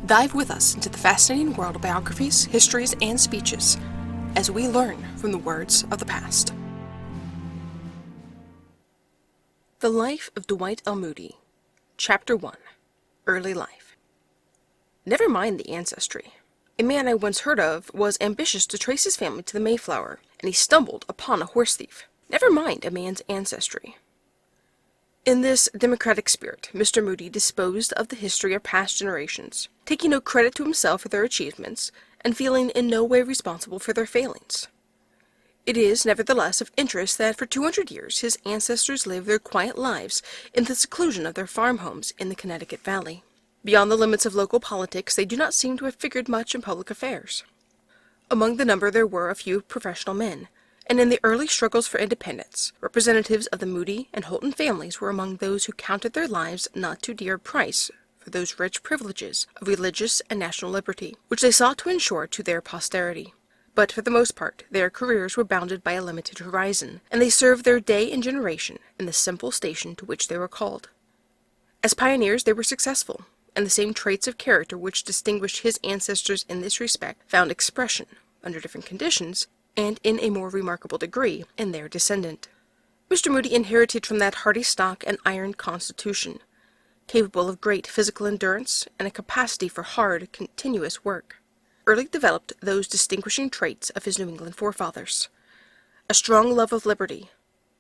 Dive with us into the fascinating world of biographies, histories, and speeches as we learn from the words of the past. The Life of Dwight L. Moody, Chapter 1, Early Life. Never mind the ancestry. A man I once heard of was ambitious to trace his family to the Mayflower, and he stumbled upon a horse thief. Never mind a man's ancestry. In this democratic spirit, Mr. Moody disposed of the history of past generations, taking no credit to himself for their achievements, and feeling in no way responsible for their failings. It is, nevertheless, of interest that for 200 years his ancestors lived their quiet lives in the seclusion of their farm homes in the Connecticut Valley. Beyond the limits of local politics, they do not seem to have figured much in public affairs. Among the number there were a few professional men, and in the early struggles for independence, representatives of the Moody and Holton families were among those who counted their lives not too dear a price for those rich privileges of religious and national liberty, which they sought to ensure to their posterity. But for the most part, their careers were bounded by a limited horizon, and they served their day and generation in the simple station to which they were called. As pioneers, they were successful, and the same traits of character which distinguished his ancestors in this respect found expression, under different conditions, and in a more remarkable degree, in their descendant. Mr. Moody inherited from that hardy stock an iron constitution, capable of great physical endurance and a capacity for hard, continuous work. Early developed those distinguishing traits of his New England forefathers: a strong love of liberty,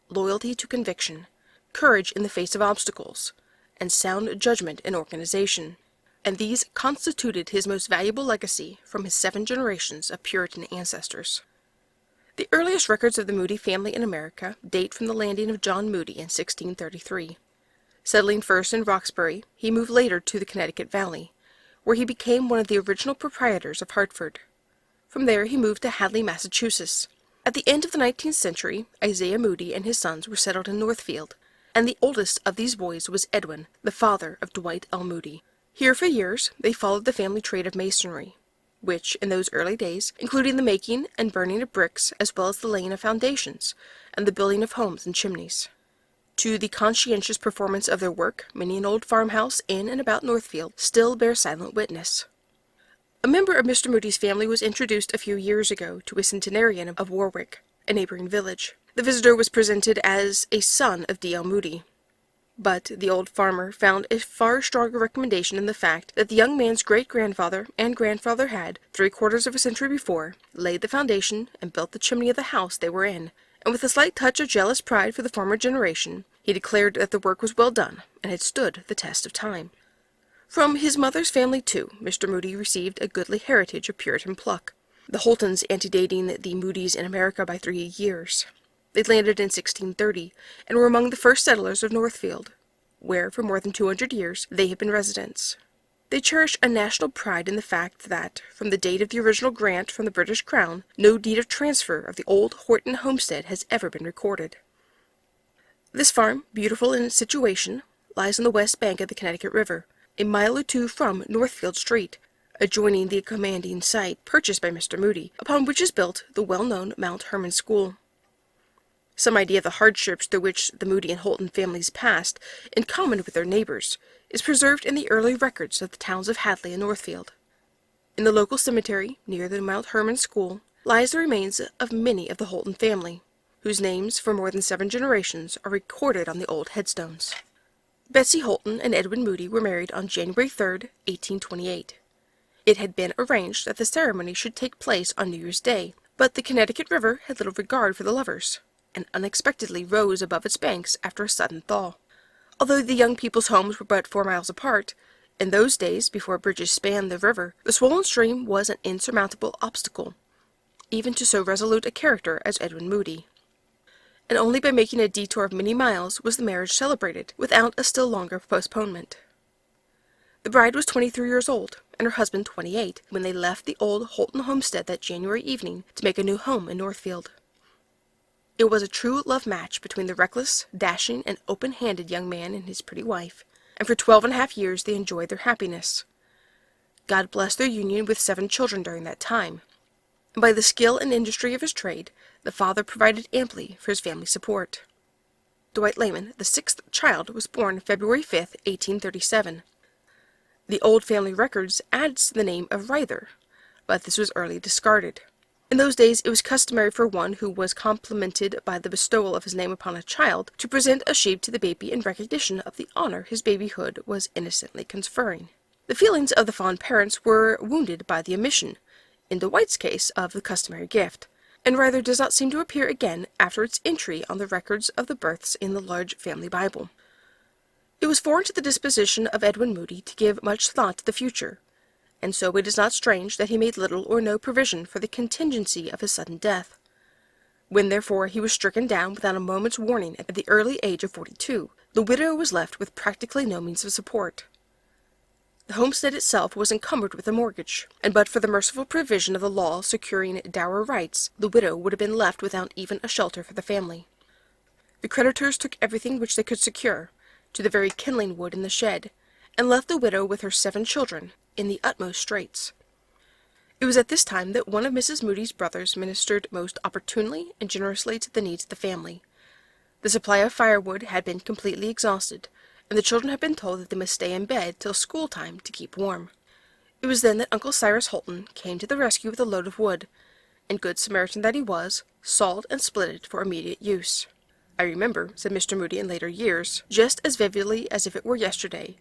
loyalty to conviction, courage in the face of obstacles, and sound judgment in organization, and these constituted his most valuable legacy from his 7 generations of Puritan ancestors. The earliest records of the Moody family in America date from the landing of John Moody in 1633. Settling first in Roxbury, he moved later to the Connecticut Valley, where he became one of the original proprietors of Hartford. From there he moved to Hadley, Massachusetts. At the end of the 19th century, Isaiah Moody and his sons were settled in Northfield, and the oldest of these boys was Edwin, the father of Dwight L. Moody. Here for years they followed the family trade of masonry, which, in those early days, including the making and burning of bricks, as well as the laying of foundations, and the building of homes and chimneys. To the conscientious performance of their work, many an old farmhouse in and about Northfield still bears silent witness. A member of Mr. Moody's family was introduced a few years ago to a centenarian of Warwick, a neighboring village. The visitor was presented as a son of D.L. Moody. But the old farmer found a far stronger recommendation in the fact that the young man's great-grandfather and grandfather had, 3/4 of a century before, laid the foundation and built the chimney of the house they were in, and with a slight touch of jealous pride for the former generation, he declared that the work was well done and had stood the test of time. From his mother's family, too, Mr. Moody received a goodly heritage of Puritan pluck, the Holtons antedating the Moodys in America by 3 years. They landed in 1630, and were among the first settlers of Northfield, where for more than 200 years they have been residents. They cherish a national pride in the fact that, from the date of the original grant from the British Crown, no deed of transfer of the old Horton homestead has ever been recorded. This farm, beautiful in its situation, lies on the west bank of the Connecticut River, a mile or 2 from Northfield Street, adjoining the commanding site purchased by Mr. Moody, upon which is built the well-known Mount Hermon School. Some idea of the hardships through which the Moody and Holton families passed, in common with their neighbors, is preserved in the early records of the towns of Hadley and Northfield. In the local cemetery, near the Mount Hermon School, lies the remains of many of the Holton family, whose names for more than 7 generations are recorded on the old headstones. Betsy Holton and Edwin Moody were married on January 3, 1828. It had been arranged that the ceremony should take place on New Year's Day, but the Connecticut River had little regard for the lovers, and unexpectedly rose above its banks after a sudden thaw. Although the young people's homes were but 4 miles apart, in those days, before bridges spanned the river, the swollen stream was an insurmountable obstacle, even to so resolute a character as Edwin Moody. And only by making a detour of many miles was the marriage celebrated, without a still longer postponement. The bride was 23 years old, and her husband 28, when they left the old Holton homestead that January evening to make a new home in Northfield. It was a true love match between the reckless, dashing, and open-handed young man and his pretty wife, and for 12.5 years they enjoyed their happiness. God blessed their union with 7 children during that time, and by the skill and industry of his trade, the father provided amply for his family support. Dwight Lyman, the 6th child, was born February 5, 1837. The old family records adds the name of Ryther, but this was early discarded. In those days it was customary for one who was complimented by the bestowal of his name upon a child to present a sheep to the baby in recognition of the honor his babyhood was innocently conferring. The feelings of the fond parents were wounded by the omission, in Dwight's case, of the customary gift, and Ryther does not seem to appear again after its entry on the records of the births in the large family Bible. It was foreign to the disposition of Edwin Moody to give much thought to the future, and so it is not strange that he made little or no provision for the contingency of his sudden death. When, therefore, he was stricken down without a moment's warning at the early age of 42, the widow was left with practically no means of support. The homestead itself was encumbered with a mortgage, and but for the merciful provision of the law securing dower rights, the widow would have been left without even a shelter for the family. The creditors took everything which they could secure, to the very kindling wood in the shed, and left the widow with her 7 children in the utmost straits. It was at this time that one of Mrs. Moody's brothers ministered most opportunely and generously to the needs of the family. The supply of firewood had been completely exhausted, and the children had been told that they must stay in bed till school time to keep warm. It was then that Uncle Cyrus Holton came to the rescue with a load of wood, and good Samaritan that he was, sawed and split it for immediate use. I remember, said Mr. Moody in later years, just as vividly as if it were yesterday,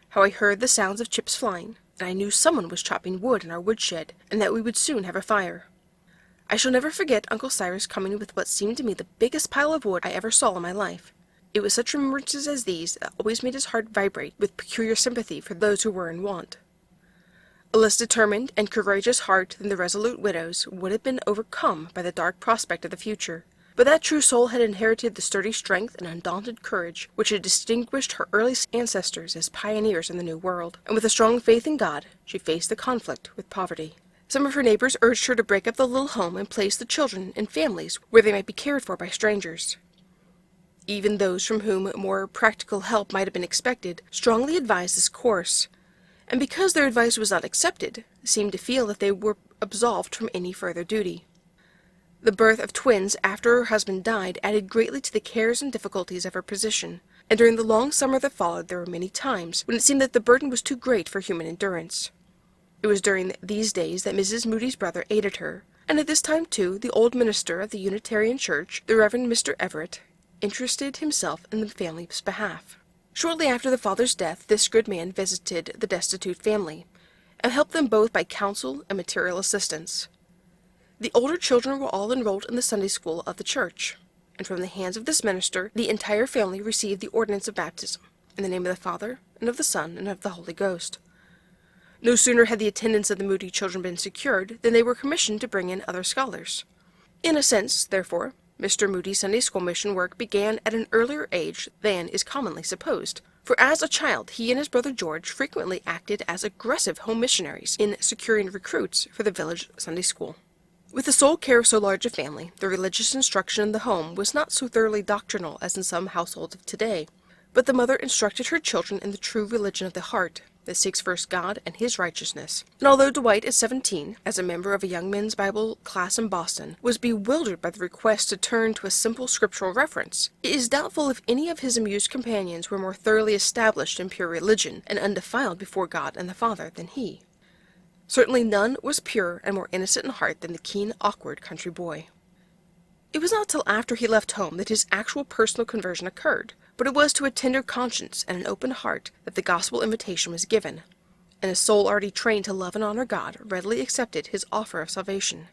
how I heard the sounds of chips flying, and I knew someone was chopping wood in our woodshed, and that we would soon have a fire. I shall never forget Uncle Cyrus coming with what seemed to me the biggest pile of wood I ever saw in my life. It was such remembrances as these that always made his heart vibrate with peculiar sympathy for those who were in want. A less determined and courageous heart than the resolute widow's would have been overcome by the dark prospect of the future, but that true soul had inherited the sturdy strength and undaunted courage which had distinguished her early ancestors as pioneers in the New World, and with a strong faith in God, she faced the conflict with poverty. Some of her neighbors urged her to break up the little home and place the children in families where they might be cared for by strangers. Even those from whom more practical help might have been expected strongly advised this course, and because their advice was not accepted, seemed to feel that they were absolved from any further duty. The birth of twins after her husband died added greatly to the cares and difficulties of her position, and during the long summer that followed there were many times when it seemed that the burden was too great for human endurance. It was during these days that Mrs. Moody's brother aided her, and at this time, too, the old minister of the Unitarian Church, the Reverend Mr. Everett, interested himself in the family's behalf. Shortly after the father's death, this good man visited the destitute family, and helped them both by counsel and material assistance. The older children were all enrolled in the Sunday school of the church, and from the hands of this minister the entire family received the ordinance of baptism, in the name of the Father, and of the Son, and of the Holy Ghost. No sooner had the attendance of the Moody children been secured than they were commissioned to bring in other scholars. In a sense, therefore, Mr. Moody's Sunday school mission work began at an earlier age than is commonly supposed, for as a child he and his brother George frequently acted as aggressive home missionaries in securing recruits for the village Sunday school. With the sole care of so large a family, the religious instruction in the home was not so thoroughly doctrinal as in some households of today, but the mother instructed her children in the true religion of the heart, that seeks first God and His righteousness. And although Dwight, at 17, as a member of a young men's Bible class in Boston, was bewildered by the request to turn to a simple scriptural reference, it is doubtful if any of his amused companions were more thoroughly established in pure religion and undefiled before God and the Father than he. Certainly none was purer and more innocent in heart than the keen, awkward country boy. It was not till after he left home that his actual personal conversion occurred, but it was to a tender conscience and an open heart that the gospel invitation was given, and a soul already trained to love and honor God readily accepted his offer of salvation.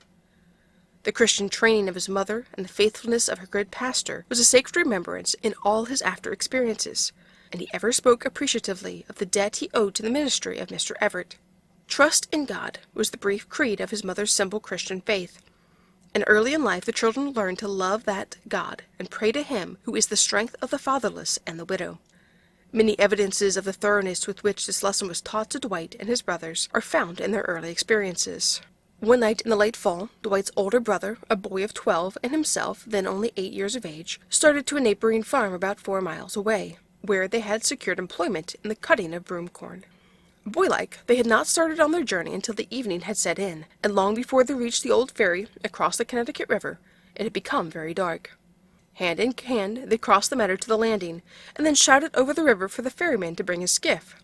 The Christian training of his mother and the faithfulness of her good pastor was a sacred remembrance in all his after experiences, and he ever spoke appreciatively of the debt he owed to the ministry of Mr. Everett. Trust in God was the brief creed of his mother's simple Christian faith, and early in life the children learned to love that God and pray to Him who is the strength of the fatherless and the widow. Many evidences of the thoroughness with which this lesson was taught to Dwight and his brothers are found in their early experiences. One night in the late fall, Dwight's older brother, a boy of 12, and himself, then only 8 years of age, started to a neighboring farm about 4 miles away, where they had secured employment in the cutting of broom corn. Boylike, they had not started on their journey until the evening had set in, and long before they reached the old ferry across the Connecticut River, it had become very dark. Hand in hand, they crossed the meadow to the landing, and then shouted over the river for the ferryman to bring his skiff.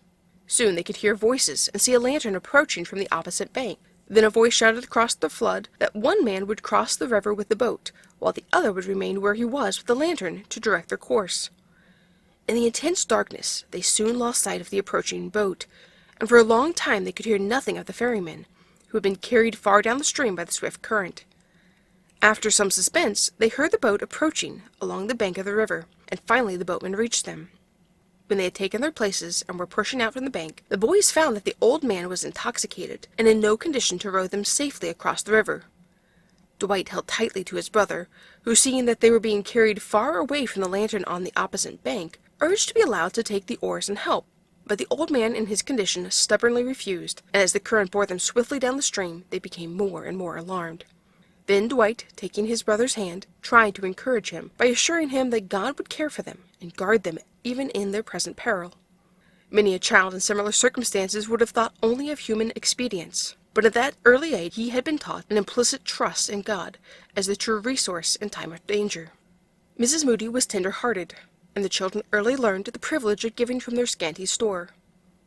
Soon they could hear voices and see a lantern approaching from the opposite bank. Then a voice shouted across the flood that one man would cross the river with the boat, while the other would remain where he was with the lantern to direct their course. In the intense darkness, they soon lost sight of the approaching boat, and for a long time they could hear nothing of the ferryman, who had been carried far down the stream by the swift current. After some suspense, they heard the boat approaching along the bank of the river, and finally the boatman reached them. When they had taken their places and were pushing out from the bank, the boys found that the old man was intoxicated and in no condition to row them safely across the river. Dwight held tightly to his brother, who, seeing that they were being carried far away from the lantern on the opposite bank, urged to be allowed to take the oars and help, but the old man in his condition stubbornly refused, and as the current bore them swiftly down the stream, they became more and more alarmed. Then Dwight, taking his brother's hand, tried to encourage him by assuring him that God would care for them and guard them even in their present peril. Many a child in similar circumstances would have thought only of human expedients, but at that early age he had been taught an implicit trust in God as the true resource in time of danger. Mrs. Moody was tender-hearted, and the children early learned the privilege of giving from their scanty store.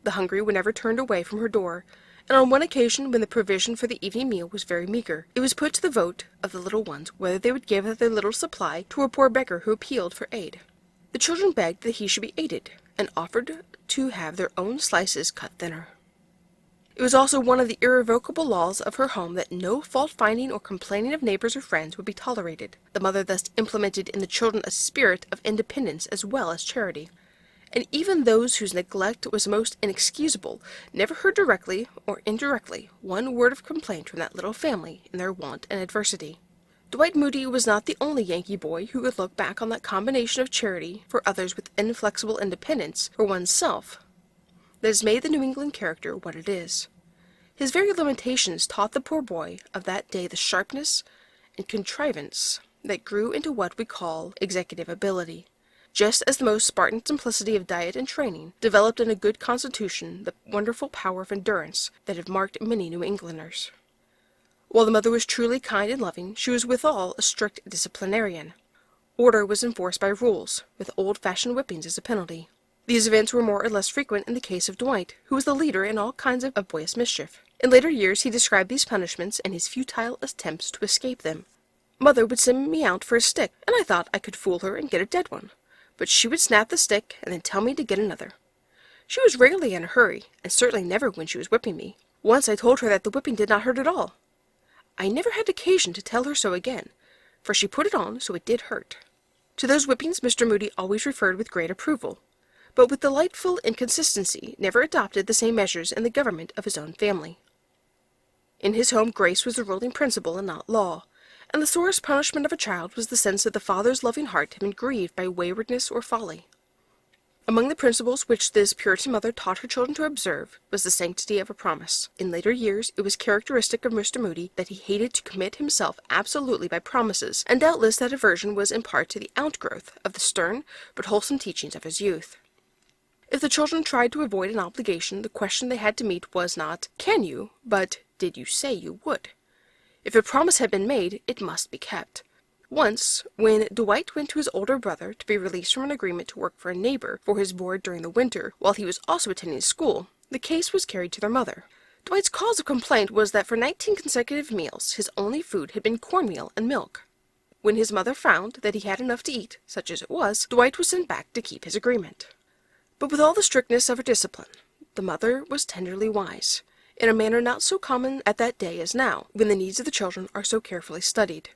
The hungry were never turned away from her door, and on one occasion when the provision for the evening meal was very meagre, it was put to the vote of the little ones whether they would give of their little supply to a poor beggar who appealed for aid. The children begged that he should be aided, and offered to have their own slices cut thinner. It was also one of the irrevocable laws of her home that no fault-finding or complaining of neighbors or friends would be tolerated. The mother thus implemented in the children a spirit of independence as well as charity, and even those whose neglect was most inexcusable never heard directly or indirectly one word of complaint from that little family in their want and adversity. Dwight Moody was not the only Yankee boy who could look back on that combination of charity for others with inflexible independence for oneself that has made the New England character what it is. His very limitations taught the poor boy of that day the sharpness and contrivance that grew into what we call executive ability, just as the most Spartan simplicity of diet and training developed in a good constitution the wonderful power of endurance that have marked many New Englanders. While the mother was truly kind and loving, she was withal a strict disciplinarian. Order was enforced by rules, with old-fashioned whippings as a penalty. These events were more or less frequent in the case of Dwight, who was the leader in all kinds of boyish mischief. In later years he described these punishments and his futile attempts to escape them. Mother would send me out for a stick, and I thought I could fool her and get a dead one, but she would snap the stick and then tell me to get another. She was rarely in a hurry, and certainly never when she was whipping me. Once I told her that the whipping did not hurt at all. I never had occasion to tell her so again, for she put it on so it did hurt. To those whippings Mr. Moody always referred with great approval, but with delightful inconsistency never adopted the same measures in the government of his own family. In his home grace was the ruling principle and not law, and the sorest punishment of a child was the sense that the father's loving heart had been grieved by waywardness or folly. Among the principles which this Puritan mother taught her children to observe was the sanctity of a promise. In later years it was characteristic of Mr. Moody that he hated to commit himself absolutely by promises, and doubtless that aversion was in part to the outgrowth of the stern but wholesome teachings of his youth. If the children tried to avoid an obligation, the question they had to meet was not, "Can you?" but "Did you say you would?" If a promise had been made, it must be kept. Once, when Dwight went to his older brother to be released from an agreement to work for a neighbor for his board during the winter, while he was also attending school, the case was carried to their mother. Dwight's cause of complaint was that for 19 consecutive meals his only food had been cornmeal and milk. When his mother found that he had enough to eat, such as it was, Dwight was sent back to keep his agreement. But with all the strictness of her discipline, the mother was tenderly wise, in a manner not so common at that day as now, when the needs of the children are so carefully studied.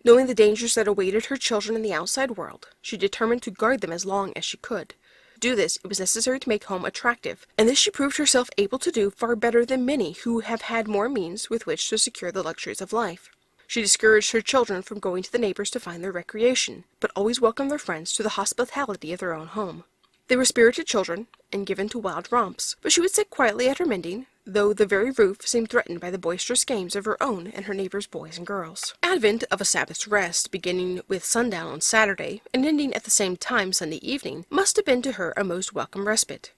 Knowing the dangers that awaited her children in the outside world, she determined to guard them as long as she could. To do this, it was necessary to make home attractive, and this she proved herself able to do far better than many who have had more means with which to secure the luxuries of life. She discouraged her children from going to the neighbors to find their recreation, but always welcomed their friends to the hospitality of their own home. They were spirited children, and given to wild romps, but she would sit quietly at her mending, though the very roof seemed threatened by the boisterous games of her own and her neighbors' boys and girls. Advent of a Sabbath's rest, beginning with sundown on Saturday, and ending at the same time Sunday evening, must have been to her a most welcome respite.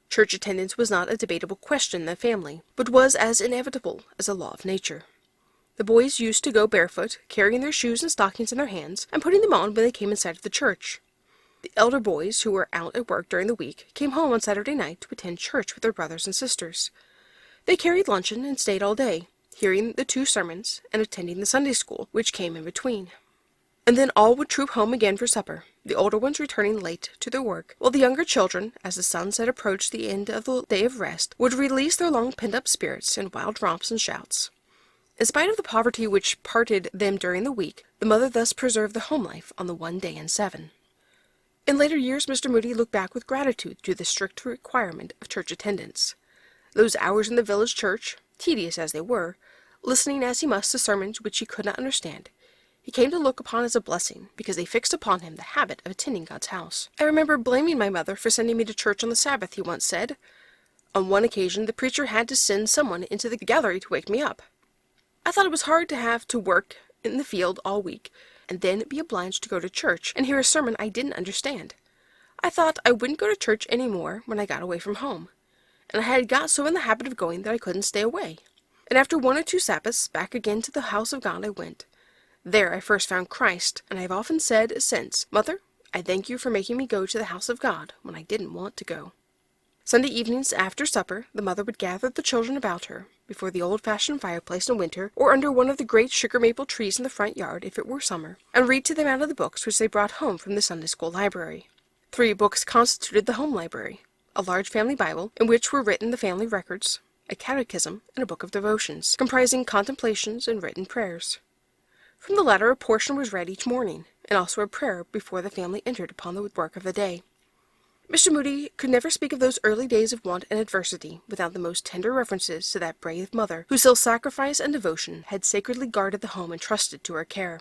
Church attendance was not a debatable question in the family, but was as inevitable as a law of nature. The boys used to go barefoot, carrying their shoes and stockings in their hands, and putting them on when they came in sight of the church. The elder boys, who were out at work during the week, came home on Saturday night to attend church with their brothers and sisters. They carried luncheon and stayed all day, hearing the 2 sermons and attending the Sunday school, which came in between. And then all would troop home again for supper, the older ones returning late to their work, while the younger children, as the sunset approached the end of the day of rest, would release their long pent-up spirits in wild romps and shouts. In spite of the poverty which parted them during the week, the mother thus preserved the home life on the one day in 7. In later years, Mr. Moody looked back with gratitude to the strict requirement of church attendance. Those hours in the village church, tedious as they were, listening as he must to sermons which he could not understand, he came to look upon as a blessing, because they fixed upon him the habit of attending God's house. I remember blaming my mother for sending me to church on the Sabbath, he once said. On one occasion, the preacher had to send someone into the gallery to wake me up. I thought it was hard to have to work in the field all week, and then be obliged to go to church and hear a sermon I didn't understand. I thought I wouldn't go to church any more when I got away from home, and I had got so in the habit of going that I couldn't stay away. And after 1 or 2 Sabbaths, back again to the house of God I went. There I first found Christ, and I have often said since, "Mother, I thank you for making me go to the house of God when I didn't want to go." Sunday evenings after supper, the mother would gather the children about her, before the old-fashioned fireplace in winter, or under one of the great sugar-maple trees in the front yard if it were summer, and read to them out of the books which they brought home from the Sunday school library. 3 books constituted the home library: a large family Bible, in which were written the family records, a catechism, and a book of devotions, comprising contemplations and written prayers. From the latter a portion was read each morning, and also a prayer before the family entered upon the work of the day. Mr. Moody could never speak of those early days of want and adversity without the most tender references to that brave mother whose self-sacrifice and devotion had sacredly guarded the home entrusted to her care.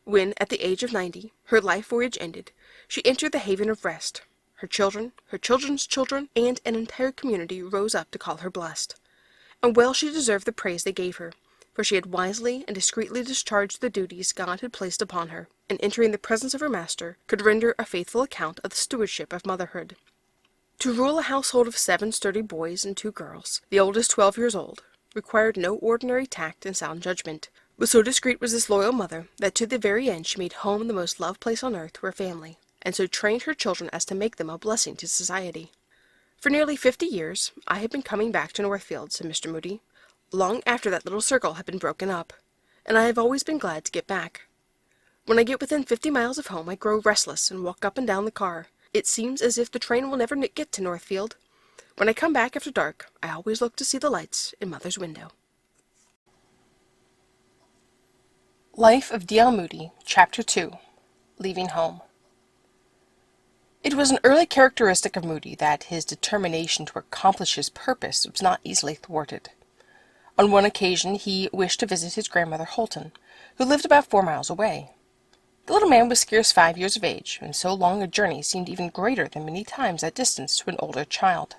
When, at the age of 90, her life voyage ended, she entered the haven of rest. Her children, her children's children, and an entire community rose up to call her blessed. And well she deserved the praise they gave her, for she had wisely and discreetly discharged the duties God had placed upon her, and entering the presence of her master, could render a faithful account of the stewardship of motherhood. To rule a household of 7 sturdy boys and 2 girls, the oldest 12 years old, required no ordinary tact and sound judgment, but so discreet was this loyal mother that to the very end she made home the most loved place on earth to her family, and so trained her children as to make them a blessing to society. For nearly 50 years I have been coming back to Northfield, said Mr. Moody, long after that little circle had been broken up, and I have always been glad to get back. When I get within 50 miles of home I grow restless and walk up and down the car. It seems as if the train will never get to Northfield. When I come back after dark, I always look to see the lights in Mother's window. Life of D.L. Moody, Chapter 2, Leaving Home. It was an early characteristic of Moody that his determination to accomplish his purpose was not easily thwarted. On one occasion he wished to visit his grandmother Holton, who lived about 4 miles away. The little man was scarce 5 years of age, and so long a journey seemed even greater than many times that distance to an older child.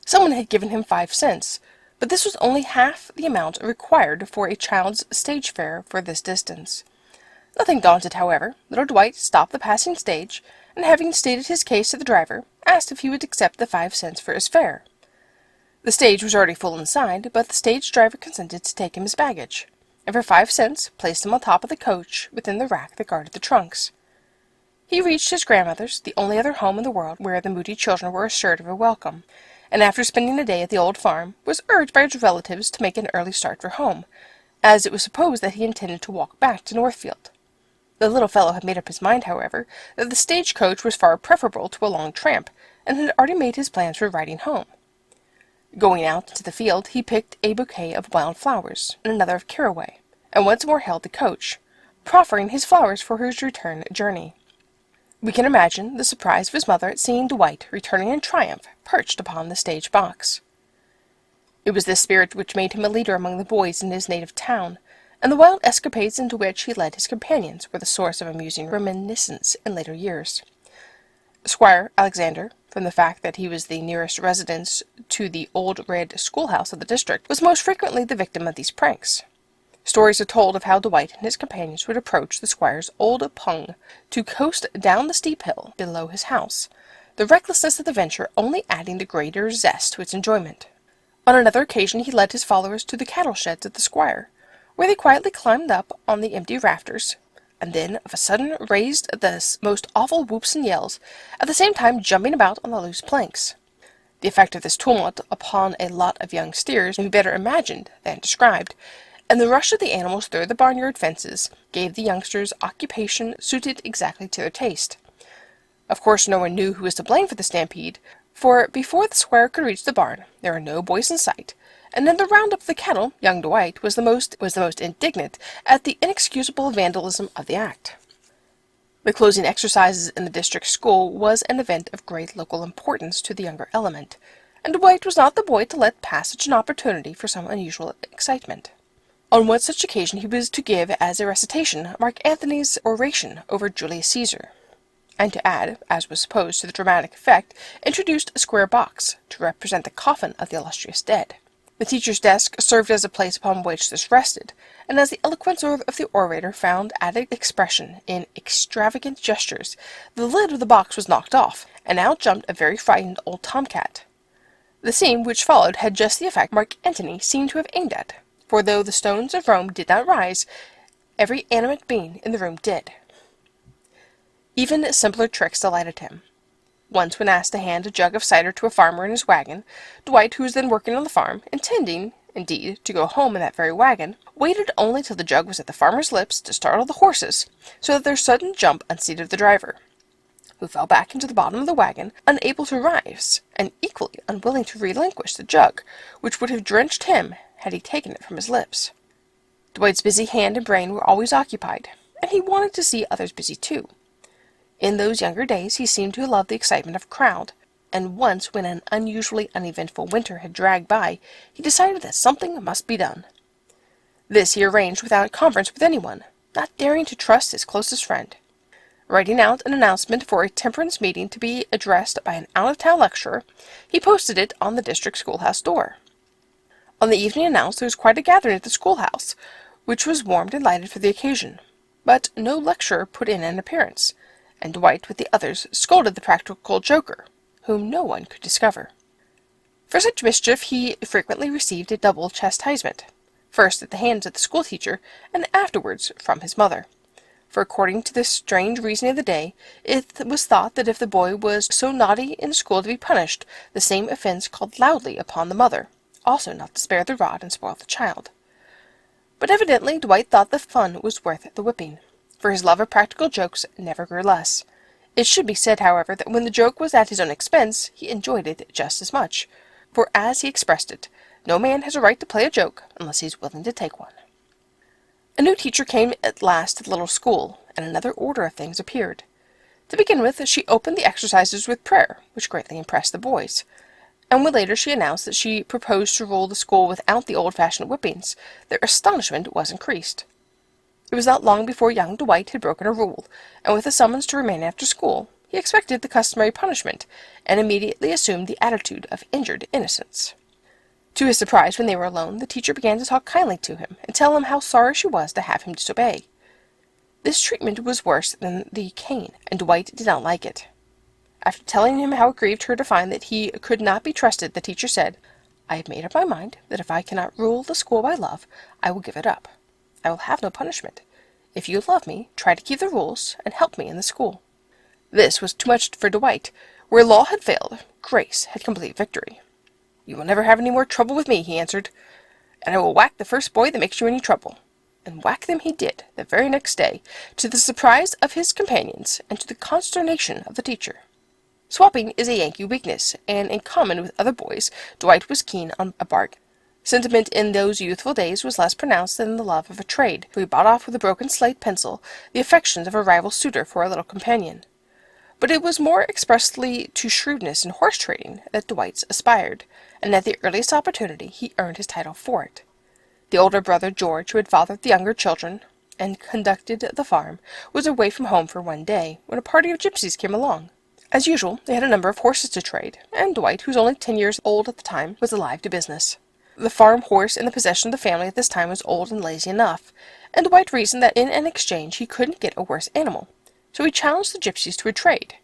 Someone had given him 5 cents, but this was only half the amount required for a child's stage fare for this distance. Nothing daunted, however, little Dwight stopped the passing stage, and having stated his case to the driver, asked if he would accept the 5 cents for his fare. The stage was already full inside, but the stage driver consented to take him his baggage, and for 5 cents placed him on top of the coach within the rack that guarded the trunks. He reached his grandmother's, the only other home in the world where the Moody children were assured of a welcome, and after spending a day at the old farm, was urged by his relatives to make an early start for home, as it was supposed that he intended to walk back to Northfield. The little fellow had made up his mind, however, that the stage-coach was far preferable to a long tramp, and had already made his plans for riding home. Going out into the field, he picked a bouquet of wild flowers, and another of caraway, and once more hailed the coach, proffering his flowers for his return journey. We can imagine the surprise of his mother at seeing Dwight returning in triumph, perched upon the stage box. It was this spirit which made him a leader among the boys in his native town, and the wild escapades into which he led his companions were the source of amusing reminiscence in later years. Squire Alexander, from the fact that he was the nearest residence to the old red schoolhouse of the district, was most frequently the victim of these pranks. Stories are told of how Dwight and his companions would approach the squire's old pung to coast down the steep hill below his house, the recklessness of the venture only adding the greater zest to its enjoyment. On another occasion he led his followers to the cattle sheds of the squire, where they quietly climbed up on the empty rafters, and then of a sudden raised the most awful whoops and yells, at the same time jumping about on the loose planks. The effect of this tumult upon a lot of young steers may be better imagined than described, and the rush of the animals through the barnyard fences gave the youngsters occupation suited exactly to their taste. Of course no one knew who was to blame for the stampede, for before the squire could reach the barn there were no boys in sight, and in the round-up of the cattle young Dwight was the most indignant at the inexcusable vandalism of the act. The closing exercises in the district school was an event of great local importance to the younger element, and Dwight was not the boy to let pass such an opportunity for some unusual excitement. On one such occasion he was to give as a recitation Mark Antony's oration over Julius Caesar, and to add, as was supposed to the dramatic effect, introduced a square box to represent the coffin of the illustrious dead. The teacher's desk served as a place upon which this rested, and as the eloquence of the orator found added expression in extravagant gestures, the lid of the box was knocked off, and out jumped a very frightened old tomcat. The scene which followed had just the effect Mark Antony seemed to have aimed at, for though the stones of Rome did not rise, every animate being in the room did. Even simpler tricks delighted him. Once when asked to hand a jug of cider to a farmer in his wagon, Dwight, who was then working on the farm, intending, indeed, to go home in that very wagon, waited only till the jug was at the farmer's lips to startle the horses, so that their sudden jump unseated the driver, who fell back into the bottom of the wagon, unable to rise, and equally unwilling to relinquish the jug, which would have drenched him had he taken it from his lips. Dwight's busy hand and brain were always occupied, and he wanted to see others busy too. In those younger days he seemed to love the excitement of a crowd, and once when an unusually uneventful winter had dragged by, he decided that something must be done. This he arranged without conference with anyone, not daring to trust his closest friend. Writing out an announcement for a temperance meeting to be addressed by an out-of-town lecturer, he posted it on the district schoolhouse door. On the evening announced there was quite a gathering at the schoolhouse, which was warmed and lighted for the occasion, but no lecturer put in an appearance, and Dwight with the others scolded the practical joker, whom no one could discover. For such mischief he frequently received a double chastisement, first at the hands of the schoolteacher, and afterwards from his mother. For according to the strange reasoning of the day, it was thought that if the boy was so naughty in school to be punished, the same offence called loudly upon the mother, also not to spare the rod and spoil the child. But evidently Dwight thought the fun was worth the whipping, for his love of practical jokes never grew less. It should be said, however, that when the joke was at his own expense, he enjoyed it just as much, for as he expressed it, no man has a right to play a joke unless he is willing to take one. A new teacher came at last to the little school, and another order of things appeared. To begin with, she opened the exercises with prayer, which greatly impressed the boys, and when later she announced that she proposed to rule the school without the old-fashioned whippings, their astonishment was increased. It was not long before young Dwight had broken a rule, and with a summons to remain after school, he expected the customary punishment, and immediately assumed the attitude of injured innocence. To his surprise, when they were alone, the teacher began to talk kindly to him, and tell him how sorry she was to have him disobey. This treatment was worse than the cane, and Dwight did not like it. After telling him how it grieved her to find that he could not be trusted, the teacher said, "I have made up my mind that if I cannot rule the school by love, I will give it up. I will have no punishment. If you love me, try to keep the rules, and help me in the school." This was too much for Dwight. Where law had failed, grace had complete victory. "You will never have any more trouble with me," he answered, "and I will whack the first boy that makes you any trouble." And whack them he did, the very next day, to the surprise of his companions, and to the consternation of the teacher. Swapping is a Yankee weakness, and in common with other boys, Dwight was keen on a bargain. Sentiment in those youthful days was less pronounced than the love of a trade, so he bought off with a broken slate pencil the affections of a rival suitor for a little companion. But it was more expressly to shrewdness in horse trading that Dwight aspired, and at the earliest opportunity he earned his title for it. The older brother George, who had fathered the younger children and conducted the farm, was away from home for one day, when a party of gypsies came along. As usual, they had a number of horses to trade, and Dwight, who was only 10 years old at the time, was alive to business. The farm horse in the possession of the family at this time was old and lazy enough, and Dwight reasoned that in an exchange he couldn't get a worse animal, so he challenged the gypsies to a trade.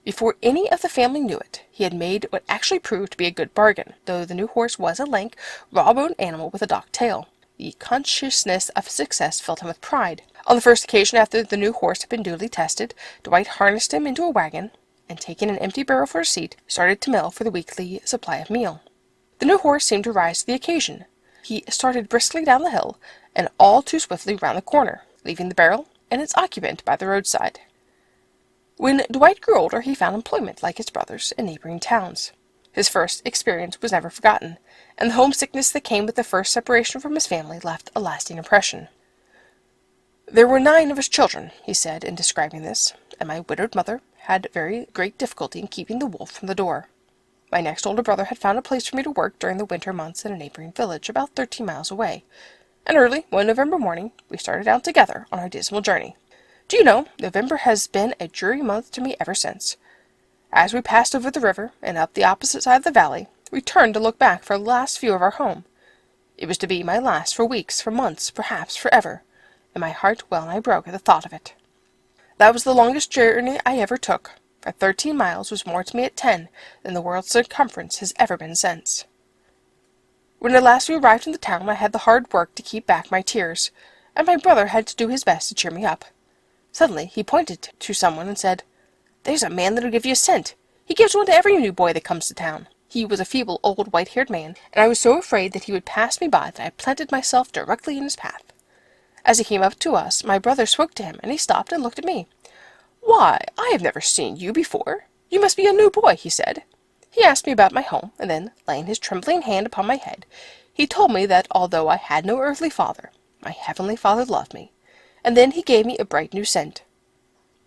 Before any of the family knew it, he had made what actually proved to be a good bargain, though the new horse was a lank, raw-boned animal with a docked tail. The consciousness of success filled him with pride. On the first occasion after the new horse had been duly tested, Dwight harnessed him into a wagon, and taking an empty barrel for a seat, started to mill for the weekly supply of meal. The new horse seemed to rise to the occasion. He started briskly down the hill, and all too swiftly round the corner, leaving the barrel and its occupant by the roadside. When Dwight grew older, he found employment, like his brothers, in neighboring towns. His first experience was never forgotten, and the homesickness that came with the first separation from his family left a lasting impression. "There were 9 of us children," he said in describing this, "and my widowed mother had very great difficulty in keeping the wolf from the door. My next older brother had found a place for me to work during the winter months in a neighboring village about 13 miles away, and early one November morning we started out together on our dismal journey. Do you know, November has been a dreary month to me ever since. As we passed over the river and up the opposite side of the valley, we turned to look back for the last view of our home. It was to be my last for weeks, for months, perhaps forever, and my heart well-nigh broke at the thought of it. That was the longest journey I ever took, for 13 miles was more to me at 10 than the world's circumference has ever been since. When at last we arrived in the town, I had the hard work to keep back my tears, and my brother had to do his best to cheer me up. Suddenly he pointed to someone and said, 'There's a man that'll give you a cent. He gives one to every new boy that comes to town.' He was a feeble, old, white-haired man, and I was so afraid that he would pass me by that I planted myself directly in his path. As he came up to us, my brother spoke to him, and he stopped and looked at me. 'Why, I have never seen you before. You must be a new boy,' he said. He asked me about my home, and then, laying his trembling hand upon my head, he told me that although I had no earthly father, my heavenly Father loved me, and then he gave me a bright new cent.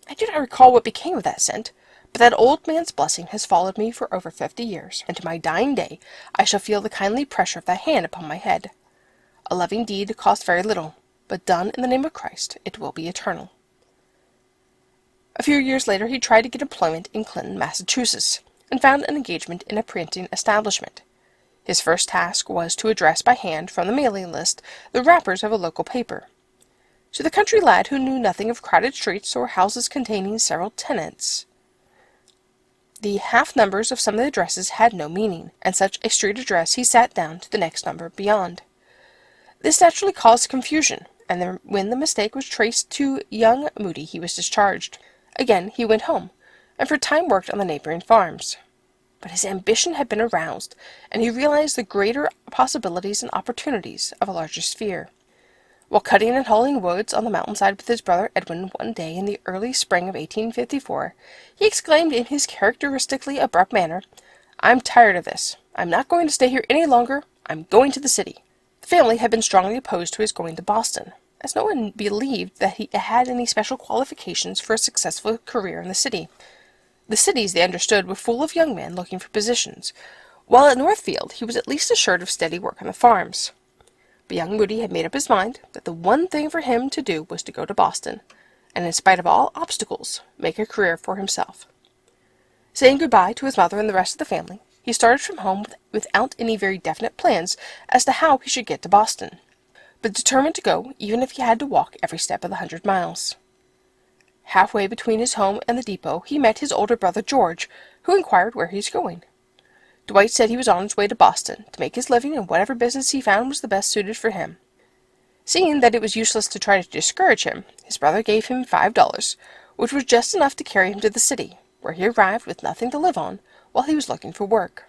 I do not recall what became of that cent, but that old man's blessing has followed me for over 50 years, and to my dying day I shall feel the kindly pressure of that hand upon my head. A loving deed costs very little, but done in the name of Christ, it will be eternal." A few years later he tried to get employment in Clinton, Massachusetts, and found an engagement in a printing establishment. His first task was to address by hand from the mailing list the wrappers of a local paper. To the country lad who knew nothing of crowded streets or houses containing several tenants, the half-numbers of some of the addresses had no meaning, and such a street address he sat down to the next number beyond. This naturally caused confusion, and when the mistake was traced to young Moody he was discharged. Again he went home, and for a time worked on the neighboring farms. But his ambition had been aroused, and he realized the greater possibilities and opportunities of a larger sphere. While cutting and hauling woods on the mountainside with his brother Edwin one day in the early spring of 1854, he exclaimed in his characteristically abrupt manner, "I'm tired of this. I'm not going to stay here any longer. I'm going to the city." The family had been strongly opposed to his going to Boston, as no one believed that he had any special qualifications for a successful career in the city. The cities, they understood, were full of young men looking for positions, while at Northfield he was at least assured of steady work on the farms. But young Moody had made up his mind that the one thing for him to do was to go to Boston, and in spite of all obstacles, make a career for himself. Saying goodbye to his mother and the rest of the family, he started from home without any very definite plans as to how he should get to Boston, but determined to go even if he had to walk every step of the 100 miles. Halfway between his home and the depot he met his older brother George, who inquired where he was going. Dwight said he was on his way to Boston, to make his living in whatever business he found was the best suited for him. Seeing that it was useless to try to discourage him, his brother gave him $5, which was just enough to carry him to the city, where he arrived with nothing to live on while he was looking for work.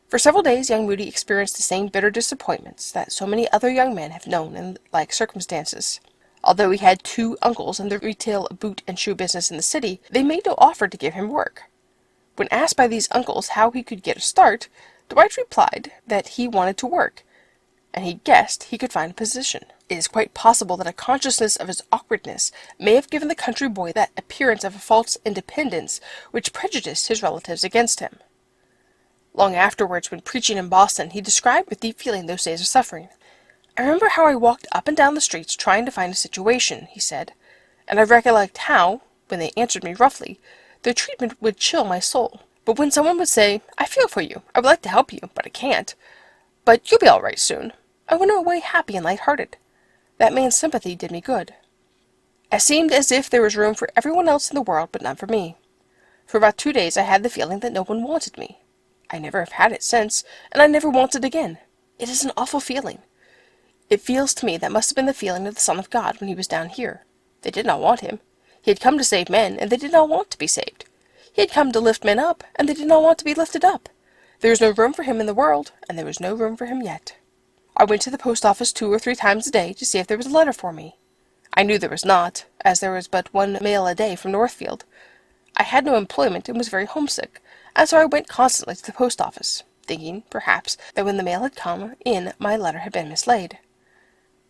For several days young Moody experienced the same bitter disappointments that so many other young men have known in like circumstances. Although he had 2 uncles in the retail boot and shoe business in the city, they made no offer to give him work. When asked by these uncles how he could get a start, Dwight replied that he wanted to work, and he guessed he could find a position. It is quite possible that a consciousness of his awkwardness may have given the country boy that appearance of a false independence which prejudiced his relatives against him. Long afterwards, when preaching in Boston, he described with deep feeling those days of suffering. "I remember how I walked up and down the streets trying to find a situation," he said, "and I recollect how, when they answered me roughly, their treatment would chill my soul. But when someone would say, 'I feel for you, I would like to help you, but I can't. But you'll be all right soon,' I went away happy and light-hearted. That man's sympathy did me good. It seemed as if there was room for everyone else in the world, but none for me. For about 2 days I had the feeling that no one wanted me. I never have had it since, and I never want it again. It is an awful feeling. It feels to me that must have been the feeling of the Son of God when he was down here. They did not want him. He had come to save men, and they did not want to be saved. He had come to lift men up, and they did not want to be lifted up. There was no room for him in the world, and there was no room for him yet. I went to the post office 2 or 3 times a day to see if there was a letter for me. I knew there was not, as there was but one mail a day from Northfield. I had no employment and was very homesick, and so I went constantly to the post office, thinking, perhaps, that when the mail had come in my letter had been mislaid.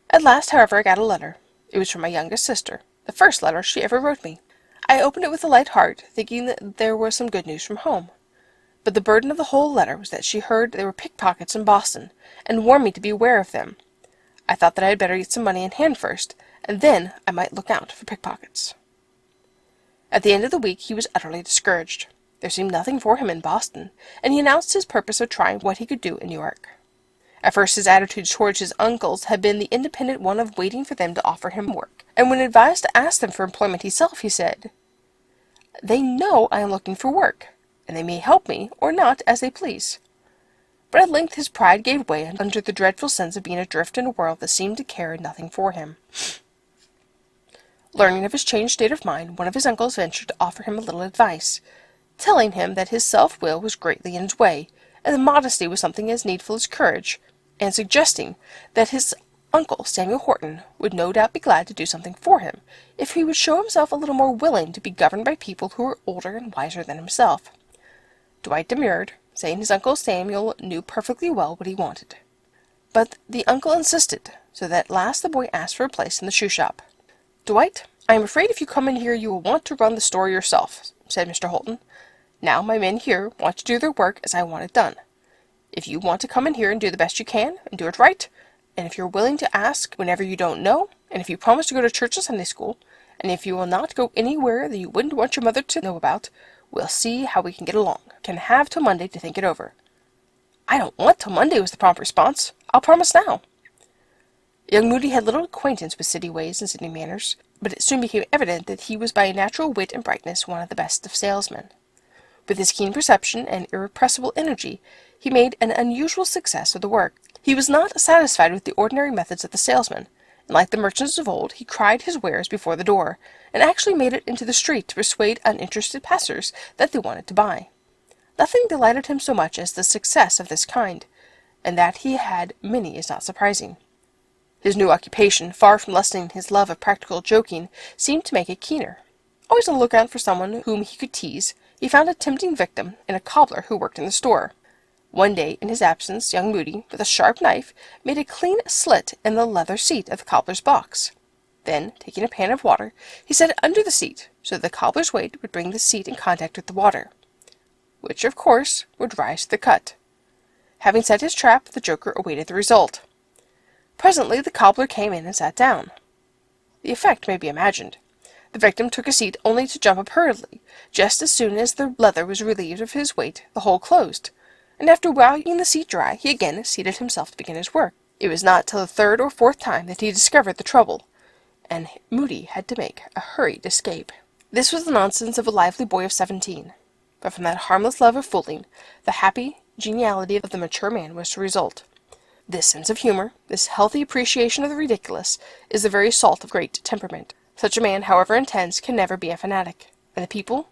At last, however, I got a letter. It was from my youngest sister, the first letter she ever wrote me. I opened it with a light heart, thinking that there was some good news from home. But the burden of the whole letter was that she heard there were pickpockets in Boston, and warned me to beware of them. I thought that I had better get some money in hand first, and then I might look out for pickpockets. At the end of the week he was utterly discouraged. There seemed nothing for him in Boston, and he announced his purpose of trying what he could do in New York. At first his attitude towards his uncles had been the independent one of waiting for them to offer him work, and when advised to ask them for employment himself, he said, "They know I am looking for work, and they may help me or not as they please." But at length his pride gave way under the dreadful sense of being adrift in a world that seemed to care nothing for him. Learning of his changed state of mind, one of his uncles ventured to offer him a little advice, telling him that his self-will was greatly in his way, and that modesty was something as needful as courage, and suggesting that his uncle Samuel Horton would no doubt be glad to do something for him, if he would show himself a little more willing to be governed by people who were older and wiser than himself. Dwight demurred, saying his Uncle Samuel knew perfectly well what he wanted. But the uncle insisted, so that at last the boy asked for a place in the shoe shop. "Dwight, I am afraid if you come in here you will want to run the store yourself," said Mr. Horton. "Now my men here want to do their work as I want it done. If you want to come in here and do the best you can, and do it right, and if you're willing to ask whenever you don't know, and if you promise to go to church and Sunday school, and if you will not go anywhere that you wouldn't want your mother to know about, we'll see how we can get along. Can have till Monday to think it over." "I don't want till Monday," was the prompt response. "I'll promise now." Young Moody had little acquaintance with city ways and city manners, but it soon became evident that he was by natural wit and brightness one of the best of salesmen. With his keen perception and irrepressible energy, he made an unusual success of the work. He was not satisfied with the ordinary methods of the salesman, and like the merchants of old, he cried his wares before the door, and actually made it into the street to persuade uninterested passers that they wanted to buy. Nothing delighted him so much as the success of this kind, and that he had many is not surprising. His new occupation, far from lessening his love of practical joking, seemed to make it keener. Always on the lookout for someone whom he could tease, he found a tempting victim in a cobbler who worked in the store. One day, in his absence, young Moody, with a sharp knife, made a clean slit in the leather seat of the cobbler's box. Then, taking a pan of water, he set it under the seat, so that the cobbler's weight would bring the seat in contact with the water, which, of course, would rise to the cut. Having set his trap, the joker awaited the result. Presently the cobbler came in and sat down. The effect may be imagined. The victim took a seat only to jump up hurriedly. Just as soon as the leather was relieved of his weight, the hole closed, and after wiping the seat dry, he again seated himself to begin his work. It was not till the 3rd or 4th time that he discovered the trouble, and Moody had to make a hurried escape. This was the nonsense of a lively boy of 17, but from that harmless love of fooling, the happy geniality of the mature man was to result. This sense of humor, this healthy appreciation of the ridiculous, is the very salt of great temperament. Such a man, however intense, can never be a fanatic, and the people,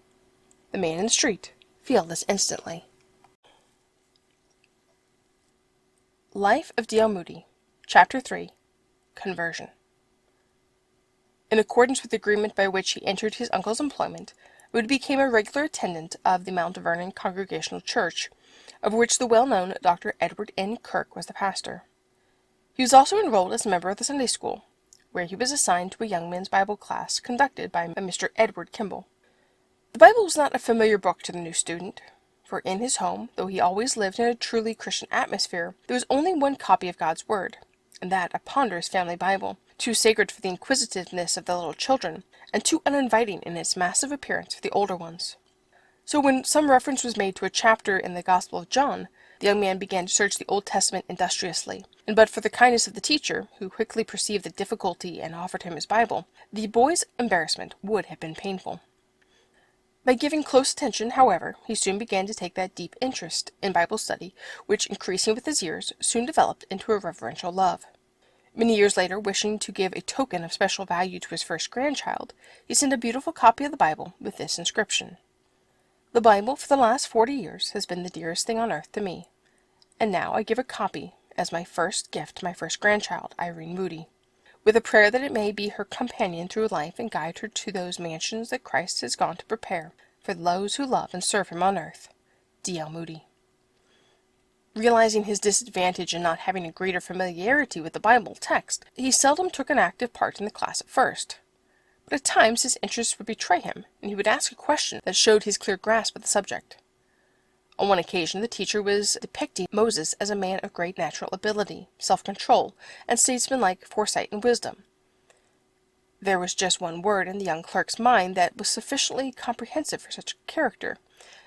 the man in the street, feel this instantly. Life of D.L. Moody, Chapter 3, Conversion. In accordance with the agreement by which he entered his uncle's employment, Moody became a regular attendant of the Mount Vernon Congregational Church, of which the well-known Dr. Edward N. Kirk was the pastor. He was also enrolled as a member of the Sunday School, where he was assigned to a young men's Bible class conducted by Mr. Edward Kimball. The Bible was not a familiar book to the new student, for in his home, though he always lived in a truly Christian atmosphere, there was only one copy of God's Word, and that a ponderous family Bible, too sacred for the inquisitiveness of the little children, and too uninviting in its massive appearance for the older ones. So when some reference was made to a chapter in the Gospel of John, the young man began to search the Old Testament industriously, and but for the kindness of the teacher, who quickly perceived the difficulty and offered him his Bible, the boy's embarrassment would have been painful. By giving close attention, however, he soon began to take that deep interest in Bible study, which, increasing with his years, soon developed into a reverential love. Many years later, wishing to give a token of special value to his first grandchild, he sent a beautiful copy of the Bible with this inscription: "The Bible for the last 40 years has been the dearest thing on earth to me, and now I give a copy as my first gift to my first grandchild, Irene Moody, with a prayer that it may be her companion through life and guide her to those mansions that Christ has gone to prepare for those who love and serve him on earth. D.L. Moody." Realizing his disadvantage in not having a greater familiarity with the Bible text, he seldom took an active part in the class at first. But at times his interest would betray him, and he would ask a question that showed his clear grasp of the subject. On one occasion the teacher was depicting Moses as a man of great natural ability, self-control, and statesmanlike foresight and wisdom. There was just one word in the young clerk's mind that was sufficiently comprehensive for such a character,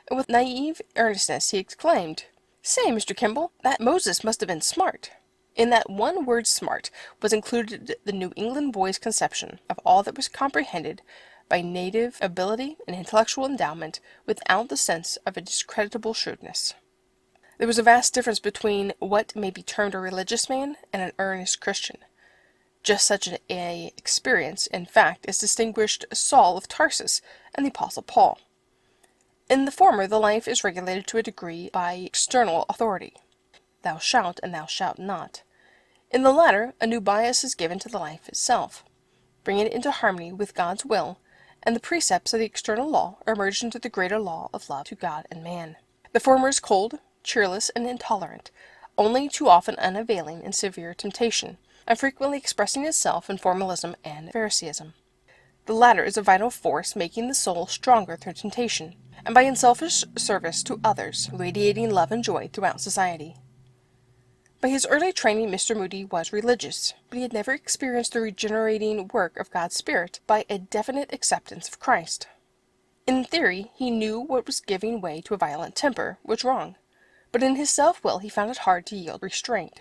and with naive earnestness he exclaimed, "Say, Mr. Kimball, that Moses must have been smart." In that one word "smart" was included the New England boy's conception of all that was comprehended by native ability and intellectual endowment without the sense of a discreditable shrewdness. There was a vast difference between what may be termed a religious man and an earnest Christian. Just such an experience, in fact, as distinguished Saul of Tarsus and the Apostle Paul. In the former, the life is regulated to a degree by external authority. Thou shalt and thou shalt not. In the latter, a new bias is given to the life itself, bringing it into harmony with God's will, and the precepts of the external law are merged into the greater law of love to God and man. The former is cold, cheerless, and intolerant, only too often unavailing in severe temptation, and frequently expressing itself in formalism and Pharisaism. The latter is a vital force making the soul stronger through temptation, and by unselfish service to others, radiating love and joy throughout society. By his early training, Mr. Moody was religious, but he had never experienced the regenerating work of God's Spirit by a definite acceptance of Christ. In theory, he knew what was giving way to a violent temper was wrong, but in his self-will he found it hard to yield restraint.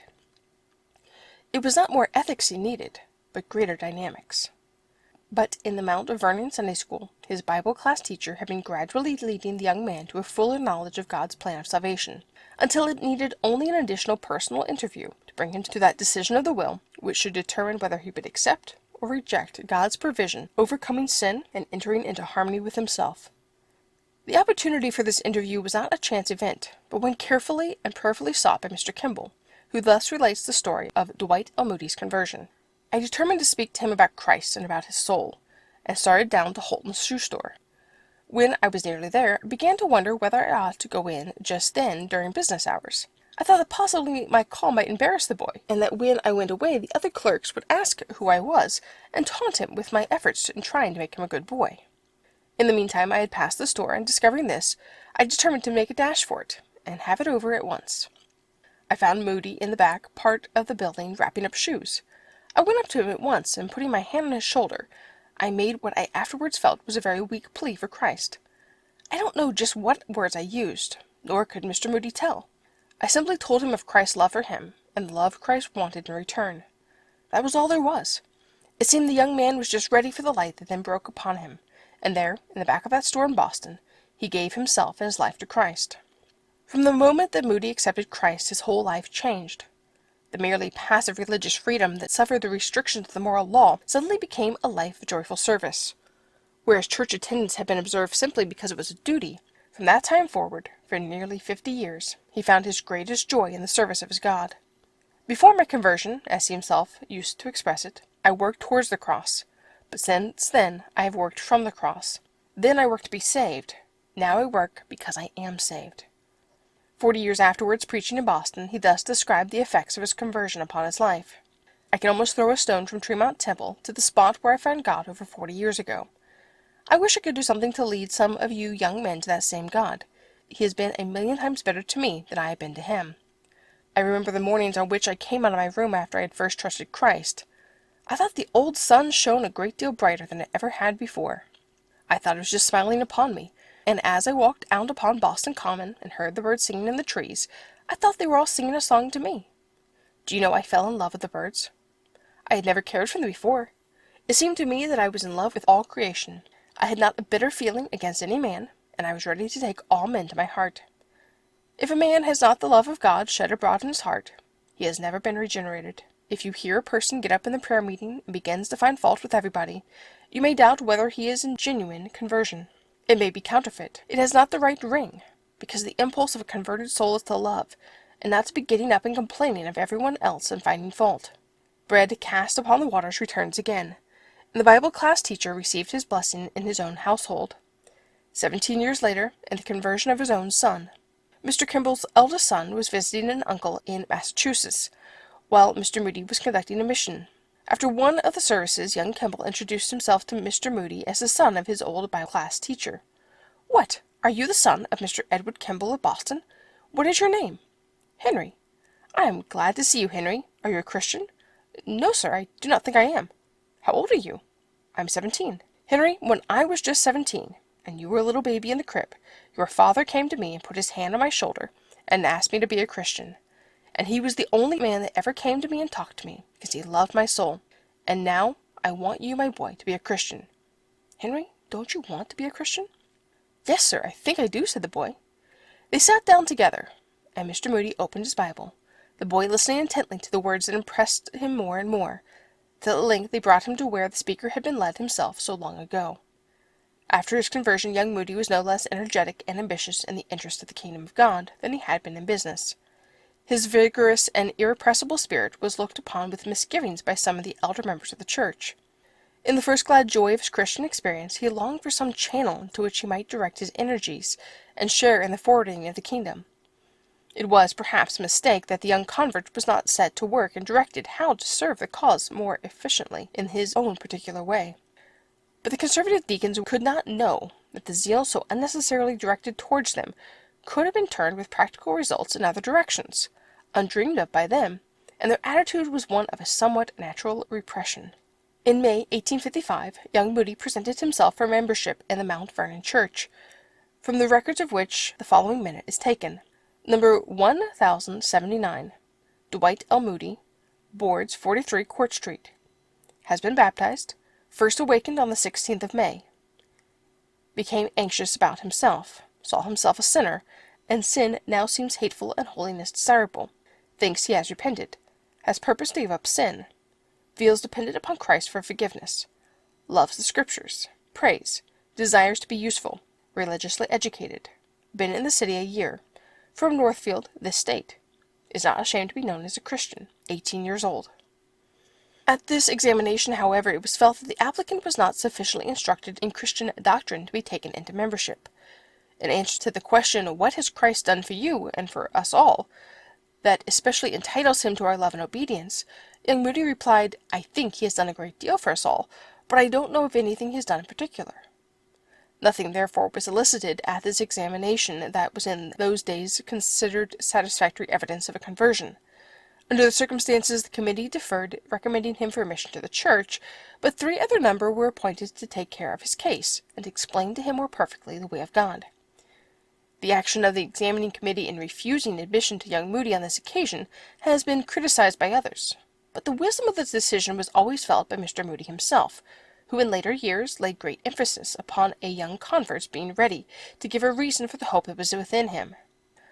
It was not more ethics he needed, but greater dynamics. But in the Mount Vernon Sunday School, his Bible class teacher had been gradually leading the young man to a fuller knowledge of God's plan of salvation, until it needed only an additional personal interview to bring him to that decision of the will which should determine whether he would accept or reject God's provision, overcoming sin and entering into harmony with himself. The opportunity for this interview was not a chance event, but one carefully and prayerfully sought by Mr. Kimball, who thus relates the story of Dwight L. Moody's conversion. I determined to speak to him about Christ and about his soul, and started down to Holton's shoe store. When I was nearly there, I began to wonder whether I ought to go in just then during business hours. I thought that possibly my call might embarrass the boy, and that when I went away the other clerks would ask who I was, and taunt him with my efforts in trying to make him a good boy. In the meantime I had passed the store, and discovering this, I determined to make a dash for it, and have it over at once. I found Moody in the back part of the building wrapping up shoes. I went up to him at once, and putting my hand on his shoulder, I made what I afterwards felt was a very weak plea for Christ. I don't know just what words I used, nor could Mr. Moody tell. I simply told him of Christ's love for him, and the love Christ wanted in return. That was all there was. It seemed the young man was just ready for the light that then broke upon him, and there, in the back of that store in Boston, he gave himself and his life to Christ. From the moment that Moody accepted Christ, his whole life changed. The merely passive religious freedom that suffered the restrictions of the moral law suddenly became a life of joyful service. Whereas church attendance had been observed simply because it was a duty, from that time forward, for nearly 50 years, he found his greatest joy in the service of his God. Before my conversion, as he himself used to express it, I worked towards the cross, but since then I have worked from the cross. Then I worked to be saved. Now I work because I am saved. 40 years afterwards, preaching in Boston, he thus described the effects of his conversion upon his life. I can almost throw a stone from Tremont Temple to the spot where I found God over 40 years ago. I wish I could do something to lead some of you young men to that same God. He has been a million times better to me than I have been to him. I remember the mornings on which I came out of my room after I had first trusted Christ. I thought the old sun shone a great deal brighter than it ever had before. I thought it was just smiling upon me, and as I walked out upon Boston Common and heard the birds singing in the trees, I thought they were all singing a song to me. Do you know I fell in love with the birds? I had never cared for them before. It seemed to me that I was in love with all creation. I had not a bitter feeling against any man, and I was ready to take all men to my heart. If a man has not the love of God shed abroad in his heart, he has never been regenerated. If you hear a person get up in the prayer meeting and begins to find fault with everybody, you may doubt whether he is in genuine conversion. It may be counterfeit. It has not the right ring, because the impulse of a converted soul is to love, and not to be getting up and complaining of everyone else and finding fault. Bread cast upon the waters returns again, and the Bible class teacher received his blessing in his own household. 17 years later, in the conversion of his own son. Mr. Kimball's eldest son was visiting an uncle in Massachusetts, while Mr. Moody was conducting a mission. After one of the services, young Kimball introduced himself to Mr. Moody as the son of his old Bible class teacher. "What, are you the son of Mr. Edward Kimball of Boston? What is your name?" "Henry." "I am glad to see you, Henry. Are you a Christian?" "No, sir, I do not think I am." "How old are you?" "I am 17. Henry, when I was just 17, and you were a little baby in the crib, your father came to me and put his hand on my shoulder and asked me to be a Christian. And he was the only man that ever came to me and talked to me, because he loved my soul. And now I want you, my boy, to be a Christian." "Henry, don't you want to be a Christian?" "Yes, sir, I think I do," said the boy. They sat down together, and Mr. Moody opened his Bible, the boy listening intently to the words that impressed him more and more, till at length they brought him to where the speaker had been led himself so long ago. After his conversion, young Moody was no less energetic and ambitious in the interest of the kingdom of God than he had been in business. His vigorous and irrepressible spirit was looked upon with misgivings by some of the elder members of the church. In the first glad joy of his Christian experience, he longed for some channel into which he might direct his energies and share in the forwarding of the kingdom. It was, perhaps, a mistake that the young convert was not set to work and directed how to serve the cause more efficiently in his own particular way. But the conservative deacons could not know that the zeal so unnecessarily directed towards them could have been turned with practical results in other directions, undreamed of by them, and their attitude was one of a somewhat natural repression. In May 1855, young Moody presented himself for membership in the Mount Vernon Church, from the records of which the following minute is taken. Number 1079, Dwight L. Moody, boards 43 Court Street. Has been baptized. First awakened on the 16th of May. Became anxious about himself. Saw himself a sinner, and sin now seems hateful and holiness desirable. Thinks he has repented. Has purpose to give up sin. Feels dependent upon Christ for forgiveness. Loves the Scriptures. Prays. Desires to be useful. Religiously educated. Been in the city a year. From Northfield, this state. Is not ashamed to be known as a Christian. 18 years old. At this examination, however, it was felt that the applicant was not sufficiently instructed in Christian doctrine to be taken into membership. In answer to the question, "What has Christ done for you and for us all, that especially entitles him to our love and obedience?" young Moody replied, "I think he has done a great deal for us all, but I don't know of anything he has done in particular." Nothing, therefore, was elicited at this examination that was in those days considered satisfactory evidence of a conversion. Under the circumstances, the committee deferred recommending him for admission to the church, but 3 other number were appointed to take care of his case, and to explain to him more perfectly the way of God. The action of the examining committee in refusing admission to young Moody on this occasion has been criticized by others, but the wisdom of this decision was always felt by Mr. Moody himself, who in later years laid great emphasis upon a young convert's being ready to give a reason for the hope that was within him.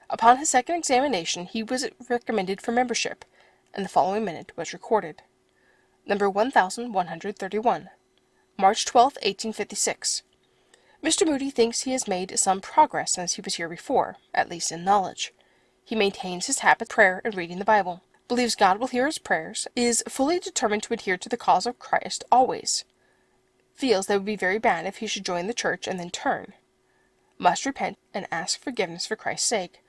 Upon his second examination he was recommended for membership, and the following minute was recorded. Number 1131, March 12, 1856. Mr. Moody thinks he has made some progress since he was here before, at least in knowledge. He maintains his habit of prayer and reading the Bible, believes God will hear his prayers, is fully determined to adhere to the cause of Christ always, feels that it would be very bad if he should join the church and then turn, must repent and ask forgiveness for Christ's sake,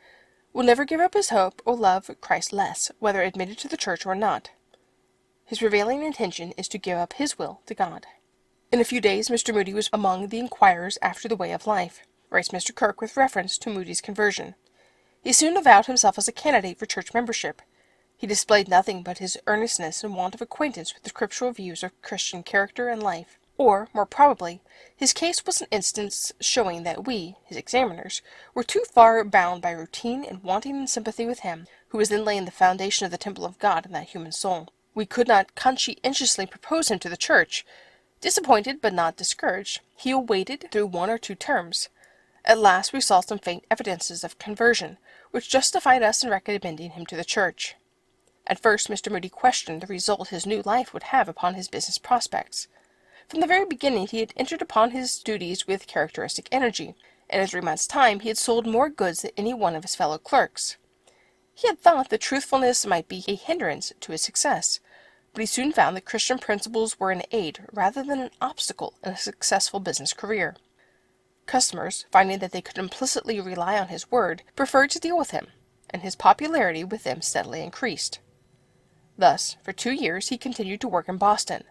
will never give up his hope or love Christ less, whether admitted to the church or not. His prevailing intention is to give up his will to God. In a few days Mr. Moody was among the inquirers after the way of life, writes Mr. Kirk with reference to Moody's conversion. He soon avowed himself as a candidate for church membership. He displayed nothing but his earnestness and want of acquaintance with the scriptural views of Christian character and life. Or, more probably, his case was an instance showing that we, his examiners, were too far bound by routine and wanting in sympathy with him, who was then laying the foundation of the temple of God in that human soul. We could not conscientiously propose him to the church. Disappointed but not discouraged, he awaited through 1 or 2 terms. At last we saw some faint evidences of conversion, which justified us in recommending him to the church. At first, Mr. Moody questioned the result his new life would have upon his business prospects. From the very beginning he had entered upon his duties with characteristic energy. In a 3 months' time he had sold more goods than any one of his fellow clerks. He had thought that truthfulness might be a hindrance to his success, but he soon found that Christian principles were an aid rather than an obstacle in a successful business career. Customers, finding that they could implicitly rely on his word, preferred to deal with him, and his popularity with them steadily increased. Thus, for 2 years he continued to work in Boston,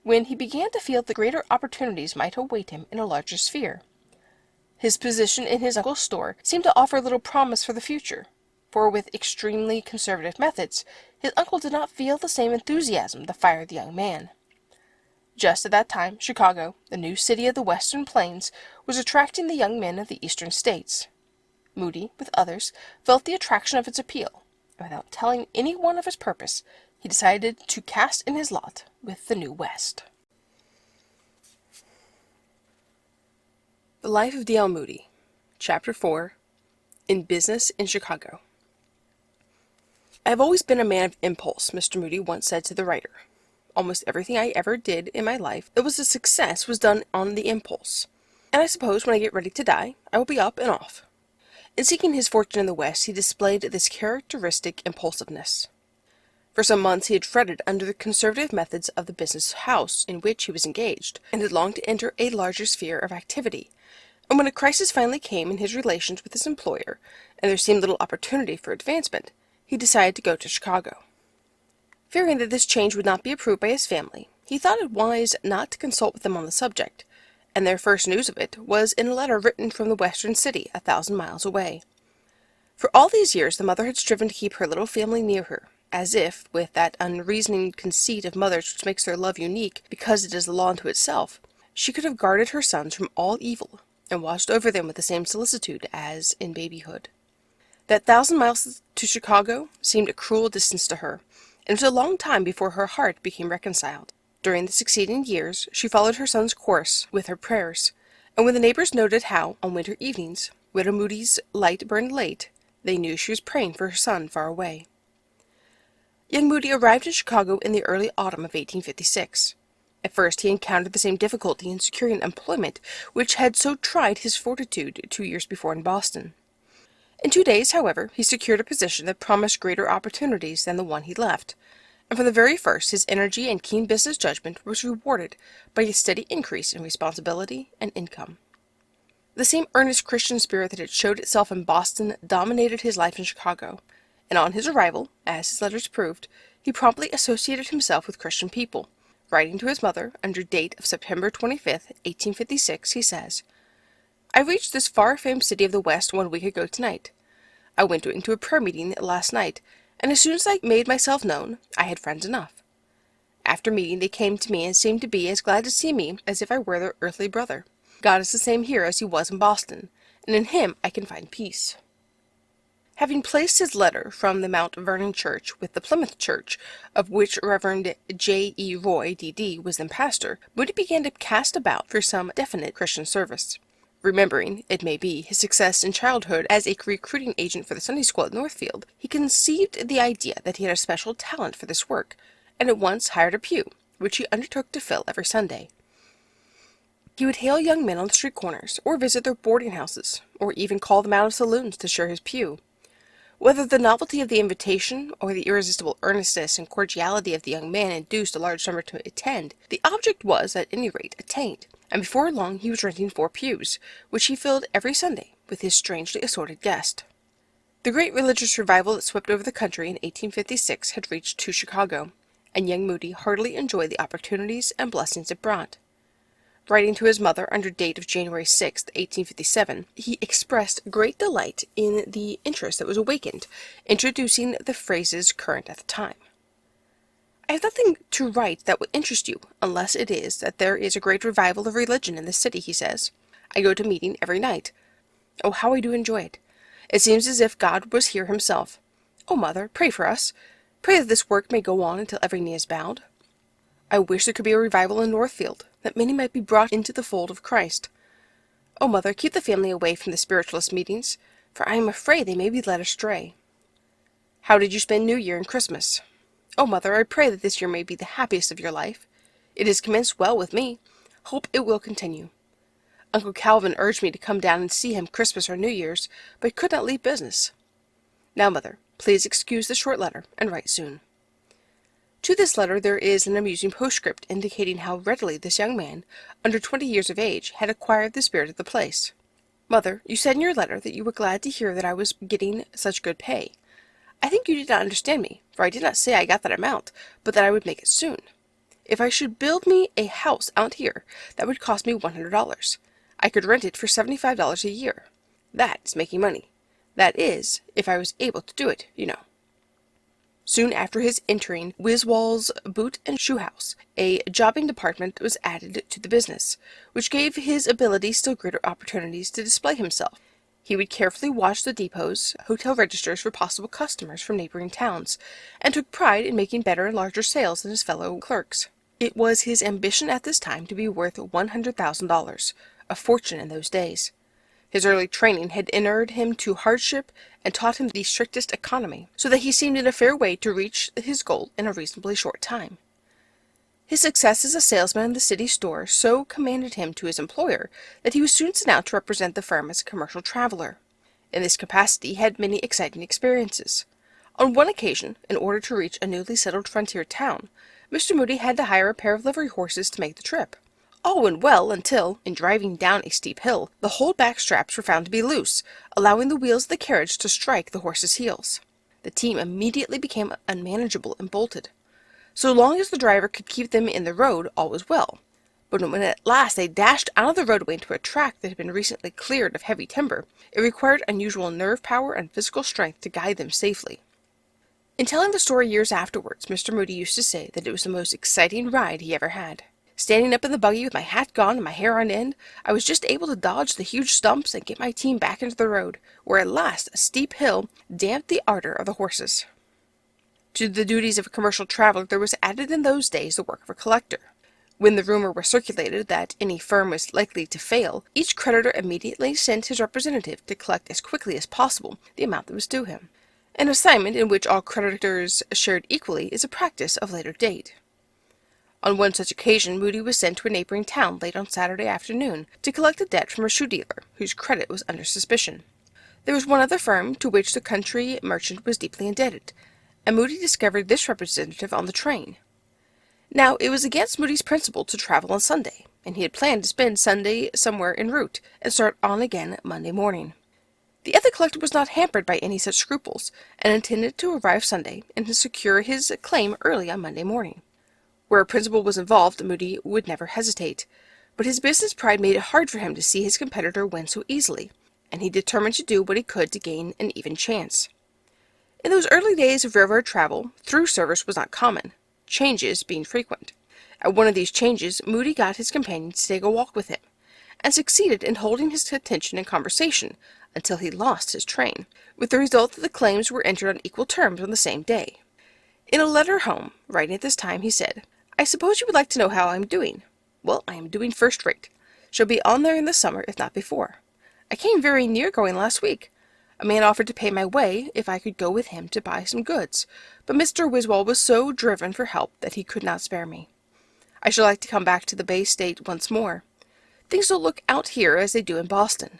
when he began to feel that greater opportunities might await him in a larger sphere. His position in his uncle's store seemed to offer little promise for the future, for with extremely conservative methods, his uncle did not feel the same enthusiasm that fired the young man. Just at that time, Chicago, the new city of the Western Plains, was attracting the young men of the Eastern States. Moody, with others, felt the attraction of its appeal, and without telling any one of his purpose, he decided to cast in his lot with the New West. The Life of D.L. Moody, Chapter 4, In Business in Chicago. I have always been a man of impulse, Mr. Moody once said to the writer. Almost everything I ever did in my life that was a success was done on the impulse, and I suppose when I get ready to die, I will be up and off. In seeking his fortune in the West, he displayed this characteristic impulsiveness. For some months he had fretted under the conservative methods of the business house in which he was engaged, and had longed to enter a larger sphere of activity, and when a crisis finally came in his relations with his employer, and there seemed little opportunity for advancement, he decided to go to Chicago. Fearing that this change would not be approved by his family, he thought it wise not to consult with them on the subject, and their first news of it was in a letter written from the western city 1,000 miles away. For all these years the mother had striven to keep her little family near her, as if, with that unreasoning conceit of mothers which makes their love unique because it is the law unto itself, she could have guarded her sons from all evil, and watched over them with the same solicitude as in babyhood. That 1,000 miles to Chicago seemed a cruel distance to her, and it was a long time before her heart became reconciled. During the succeeding years she followed her son's course with her prayers, and when the neighbors noted how, on winter evenings, Widow Moody's light burned late, they knew she was praying for her son far away. Young Moody arrived in Chicago in the early autumn of 1856. At first he encountered the same difficulty in securing employment which had so tried his fortitude 2 years before in Boston. In 2 days, however, he secured a position that promised greater opportunities than the one he left, and from the very first his energy and keen business judgment was rewarded by a steady increase in responsibility and income. The same earnest Christian spirit that had showed itself in Boston dominated his life in Chicago, and on his arrival, as his letters proved, he promptly associated himself with Christian people. Writing to his mother, under date of September 25th, 1856, he says, "I reached this far-famed city of the West 1 week ago tonight. I went into a prayer meeting last night, and as soon as I made myself known, I had friends enough. After meeting, they came to me and seemed to be as glad to see me as if I were their earthly brother. God is the same here as he was in Boston, and in him I can find peace." Having placed his letter from the Mount Vernon Church with the Plymouth Church, of which Reverend J. E. Roy, D.D., was then pastor, Moody began to cast about for some definite Christian service. Remembering, it may be, his success in childhood as a recruiting agent for the Sunday school at Northfield, he conceived the idea that he had a special talent for this work, and at once hired a pew, which he undertook to fill every Sunday. He would hail young men on the street corners, or visit their boarding houses, or even call them out of saloons to share his pew. Whether the novelty of the invitation, or the irresistible earnestness and cordiality of the young man induced a large number to attend, the object was, at any rate, attained, and before long he was renting 4 pews, which he filled every Sunday with his strangely assorted guest. The great religious revival that swept over the country in 1856 had reached to Chicago, and young Moody heartily enjoyed the opportunities and blessings it brought. Writing to his mother under date of January 6, 1857, he expressed great delight in the interest that was awakened, introducing the phrases current at the time. "I have nothing to write that will interest you, unless it is that there is a great revival of religion in this city," he says. "I go to meeting every night. Oh, how I do enjoy it! It seems as if God was here himself. Oh, mother, pray for us. Pray that this work may go on until every knee is bowed. I wish there could be a revival in Northfield, that many might be brought into the fold of Christ. Oh, mother, keep the family away from the spiritualist meetings, for I am afraid they may be led astray. How did you spend New Year and Christmas? Oh, Mother, I pray that this year may be the happiest of your life. It has commenced well with me. Hope it will continue. Uncle Calvin urged me to come down and see him Christmas or New Year's, but could not leave business. Now, Mother, please excuse the short letter, and write soon. To this letter there is an amusing postscript indicating how readily this young man, under 20 years of age, had acquired the spirit of the place. Mother, you said in your letter that you were glad to hear that I was getting such good pay. I think you did not understand me, for I did not say I got that amount, but that I would make it soon. If I should build me a house out here, that would cost me $100. I could rent it for $75 a year. That is making money. That is, if I was able to do it, you know. Soon after his entering Wiswall's boot and shoe house, a jobbing department was added to the business, which gave his ability still greater opportunities to display himself. He would carefully watch the depots, hotel registers for possible customers from neighboring towns, and took pride in making better and larger sales than his fellow clerks. It was his ambition at this time to be worth $100,000, a fortune in those days. His early training had inured him to hardship and taught him the strictest economy, so that he seemed in a fair way to reach his goal in a reasonably short time. His success as a salesman in the city store so commended him to his employer that he was soon sent out to represent the firm as a commercial traveler. In this capacity he had many exciting experiences. On one occasion, in order to reach a newly settled frontier town, Mr. Moody had to hire a pair of livery horses to make the trip. All went well until, in driving down a steep hill, the holdback straps were found to be loose, allowing the wheels of the carriage to strike the horses' heels. The team immediately became unmanageable and bolted. So long as the driver could keep them in the road, all was well. But when at last they dashed out of the roadway into a track that had been recently cleared of heavy timber, it required unusual nerve power and physical strength to guide them safely. In telling the story years afterwards, Mr. Moody used to say that it was the most exciting ride he ever had. Standing up in the buggy with my hat gone and my hair on end, I was just able to dodge the huge stumps and get my team back into the road, where at last a steep hill damped the ardor of the horses. To the duties of a commercial traveler there was added in those days the work of a collector. When the rumor was circulated that any firm was likely to fail, each creditor immediately sent his representative to collect as quickly as possible the amount that was due him. An assignment in which all creditors shared equally is a practice of later date. On one such occasion, Moody was sent to a neighboring town late on Saturday afternoon to collect a debt from a shoe dealer, whose credit was under suspicion. There was one other firm to which the country merchant was deeply indebted, and Moody discovered this representative on the train. Now, it was against Moody's principle to travel on Sunday, and he had planned to spend Sunday somewhere en route, and start on again Monday morning. The other collector was not hampered by any such scruples, and intended to arrive Sunday and to secure his claim early on Monday morning. Where a principle was involved, Moody would never hesitate, but his business pride made it hard for him to see his competitor win so easily, and he determined to do what he could to gain an even chance. In those early days of railroad travel, through service was not common, changes being frequent. At one of these changes, Moody got his companion to take a walk with him, and succeeded in holding his attention in conversation until he lost his train, with the result that the claims were entered on equal terms on the same day. In a letter home, writing at this time, he said, "I suppose you would like to know how I am doing. Well, I am doing first rate. Shall be on there in the summer, if not before. I came very near going last week. A man offered to pay my way if I could go with him to buy some goods, but Mr. Wiswall was so driven for help that he could not spare me. I should like to come back to the Bay State once more. Things don't look out here as they do in Boston.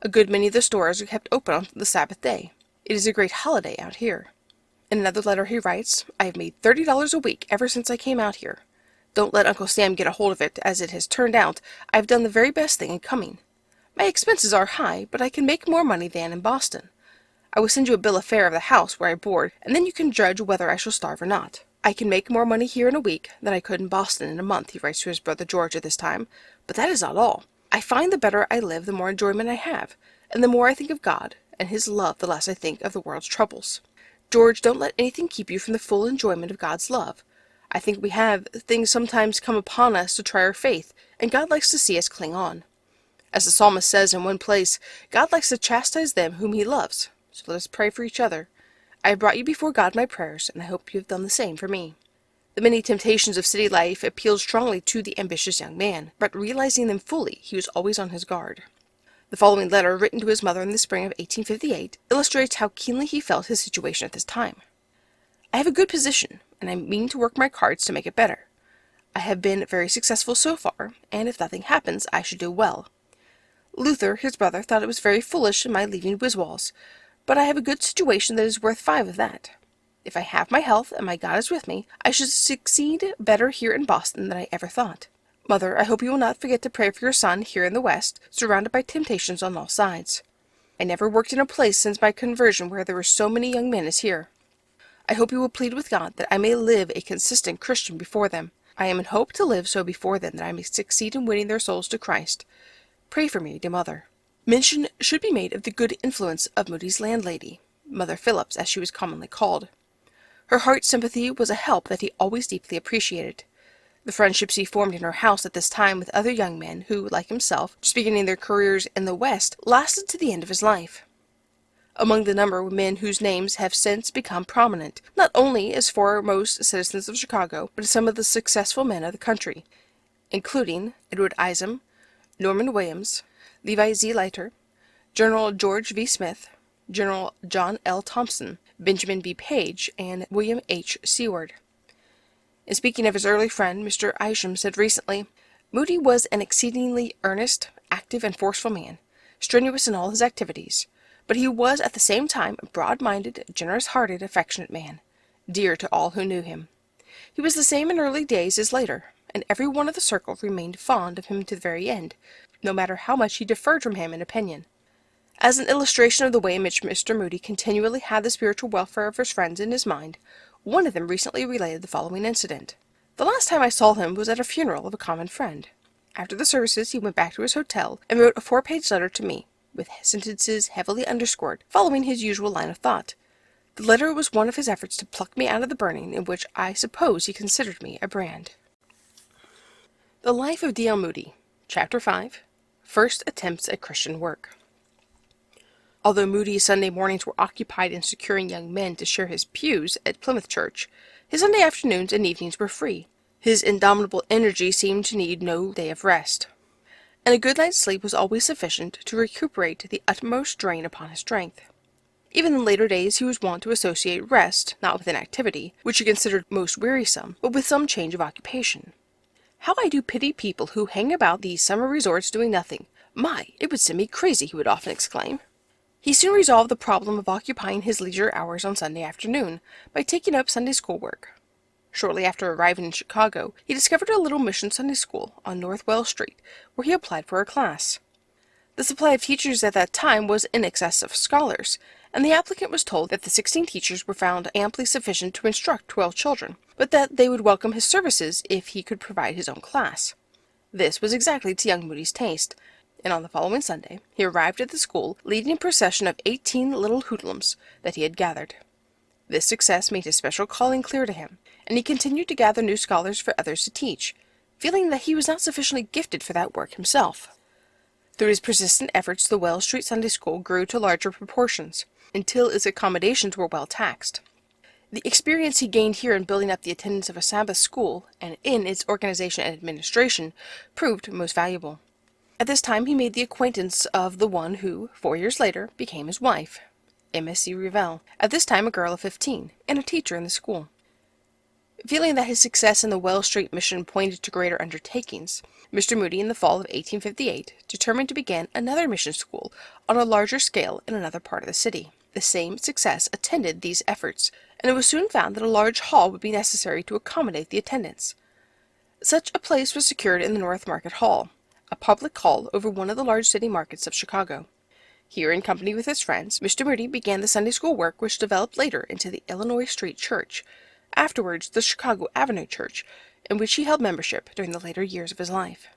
A good many of the stores are kept open on the Sabbath day. It is a great holiday out here." In another letter he writes, "I have made $30 a week ever since I came out here. Don't let Uncle Sam get a hold of it, as it has turned out I have done the very best thing in coming. My expenses are high, but I can make more money than in Boston. I will send you a bill of fare of the house where I board, and then you can judge whether I shall starve or not. I can make more money here in a week than I could in Boston in a month," he writes to his brother George at this time, "but that is not all. I find the better I live, the more enjoyment I have, and the more I think of God and His love, the less I think of the world's troubles. George, don't let anything keep you from the full enjoyment of God's love. I think we have things sometimes come upon us to try our faith, and God likes to see us cling on. As the psalmist says in one place, God likes to chastise them whom He loves. So let us pray for each other. I have brought you before God my prayers, and I hope you have done the same for me." The many temptations of city life appealed strongly to the ambitious young man, but realizing them fully, he was always on his guard. The following letter, written to his mother in the spring of 1858, illustrates how keenly he felt his situation at this time. "I have a good position, and I mean to work my cards to make it better. I have been very successful so far, and if nothing happens, I should do well. Luther, his brother, thought it was very foolish in my leaving Wiswall's, but I have a good situation that is worth 5 of that. If I have my health and my God is with me, I should succeed better here in Boston than I ever thought. Mother, I hope you will not forget to pray for your son here in the West, surrounded by temptations on all sides. I never worked in a place since my conversion where there were so many young men as here. I hope you will plead with God that I may live a consistent Christian before them. I am in hope to live so before them that I may succeed in winning their souls to Christ. Pray for me, dear Mother. Mention should be made of the good influence of Moody's landlady, Mother Phillips, as she was commonly called. Her heart sympathy was a help that he always deeply appreciated. The friendships he formed in her house at this time with other young men who, like himself, just beginning their careers in the West, lasted to the end of his life. Among the number were men whose names have since become prominent, not only as foremost citizens of Chicago, but as some of the successful men of the country, including Edward Isam, Norman Williams, Levi Z. Leiter, General George V. Smith, General John L. Thompson, Benjamin B. Page, and William H. Seward. In speaking of his early friend, Mr. Isham said recently, Moody was an exceedingly earnest, active, and forceful man, strenuous in all his activities, but he was at the same time a broad-minded, generous-hearted, affectionate man, dear to all who knew him. He was the same in early days as later, and every one of the circle remained fond of him to the very end, no matter how much he differed from him in opinion. As an illustration of the way in which Mr. Moody continually had the spiritual welfare of his friends in his mind, one of them recently related the following incident. The last time I saw him was at a funeral of a common friend. After the services he went back to his hotel and wrote a 4-page letter to me, with sentences heavily underscored, following his usual line of thought. The letter was one of his efforts to pluck me out of the burning in which I suppose he considered me a brand. The Life of D. L. Moody, Chapter 5, First Attempts at Christian Work. Although Moody's Sunday mornings were occupied in securing young men to share his pews at Plymouth Church, his Sunday afternoons and evenings were free. His indomitable energy seemed to need no day of rest, and a good night's sleep was always sufficient to recuperate the utmost drain upon his strength. Even in later days he was wont to associate rest, not with an activity, which he considered most wearisome, but with some change of occupation. How I do pity people who hang about these summer resorts doing nothing. My, it would send me crazy, he would often exclaim. He soon resolved the problem of occupying his leisure hours on Sunday afternoon by taking up Sunday school work. Shortly after arriving in Chicago, he discovered a little mission Sunday school on North Wells Street, where he applied for a class. The supply of teachers at that time was in excess of scholars, and the applicant was told that the 16 teachers were found amply sufficient to instruct 12 children, but that they would welcome his services if he could provide his own class. This was exactly to young Moody's taste, and on the following Sunday he arrived at the school leading a procession of 18 little hoodlums that he had gathered. This success made his special calling clear to him, and he continued to gather new scholars for others to teach, feeling that he was not sufficiently gifted for that work himself. Through his persistent efforts, the Wells Street Sunday School grew to larger proportions, until its accommodations were well taxed. The experience he gained here in building up the attendance of a Sabbath school, and in its organization and administration, proved most valuable. At this time he made the acquaintance of the one who, 4 years later, became his wife, M.S.C. Revell, at this time a girl of 15, and a teacher in the school. Feeling that his success in the Wells Street mission pointed to greater undertakings, Mr. Moody, in the fall of 1858, determined to begin another mission school on a larger scale in another part of the city. The same success attended these efforts, and it was soon found that a large hall would be necessary to accommodate the attendance. Such a place was secured in the North Market Hall, a public hall over one of the large city markets of Chicago. Here, in company with his friends, Mr. Moody began the Sunday school work which developed later into the Illinois Street Church, afterwards the Chicago Avenue Church, in which he held membership during the later years of his life.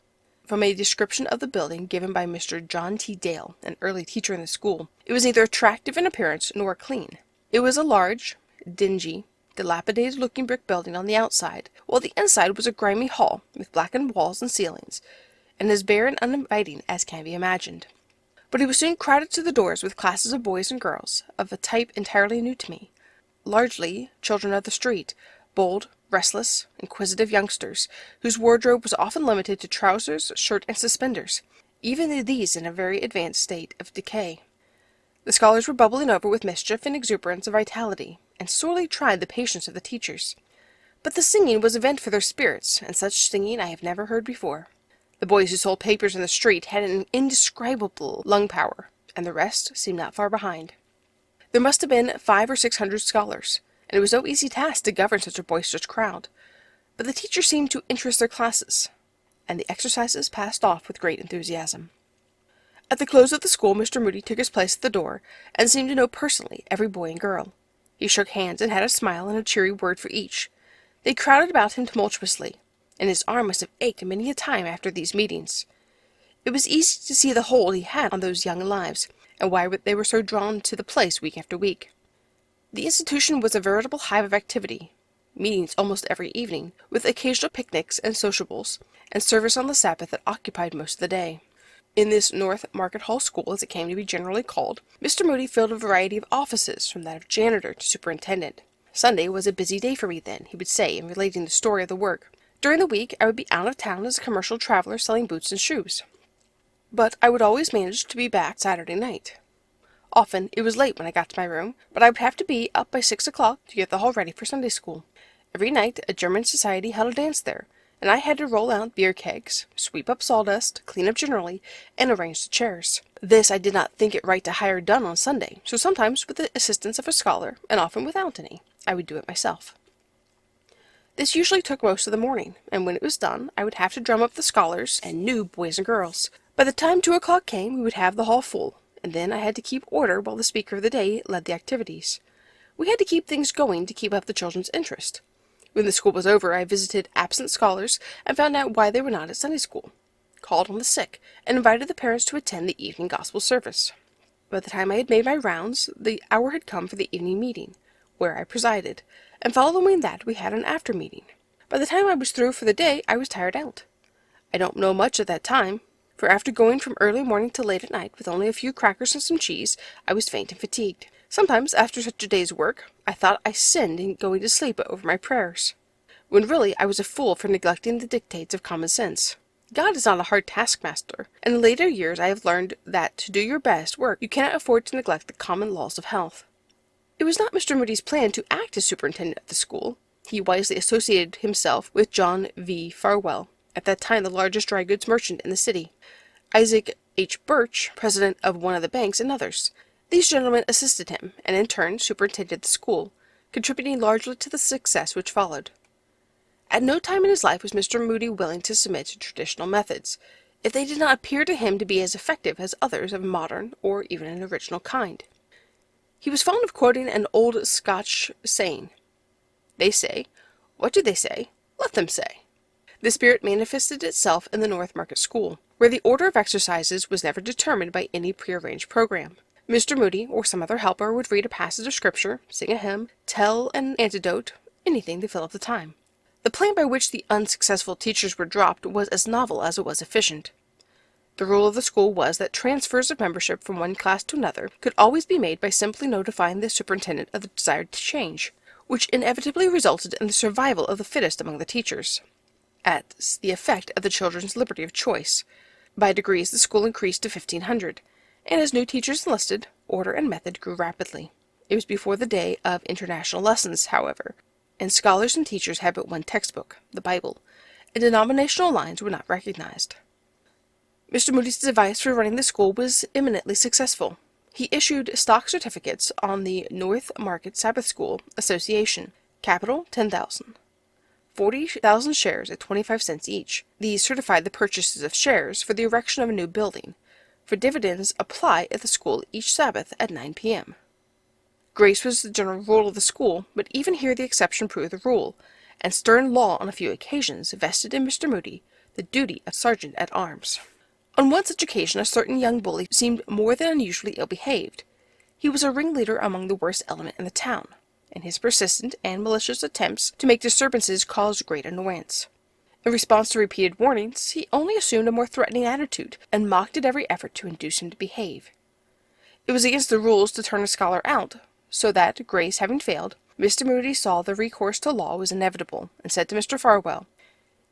From a description of the building given by Mr. John T. Dale, an early teacher in the school, it was neither attractive in appearance nor clean. It was a large, dingy, dilapidated-looking brick building on the outside, while the inside was a grimy hall with blackened walls and ceilings, and as bare and uninviting as can be imagined. But it was soon crowded to the doors with classes of boys and girls, of a type entirely new to me, largely children of the street, bold, restless, inquisitive youngsters, whose wardrobe was often limited to trousers, shirt, and suspenders, even these in a very advanced state of decay. The scholars were bubbling over with mischief and exuberance of vitality, and sorely tried the patience of the teachers. But the singing was a vent for their spirits, and such singing I have never heard before. The boys who sold papers in the street had an indescribable lung power, and the rest seemed not far behind. There must have been 500 or 600 scholars, and it was no easy task to govern such a boisterous crowd. But the teachers seemed to interest their classes, and the exercises passed off with great enthusiasm. At the close of the school, Mr. Moody took his place at the door, and seemed to know personally every boy and girl. He shook hands and had a smile and a cheery word for each. They crowded about him tumultuously, and his arm must have ached many a time after these meetings. It was easy to see the hold he had on those young lives, and why they were so drawn to the place week after week. The institution was a veritable hive of activity, meetings almost every evening, with occasional picnics and sociables, and service on the Sabbath that occupied most of the day. In this North Market Hall School, as it came to be generally called, Mr. Moody filled a variety of offices, from that of janitor to superintendent. Sunday was a busy day for me then, he would say, in relating the story of the work. During the week, I would be out of town as a commercial traveler selling boots and shoes. But I would always manage to be back Saturday night. Often it was late when I got to my room, but I would have to be up by 6 o'clock to get the hall ready for Sunday school. Every night a German society held a dance there, and I had to roll out beer kegs, sweep up sawdust, clean up generally, and arrange the chairs. This I did not think it right to hire done on Sunday, so sometimes with the assistance of a scholar, and often without any, I would do it myself. This usually took most of the morning, and when it was done, I would have to drum up the scholars and new boys and girls. By the time 2 o'clock came, we would have the hall full, and then I had to keep order while the speaker of the day led the activities. We had to keep things going to keep up the children's interest. When the school was over, I visited absent scholars and found out why they were not at Sunday school, called on the sick, and invited the parents to attend the evening gospel service. By the time I had made my rounds, the hour had come for the evening meeting, where I presided, and following that we had an after meeting. By the time I was through for the day, I was tired out. I don't know much at that time, for after going from early morning till late at night with only a few crackers and some cheese, I was faint and fatigued. Sometimes, after such a day's work, I thought I sinned in going to sleep over my prayers, when really I was a fool for neglecting the dictates of common sense. God is not a hard taskmaster, and in later years I have learned that to do your best work you cannot afford to neglect the common laws of health. It was not Mr. Moody's plan to act as superintendent of the school. He wisely associated himself with John V. Farwell, at that time the largest dry goods merchant in the city, Isaac H. Birch, president of one of the banks, and others. These gentlemen assisted him, and in turn superintended the school, contributing largely to the success which followed. At no time in his life was Mr. Moody willing to submit to traditional methods, if they did not appear to him to be as effective as others of modern or even an original kind. He was fond of quoting an old Scotch saying, "They say, what do they say? Let them say." This spirit manifested itself in the North Market School, where the order of exercises was never determined by any prearranged program. Mr. Moody or some other helper would read a passage of Scripture, sing a hymn, tell an anecdote, anything to fill up the time. The plan by which the unsuccessful teachers were dropped was as novel as it was efficient. The rule of the school was that transfers of membership from one class to another could always be made by simply notifying the superintendent of the desired change, which inevitably resulted in the survival of the fittest among the teachers, at the effect of the children's liberty of choice. By degrees the school increased to 1,500, and as new teachers enlisted, order and method grew rapidly. It was before the day of international lessons, however, and scholars and teachers had but one textbook, the Bible, and denominational lines were not recognized. Mr. Moody's device for running the school was eminently successful. He issued stock certificates on the North Market Sabbath School Association, capital 10,000. 40,000 shares at 25 cents each. These certified the purchases of shares for the erection of a new building, for dividends apply at the school each Sabbath at 9 p.m. Grace was the general rule of the school, but even here the exception proved the rule, and stern law on a few occasions vested in Mr. Moody the duty of sergeant-at-arms. On one such occasion a certain young bully seemed more than unusually ill-behaved. He was a ringleader among the worst element in the town, and his persistent and malicious attempts to make disturbances caused great annoyance. In response to repeated warnings, he only assumed a more threatening attitude, and mocked at every effort to induce him to behave. It was against the rules to turn a scholar out, so that, grace having failed, Mr. Moody saw the recourse to law was inevitable, and said to Mr. Farwell,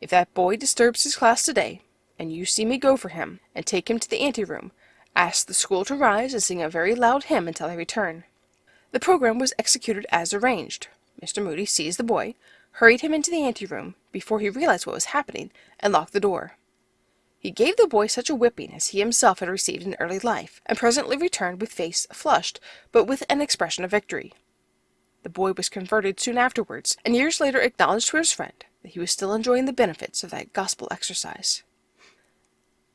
"If that boy disturbs his class today, and you see me go for him, and take him to the ante-room, ask the school to rise and sing a very loud hymn until I return." The program was executed as arranged. Mr. Moody seized the boy, hurried him into the anteroom before he realized what was happening, and locked the door. He gave the boy such a whipping as he himself had received in early life, and presently returned with face flushed, but with an expression of victory. The boy was converted soon afterwards, and years later acknowledged to his friend that he was still enjoying the benefits of that gospel exercise.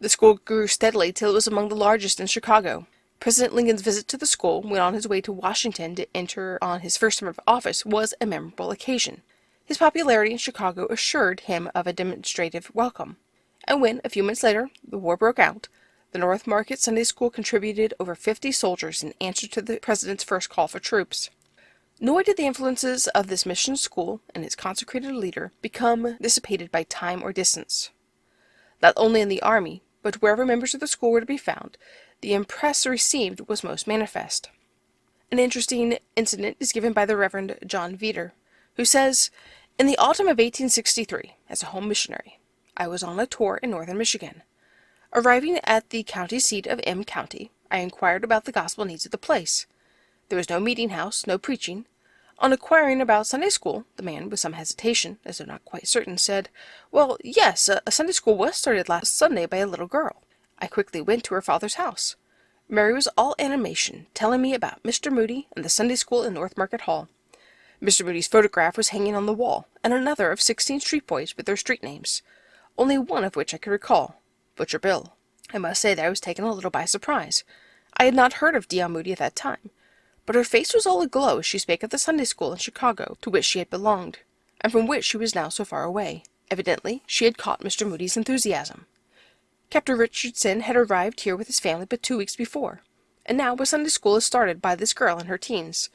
The school grew steadily till it was among the largest in Chicago. President Lincoln's visit to the school, when on his way to Washington to enter on his first term of office, was a memorable occasion. His popularity in Chicago assured him of a demonstrative welcome, and when, a few months later, the war broke out, the North Market Sunday School contributed over 50 soldiers in answer to the President's first call for troops. Nor did the influences of this mission school and its consecrated leader become dissipated by time or distance. Not only in the army, but wherever members of the school were to be found, the impress received was most manifest. An interesting incident is given by the Reverend John Veeder, who says, "In the autumn of 1863, as a home missionary, I was on a tour in northern Michigan. Arriving at the county seat of M County, I inquired about the gospel needs of the place. There was no meeting house, no preaching. On inquiring about Sunday school, the man, with some hesitation, as though not quite certain, said, 'Well, yes, a Sunday school was started last Sunday by a little girl.' I quickly went to her father's house. Mary was all animation, telling me about Mr. Moody and the Sunday school in North Market Hall. Mr. Moody's photograph was hanging on the wall, and another of 16 street boys with their street names, only one of which I could recall, Butcher Bill. I must say that I was taken a little by surprise. I had not heard of D.L. Moody at that time, but her face was all aglow as she spake of the Sunday school in Chicago to which she had belonged, and from which she was now so far away. Evidently, she had caught Mr. Moody's enthusiasm. Captain Richardson had arrived here with his family but 2 weeks before, and now a Sunday school is started by this girl in her teens.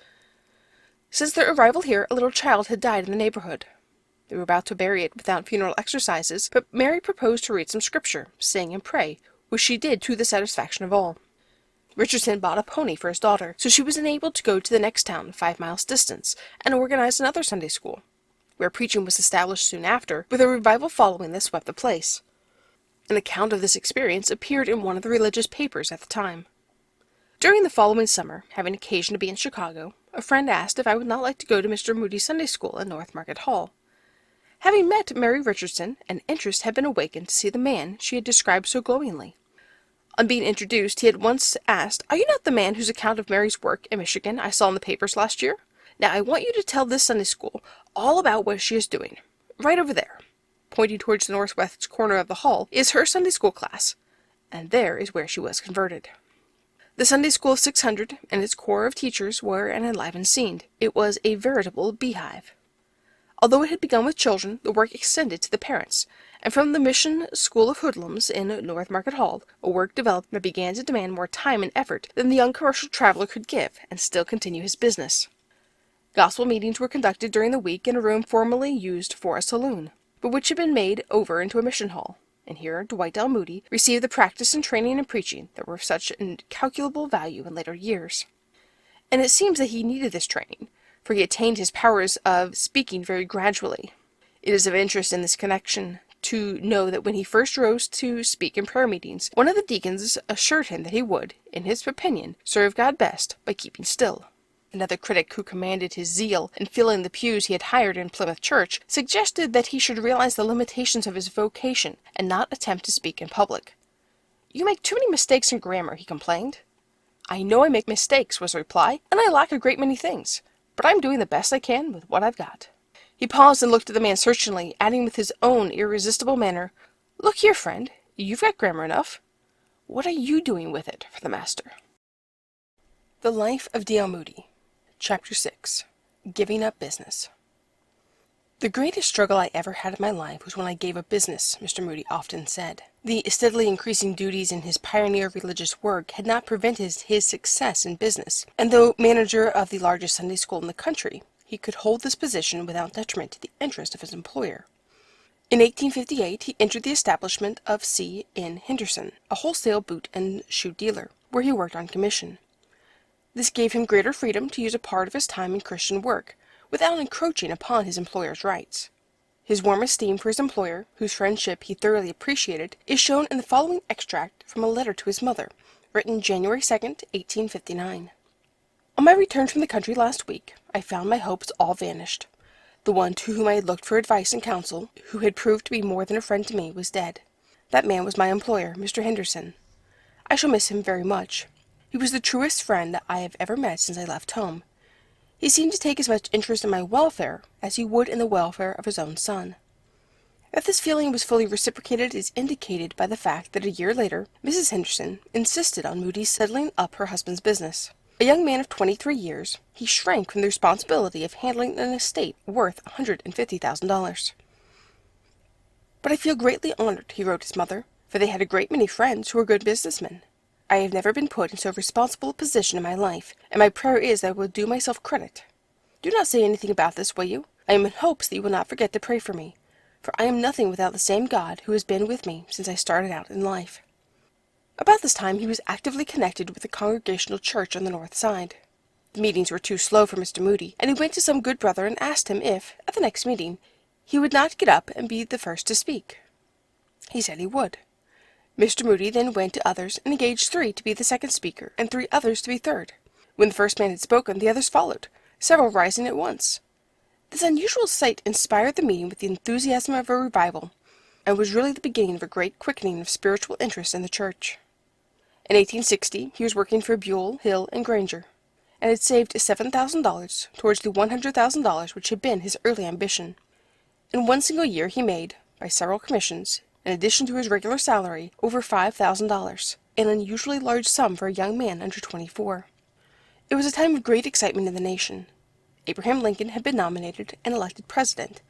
Since their arrival here, a little child had died in the neighborhood. They were about to bury it without funeral exercises, but Mary proposed to read some scripture, sing, and pray, which she did to the satisfaction of all. Richardson bought a pony for his daughter, so she was enabled to go to the next town, 5 miles distance, and organize another Sunday school, where preaching was established soon after, with a revival following that swept the place. An account of this experience appeared in one of the religious papers at the time. During the following summer, having occasion to be in Chicago, a friend asked if I would not like to go to Mr. Moody's Sunday School in North Market Hall. Having met Mary Richardson, an interest had been awakened to see the man she had described so glowingly. On being introduced, he had once asked, "Are you not the man whose account of Mary's work in Michigan I saw in the papers last year? Now I want you to tell this Sunday School all about what she is doing. Right over there," pointing towards the northwest corner of the hall, "is her Sunday School class, and there is where she was converted." The Sunday School of 600 and its corps of teachers were an enlivened scene. It was a veritable beehive. Although it had begun with children, the work extended to the parents, and from the mission school of hoodlums in North Market Hall, a work developed that began to demand more time and effort than the young commercial traveler could give, and still continue his business. Gospel meetings were conducted during the week in a room formerly used for a saloon, but which had been made over into a mission hall, and here Dwight L. Moody received the practice and training in preaching that were of such incalculable value in later years. And it seems that he needed this training, for he attained his powers of speaking very gradually. It is of interest in this connection to know that when he first rose to speak in prayer meetings, one of the deacons assured him that he would, in his opinion, serve God best by keeping still. Another critic who commanded his zeal in filling the pews he had hired in Plymouth Church suggested that he should realize the limitations of his vocation and not attempt to speak in public. "You make too many mistakes in grammar," he complained. "I know I make mistakes," was the reply, "and I lack a great many things, but I'm doing the best I can with what I've got." He paused and looked at the man searchingly, adding with his own irresistible manner, "Look here, friend, you've got grammar enough. What are you doing with it for the Master?" The Life of D.L. Moody. Chapter 6. Giving Up Business. "The greatest struggle I ever had in my life was when I gave up business," Mr. Moody often said. The steadily increasing duties in his pioneer religious work had not prevented his success in business, and though manager of the largest Sunday school in the country, he could hold this position without detriment to the interest of his employer. In 1858, he entered the establishment of C. N. Henderson, a wholesale boot and shoe dealer, where he worked on commission. This gave him greater freedom to use a part of his time in Christian work, without encroaching upon his employer's rights. His warm esteem for his employer, whose friendship he thoroughly appreciated, is shown in the following extract from a letter to his mother, written January 2nd, 1859. "On my return from the country last week, I found my hopes all vanished. The one to whom I had looked for advice and counsel, who had proved to be more than a friend to me, was dead. That man was my employer, Mr. Henderson. I shall miss him very much. He was the truest friend that I have ever met since I left home. He seemed to take as much interest in my welfare as he would in the welfare of his own son. That this feeling was fully reciprocated is indicated by the fact that a year later, Mrs. Henderson insisted on Moody's settling up her husband's business. A young man of 23 years, he shrank from the responsibility of handling an estate worth $150,000. "But I feel greatly honored," he wrote his mother, "for they had a great many friends who were good businessmen. I have never been put in so responsible a position in my life, and my prayer is that I will do myself credit. Do not say anything about this, will you? I am in hopes that you will not forget to pray for me, for I am nothing without the same God who has been with me since I started out in life." About this time he was actively connected with the Congregational Church on the North Side. The meetings were too slow for Mr. Moody, and he went to some good brother and asked him if, at the next meeting, he would not get up and be the first to speak. He said he would. Mr. Moody then went to others and engaged 3 to be the second speaker, and 3 others to be third. When the first man had spoken, the others followed, several rising at once. This unusual sight inspired the meeting with the enthusiasm of a revival, and was really the beginning of a great quickening of spiritual interest in the church. In 1860, he was working for Buell, Hill, and Granger, and had saved $7,000 towards the $100,000 which had been his early ambition. In one single year he made, by several commissions, in addition to his regular salary, over $5,000, an unusually large sum for a young man under 24. It was a time of great excitement in the nation. Abraham Lincoln had been nominated and elected president,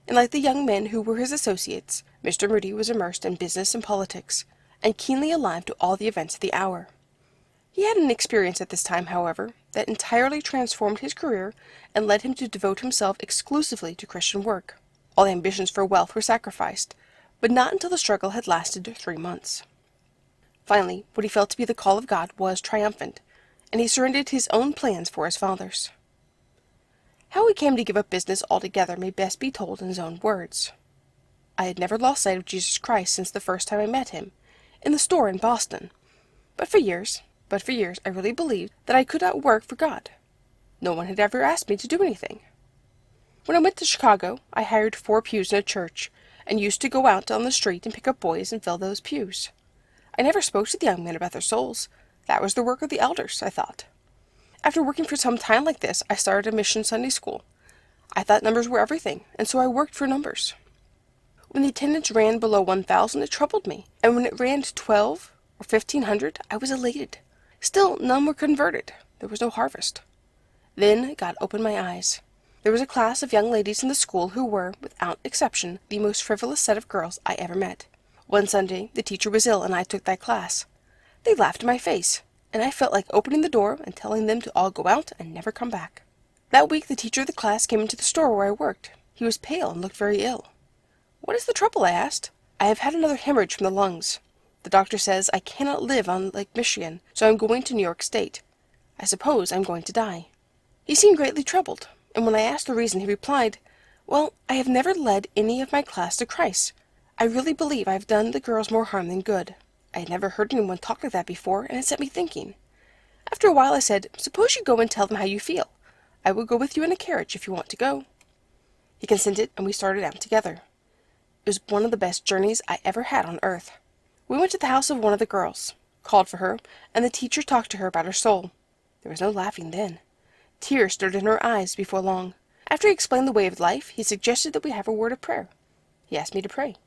and like the young men who were his associates, Mr. Moody was immersed in business and politics, and keenly alive to all the events of the hour. He had an experience at this time, however, that entirely transformed his career and led him to devote himself exclusively to Christian work. All ambitions for wealth were sacrificed, but not until the struggle had lasted 3 months. Finally, what he felt to be the call of God was triumphant, and he surrendered his own plans for his father's. How he came to give up business altogether may best be told in his own words. "I had never lost sight of Jesus Christ since the first time I met him, in the store in Boston. But for years, I really believed that I could not work for God. No one had ever asked me to do anything. When I went to Chicago, I hired 4 pews in a church, and used to go out on the street and pick up boys and fill those pews. I never spoke to the young men about their souls. That was the work of the elders, I thought. After working for some time like this, I started a mission Sunday school. I thought numbers were everything, and so I worked for numbers. When the attendance ran below 1,000, it troubled me, and when it ran to 1,200 or 1,500, I was elated. Still, none were converted. There was no harvest. Then God opened my eyes. There was a class of young ladies in the school who were, without exception, the most frivolous set of girls I ever met. One Sunday, the teacher was ill, and I took that class. They laughed in my face, and I felt like opening the door and telling them to all go out and never come back. That week, the teacher of the class came into the store where I worked. He was pale and looked very ill. "What is the trouble?" I asked. "I have had another hemorrhage from the lungs. The doctor says I cannot live on Lake Michigan, so I am going to New York State. I suppose I am going to die." He seemed greatly troubled, and when I asked the reason, he replied, "Well, I have never led any of my class to Christ. I really believe I have done the girls more harm than good." I had never heard anyone talk like that before, and it set me thinking. After a while I said, "Suppose you go and tell them how you feel. I will go with you in a carriage if you want to go." He consented, and we started out together. It was one of the best journeys I ever had on earth. We went to the house of one of the girls, called for her, and the teacher talked to her about her soul. There was no laughing then. Tears stood in her eyes before long. After he explained the way of life, he suggested that we have a word of prayer. He asked me to pray.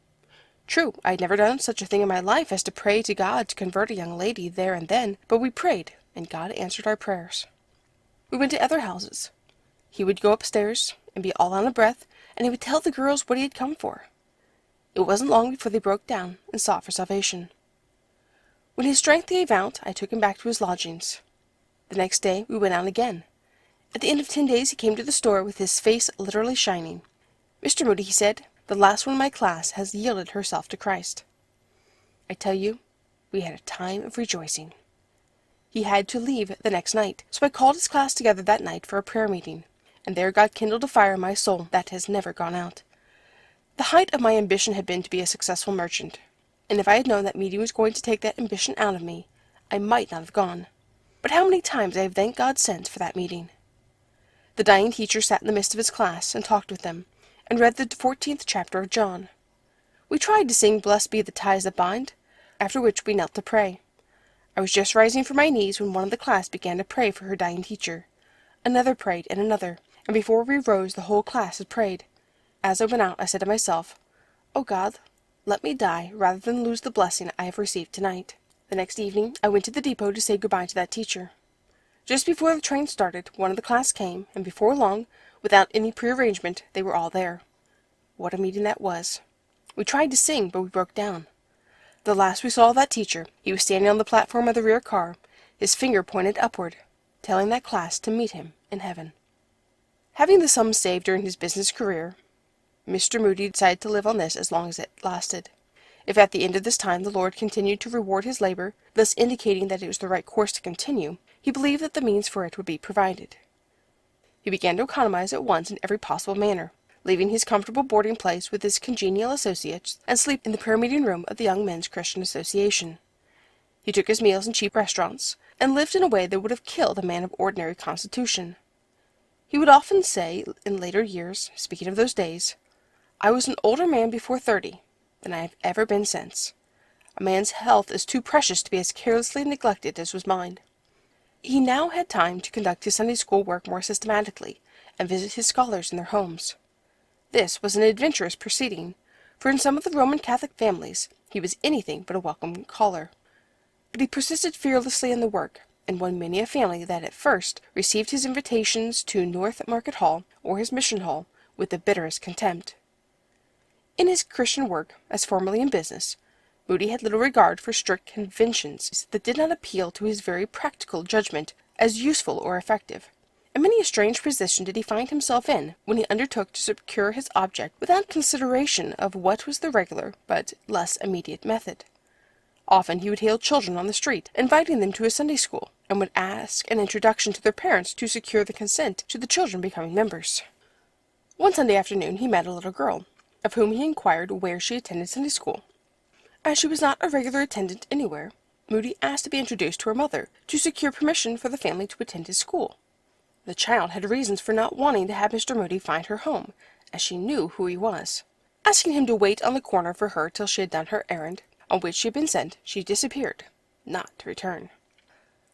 True, I had never done such a thing in my life as to pray to God to convert a young lady there and then, but we prayed, and God answered our prayers. We went to other houses. He would go upstairs and be all out of breath, and he would tell the girls what he had come for. It wasn't long before they broke down and sought for salvation. When his strength gave out, I took him back to his lodgings. The next day we went out again. At the end of 10 days he came to the store with his face literally shining. "Mr. Moody," he said, "the last one in my class has yielded herself to Christ." I tell you, we had a time of rejoicing. He had to leave the next night, so I called his class together that night for a prayer meeting, and there God kindled a fire in my soul that has never gone out. The height of my ambition had been to be a successful merchant, and if I had known that meeting was going to take that ambition out of me, I might not have gone. But how many times I have thanked God since for that meeting. The dying teacher sat in the midst of his class and talked with them, and read the 14th chapter of John. We tried to sing "Blessed be the ties that bind," after which we knelt to pray. I was just rising from my knees when one of the class began to pray for her dying teacher. Another prayed, and another, and before we rose the whole class had prayed. As I went out, I said to myself, "O God, let me die rather than lose the blessing I have received tonight." The next evening I went to the depot to say goodbye to that teacher. Just before the train started, one of the class came, and before long, without any prearrangement, they were all there. What a meeting that was! We tried to sing, but we broke down. The last we saw of that teacher, he was standing on the platform of the rear car, his finger pointed upward, telling that class to meet him in heaven. Having the sum saved during his business career, Mr. Moody decided to live on this as long as it lasted. If at the end of this time the Lord continued to reward his labor, thus indicating that it was the right course to continue, he believed that the means for it would be provided. He began to economize at once in every possible manner, leaving his comfortable boarding place with his congenial associates, and sleep in the prayer-meeting room of the Young Men's Christian Association. He took his meals in cheap restaurants, and lived in a way that would have killed a man of ordinary constitution. He would often say, in later years, speaking of those days, "I was an older man before 30 than I have ever been since. A man's health is too precious to be as carelessly neglected as was mine." He now had time to conduct his Sunday school work more systematically, and visit his scholars in their homes. This was an adventurous proceeding, for in some of the Roman Catholic families he was anything but a welcome caller. But he persisted fearlessly in the work, and won many a family that at first received his invitations to North Market Hall or his mission hall with the bitterest contempt. In his Christian work, as formerly in business, Moody had little regard for strict conventions that did not appeal to his very practical judgment as useful or effective, and many a strange position did he find himself in when he undertook to secure his object without consideration of what was the regular but less immediate method. Often he would hail children on the street, inviting them to his Sunday school, and would ask an introduction to their parents to secure the consent to the children becoming members. One Sunday afternoon he met a little girl, of whom he inquired where she attended Sunday school. As she was not a regular attendant anywhere, Moody asked to be introduced to her mother, to secure permission for the family to attend his school. The child had reasons for not wanting to have Mr. Moody find her home, as she knew who he was. Asking him to wait on the corner for her till she had done her errand, on which she had been sent, she disappeared, not to return.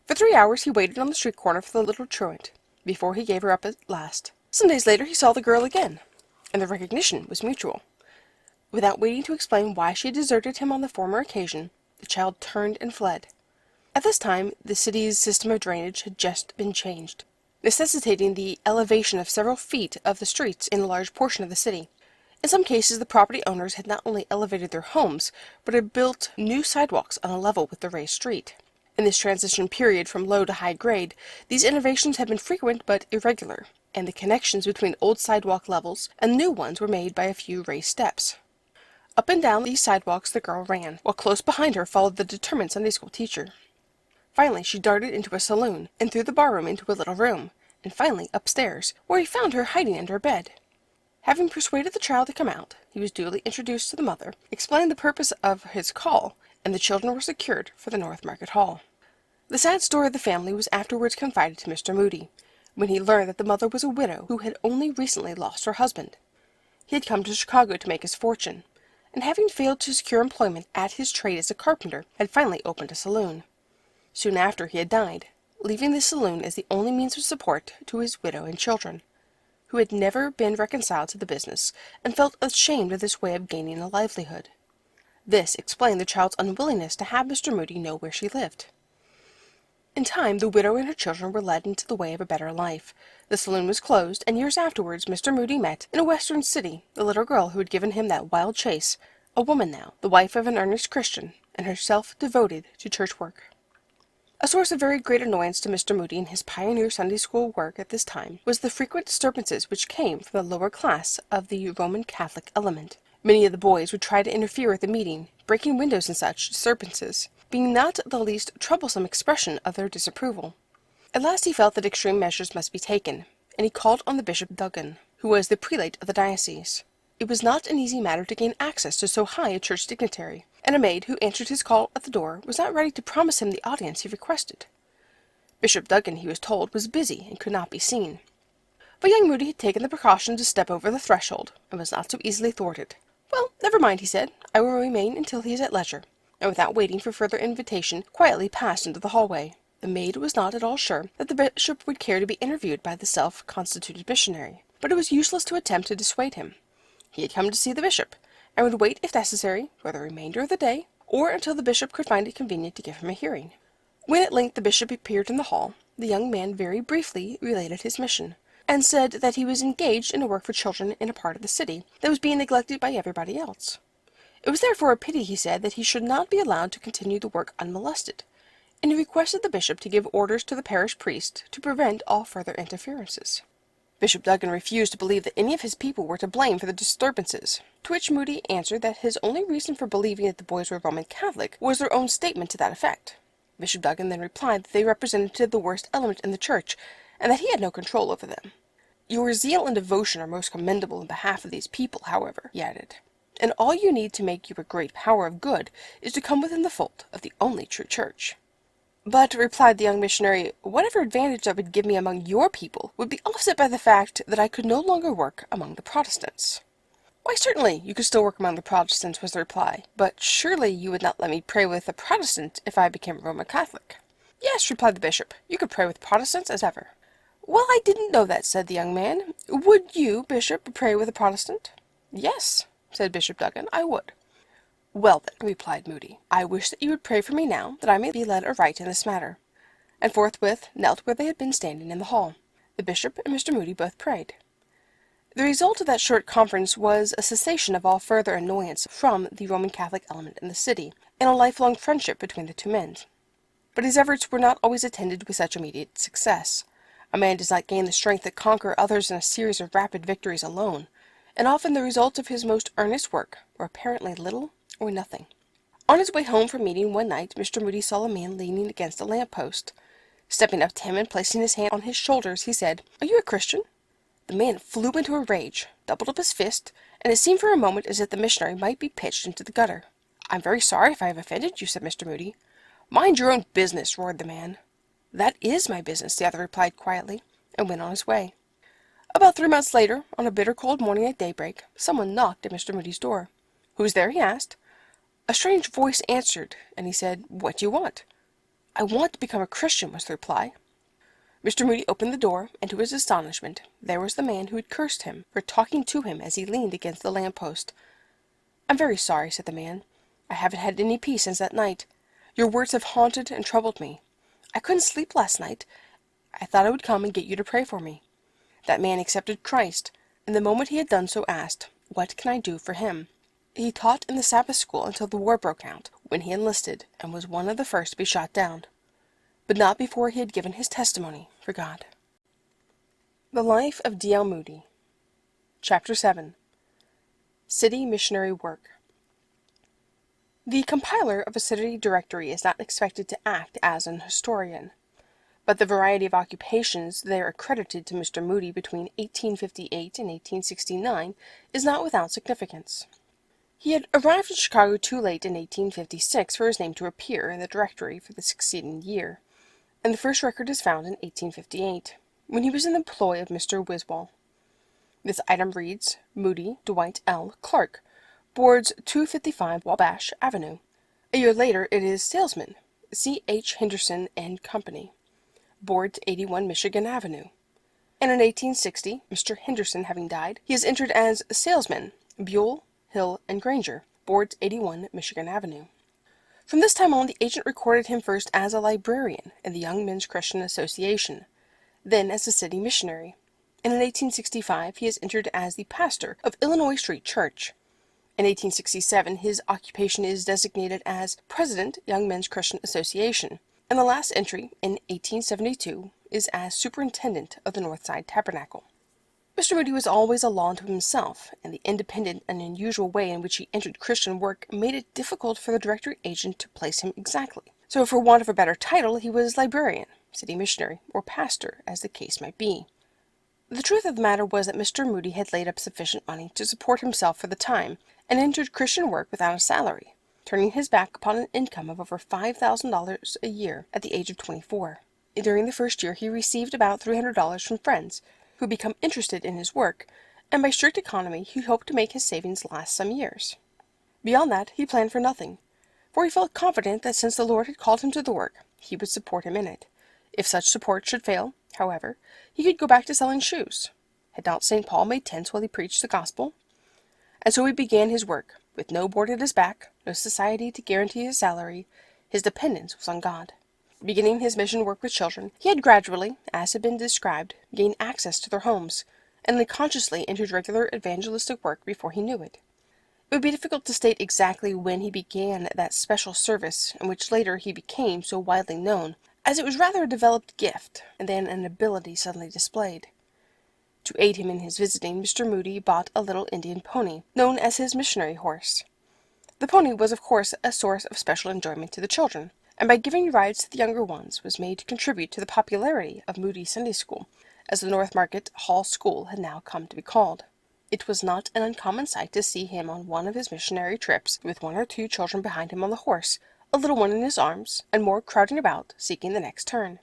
For 3 hours he waited on the street corner for the little truant, before he gave her up at last. Some days later he saw the girl again, and the recognition was mutual. Without waiting to explain why she had deserted him on the former occasion, the child turned and fled. At this time the city's system of drainage had just been changed, necessitating the elevation of several feet of the streets in a large portion of the city. In some cases the property owners had not only elevated their homes, but had built new sidewalks on a level with the raised street. In this transition period from low to high grade, these innovations had been frequent but irregular, and the connections between old sidewalk levels and new ones were made by a few raised steps. Up and down these sidewalks the girl ran, while close behind her followed the determined Sunday school teacher. Finally she darted into a saloon, and through the barroom into a little room, and finally upstairs, where he found her hiding under a bed. Having persuaded the child to come out, he was duly introduced to the mother, explained the purpose of his call, and the children were secured for the North Market Hall. The sad story of the family was afterwards confided to Mr. Moody, when he learned that the mother was a widow who had only recently lost her husband. He had come to Chicago to make his fortune, and having failed to secure employment at his trade as a carpenter, had finally opened a saloon. Soon after he had died, leaving the saloon as the only means of support to his widow and children, who had never been reconciled to the business, and felt ashamed of this way of gaining a livelihood. This explained the child's unwillingness to have Mr. Moody know where she lived. In time the widow and her children were led into the way of a better life. The saloon was closed, and years afterwards Mr. Moody met, in a western city, the little girl who had given him that wild chase, a woman now, the wife of an earnest Christian, and herself devoted to church work. A source of very great annoyance to Mr. Moody in his pioneer Sunday school work at this time was the frequent disturbances which came from the lower class of the Roman Catholic element. Many of the boys would try to interfere with the meeting, breaking windows and such disturbances, being not the least troublesome expression of their disapproval. At last he felt that extreme measures must be taken, and he called on the Bishop Duggan, who was the prelate of the diocese. It was not an easy matter to gain access to so high a church dignitary, and a maid who answered his call at the door was not ready to promise him the audience he requested. Bishop Duggan, he was told, was busy and could not be seen. But young Moody had taken the precaution to step over the threshold, and was not so easily thwarted. "Well, never mind," he said. "I will remain until he is at leisure," and without waiting for further invitation, quietly passed into the hallway. The maid was not at all sure that the bishop would care to be interviewed by the self-constituted missionary, but it was useless to attempt to dissuade him. He had come to see the bishop, and would wait, if necessary, for the remainder of the day, or until the bishop could find it convenient to give him a hearing. When at length the bishop appeared in the hall, the young man very briefly related his mission, and said that he was engaged in a work for children in a part of the city that was being neglected by everybody else. It was therefore a pity, he said, that he should not be allowed to continue the work unmolested, and he requested the bishop to give orders to the parish priest to prevent all further interferences. Bishop Duggan refused to believe that any of his people were to blame for the disturbances, to which Moody answered that his only reason for believing that the boys were Roman Catholic was their own statement to that effect. Bishop Duggan then replied that they represented the worst element in the church, and that he had no control over them. "Your zeal and devotion are most commendable in behalf of these people, however," he added, "and all you need to make you a great power of good is to come within the fold of the only true church." "But," replied the young missionary, "whatever advantage that would give me among your people would be offset by the fact that I could no longer work among the Protestants." "Why, certainly, you could still work among the Protestants," was the reply, "but surely you would not let me pray with a Protestant if I became a Roman Catholic." "Yes," replied the bishop, "you could pray with Protestants as ever." "Well, I didn't know that," said the young man. "Would you, bishop, pray with a Protestant?" "Yes," said Bishop Duggan, "I would." "Well, then," replied Moody, "I wish that you would pray for me now, that I may be led aright in this matter," and forthwith knelt where they had been standing in the hall. The bishop and Mr. Moody both prayed. The result of that short conference was a cessation of all further annoyance from the Roman Catholic element in the city, and a lifelong friendship between the two men. But his efforts were not always attended with such immediate success. A man does not gain the strength to conquer others in a series of rapid victories alone, and often the results of his most earnest work were apparently little or nothing. On his way home from meeting one night, Mr. Moody saw a man leaning against a lamp-post. Stepping up to him and placing his hand on his shoulders, he said, "Are you a Christian?" The man flew into a rage, doubled up his fist, and it seemed for a moment as if the missionary might be pitched into the gutter. "I'm very sorry if I have offended you," said Mr. Moody. "Mind your own business," roared the man. "That is my business," the other replied quietly, and went on his way. About 3 months later, on a bitter cold morning at daybreak, someone knocked at Mr. Moody's door. "Who's there?" he asked. A strange voice answered, and he said, "What do you want?" "I want to become a Christian," was the reply. Mr. Moody opened the door, and to his astonishment, there was the man who had cursed him for talking to him as he leaned against the lamp-post. "I'm very sorry," said the man. "I haven't had any peace since that night. Your words have haunted and troubled me. I couldn't sleep last night. I thought I would come and get you to pray for me." That man accepted Christ, and the moment he had done so asked, "What can I do for him?" He taught in the Sabbath school until the war broke out, when he enlisted, and was one of the first to be shot down, but not before he had given his testimony for God. The Life of D. L. Moody. Chapter 7. City Missionary Work. The compiler of a city directory is not expected to act as an historian, but the variety of occupations there accredited to Mr. Moody between 1858 and 1869 is not without significance. He had arrived in Chicago too late in 1856 for his name to appear in the directory for the succeeding year, and the first record is found in 1858, when he was in the employ of Mr. Wiswall. This item reads, Moody, Dwight L. Clark, boards 255 Wabash Avenue. A year later it is salesman, C. H. Henderson and Company, boards 81 Michigan Avenue. And in 1860, Mr. Henderson having died, he is entered as salesman, Buell, Hill and Granger, boards 81 Michigan Avenue. From this time on, the agent recorded him first as a librarian in the Young Men's Christian Association, then as a city missionary, and in 1865 he is entered as the pastor of Illinois Street Church. In 1867 his occupation is designated as President, Young Men's Christian Association, and the last entry, in 1872, is as Superintendent of the Northside Tabernacle. Mr. Moody was always a law unto himself, and the independent and unusual way in which he entered Christian work made it difficult for the directory agent to place him exactly. So for want of a better title, he was librarian, city missionary, or pastor, as the case might be. The truth of the matter was that Mr. Moody had laid up sufficient money to support himself for the time, and entered Christian work without a salary, turning his back upon an income of over $5,000 a year at the age of 24. During the first year he received about $300 from friends, who had become interested in his work, and by strict economy he hoped to make his savings last some years. Beyond that he planned for nothing, for he felt confident that since the Lord had called him to the work, he would support him in it. If such support should fail, however, he could go back to selling shoes. Had not St. Paul made tents while he preached the gospel? And so he began his work, with no board at his back, no society to guarantee his salary. His dependence was on God. Beginning his mission work with children, he had gradually, as had been described, gained access to their homes, and unconsciously entered regular evangelistic work before he knew it. It would be difficult to state exactly when he began that special service in which later he became so widely known, as it was rather a developed gift than an ability suddenly displayed. To aid him in his visiting, Mr. Moody bought a little Indian pony, known as his missionary horse. The pony was, of course, a source of special enjoyment to the children, and by giving rides to the younger ones was made to contribute to the popularity of Moody Sunday School, as the North Market Hall School had now come to be called. It was not an uncommon sight to see him on one of his missionary trips, with 1 or 2 children behind him on the horse, a little one in his arms, and more crowding about, seeking the next turn.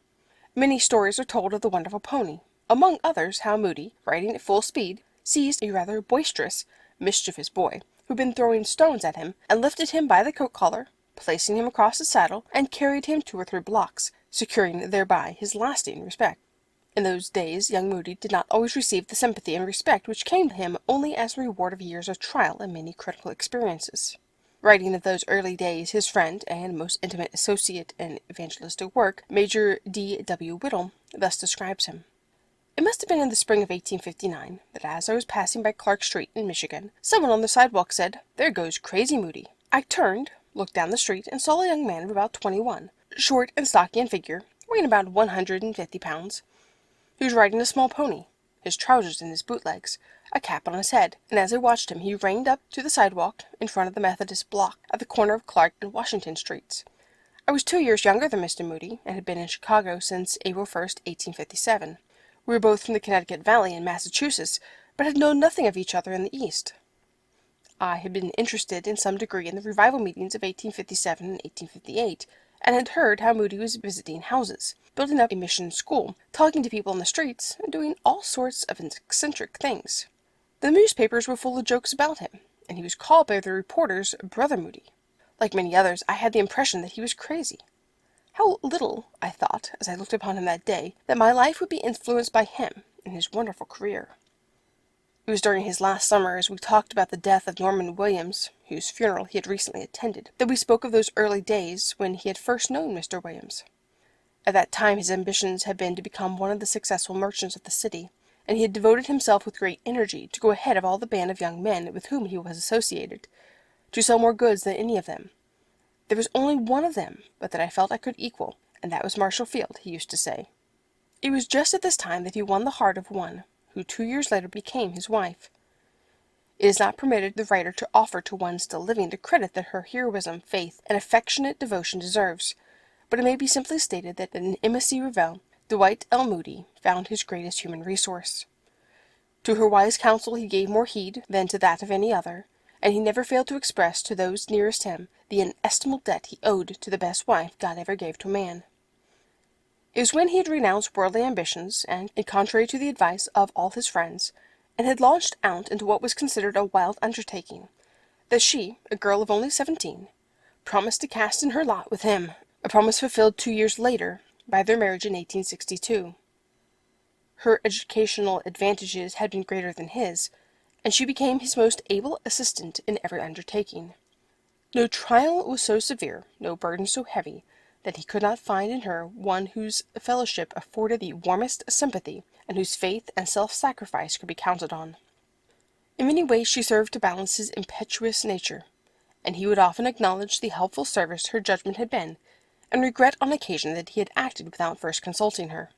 Many stories are told of the wonderful pony, among others how Moody, riding at full speed, seized a rather boisterous, mischievous boy, who had been throwing stones at him, and lifted him by the coat collar, placing him across the saddle, and carried him 2 or 3 blocks, securing thereby his lasting respect. In those days young Moody did not always receive the sympathy and respect which came to him only as the reward of years of trial and many critical experiences. Writing of those early days, his friend and most intimate associate in evangelistic work, Major D.W. Whittle, thus describes him. It must have been in the spring of 1859 that as I was passing by Clark Street in Michigan, someone on the sidewalk said, "There goes Crazy Moody." I turned, looked down the street, and saw a young man of about 21, short and stocky in figure, weighing about 150 pounds. He was riding a small pony, his trousers in his bootlegs, a cap on his head, and as I watched him he reined up to the sidewalk in front of the Methodist block at the corner of Clark and Washington Streets. I was 2 years younger than Mr. Moody, and had been in Chicago since April 1st, 1857. We were both from the Connecticut Valley in Massachusetts, but had known nothing of each other in the East. I had been interested in some degree in the revival meetings of 1857 and 1858, and had heard how Moody was visiting houses, building up a mission school, talking to people on the streets, and doing all sorts of eccentric things. The newspapers were full of jokes about him, and he was called by the reporters Brother Moody. Like many others, I had the impression that he was crazy. How little, I thought, as I looked upon him that day, that my life would be influenced by him in his wonderful career. It was during his last summer, as we talked about the death of Norman Williams, whose funeral he had recently attended, that we spoke of those early days when he had first known Mr. Williams. At that time his ambitions had been to become one of the successful merchants of the city, and he had devoted himself with great energy to go ahead of all the band of young men with whom he was associated, to sell more goods than any of them. There was only one of them but that I felt I could equal, and that was Marshall Field, he used to say. It was just at this time that he won the heart of one who 2 years later became his wife. It is not permitted the writer to offer to one still living the credit that her heroism, faith, and affectionate devotion deserves, but it may be simply stated that in M.S.C. Revell, Dwight L. Moody found his greatest human resource. To her wise counsel he gave more heed than to that of any other, and he never failed to express to those nearest him the inestimable debt he owed to the best wife God ever gave to man. It was when he had renounced worldly ambitions, and, contrary to the advice of all his friends, and had launched out into what was considered a wild undertaking, that she, a girl of only 17, promised to cast in her lot with him, a promise fulfilled 2 years later by their marriage in 1862. Her educational advantages had been greater than his, and she became his most able assistant in every undertaking. No trial was so severe, no burden so heavy, that he could not find in her one whose fellowship afforded the warmest sympathy, and whose faith and self-sacrifice could be counted on. In many ways she served to balance his impetuous nature, and he would often acknowledge the helpful service her judgment had been, and regret on occasion that he had acted without first consulting her.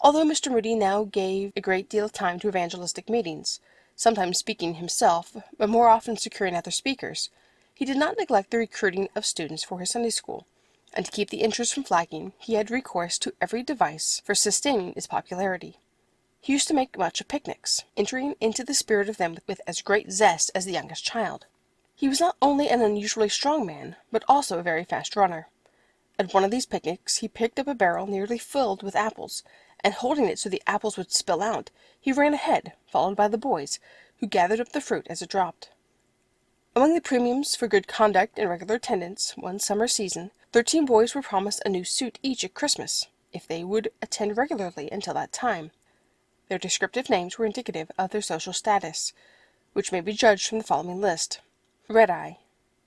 Although Mr. Moody now gave a great deal of time to evangelistic meetings, sometimes speaking himself, but more often securing other speakers, he did not neglect the recruiting of students for his Sunday school, and to keep the interest from flagging, he had recourse to every device for sustaining its popularity. He used to make much of picnics, entering into the spirit of them with as great zest as the youngest child. He was not only an unusually strong man, but also a very fast runner. At one of these picnics he picked up a barrel nearly filled with apples, and holding it so the apples would spill out, he ran ahead, followed by the boys, who gathered up the fruit as it dropped. Among the premiums for good conduct and regular attendance one summer season, 13 boys were promised a new suit each at Christmas, if they would attend regularly until that time. Their descriptive names were indicative of their social status, which may be judged from the following list: Red-Eye,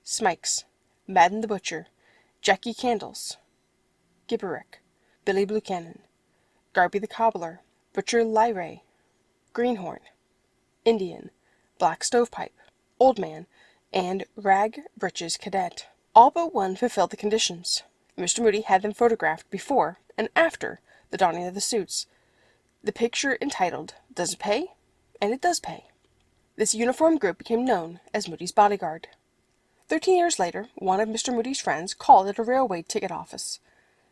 Smikes, Madden the Butcher, Jackie Candles, Gibberick, Billy Buchanan, Garby the Cobbler, Butcher Lyray, Greenhorn, Indian, Black Stovepipe, Old Man, and Rag Breeches Cadet. All but one fulfilled the conditions. Mr. Moody had them photographed before and after the donning of the suits. The picture entitled, "Does it Pay?" And it does pay. This uniformed group became known as Moody's bodyguard. 13 years later, one of Mr. Moody's friends called at a railway ticket office.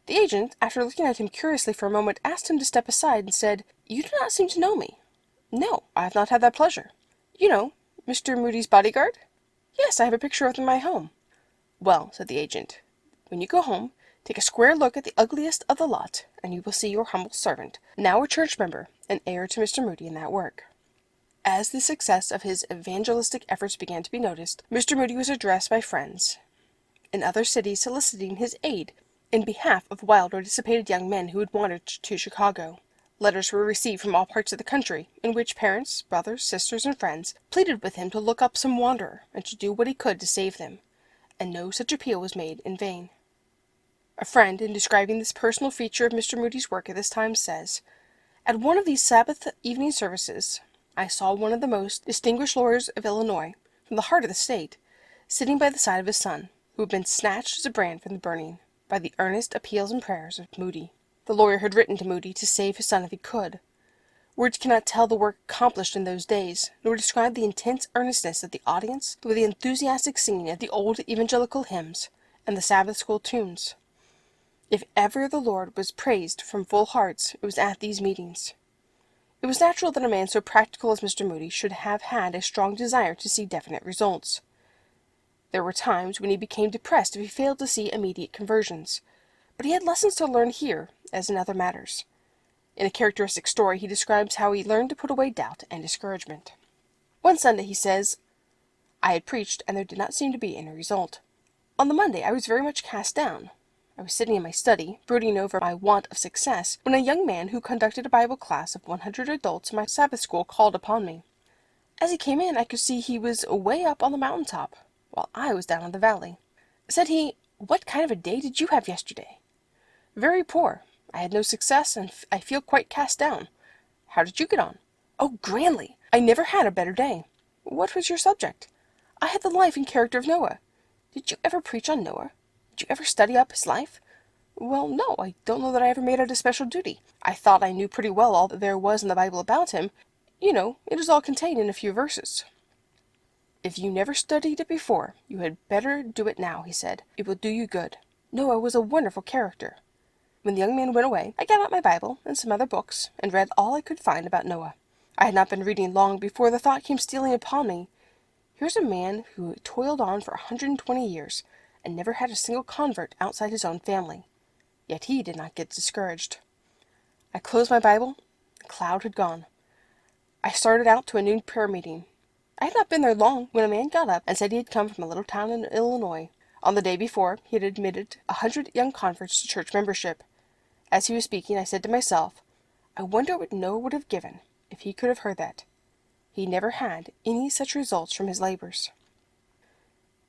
The agent, after looking at him curiously for a moment, asked him to step aside and said, "You do not seem to know me." "No, I have not had that pleasure." "You know Mr. Moody's bodyguard?" "Yes, I have a picture of them in my home." "Well," said the agent, "when you go home, take a square look at the ugliest of the lot, and you will see your humble servant, now a church member, and heir to Mr. Moody in that work." As the success of his evangelistic efforts began to be noticed, Mr. Moody was addressed by friends in other cities soliciting his aid in behalf of wild or dissipated young men who had wandered to Chicago. Letters were received from all parts of the country, in which parents, brothers, sisters, and friends pleaded with him to look up some wanderer, and to do what he could to save them, and no such appeal was made in vain. A friend, in describing this personal feature of Mr. Moody's work at this time, says, "At one of these Sabbath evening services, I saw one of the most distinguished lawyers of Illinois, from the heart of the state, sitting by the side of his son, who had been snatched as a brand from the burning, by the earnest appeals and prayers of Moody. The lawyer had written to Moody to save his son if he could. Words cannot tell the work accomplished in those days, nor describe the intense earnestness of the audience, nor the enthusiastic singing of the old evangelical hymns and the Sabbath school tunes. If ever the Lord was praised from full hearts, it was at these meetings." It was natural that a man so practical as Mr. Moody should have had a strong desire to see definite results. There were times when he became depressed if he failed to see immediate conversions, but he had lessons to learn here, as in other matters. In a characteristic story he describes how he learned to put away doubt and discouragement. One Sunday, he says, "I had preached, and there did not seem to be any result. On the Monday I was very much cast down. I was sitting in my study, brooding over my want of success, when a young man who conducted a Bible class of 100 adults in my Sabbath school called upon me. As he came in, I could see he was way up on the mountain top, while I was down in the valley. Said he, 'What kind of a day did you have yesterday?' 'Very poor. I had no success, and I feel quite cast down.' 'How did you get on?' 'Oh, grandly! I never had a better day.' 'What was your subject?' 'I had the life and character of Noah.' 'Did you ever preach on Noah? Did you ever study up his life?' 'Well, no, I don't know that I ever made it a special duty. I thought I knew pretty well all that there was in the Bible about him. You know, it is all contained in a few verses.' 'If you never studied it before, you had better do it now,' he said. 'It will do you good. Noah was a wonderful character.' When the young man went away, I got out my Bible and some other books, and read all I could find about Noah. I had not been reading long before the thought came stealing upon me, here's a man who toiled on for 120 years, and never had a single convert outside his own family. Yet he did not get discouraged. I closed my Bible. The cloud had gone. I started out to a noon prayer meeting. I had not been there long when a man got up and said he had come from a little town in Illinois. On the day before, he had admitted 100 young converts to church membership. As he was speaking, I said to myself, I wonder what Noah would have given if he could have heard that. He never had any such results from his labors.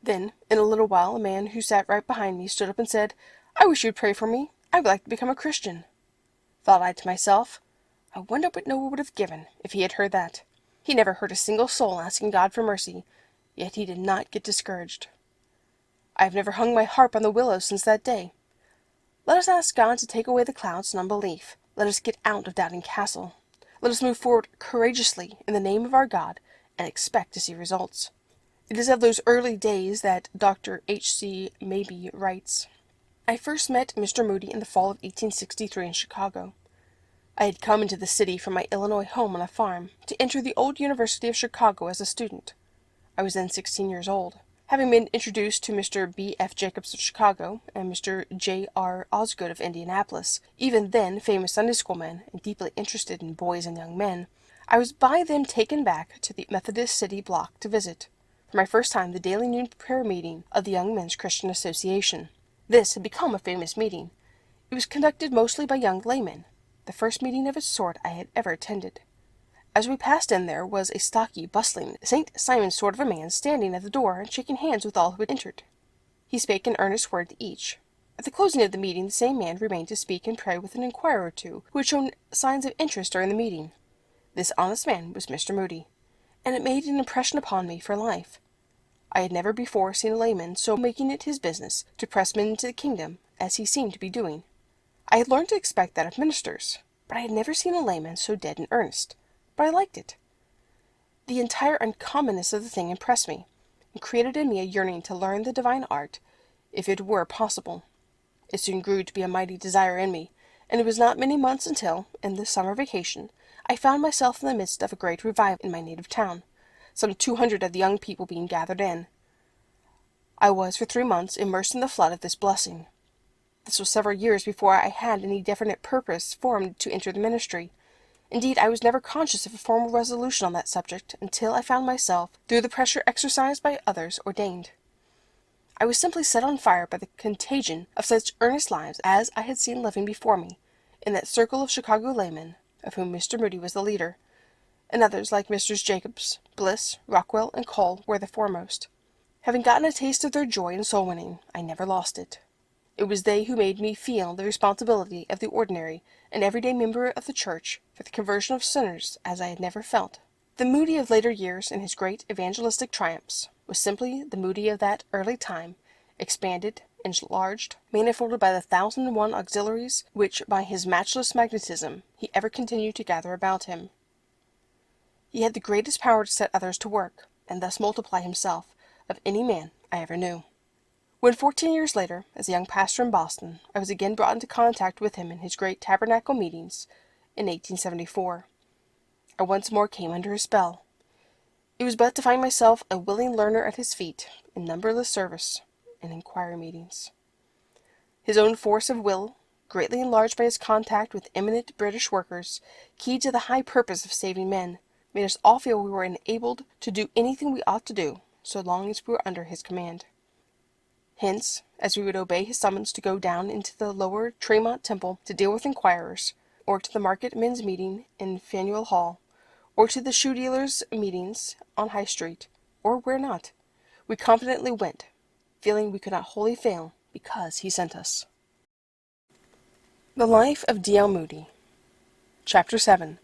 Then, in a little while, a man who sat right behind me stood up and said, I wish you'd pray for me. I would like to become a Christian. Thought I to myself, I wonder what Noah would have given if he had heard that. He never heard a single soul asking God for mercy, yet he did not get discouraged. I have never hung my harp on the willows since that day. Let us ask God to take away the clouds and unbelief. Let us get out of Doubting Castle. Let us move forward courageously in the name of our God and expect to see results. It is of those early days that Dr. H.C. Mabie writes, I first met Mr. Moody in the fall of 1863 in Chicago. I had come into the city from my Illinois home on a farm to enter the old University of Chicago as a student. I was then 16 years old, Having been introduced to Mr. B.F. Jacobs of Chicago and Mr. J.R. Osgood of Indianapolis, even then famous Sunday school men and deeply interested in boys and young men, I was by them taken back to the Methodist City block to visit, for my first time, the daily noon prayer meeting of the Young Men's Christian Association. This had become a famous meeting. It was conducted mostly by young laymen, the first meeting of its sort I had ever attended. As we passed in, there was a stocky, bustling, St. Simon sort of a man standing at the door and shaking hands with all who had entered. He spake an earnest word to each. At the closing of the meeting, the same man remained to speak and pray with an inquirer or two who had shown signs of interest during the meeting. This honest man was Mr. Moody, and it made an impression upon me for life. I had never before seen a layman so making it his business to press men into the kingdom as he seemed to be doing. I had learned to expect that of ministers, but I had never seen a layman so dead in earnest. But I liked it. The entire uncommonness of the thing impressed me, and created in me a yearning to learn the divine art, if it were possible. It soon grew to be a mighty desire in me, and it was not many months until, in the summer vacation, I found myself in the midst of a great revival in my native town, some 200 of the young people being gathered in. I was for 3 months immersed in the flood of this blessing. This was several years before I had any definite purpose formed to enter the ministry. Indeed, I was never conscious of a formal resolution on that subject until I found myself, through the pressure exercised by others, ordained. I was simply set on fire by the contagion of such earnest lives as I had seen living before me, in that circle of Chicago laymen, of whom Mr. Moody was the leader, and others like Messrs. Jacobs, Bliss, Rockwell, and Cole were the foremost. Having gotten a taste of their joy in soul-winning, I never lost it. It was they who made me feel the responsibility of the ordinary and everyday member of the church for the conversion of sinners as I had never felt. The Moody of later years in his great evangelistic triumphs was simply the Moody of that early time, expanded, enlarged, manifolded by the 1,001 auxiliaries which by his matchless magnetism he ever continued to gather about him. He had the greatest power to set others to work, and thus multiply himself, of any man I ever knew. When 14 years later, as a young pastor in Boston, I was again brought into contact with him in his great tabernacle meetings in 1874, I once more came under his spell. It was but to find myself a willing learner at his feet in numberless service and inquiry meetings. His own force of will, greatly enlarged by his contact with eminent British workers, keyed to the high purpose of saving men, made us all feel we were enabled to do anything we ought to do, so long as we were under his command. Hence, as we would obey his summons to go down into the lower Tremont Temple to deal with inquirers, or to the market men's meeting in Faneuil Hall, or to the shoe dealers' meetings on High Street, or where not, we confidently went, feeling we could not wholly fail, because he sent us. The Life of D.L. Moody. Chapter 7.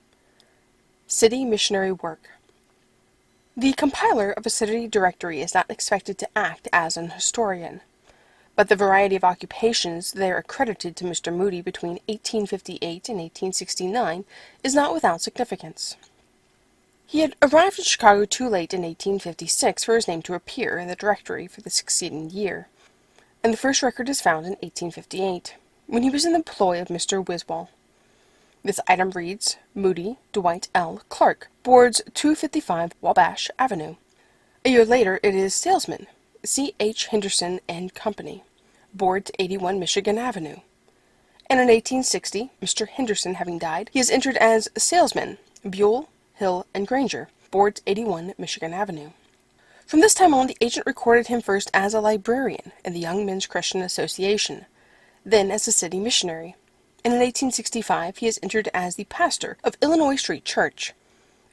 City Missionary Work. The compiler of a city directory is not expected to act as an historian, but the variety of occupations there accredited to Mr. Moody between 1858 and 1869 is not without significance. He had arrived in Chicago too late in 1856 for his name to appear in the directory for the succeeding year, and the first record is found in 1858, when he was in the employ of Mr. Wiswall. This item reads, Moody, Dwight L. Clark, boards 255 Wabash Avenue. A year later it is salesman, C. H. Henderson and Company, boards 81 Michigan Avenue. And in 1860, Mr. Henderson having died, he is entered as salesman, Buell, Hill, and Granger, boards 81 Michigan Avenue. From this time on, the agent recorded him first as a librarian in the Young Men's Christian Association, then as a city missionary, and in 1865 he is entered as the pastor of Illinois Street Church.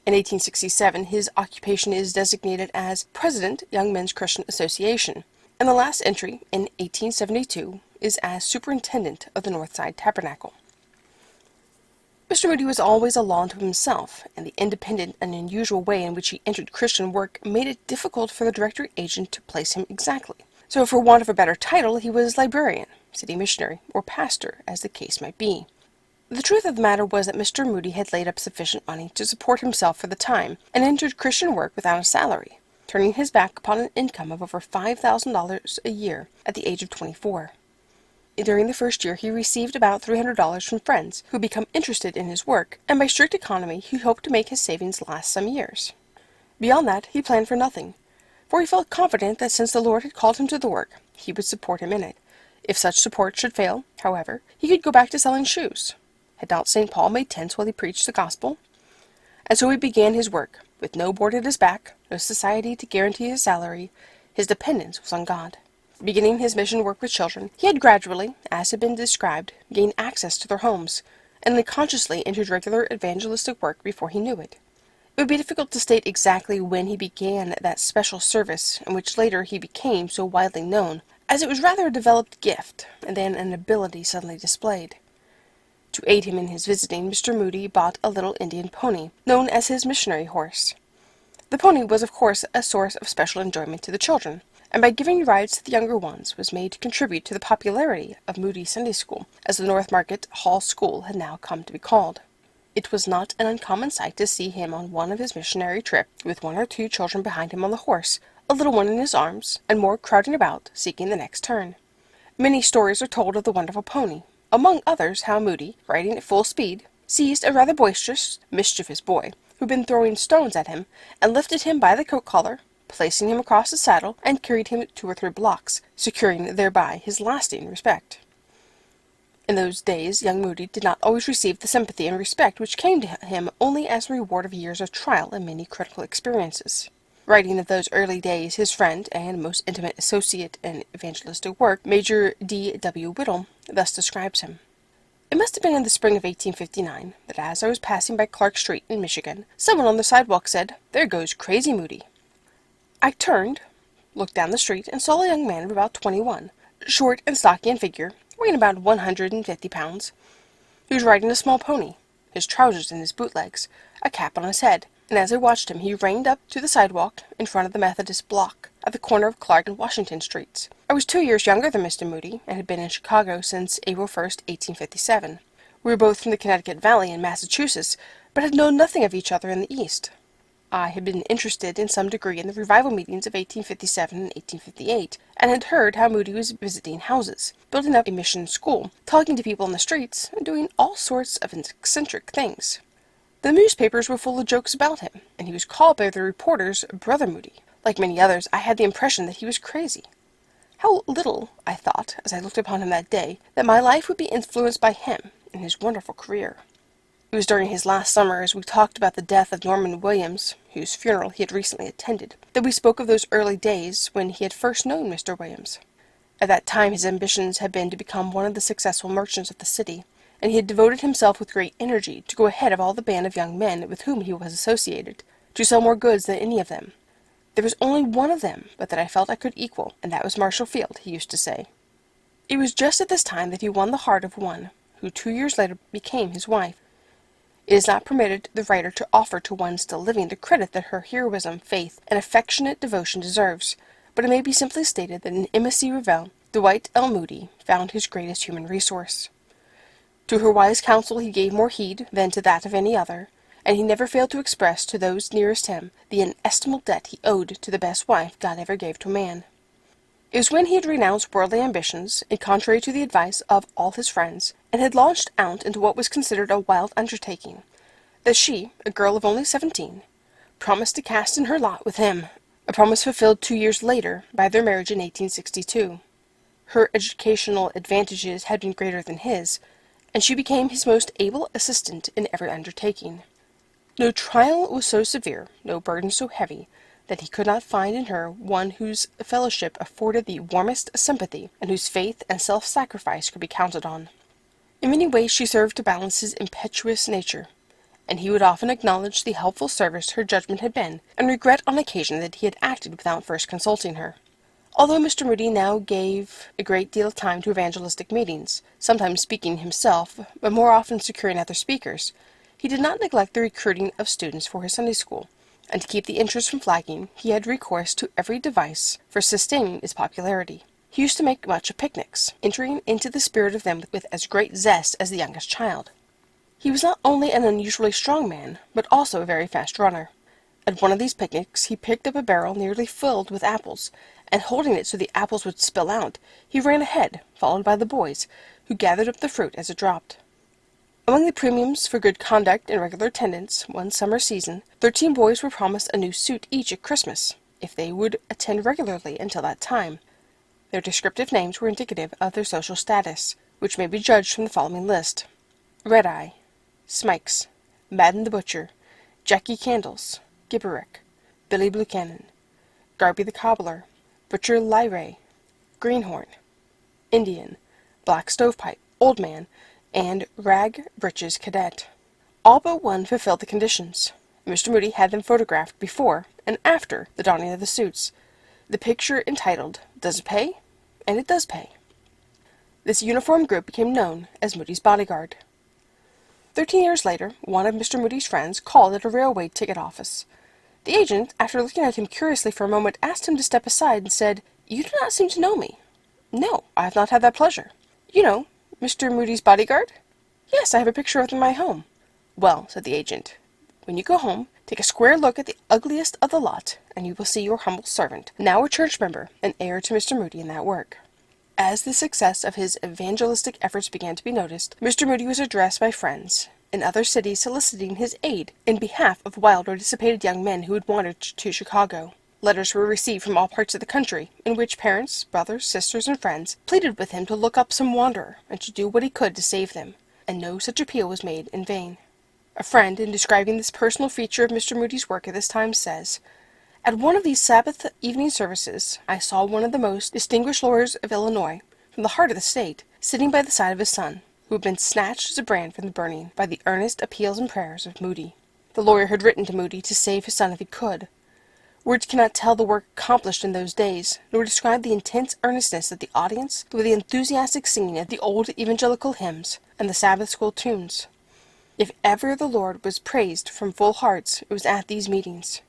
In 1867 his occupation is designated as President, Young Men's Christian Association, and the last entry, in 1872, is as Superintendent of the Northside Tabernacle. Mr. Moody was always a law unto himself, and the independent and unusual way in which he entered Christian work made it difficult for the directory agent to place him exactly. So, for want of a better title, he was librarian, city missionary, or pastor, as the case might be. The truth of the matter was that Mr. Moody had laid up sufficient money to support himself for the time, and entered Christian work without a salary, turning his back upon an income of over $5,000 a year at the age of 24. During the first year he received about $300 from friends who became interested in his work, and by strict economy he hoped to make his savings last some years. Beyond that he planned for nothing, for he felt confident that since the Lord had called him to the work, he would support him in it. If such support should fail, however, he could go back to selling shoes. Had not St. Paul made tents while he preached the gospel? And so he began his work, with no board at his back, no society to guarantee his salary. His dependence was on God. Beginning his mission work with children, he had gradually, as had been described, gained access to their homes, and unconsciously entered regular evangelistic work before he knew it. It would be difficult to state exactly when he began that special service in which later he became so widely known, as it was rather a developed gift than an ability suddenly displayed. To aid him in his visiting, Mr. Moody bought a little Indian pony, known as his missionary horse. The pony was, of course, a source of special enjoyment to the children, and by giving rides to the younger ones was made to contribute to the popularity of Moody Sunday School, as the North Market Hall School had now come to be called. It was not an uncommon sight to see him on one of his missionary trips, with 1 or 2 children behind him on the horse, a little one in his arms, and more crowding about, seeking the next turn. Many stories are told of the wonderful pony, among others how Moody, riding at full speed, seized a rather boisterous, mischievous boy, who had been throwing stones at him, and lifted him by the coat collar, placing him across the saddle, and carried him 2 or 3 blocks, securing thereby his lasting respect. In those days, young Moody did not always receive the sympathy and respect which came to him only as the reward of years of trial and many critical experiences. Writing of those early days, his friend and most intimate associate in evangelistic work, Major D. W. Whittle, thus describes him. It must have been in the spring of 1859 that as I was passing by Clark Street in Michigan, someone on the sidewalk said, "There goes Crazy Moody." I turned, looked down the street, and saw a young man of about 21, short and stocky in figure, weighing about 150 pounds. He was riding a small pony, his trousers in his bootlegs, a cap on his head, and as I watched him he reined up to the sidewalk in front of the Methodist block, at the corner of Clark and Washington Streets. I was 2 years younger than Mr. Moody, and had been in Chicago since April 1st, 1857. We were both from the Connecticut Valley in Massachusetts, but had known nothing of each other in the East. I had been interested in some degree in the revival meetings of 1857 and 1858, and had heard how Moody was visiting houses, building up a mission school, talking to people in the streets, and doing all sorts of eccentric things. The newspapers were full of jokes about him, and he was called by the reporters Brother Moody. Like many others, I had the impression that he was crazy. How little, I thought, as I looked upon him that day, that my life would be influenced by him in his wonderful career. It was during his last summer, as we talked about the death of Norman Williams, whose funeral he had recently attended, that we spoke of those early days when he had first known Mr. Williams. At that time his ambitions had been to become one of the successful merchants of the city, and he had devoted himself with great energy to go ahead of all the band of young men with whom he was associated, to sell more goods than any of them. There was only one of them but that I felt I could equal, and that was Marshall Field, he used to say. It was just at this time that he won the heart of one, who 2 years later became his wife. It is not permitted the writer to offer to one still living the credit that her heroism, faith, and affectionate devotion deserves, but it may be simply stated that in M.S.C. Revell, Dwight L. Moody found his greatest human resource. To her wise counsel he gave more heed than to that of any other, and he never failed to express to those nearest him the inestimable debt he owed to the best wife God ever gave to man. It was when he had renounced worldly ambitions, and contrary to the advice of all his friends, and had launched out into what was considered a wild undertaking, that she, a girl of only 17, promised to cast in her lot with him, a promise fulfilled 2 years later by their marriage in 1862. Her educational advantages had been greater than his, and she became his most able assistant in every undertaking. No trial was so severe, no burden so heavy, that he could not find in her one whose fellowship afforded the warmest sympathy, and whose faith and self-sacrifice could be counted on. In many ways she served to balance his impetuous nature, and he would often acknowledge the helpful service her judgment had been, and regret on occasion that he had acted without first consulting her. Although Mr. Moody now gave a great deal of time to evangelistic meetings, sometimes speaking himself, but more often securing other speakers, he did not neglect the recruiting of students for his Sunday school, and to keep the interest from flagging, he had recourse to every device for sustaining its popularity. He used to make much of picnics, entering into the spirit of them with as great zest as the youngest child. He was not only an unusually strong man, but also a very fast runner. At one of these picnics he picked up a barrel nearly filled with apples, and holding it so the apples would spill out, he ran ahead, followed by the boys, who gathered up the fruit as it dropped. Among the premiums for good conduct and regular attendance, one summer season, 13 boys were promised a new suit each at Christmas. if they would attend regularly until that time. Their descriptive names were indicative of their social status, which may be judged from the following list: Red-Eye, Smikes, Madden the Butcher, Jackie Candles, Gibberick, Billy Buchanan, Garby the Cobbler, Butcher Lyray, Greenhorn, Indian, Black Stovepipe, Old Man, and Rag Breeches Cadet. All but one fulfilled the conditions. Mr. Moody had them photographed before and after the donning of the suits. The picture entitled, "Does it pay?" And it does pay. This uniformed group became known as Moody's bodyguard. 13 years later, one of Mr. Moody's friends called at a railway ticket office. The agent, after looking at him curiously for a moment, asked him to step aside and said, "You do not seem to know me." "No, I have not had that pleasure." "You know, Mr. Moody's bodyguard?" "Yes, I have a picture of him in my home." "Well," said the agent, "when you go home, take a square look at the ugliest of the lot, and you will see your humble servant, now a church member, and heir to Mr. Moody in that work." As the success of his evangelistic efforts began to be noticed, Mr. Moody was addressed by friends in other cities soliciting his aid in behalf of wild or dissipated young men who had wandered to Chicago. Letters were received from all parts of the country, in which parents, brothers, sisters, and friends pleaded with him to look up some wanderer and to do what he could to save them, and no such appeal was made in vain. A friend, in describing this personal feature of Mr. Moody's work at this time, says, "At one of these Sabbath evening services, I saw one of the most distinguished lawyers of Illinois, from the heart of the state, sitting by the side of his son, who had been snatched as a brand from the burning by the earnest appeals and prayers of Moody. The lawyer had written to Moody to save his son if he could. Words cannot tell the work accomplished in those days, nor describe the intense earnestness of the audience, nor the enthusiastic singing of the old evangelical hymns and the Sabbath school tunes. If ever the Lord was praised from full hearts, it was at these meetings."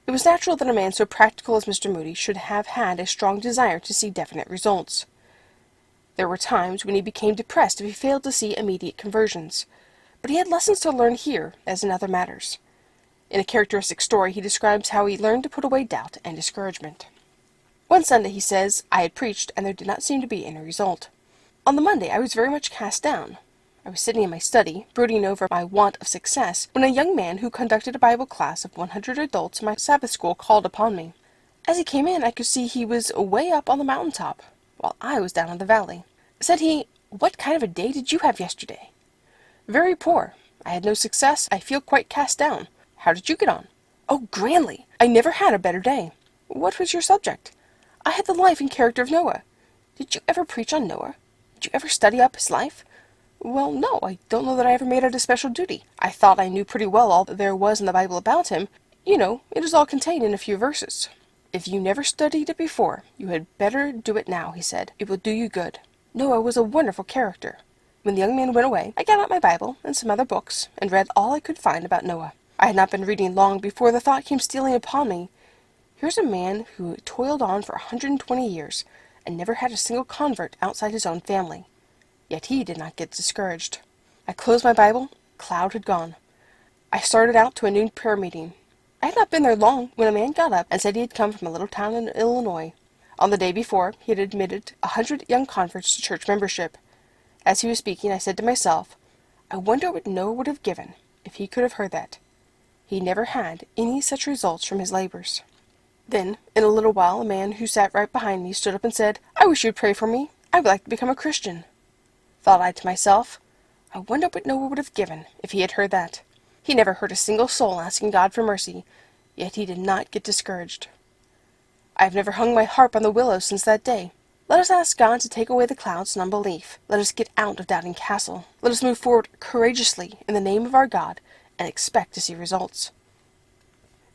It was natural that a man so practical as Mr. Moody should have had a strong desire to see definite results. There were times when he became depressed if he failed to see immediate conversions, but he had lessons to learn here as in other matters. In a characteristic story, he describes how he learned to put away doubt and discouragement. One Sunday, he says, I had preached, and there did not seem to be any result. On the Monday, I was very much cast down. I was sitting in my study, brooding over my want of success, when a young man who conducted a Bible class of 100 adults in my Sabbath school called upon me. As he came in, I could see he was way up on the mountaintop, while I was down in the valley. Said he, "What kind of a day did you have yesterday?" "Very poor. I had no success. I feel quite cast down. How did you get on?" "Oh, grandly. I never had a better day." "What was your subject?" "I had the life and character of Noah." "Did you ever preach on Noah? Did you ever study up his life?" "Well, no, I don't know that I ever made it a special duty. I thought I knew pretty well all that there was in the Bible about him. You know, it is all contained in a few verses." "If you never studied it before, you had better do it now," he said. "It will do you good." Noah was a wonderful character. When the young man went away, I got out my Bible and some other books, and read all I could find about Noah. I had not been reading long before the thought came stealing upon me, here's a man who toiled on for 120 years, and never had a single convert outside his own family. Yet he did not get discouraged. I closed my Bible. Cloud had gone. I started out to a noon prayer meeting. I had not been there long when a man got up and said he had come from a little town in Illinois. On the day before, he had admitted 100 young converts to church membership. As he was speaking, I said to myself, I wonder what Noah would have given if he could have heard that. He never had any such results from his labors. Then, in a little while, a man who sat right behind me stood up and said, I wish you would pray for me. I would like to become a Christian. Thought I to myself, I wonder what Noah would have given if he had heard that. He never heard a single soul asking God for mercy, yet he did not get discouraged. I have never hung my harp on the willow since that day. Let us ask God to take away the clouds and unbelief. Let us get out of Doubting Castle. Let us move forward courageously in the name of our God and expect to see results.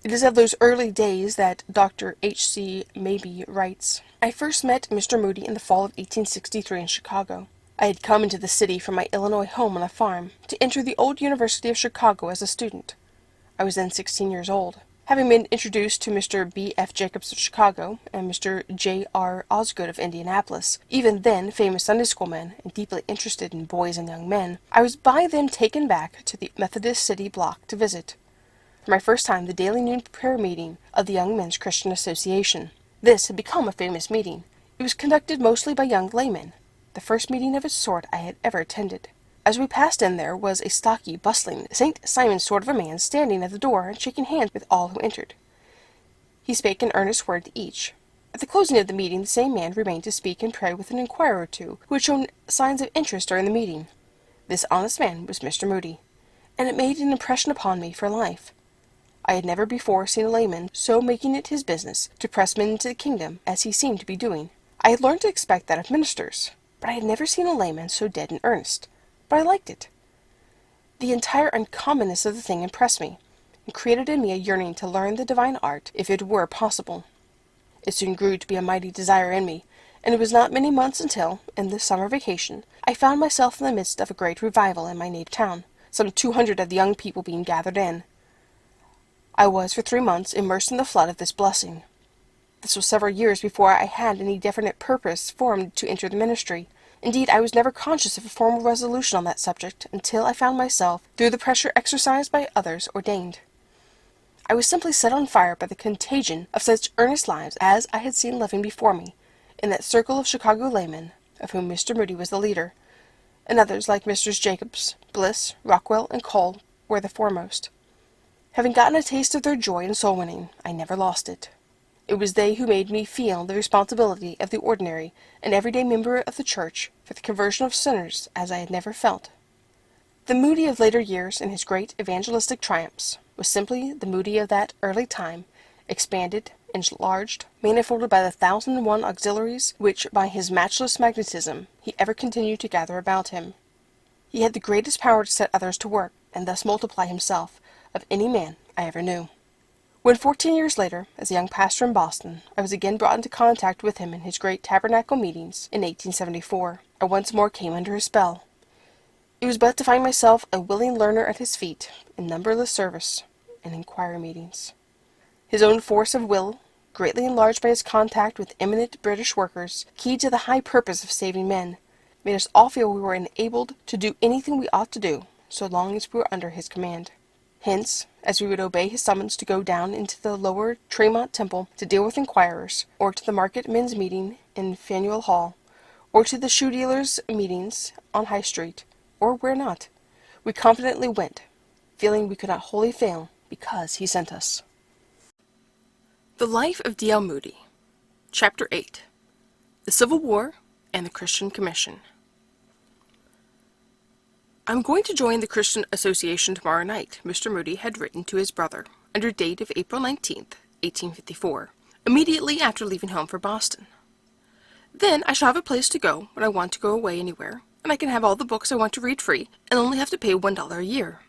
It is of those early days that Dr. H.C. Mabie writes, I first met Mr. Moody in the fall of 1863 in Chicago. I had come into the city from my Illinois home on a farm to enter the old University of Chicago as a student. I was then 16 years old. Having been introduced to Mr. B. F. Jacobs of Chicago and Mr. J. R. Osgood of Indianapolis, even then famous Sunday school men and deeply interested in boys and young men, I was by them taken back to the Methodist City block to visit, for my first time, the daily noon prayer meeting of the Young Men's Christian Association. This had become a famous meeting. It was conducted mostly by young laymen, the first meeting of its sort I had ever attended. As we passed in, there was a stocky, bustling, St. Simon sort of a man standing at the door and shaking hands with all who entered. He spake an earnest word to each. At the closing of the meeting, the same man remained to speak and pray with an inquirer or two, who had shown signs of interest during the meeting. This honest man was Mr. Moody, and it made an impression upon me for life. I had never before seen a layman so making it his business to press men into the kingdom as he seemed to be doing. I had learned to expect that of ministers, but I had never seen a layman so dead in earnest. But I liked it. The entire uncommonness of the thing impressed me, and created in me a yearning to learn the divine art, if it were possible. It soon grew to be a mighty desire in me, and it was not many months until, in the summer vacation, I found myself in the midst of a great revival in my native town, some 200 of the young people being gathered in. I was for 3 months immersed in the flood of this blessing. This was several years before I had any definite purpose formed to enter the ministry. Indeed, I was never conscious of a formal resolution on that subject until I found myself, through the pressure exercised by others, ordained. I was simply set on fire by the contagion of such earnest lives as I had seen living before me, in that circle of Chicago laymen, of whom Mr. Moody was the leader, and others like Messrs. Jacobs, Bliss, Rockwell, and Cole were the foremost. Having gotten a taste of their joy in soul-winning, I never lost it. It was they who made me feel the responsibility of the ordinary and everyday member of the church for the conversion of sinners as I had never felt. The Moody of later years, in his great evangelistic triumphs, was simply the Moody of that early time, expanded, enlarged, manifolded by the 1,001 auxiliaries which, by his matchless magnetism, he ever continued to gather about him. He had the greatest power to set others to work, and thus multiply himself, of any man I ever knew. When 14 years later, as a young pastor in Boston, I was again brought into contact with him in his great tabernacle meetings in 1874, I once more came under his spell. It was but to find myself a willing learner at his feet, in numberless service and inquiry meetings. His own force of will, greatly enlarged by his contact with eminent British workers, keyed to the high purpose of saving men, made us all feel we were enabled to do anything we ought to do, so long as we were under his command. Hence, as we would obey his summons to go down into the lower Tremont Temple to deal with inquirers, or to the market men's meeting in Faneuil Hall, or to the shoe dealers' meetings on High Street, or where not, we confidently went, feeling we could not wholly fail, because he sent us. The Life of D.L. Moody. Chapter 8. The Civil War and the Christian Commission. "I'm going to join the Christian Association tomorrow night," Mr. Moody had written to his brother, under date of April 19th, 1854, immediately after leaving home for Boston. "Then I shall have a place to go when I want to go away anywhere, and I can have all the books I want to read free, and only have to pay $1 a year.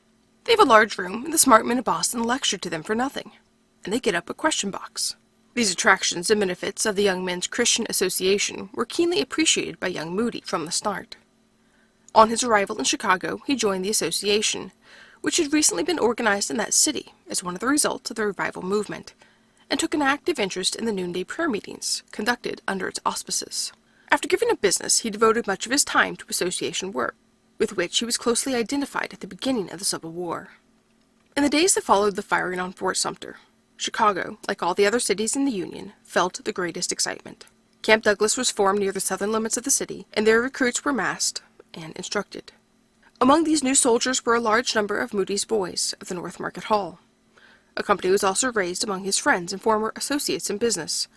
They have a large room, and the smart men of Boston lecture to them for nothing, and they get up a question box." These attractions and benefits of the Young Men's Christian Association were keenly appreciated by young Moody from the start. On his arrival in Chicago, he joined the association, which had recently been organized in that city as one of the results of the revival movement, and took an active interest in the noonday prayer meetings conducted under its auspices. After giving up business, he devoted much of his time to association work, with which he was closely identified at the beginning of the Civil War. In the days that followed the firing on Fort Sumter, Chicago, like all the other cities in the Union, felt the greatest excitement. Camp Douglas was formed near the southern limits of the city, and their recruits were massed and instructed. Among these new soldiers were a large number of Moody's boys of the North Market Hall. A company was also raised among his friends and former associates in business,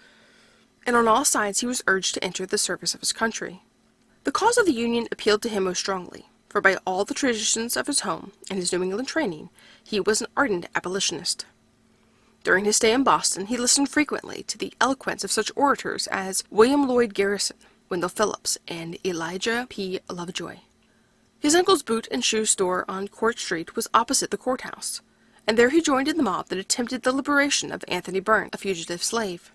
and on all sides he was urged to enter the service of his country. The cause of the Union appealed to him most strongly, for by all the traditions of his home and his New England training, he was an ardent abolitionist. During his stay in Boston, he listened frequently to the eloquence of such orators as William Lloyd Garrison, Wendell Phillips, and Elijah P. Lovejoy. His uncle's boot and shoe store on Court Street was opposite the courthouse, and there he joined in the mob that attempted the liberation of Anthony Burns, a fugitive slave.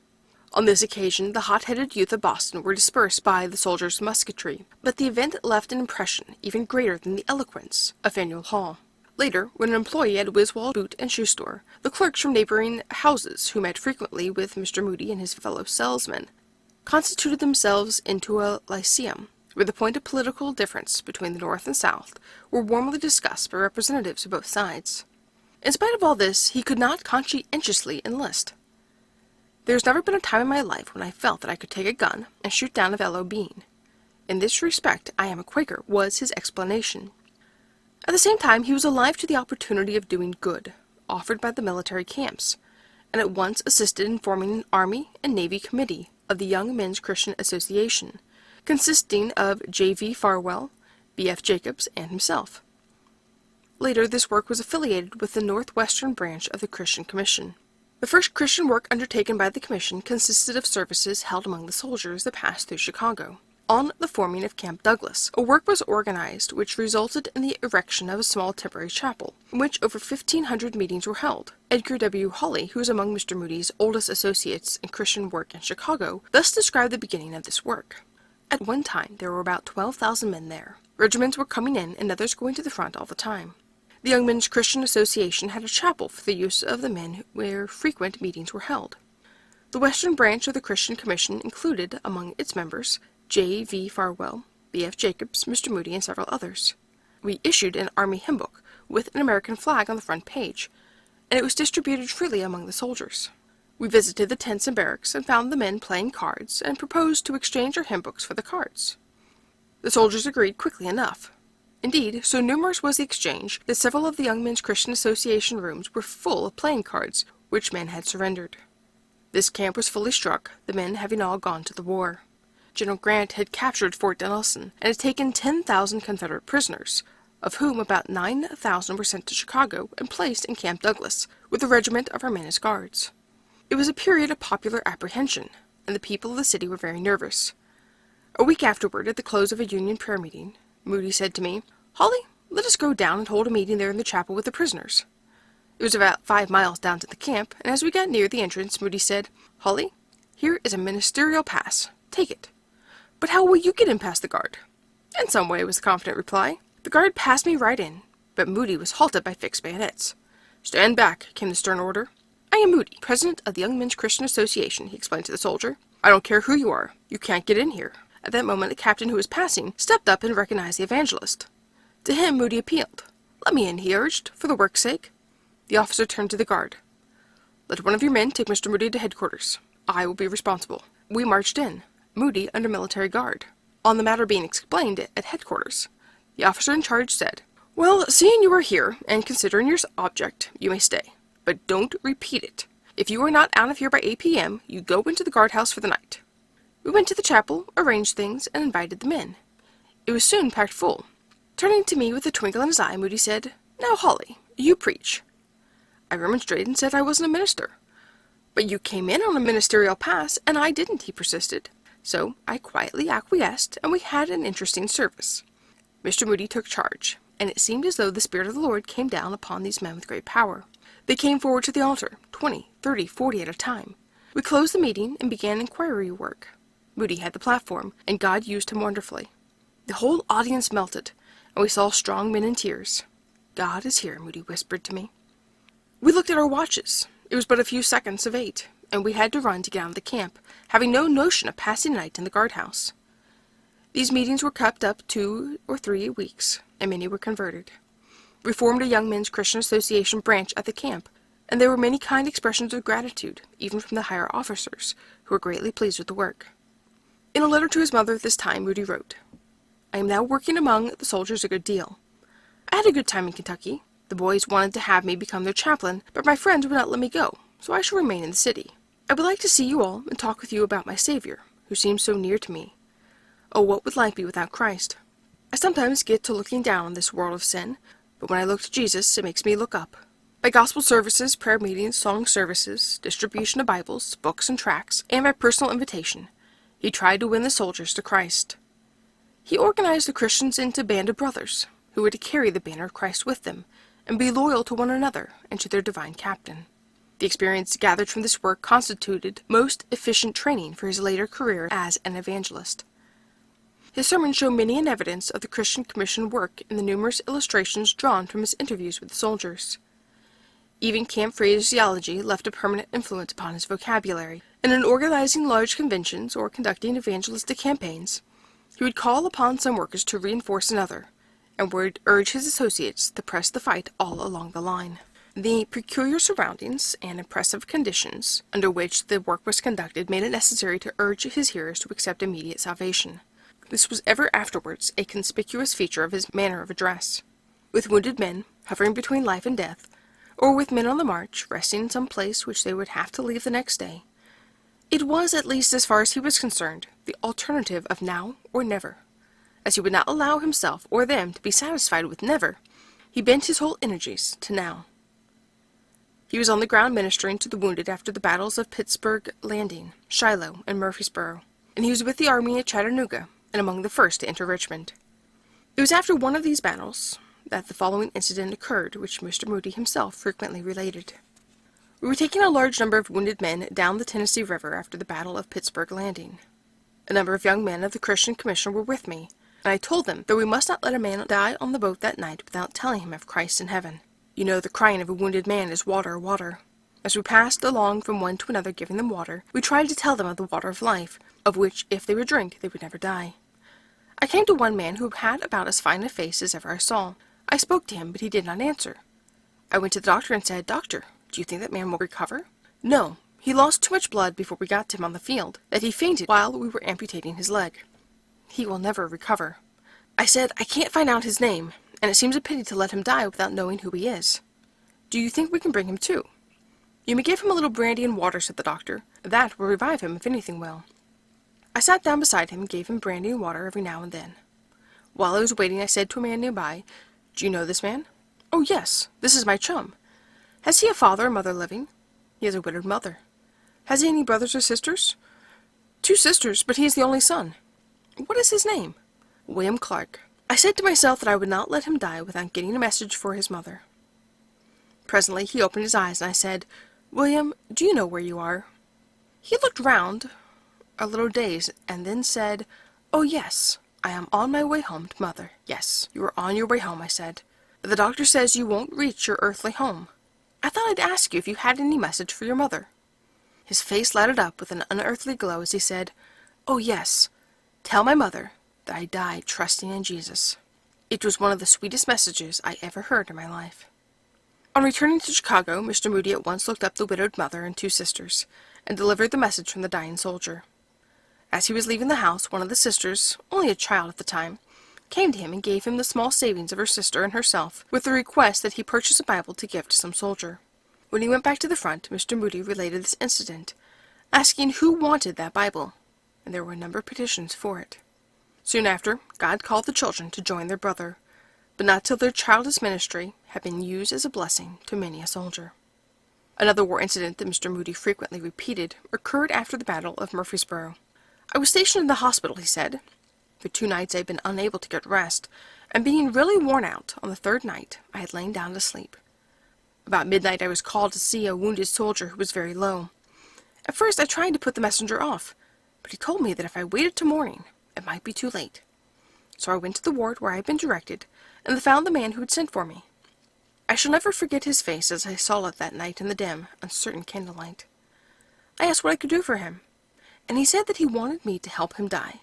On this occasion, the hot-headed youth of Boston were dispersed by the soldiers' musketry, but the event left an impression even greater than the eloquence of Faneuil Hall. Later, when an employee at Wiswall boot and shoe store, the clerks from neighboring houses, who met frequently with Mr. Moody and his fellow salesmen, constituted themselves into a lyceum, where the point of political difference between the North and South were warmly discussed by representatives of both sides. In spite of all this, he could not conscientiously enlist. "There has never been a time in my life when I felt that I could take a gun and shoot down a fellow being. In this respect I am a Quaker," was his explanation. At the same time, he was alive to the opportunity of doing good, offered by the military camps, and at once assisted in forming an Army and Navy committee of the Young Men's Christian Association, consisting of J.V. Farwell, B.F. Jacobs, and himself. Later, this work was affiliated with the Northwestern branch of the Christian Commission. The first Christian work undertaken by the Commission consisted of services held among the soldiers that passed through Chicago. On the forming of Camp Douglas, a work was organized which resulted in the erection of a small temporary chapel, in which over 1,500 meetings were held. Edgar W. Hawley, who was among Mr. Moody's oldest associates in Christian work in Chicago, thus described the beginning of this work. At one time, there were about 12,000 men there. Regiments were coming in and others going to the front all the time. The Young Men's Christian Association had a chapel for the use of the men where frequent meetings were held. The Western branch of the Christian Commission included, among its members, J. V. Farwell, B. F. Jacobs, Mr. Moody, and several others. We issued an Army hymn book with an American flag on the front page, and it was distributed freely among the soldiers. We visited the tents and barracks and found the men playing cards and proposed to exchange our hymn books for the cards. The soldiers agreed quickly enough. Indeed, so numerous was the exchange that several of the Young Men's Christian Association rooms were full of playing cards which men had surrendered. This camp was fully struck, the men having all gone to the war. General Grant had captured Fort Donelson and had taken 10,000 Confederate prisoners, of whom about 9,000 were sent to Chicago and placed in Camp Douglas, with a regiment of our men as guards. It was a period of popular apprehension, and the people of the city were very nervous. A week afterward, at the close of a Union prayer meeting, Moody said to me, "Hawley, let us go down and hold a meeting there in the chapel with the prisoners." It was about 5 miles down to the camp, and as we got near the entrance, Moody said, "Hawley, here is a ministerial pass. Take it." "But how will you get in past the guard?" "In some way," was the confident reply. The guard passed me right in, but Moody was halted by fixed bayonets. "Stand back," came the stern order. "I am Moody, president of the Young Men's Christian Association," he explained to the soldier. "I don't care who you are. You can't get in here." At that moment, the captain who was passing stepped up and recognized the evangelist. To him, Moody appealed. "Let me in," he urged, "for the work's sake." The officer turned to the guard. "Let one of your men take Mr. Moody to headquarters. I will be responsible." We marched in, Moody under military guard. On the matter being explained at headquarters, the officer in charge said, "Well, seeing you are here, and considering your object, you may stay. But don't repeat it. If you are not out of here by 8 p.m., you go into the guardhouse for the night." We went to the chapel, arranged things, and invited the men. It was soon packed full. Turning to me with a twinkle in his eye, Moody said, "Now, Hawley, you preach." I remonstrated and said I wasn't a minister. "But you came in on a ministerial pass, and I didn't," he persisted. So I quietly acquiesced, and we had an interesting service. Mr. Moody took charge, and it seemed as though the Spirit of the Lord came down upon these men with great power. They came forward to the altar, 20, 30, 40 at a time. We closed the meeting and began inquiry work. Moody had the platform, and God used him wonderfully. The whole audience melted, and we saw strong men in tears. "God is here," Moody whispered to me. We looked at our watches. It was but a few seconds of 8, and we had to run to get out of the camp, having no notion of passing the night in the guardhouse. These meetings were kept up 2 or 3 weeks, and many were converted. We formed a Young Men's Christian Association branch at the camp, and there were many kind expressions of gratitude, even from the higher officers, who were greatly pleased with the work. In a letter to his mother at this time, Moody wrote, "I am now working among the soldiers a good deal. I had a good time in Kentucky. The boys wanted to have me become their chaplain, but my friends would not let me go, so I shall remain in the city. I would like to see you all and talk with you about my Savior, who seems so near to me. Oh, what would life be without Christ? I sometimes get to looking down on this world of sin, but when I look to Jesus, it makes me look up. By gospel services, prayer meetings, song services, distribution of Bibles, books, and tracts, and by personal invitation, he tried to win the soldiers to Christ. He organized the Christians into a band of brothers, who were to carry the banner of Christ with them, and be loyal to one another and to their divine captain. The experience gathered from this work constituted most efficient training for his later career as an evangelist. His sermons show many an evidence of the Christian Commission work in the numerous illustrations drawn from his interviews with the soldiers. Even camp phraseology left a permanent influence upon his vocabulary, and in organizing large conventions or conducting evangelistic campaigns, he would call upon some workers to reinforce another, and would urge his associates to press the fight all along the line. The peculiar surroundings and impressive conditions under which the work was conducted made it necessary to urge his hearers to accept immediate salvation. This was ever afterwards a conspicuous feature of his manner of address. With wounded men, hovering between life and death, or with men on the march, resting in some place which they would have to leave the next day. It was, at least as far as he was concerned, the alternative of now or never. As he would not allow himself or them to be satisfied with never, he bent his whole energies to now. He was on the ground ministering to the wounded after the battles of Pittsburgh Landing, Shiloh, and Murfreesboro, and he was with the army at Chattanooga, and among the first to enter Richmond. It was after one of these battles that the following incident occurred, which Mr. Moody himself frequently related. We were taking a large number of wounded men down the Tennessee River after the Battle of Pittsburgh Landing. A number of young men of the Christian Commission were with me, and I told them that we must not let a man die on the boat that night without telling him of Christ in heaven. You know, the crying of a wounded man is water, water. As we passed along from one to another giving them water, we tried to tell them of the water of life, of which, if they would drink, they would never die. I came to one man who had about as fine a face as ever I saw. I spoke to him, but he did not answer. I went to the doctor and said, "Doctor, do you think that man will recover?" "No, he lost too much blood before we got to him on the field, that he fainted while we were amputating his leg. He will never recover." I said, "I can't find out his name, and it seems a pity to let him die without knowing who he is. Do you think we can bring him to?" "You may give him a little brandy and water," said the doctor. "That will revive him if anything will." I sat down beside him and gave him brandy and water every now and then. While I was waiting, I said to a man nearby, "Do you know this man?" "Oh, yes, this is my chum." "Has he a father or mother living?" "He has a widowed mother." "Has he any brothers or sisters?" "Two sisters, but he is the only son." "What is his name?" "William Clark." I said to myself that I would not let him die without getting a message for his mother. Presently he opened his eyes, and I said, "William, do you know where you are?" He looked round, a little dazed, and then said, "Oh, yes, I am on my way home to Mother." "Yes, you are on your way home," I said. "The doctor says you won't reach your earthly home. I thought I'd ask you if you had any message for your mother." His face lighted up with an unearthly glow as he said, "Oh, yes, tell my mother that I died trusting in Jesus." It was one of the sweetest messages I ever heard in my life. On returning to Chicago, Mr. Moody at once looked up the widowed mother and two sisters, and delivered the message from the dying soldier. As he was leaving the house, one of the sisters, only a child at the time, came to him and gave him the small savings of her sister and herself, with the request that he purchase a Bible to give to some soldier. When he went back to the front, Mr. Moody related this incident, asking who wanted that Bible, and there were a number of petitions for it. Soon after, God called the children to join their brother, but not till their childish ministry had been used as a blessing to many a soldier. Another war incident that Mr. Moody frequently repeated occurred after the Battle of Murfreesboro. "I was stationed in the hospital," he said. "For 2 nights I had been unable to get rest, and being really worn out, on the 3rd night I had lain down to sleep. About midnight I was called to see a wounded soldier who was very low. At first I tried to put the messenger off, but he told me that if I waited till morning, it might be too late. So I went to the ward where I had been directed, and found the man who had sent for me. I shall never forget his face as I saw it that night in the dim, uncertain candlelight. I asked what I could do for him, and he said that he wanted me to help him die.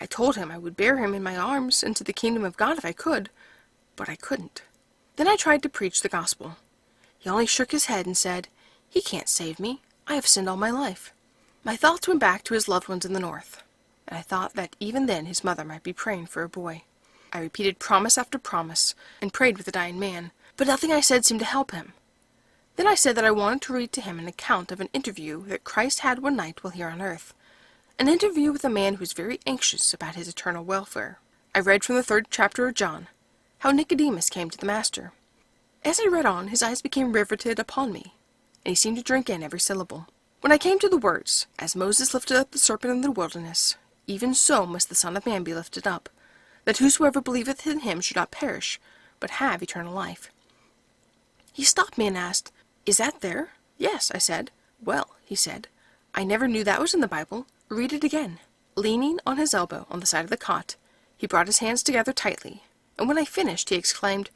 I told him I would bear him in my arms into the kingdom of God if I could, but I couldn't. Then I tried to preach the gospel. He only shook his head and said, 'He can't save me. I have sinned all my life.' My thoughts went back to his loved ones in the North, and I thought that even then his mother might be praying for a boy. I repeated promise after promise, and prayed with the dying man, but nothing I said seemed to help him. Then I said that I wanted to read to him an account of an interview that Christ had one night while here on earth, an interview with a man who was very anxious about his eternal welfare. I read from the 3rd chapter of John, how Nicodemus came to the Master. As I read on, his eyes became riveted upon me, and he seemed to drink in every syllable. When I came to the words, 'As Moses lifted up the serpent in the wilderness, even so must the Son of Man be lifted up, that whosoever believeth in him should not perish, but have eternal life,' he stopped me and asked, 'Is that there?' 'Yes,' I said. 'Well,' he said, 'I never knew that was in the Bible. Read it again.' Leaning on his elbow on the side of the cot, he brought his hands together tightly, and when I finished, he exclaimed,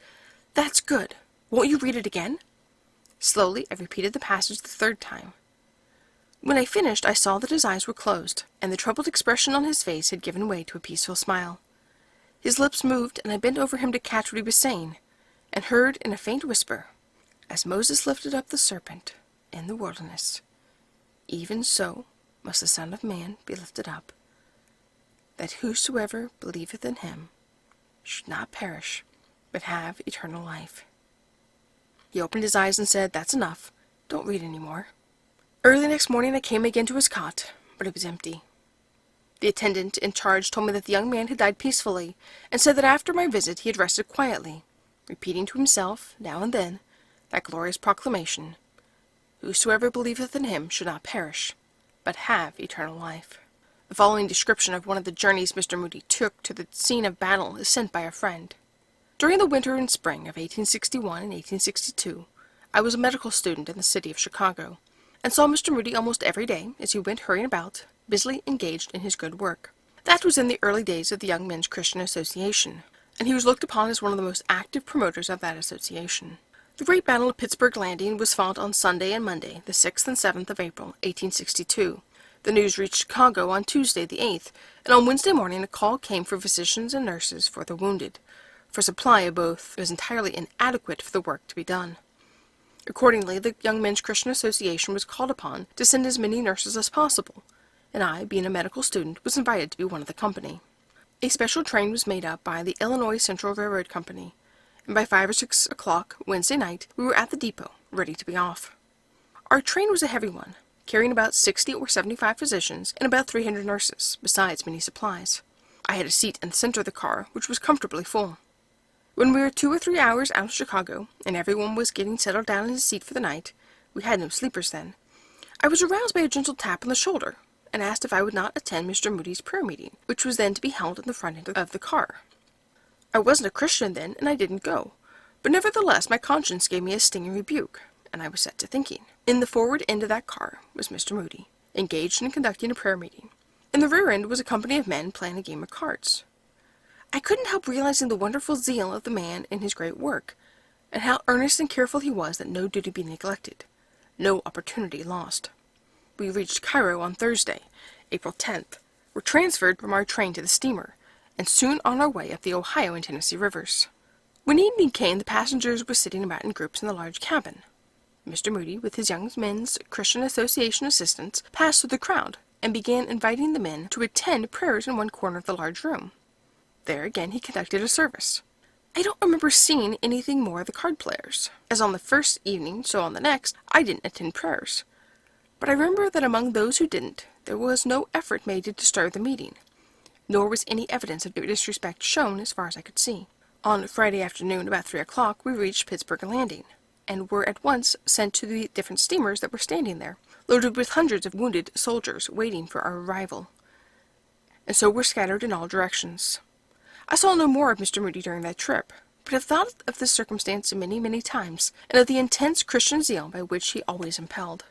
'That's good. Won't you read it again?' Slowly, I repeated the passage the 3rd time. When I finished, I saw that his eyes were closed, and the troubled expression on his face had given way to a peaceful smile. His lips moved, and I bent over him to catch what he was saying, and heard in a faint whisper, 'As Moses lifted up the serpent in the wilderness, even so must the Son of Man be lifted up, that whosoever believeth in him should not perish, but have eternal life.' He opened his eyes and said, "That's enough. Don't read any more." Early next morning I came again to his cot, but it was empty. The attendant in charge told me that the young man had died peacefully, and said that after my visit he had rested quietly, repeating to himself, now and then, that glorious proclamation, "Whosoever believeth in him should not perish, but have eternal life." The following description of one of the journeys Mr. Moody took to the scene of battle is sent by a friend. During the winter and spring of 1861 and 1862, I was a medical student in the city of Chicago, and saw Mr. Moody almost every day as he went hurrying about, busily engaged in his good work. That was in the early days of the Young Men's Christian Association, and he was looked upon as one of the most active promoters of that association. The great battle of Pittsburgh Landing was fought on Sunday and Monday, the 6th and 7th of April, 1862. The news reached Chicago on Tuesday the 8th, and on Wednesday morning a call came for physicians and nurses for the wounded, for supply of both was entirely inadequate for the work to be done. Accordingly, the Young Men's Christian Association was called upon to send as many nurses as possible, and I, being a medical student, was invited to be one of the company. A special train was made up by the Illinois Central Railroad Company, and by 5 or 6 o'clock Wednesday night we were at the depot, ready to be off. Our train was a heavy one, carrying about 60 or 75 physicians and about 300 nurses, besides many supplies. I had a seat in the center of the car, which was comfortably full. When we were 2 or 3 hours out of Chicago, and everyone was getting settled down in his seat for the night, we had no sleepers then, I was aroused by a gentle tap on the shoulder, and asked if I would not attend Mr. Moody's prayer meeting, which was then to be held in the front end of the car. I wasn't a Christian then, and I didn't go, but nevertheless my conscience gave me a stinging rebuke, and I was set to thinking. In the forward end of that car was Mr. Moody, engaged in conducting a prayer meeting. In the rear end was a company of men playing a game of cards. I couldn't help realizing the wonderful zeal of the man in his great work, and how earnest and careful he was that no duty be neglected, no opportunity lost. We reached Cairo on Thursday, April 10th, were transferred from our train to the steamer, and soon on our way up the Ohio and Tennessee rivers. When evening came, the passengers were sitting about in groups in the large cabin. Mr. Moody, with his Young Men's Christian Association assistants, passed through the crowd, and began inviting the men to attend prayers in one corner of the large room. There again he conducted a service. I don't remember seeing anything more of the card players. As on the first evening, so on the next, I didn't attend prayers. But I remember that among those who didn't, there was no effort made to disturb the meeting, nor was any evidence of disrespect shown as far as I could see. On Friday afternoon, about 3 o'clock, we reached Pittsburgh Landing, and were at once sent to the different steamers that were standing there, loaded with hundreds of wounded soldiers waiting for our arrival, and so were scattered in all directions. I saw no more of Mr. Moody during that trip, but have thought of this circumstance many, many times, and of the intense Christian zeal by which he always impelled.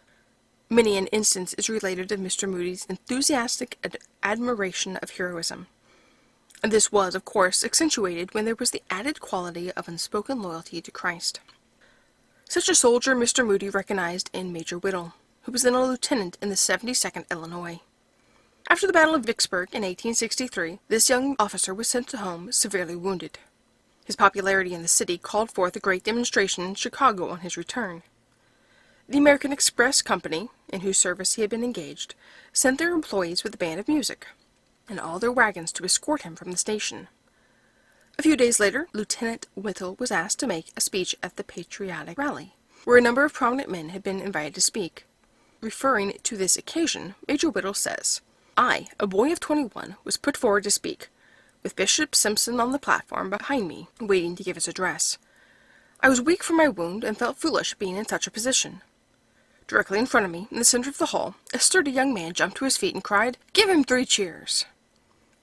Many an instance is related of Mr. Moody's enthusiastic admiration of heroism, and this was, of course, accentuated when there was the added quality of unspoken loyalty to Christ. Such a soldier Mr. Moody recognized in Major Whittle, who was then a lieutenant in the 72nd Illinois. After the Battle of Vicksburg in 1863, this young officer was sent home severely wounded. His popularity in the city called forth a great demonstration in Chicago on his return. The American Express Company, in whose service he had been engaged, sent their employees with a band of music, and all their wagons to escort him from the station. A few days later, Lieutenant Whittle was asked to make a speech at the patriotic rally, where a number of prominent men had been invited to speak. Referring to this occasion, Major Whittle says, "I, a boy of 21, was put forward to speak, with Bishop Simpson on the platform behind me, waiting to give his address. I was weak from my wound and felt foolish being in such a position. Directly in front of me, in the center of the hall, a sturdy young man jumped to his feet and cried, 'Give him 3 cheers!'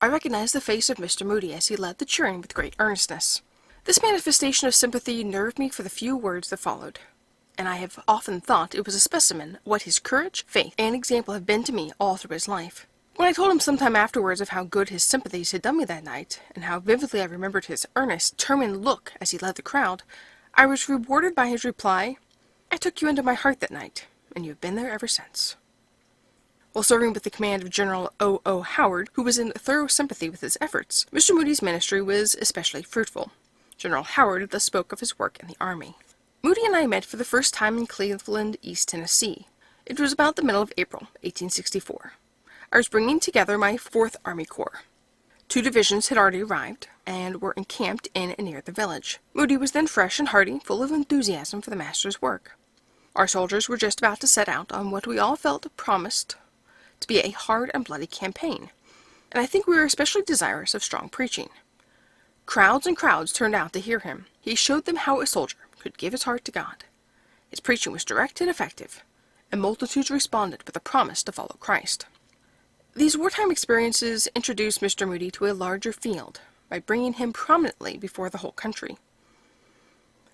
I recognized the face of Mr. Moody as he led the cheering with great earnestness. This manifestation of sympathy nerved me for the few words that followed, and I have often thought it was a specimen of what his courage, faith, and example have been to me all through his life. When I told him some time afterwards of how good his sympathies had done me that night, and how vividly I remembered his earnest, determined look as he led the crowd, I was rewarded by his reply, 'I took you into my heart that night, and you have been there ever since.'" While serving with the command of General O. Howard, who was in thorough sympathy with his efforts, Mr. Moody's ministry was especially fruitful. General Howard thus spoke of his work in the Army. Moody and I met for the first time in Cleveland, East Tennessee. It was about the middle of April, 1864. I was bringing together my 4th Army Corps. 2 divisions had already arrived, and were encamped in and near the village. Moody was then fresh and hearty, full of enthusiasm for the master's work. Our soldiers were just about to set out on what we all felt promised to be a hard and bloody campaign, and I think we were especially desirous of strong preaching. Crowds and crowds turned out to hear him. He showed them how a soldier could give his heart to God. His preaching was direct and effective, and multitudes responded with a promise to follow Christ. These wartime experiences introduced Mr. Moody to a larger field by bringing him prominently before the whole country.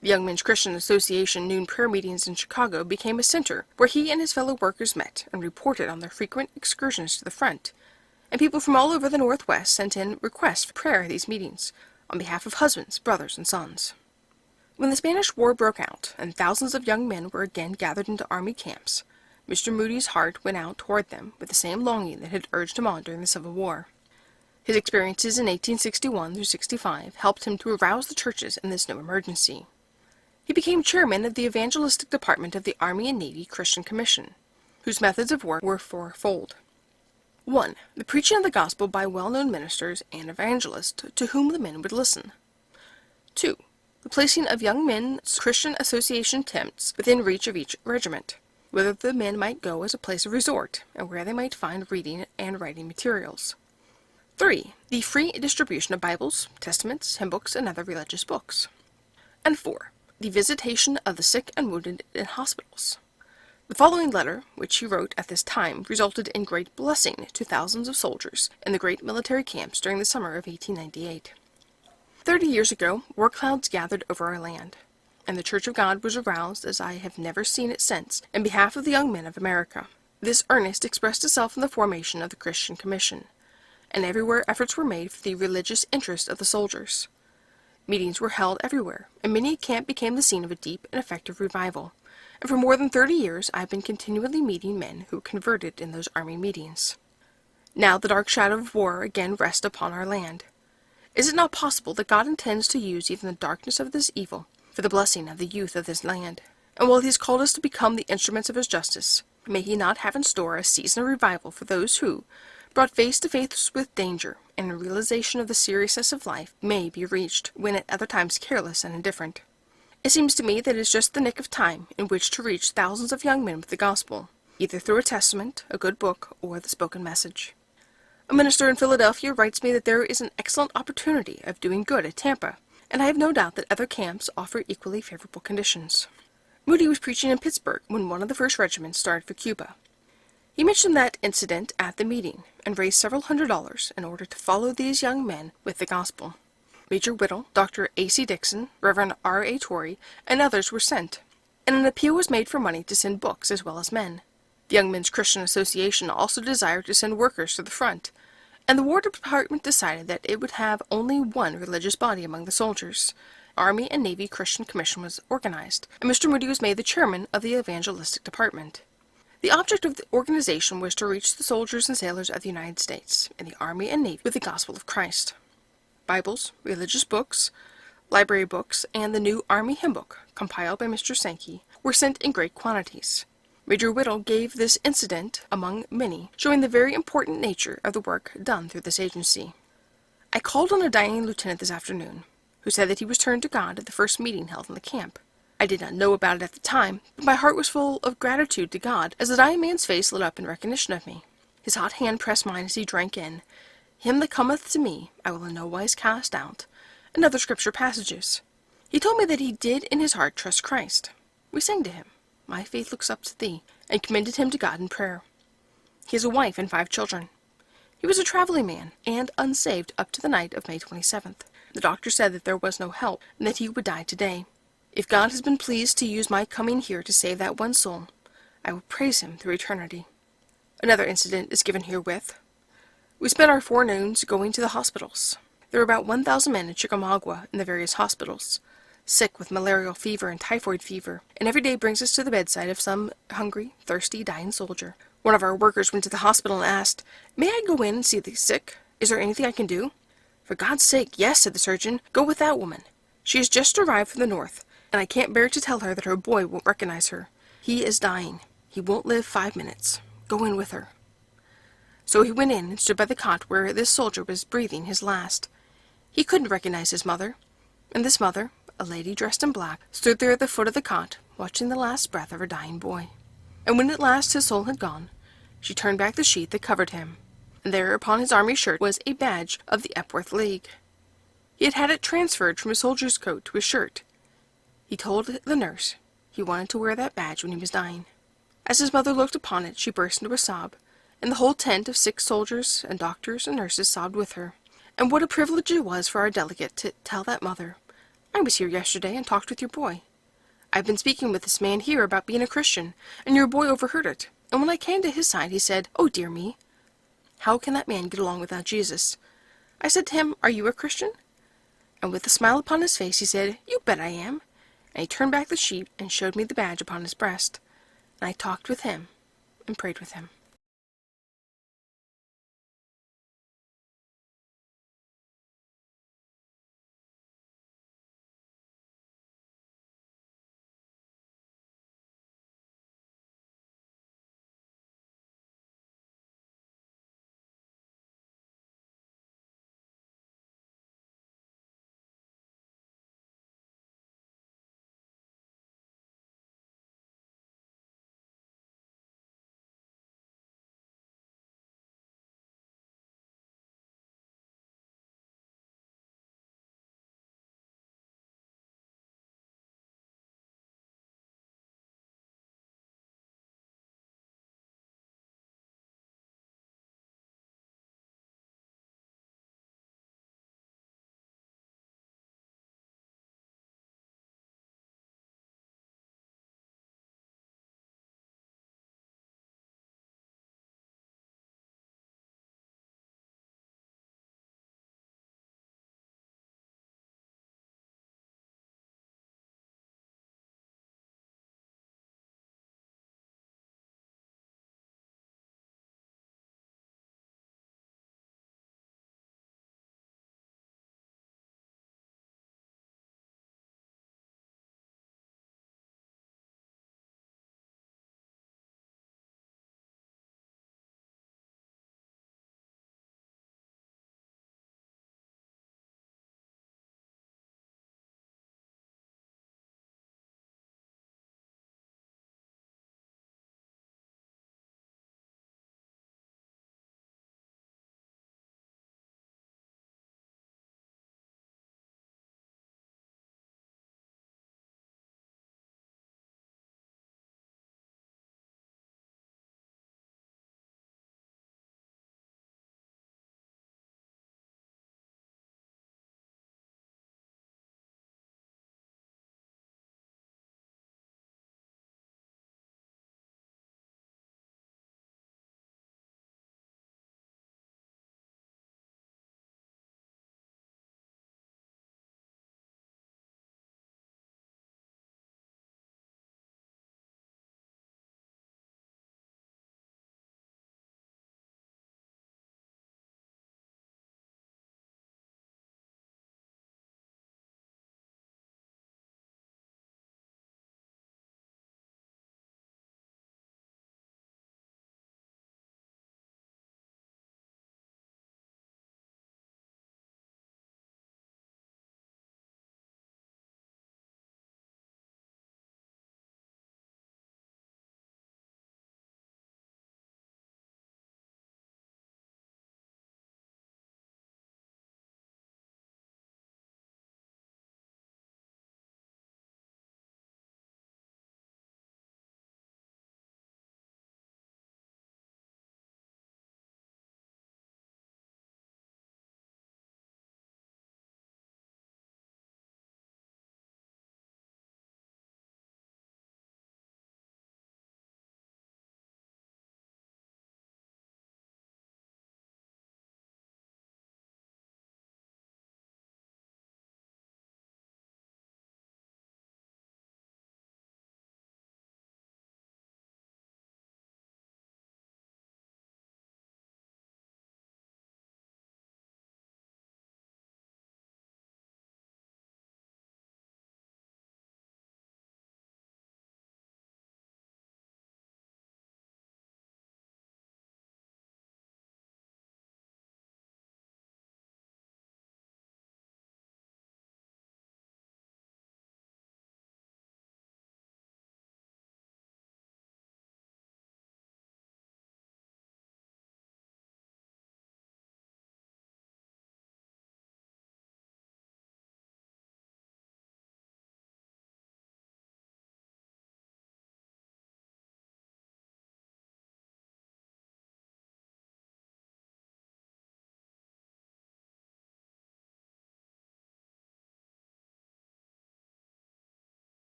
The Young Men's Christian Association noon prayer meetings in Chicago became a center where he and his fellow workers met and reported on their frequent excursions to the front, and people from all over the Northwest sent in requests for prayer at these meetings on behalf of husbands, brothers, and sons. When the Spanish War broke out and thousands of young men were again gathered into army camps, Mr. Moody's heart went out toward them with the same longing that had urged him on during the Civil War. His experiences in 1861 through 65 helped him to arouse the churches in this new emergency. He became chairman of the evangelistic department of the Army and Navy Christian Commission, whose methods of work were fourfold. 1. The preaching of the gospel by well-known ministers and evangelists to whom the men would listen. 2. The placing of Young Men's Christian Association tents within reach of each regiment, whither the men might go as a place of resort, and where they might find reading and writing materials. 3. The free distribution of Bibles, Testaments, hymn books, and other religious books. And 4. The visitation of the sick and wounded in hospitals. The following letter, which he wrote at this time, resulted in great blessing to thousands of soldiers in the great military camps during the summer of 1898. 30 years ago, war clouds gathered over our land, and the Church of God was aroused as I have never seen it since, in behalf of the young men of America. This earnest expressed itself in the formation of the Christian Commission, and everywhere efforts were made for the religious interest of the soldiers. Meetings were held everywhere, and many a camp became the scene of a deep and effective revival, and for more than 30 years I have been continually meeting men who converted in those army meetings. Now the dark shadow of war again rests upon our land. Is it not possible that God intends to use even the darkness of this evil for the blessing of the youth of this land? And while he has called us to become the instruments of his justice, may he not have in store a season of revival for those who, brought face to face with danger and a realization of the seriousness of life, may be reached, when at other times careless and indifferent. It seems to me that it is just the nick of time in which to reach thousands of young men with the gospel, either through a testament, a good book, or the spoken message. A minister in Philadelphia writes me that there is an excellent opportunity of doing good at Tampa, and I have no doubt that other camps offer equally favorable conditions. Moody was preaching in Pittsburgh when one of the first regiments started for Cuba. He mentioned that incident at the meeting, and raised several $100s in order to follow these young men with the gospel. Major Whittle, Dr. A.C. Dixon, Reverend R.A. Torrey, and others were sent, and an appeal was made for money to send books as well as men. The Young Men's Christian Association also desired to send workers to the front, and the War Department decided that it would have only one religious body among the soldiers. Army and Navy Christian Commission was organized, and Mr. Moody was made the chairman of the evangelistic department. The object of the organization was to reach the soldiers and sailors of the United States in the Army and Navy with the gospel of Christ. Bibles, religious books, library books, and the new Army hymn book, compiled by Mr. Sankey, were sent in great quantities. Major Whittle gave this incident among many, showing the very important nature of the work done through this agency. I called on a dying lieutenant this afternoon, who said that he was turned to God at the first meeting held in the camp. I did not know about it at the time, but my heart was full of gratitude to God as the dying man's face lit up in recognition of me. His hot hand pressed mine as he drank in, "Him that cometh to me I will in no wise cast out," and other scripture passages. He told me that he did in his heart trust Christ. We sang to him, "My faith looks up to thee," and commended him to God in prayer. He has a wife and 5 children. He was a traveling man, and unsaved up to the night of May 27th. The doctor said that there was no help, and that he would die today. If God has been pleased to use my coming here to save that one soul, I will praise him through eternity. Another incident is given herewith. We spent our forenoons going to the hospitals. There were about 1,000 men in Chickamauga in the various hospitals, sick with malarial fever and typhoid fever, and every day brings us to the bedside of some hungry, thirsty, dying soldier. One of our workers went to the hospital and asked, "May I go in and see the sick? Is there anything I can do?" "For God's sake, yes," said the surgeon. "Go with that woman. She has just arrived from the north, and I can't bear to tell her that her boy won't recognize her. He is dying. He won't live 5 minutes. Go in with her." So he went in and stood by the cot where this soldier was breathing his last. He couldn't recognize his mother, and this mother, a lady dressed in black, stood there at the foot of the cot, watching the last breath of her dying boy. And when at last his soul had gone, she turned back the sheet that covered him, and there upon his army shirt was a badge of the Epworth League. He had had it transferred from his soldier's coat to his shirt. He told the nurse he wanted to wear that badge when he was dying. As his mother looked upon it, she burst into a sob, and the whole tent of sick soldiers and doctors and nurses sobbed with her. And what a privilege it was for our delegate to tell that mother, "I was here yesterday and talked with your boy. I've been speaking with this man here about being a Christian, and your boy overheard it. And when I came to his side, he said, 'Oh, dear me, how can that man get along without Jesus?' I said to him, 'Are you a Christian?' And with a smile upon his face, he said, 'You bet I am.' And he turned back the sheet and showed me the badge upon his breast. And I talked with him and prayed with him."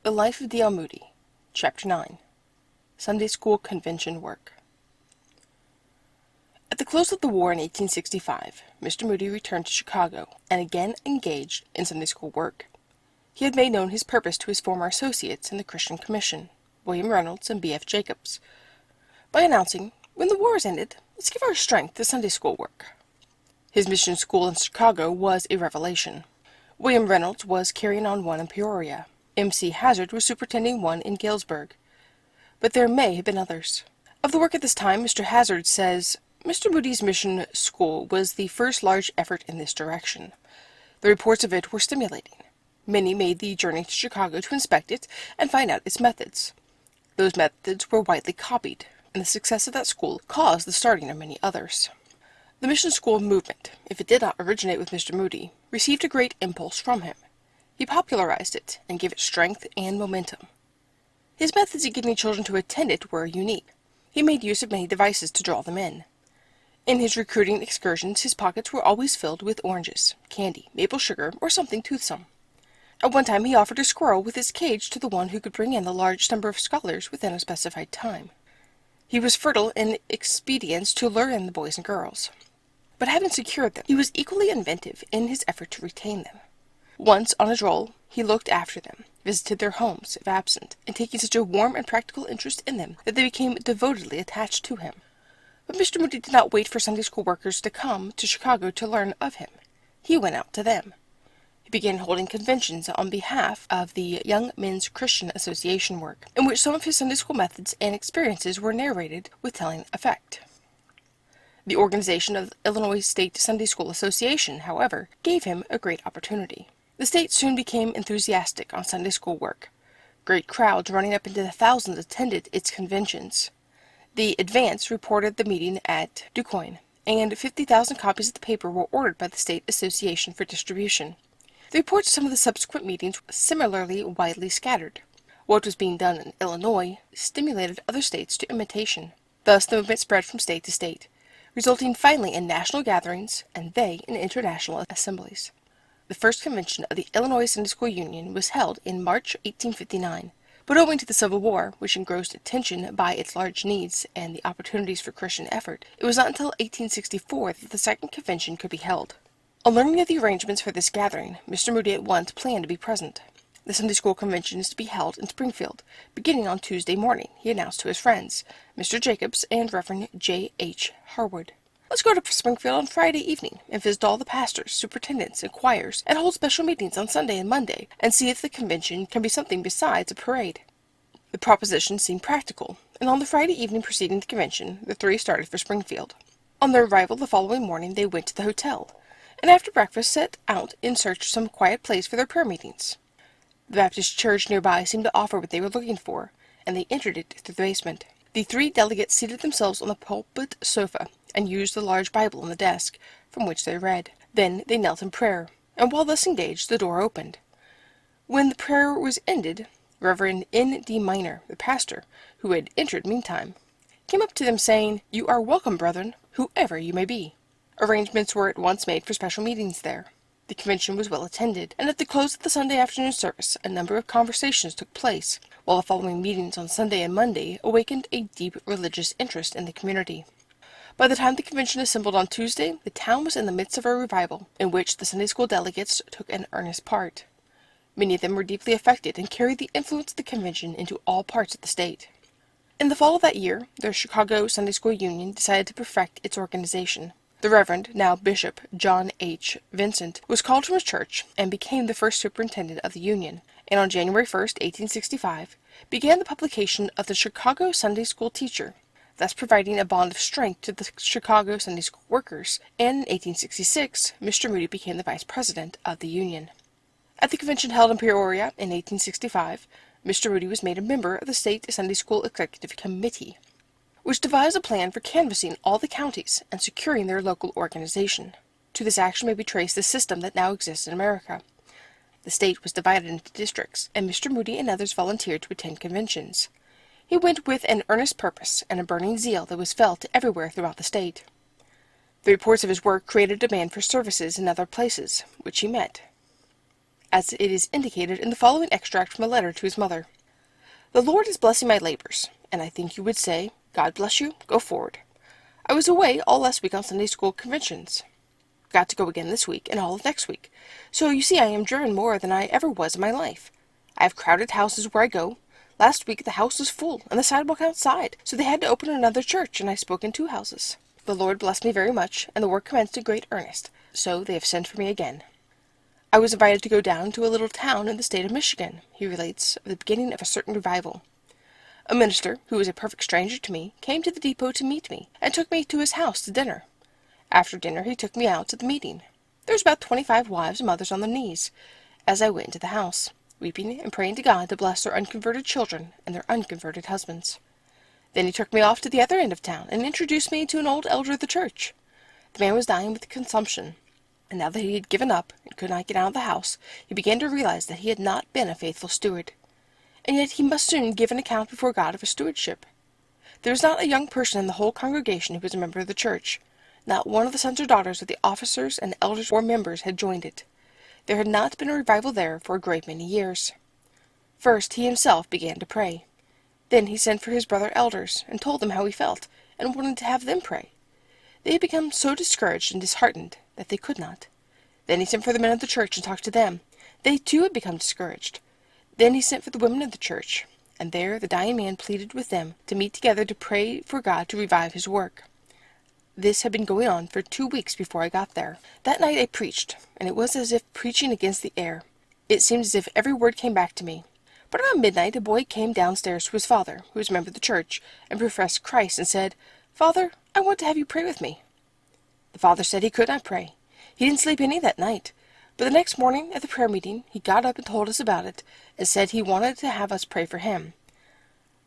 The Life of D.L. Moody, Chapter 9, Sunday School Convention Work. At the close of the war in 1865, Mr. Moody returned to Chicago, and again engaged in Sunday school work. He had made known his purpose to his former associates in the Christian Commission, William Reynolds and B.F. Jacobs, by announcing, "When the war is ended, let's give our strength to Sunday school work." His mission school in Chicago was a revelation. William Reynolds was carrying on one in Peoria. M.C. Hazard was superintending one in Galesburg. But there may have been others. Of the work at this time, Mr. Hazard says, "Mr. Moody's mission school was the first large effort in this direction. The reports of it were stimulating. Many made the journey to Chicago to inspect it and find out its methods. Those methods were widely copied, and the success of that school caused the starting of many others." The mission school movement, if it did not originate with Mr. Moody, received a great impulse from him. He popularized it and gave it strength and momentum. His methods in getting children to attend it were unique. He made use of many devices to draw them in. In his recruiting excursions, his pockets were always filled with oranges, candy, maple sugar, or something toothsome. At one time he offered a squirrel with his cage to the one who could bring in the largest number of scholars within a specified time. He was fertile in expedients to lure in the boys and girls. But having secured them, he was equally inventive in his effort to retain them. Once, on a stroll, he looked after them, visited their homes, if absent, and taking such a warm and practical interest in them that they became devotedly attached to him. But Mr. Moody did not wait for Sunday school workers to come to Chicago to learn of him. He went out to them. He began holding conventions on behalf of the Young Men's Christian Association work, in which some of his Sunday school methods and experiences were narrated with telling effect. The organization of the Illinois State Sunday School Association, however, gave him a great opportunity. The state soon became enthusiastic on Sunday school work. Great crowds running up into the thousands attended its conventions. The Advance reported the meeting at DuQuoin, and 50,000 copies of the paper were ordered by the state association for distribution. The reports of some of the subsequent meetings were similarly widely scattered. What was being done in Illinois stimulated other states to imitation. Thus the movement spread from state to state, resulting finally in national gatherings, and they in international assemblies. The first convention of the Illinois Sunday School Union was held in March 1859, but owing to the Civil War, which engrossed attention by its large needs and the opportunities for Christian effort, it was not until 1864 that the second convention could be held. On learning of the arrangements for this gathering, Mr. Moody at once planned to be present. The Sunday School Convention is to be held in Springfield, beginning on Tuesday morning, he announced to his friends, Mr. Jacobs and Reverend J. H. Harwood. "Let's go to Springfield on Friday evening and visit all the pastors, superintendents, and choirs, and hold special meetings on Sunday and Monday, and see if the convention can be something besides a parade." The proposition seemed practical, and on the Friday evening preceding the convention, the three started for Springfield. On their arrival the following morning they went to the hotel, and after breakfast set out in search of some quiet place for their prayer meetings. The Baptist church nearby seemed to offer what they were looking for, and they entered it through the basement. The three delegates seated themselves on the pulpit sofa and used the large Bible on the desk, from which they read. Then they knelt in prayer, and while thus engaged, the door opened. When the prayer was ended, Reverend N. D. Minor, the pastor, who had entered meantime, came up to them saying, "You are welcome, brethren, whoever you may be." Arrangements were at once made for special meetings there. The convention was well attended, and at the close of the Sunday afternoon service a number of conversations took place, while the following meetings on Sunday and Monday awakened a deep religious interest in the community. By the time the convention assembled on Tuesday, the town was in the midst of a revival, in which the Sunday school delegates took an earnest part. Many of them were deeply affected and carried the influence of the convention into all parts of the state. In the fall of that year, the Chicago Sunday School Union decided to perfect its organization. The Reverend, now Bishop, John H. Vincent, was called from his church and became the first superintendent of the Union, and on January 1st, 1865, began the publication of the Chicago Sunday School Teacher, thus providing a bond of strength to the Chicago Sunday School workers, and in 1866, Mr. Moody became the vice president of the Union. At the convention held in Peoria in 1865, Mr. Moody was made a member of the State Sunday School Executive Committee, which devised a plan for canvassing all the counties and securing their local organization. To this action may be traced the system that now exists in America. The state was divided into districts, and Mr. Moody and others volunteered to attend conventions. He went with an earnest purpose and a burning zeal that was felt everywhere throughout the state. The reports of his work created a demand for services in other places, which he met. as it is indicated in the following extract from a letter to his mother. "The Lord is blessing my labors, and I think you would say, God bless you, go forward. I was away all last week on Sunday school conventions. Got to go again this week and all of next week, so you see I am driven more than I ever was in my life. I have crowded houses where I go. Last week the house was full, and the sidewalk outside, so they had to open another church, and I spoke in 2 houses. The Lord blessed me very much, and the work commenced in great earnest, so they have sent for me again. I was invited to go down to a little town in the state of Michigan," he relates, of the beginning of a certain revival. "A minister, who was a perfect stranger to me, came to the depot to meet me, and took me to his house to dinner. After dinner he took me out to the meeting. There was about 25 wives and mothers on their knees, as I went into the house, weeping and praying to God to bless their unconverted children and their unconverted husbands. Then he took me off to the other end of town, and introduced me to an old elder of the church. The man was dying with consumption, and now that he had given up and could not get out of the house, he began to realize that he had not been a faithful steward. And yet he must soon give an account before God of his stewardship. There was not a young person in the whole congregation who was a member of the church. Not one of the sons or daughters of the officers and elders or members had joined it. There had not been a revival there for a great many years. First he himself began to pray. Then he sent for his brother elders, and told them how he felt, and wanted to have them pray. They had become so discouraged and disheartened that they could not. Then he sent for the men of the church and talked to them. They too had become discouraged. Then he sent for the women of the church, and there the dying man pleaded with them to meet together to pray for God to revive his work. This had been going on for 2 weeks before I got there. That night I preached, and it was as if preaching against the air. It seemed as if every word came back to me. But around midnight a boy came downstairs to his father, who was a member of the church, and professed Christ, and said, 'Father, I want to have you pray with me.' The father said he could not pray. He didn't sleep any that night. But the next morning at the prayer meeting he got up and told us about it, and said he wanted to have us pray for him.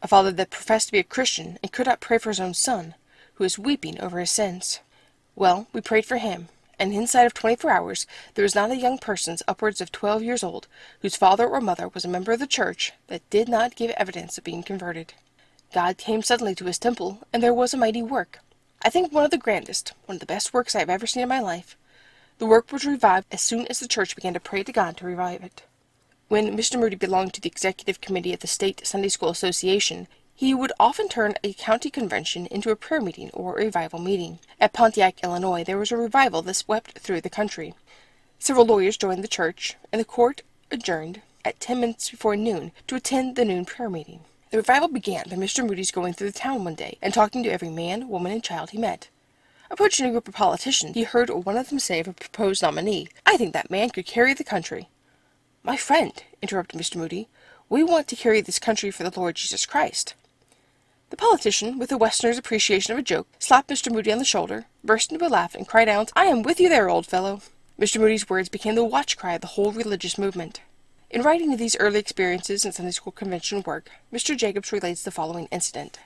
A father that professed to be a Christian and could not pray for his own son, who was weeping over his sins. Well, we prayed for him, and inside of 24 hours there was not a young person upwards of 12 years old, whose father or mother was a member of the church, that did not give evidence of being converted. God came suddenly to his temple, and there was a mighty work. I think one of the grandest, one of the best works I have ever seen in my life. The work was revived as soon as the church began to pray to God to revive it. When Mr. Moody belonged to the executive committee of the State Sunday School Association, he would often turn a county convention into a prayer meeting or a revival meeting. At Pontiac, Illinois, there was a revival that swept through the country. Several lawyers joined the church, and the court adjourned at 10 minutes before noon to attend the noon prayer meeting. The revival began by Mr. Moody's going through the town one day and talking to every man, woman, and child he met. Approaching a group of politicians, he heard one of them say of a proposed nominee, "I think that man could carry the country." "My friend," interrupted Mr. Moody, "we want to carry this country for the Lord Jesus Christ." The politician, with a Westerner's appreciation of a joke, slapped Mr. Moody on the shoulder, burst into a laugh, and cried out, "I am with you there, old fellow." Mr. Moody's words became the watch-cry of the whole religious movement. In writing of these early experiences in Sunday School convention work, Mr. Jacobs relates the following incident.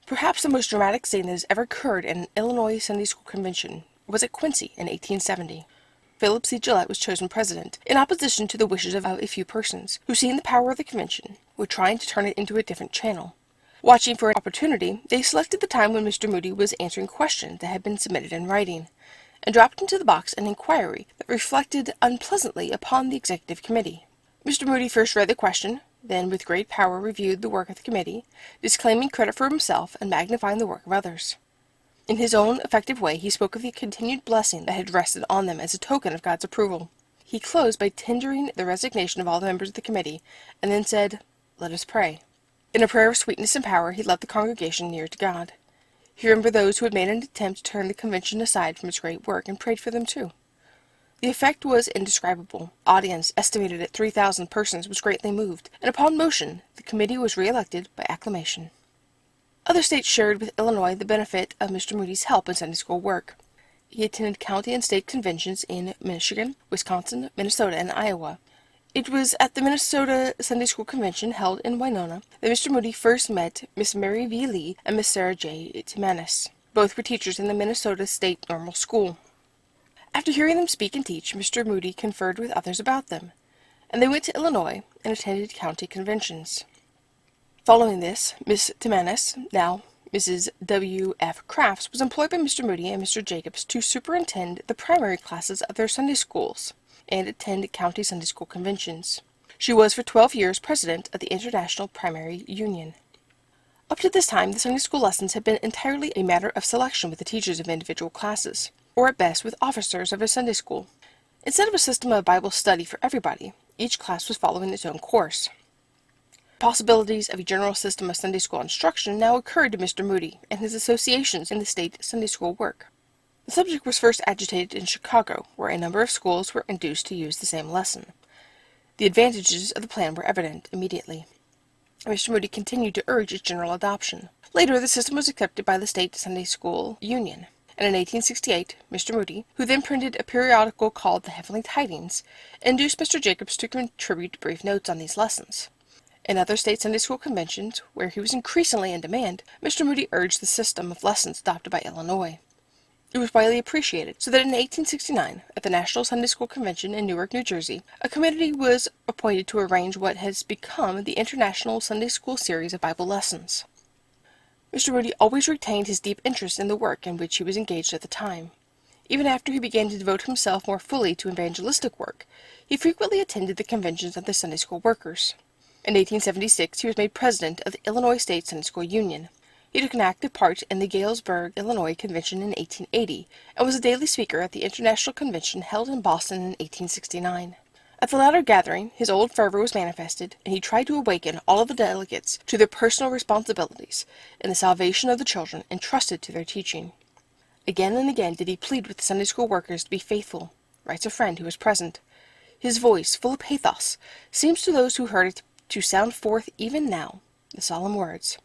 Perhaps the most dramatic scene that has ever occurred in an Illinois Sunday School convention was at Quincy in 1870. Philip C. Gillette was chosen president, in opposition to the wishes of a few persons, who, seeing the power of the convention, were trying to turn it into a different channel. Watching for an opportunity, they selected the time when Mr. Moody was answering questions that had been submitted in writing, and dropped into the box an inquiry that reflected unpleasantly upon the executive committee. Mr. Moody first read the question, then with great power reviewed the work of the committee, disclaiming credit for himself and magnifying the work of others. In his own effective way, he spoke of the continued blessing that had rested on them as a token of God's approval. He closed by tendering the resignation of all the members of the committee, and then said, "Let us pray." In a prayer of sweetness and power, he led the congregation near to God. He remembered those who had made an attempt to turn the convention aside from its great work, and prayed for them too. The effect was indescribable. Audience, estimated at 3,000 persons, was greatly moved, and upon motion, the committee was re-elected by acclamation. Other states shared with Illinois the benefit of Mr. Moody's help in Sunday school work. He attended county and state conventions in Michigan, Wisconsin, Minnesota, and Iowa. It was at the Minnesota Sunday School Convention held in Winona that Mr. Moody first met Miss Mary V. Lee and Miss Sarah J. Timanis. Both were teachers in the Minnesota State Normal School. After hearing them speak and teach, Mr. Moody conferred with others about them, and they went to Illinois and attended county conventions. Following this, Miss Timanis, now Mrs. W. F. Crafts, was employed by Mr. Moody and Mr. Jacobs to superintend the primary classes of their Sunday schools. and attend county Sunday school conventions. She was for 12 years president of the International Primary Union. Up to this time, the Sunday school lessons had been entirely a matter of selection with the teachers of individual classes, or at best with officers of a Sunday school. Instead of a system of Bible study for everybody, each class was following its own course. Possibilities of a general system of Sunday school instruction now occurred to Mr. Moody and his associations in the state Sunday school work. The subject was first agitated in Chicago, where a number of schools were induced to use the same lesson. The advantages of the plan were evident immediately. Mr. Moody continued to urge its general adoption. Later, the system was accepted by the State Sunday School Union, and in 1868, Mr. Moody, who then printed a periodical called The Heavenly Tidings, induced Mr. Jacobs to contribute brief notes on these lessons. In other state Sunday school conventions, where he was increasingly in demand, Mr. Moody urged the system of lessons adopted by Illinois. It was widely appreciated, so that in 1869, at the National Sunday School Convention in Newark, New Jersey, a committee was appointed to arrange what has become the International Sunday School Series of Bible Lessons. Mr. Moody always retained his deep interest in the work in which he was engaged at the time. Even after he began to devote himself more fully to evangelistic work, he frequently attended the conventions of the Sunday School workers. In 1876, he was made president of the Illinois State Sunday School Union. He took an active part in the Galesburg, Illinois Convention in 1880, and was a daily speaker at the International Convention held in Boston in 1869. At the latter gathering, his old fervor was manifested, and he tried to awaken all of the delegates to their personal responsibilities in the salvation of the children entrusted to their teaching. Again and again did he plead with the Sunday School workers to be faithful, writes a friend who was present. His voice, full of pathos, seems to those who heard it to sound forth even now the solemn words,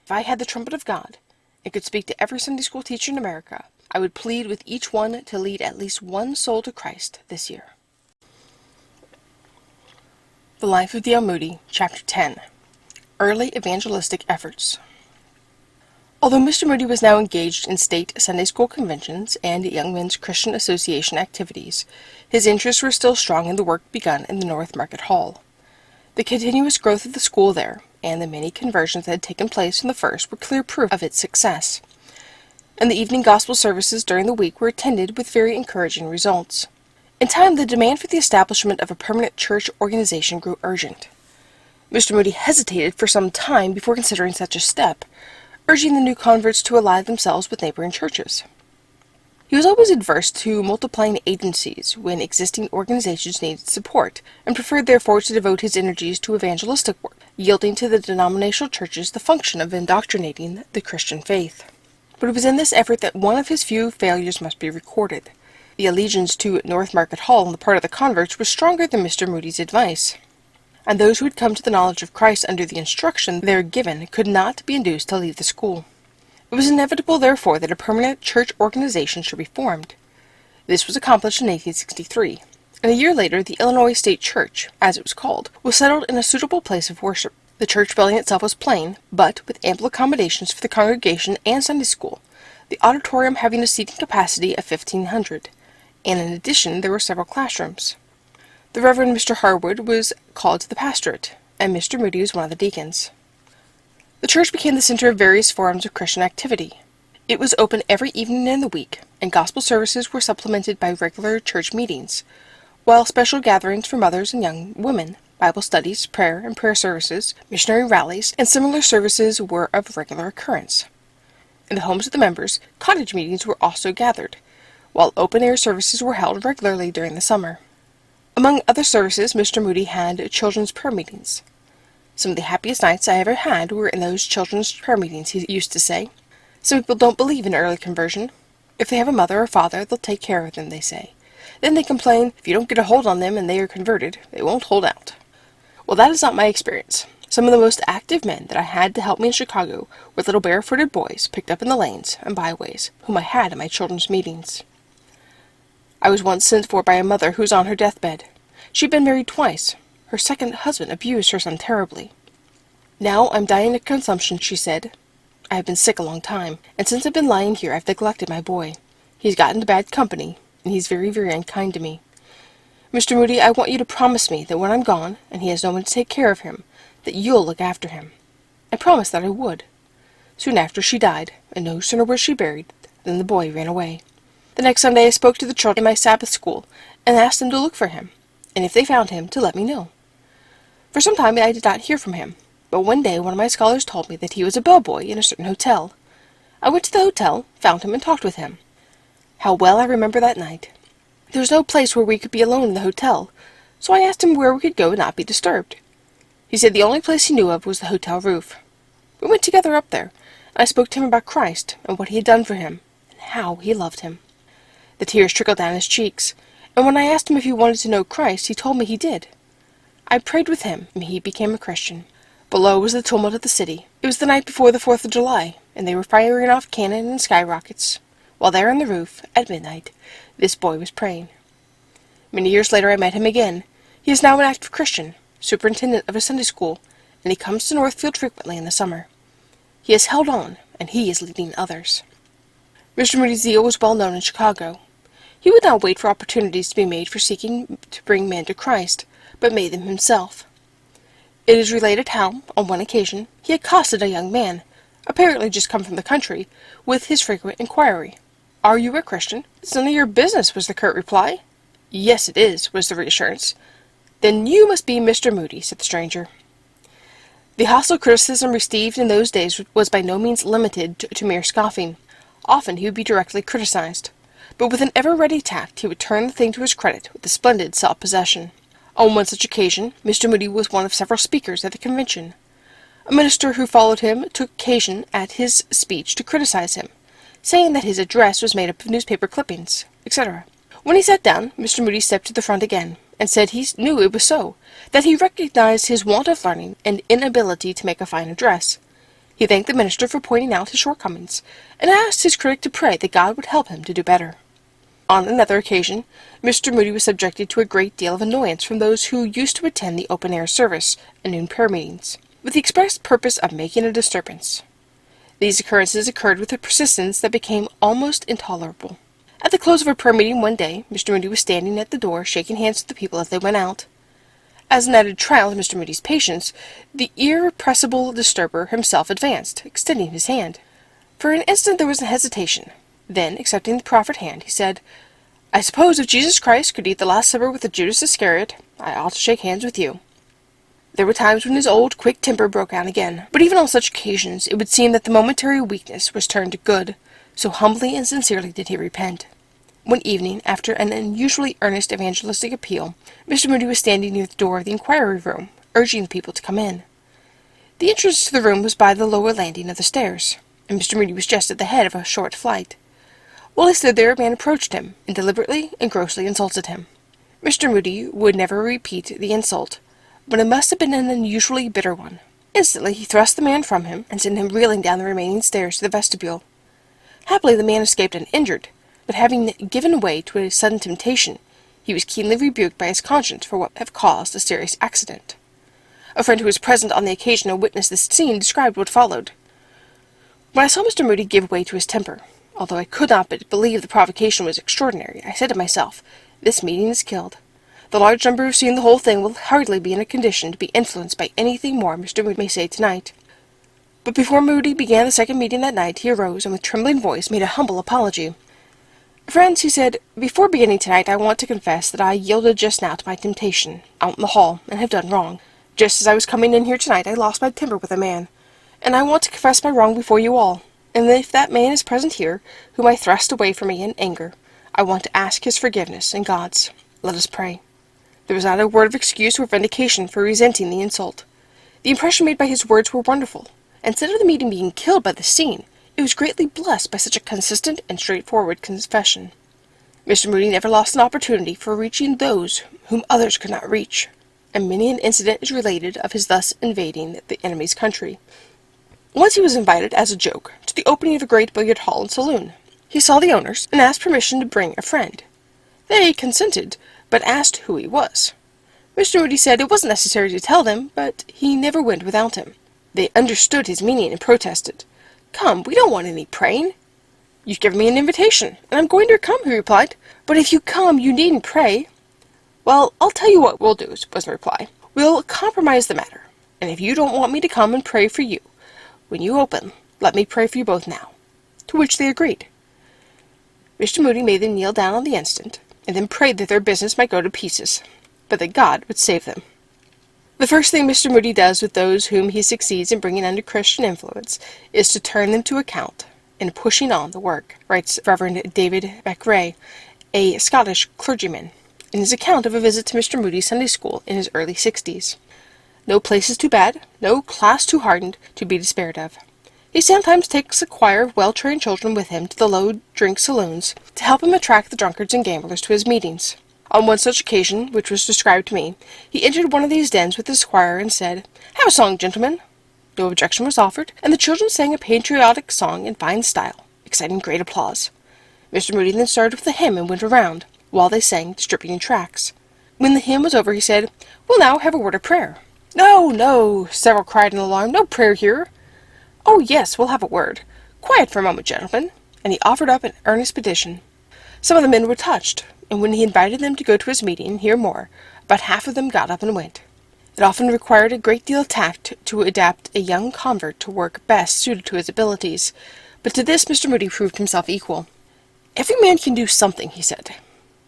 "If I had the trumpet of God, and could speak to every Sunday school teacher in America, I would plead with each one to lead at least one soul to Christ this year." The Life of D.L. Moody, Chapter 10. Early Evangelistic Efforts. Although Mr. Moody was now engaged in state Sunday school conventions and Young Men's Christian Association activities, his interests were still strong in the work begun in the North Market Hall. The continuous growth of the school there, and the many conversions that had taken place from the first, were clear proof of its success. And the evening gospel services during the week were attended with very encouraging results. In time, the demand for the establishment of a permanent church organization grew urgent. Mr. Moody hesitated for some time before considering such a step, urging the new converts to ally themselves with neighboring churches. He was always adverse to multiplying agencies when existing organizations needed support, and preferred therefore to devote his energies to evangelistic work, yielding to the denominational churches the function of indoctrinating the Christian faith. But it was in this effort that one of his few failures must be recorded. The allegiance to North Market Hall on the part of the converts was stronger than Mr. Moody's advice, and those who had come to the knowledge of Christ under the instruction there given could not be induced to leave the school. It was inevitable, therefore, that a permanent church organization should be formed. This was accomplished in 1863, and a year later the Illinois State Church, as it was called, was settled in a suitable place of worship. The church building itself was plain, but with ample accommodations for the congregation and Sunday school, the auditorium having a seating capacity of 1,500, and in addition there were several classrooms. The Reverend Mr. Harwood was called to the pastorate, and Mr. Moody was one of the deacons. The church became the center of various forms of Christian activity. It was open every evening in the week, and gospel services were supplemented by regular church meetings, while special gatherings for mothers and young women, Bible studies, prayer and prayer services, missionary rallies, and similar services were of regular occurrence. In the homes of the members, cottage meetings were also gathered, while open-air services were held regularly during the summer. Among other services, Mr. Moody had children's prayer meetings. "Some of the happiest nights I ever had were in those children's prayer meetings," he used to say. "Some people don't believe in early conversion. If they have a mother or father, they'll take care of them, they say. Then they complain if you don't get a hold on them and they are converted, they won't hold out. Well, that is not my experience. Some of the most active men that I had to help me in Chicago were little barefooted boys picked up in the lanes and byways, whom I had at my children's meetings. I was once sent for by a mother who was on her deathbed. She had been married twice. Her second husband abused her son terribly. Now I'm dying of consumption, she said. I have been sick a long time, and since I've been lying here I've neglected my boy. He's got into bad company, and he's very, very unkind to me. Mr. Moody, I want you to promise me that when I'm gone, and he has no one to take care of him, that you'll look after him." I promised that I would. Soon after she died, and no sooner was she buried than the boy ran away. The next Sunday I spoke to the children in my Sabbath school, and asked them to look for him, and if they found him, to let me know. For some time I did not hear from him, but one day one of my scholars told me that he was a bellboy in a certain hotel. I went to the hotel, found him, and talked with him. How well I remember that night. There was no place where we could be alone in the hotel, so I asked him where we could go and not be disturbed. He said the only place he knew of was the hotel roof. We went together up there, and I spoke to him about Christ and what he had done for him, and how he loved him. The tears trickled down his cheeks, and when I asked him if he wanted to know Christ, he told me he did. I prayed with him, and he became a Christian. Below was the tumult of the city. It was the night before the 4th of July, and they were firing off cannon and skyrockets, while there on the roof, at midnight, this boy was praying. Many years later I met him again. He is now an active Christian, superintendent of a Sunday school, and he comes to Northfield frequently in the summer. He has held on, and he is leading others. Mr. Moody's zeal was well known in Chicago. He would not wait for opportunities to be made for seeking to bring men to Christ, but made them himself. It is related how, on one occasion, he accosted a young man, apparently just come from the country, with his frequent inquiry, "Are you a Christian?" "It's none of your business," was the curt reply. "Yes, it is," was the reassurance. "Then you must be Mr. Moody," said the stranger. The hostile criticism received in those days was by no means limited to mere scoffing. Often he would be directly criticized, but with an ever-ready tact he would turn the thing to his credit with a splendid self-possession. On one such occasion, Mr. Moody was one of several speakers at the convention. A minister who followed him took occasion at his speech to criticize him, saying that his address was made up of newspaper clippings, etc. When he sat down, Mr. Moody stepped to the front again, and said he knew it was so, that he recognized his want of learning and inability to make a fine address. He thanked the minister for pointing out his shortcomings, and asked his critic to pray that God would help him to do better. On another occasion, Mr. Moody was subjected to a great deal of annoyance from those who used to attend the open-air service and noon prayer meetings, with the express purpose of making a disturbance. These occurrences occurred with a persistence that became almost intolerable. At the close of a prayer meeting one day, Mr. Moody was standing at the door, shaking hands with the people as they went out. As an added trial of Mr. Moody's patience, the irrepressible disturber himself advanced, extending his hand. For an instant there was an hesitation. Then, accepting the proffered hand, he said, "I suppose if Jesus Christ could eat the Last Supper with the Judas Iscariot, I ought to shake hands with you." There were times when his old, quick temper broke out again, but even on such occasions it would seem that the momentary weakness was turned to good, so humbly and sincerely did he repent. One evening, after an unusually earnest evangelistic appeal, Mr. Moody was standing near the door of the inquiry room, urging the people to come in. The entrance to the room was by the lower landing of the stairs, and Mr. Moody was just at the head of a short flight. While he stood there, a man approached him, and deliberately and grossly insulted him. Mr. Moody would never repeat the insult, but it must have been an unusually bitter one. Instantly he thrust the man from him, and sent him reeling down the remaining stairs to the vestibule. Happily the man escaped uninjured, but having given way to a sudden temptation, he was keenly rebuked by his conscience for what had caused a serious accident. A friend who was present on the occasion and witnessed this scene described what followed. When I saw Mr. Moody give way to his temper, although I could not but believe the provocation was extraordinary, I said to myself, "This meeting is killed. The large number who have seen the whole thing will hardly be in a condition to be influenced by anything more Mr. Moody may say tonight." But before Moody began the second meeting that night, he arose and with trembling voice made a humble apology. "Friends," he said, "before beginning tonight I want to confess that I yielded just now to my temptation, out in the hall, and have done wrong. Just as I was coming in here tonight I lost my temper with a man, and I want to confess my wrong before you all. And if that man is present here, whom I thrust away from me in anger, I want to ask his forgiveness and God's. Let us pray." There was not a word of excuse or vindication for resenting the insult. The impression made by his words were wonderful. Instead of the meeting being killed by the scene, it was greatly blessed by such a consistent and straightforward confession. Mr. Moody never lost an opportunity for reaching those whom others could not reach, and many an incident is related of his thus invading the enemy's country. Once he was invited, as a joke, to the opening of a great billiard hall and saloon. He saw the owners, and asked permission to bring a friend. They consented, but asked who he was. Mr. Moody said it wasn't necessary to tell them, but he never went without him. They understood his meaning and protested. "Come, we don't want any praying." "You've given me an invitation, and I'm going to come," he replied. "But if you come, you needn't pray." "Well, I'll tell you what we'll do," was the reply. "We'll compromise the matter, and if you don't want me to come and pray for you, when you open, let me pray for you both now." To which they agreed. Mr. Moody made them kneel down on the instant, and then prayed that their business might go to pieces, but that God would save them. The first thing Mr. Moody does with those whom he succeeds in bringing under Christian influence is to turn them to account in pushing on the work, writes Reverend David Beckwray, a Scottish clergyman, in his account of a visit to Mr. Moody's Sunday school in his early 60s. No place is too bad, no class too hardened to be despaired of. He sometimes takes a choir of well-trained children with him to the low-drink saloons to help him attract the drunkards and gamblers to his meetings. On one such occasion, which was described to me, he entered one of these dens with his choir and said, "Have a song, gentlemen." No objection was offered, and the children sang a patriotic song in fine style, exciting great applause. Mr. Moody then started with a hymn and went around, while they sang, distributing tracts. When the hymn was over, he said, "We'll now have a word of prayer." "No, no," several cried in alarm, "no prayer here." "Oh, yes, we'll have a word. Quiet for a moment, gentlemen," and he offered up an earnest petition. Some of the men were touched, and when he invited them to go to his meeting and hear more, about half of them got up and went. It often required a great deal of tact to adapt a young convert to work best suited to his abilities, but to this Mr. Moody proved himself equal. "Every man can do something," he said.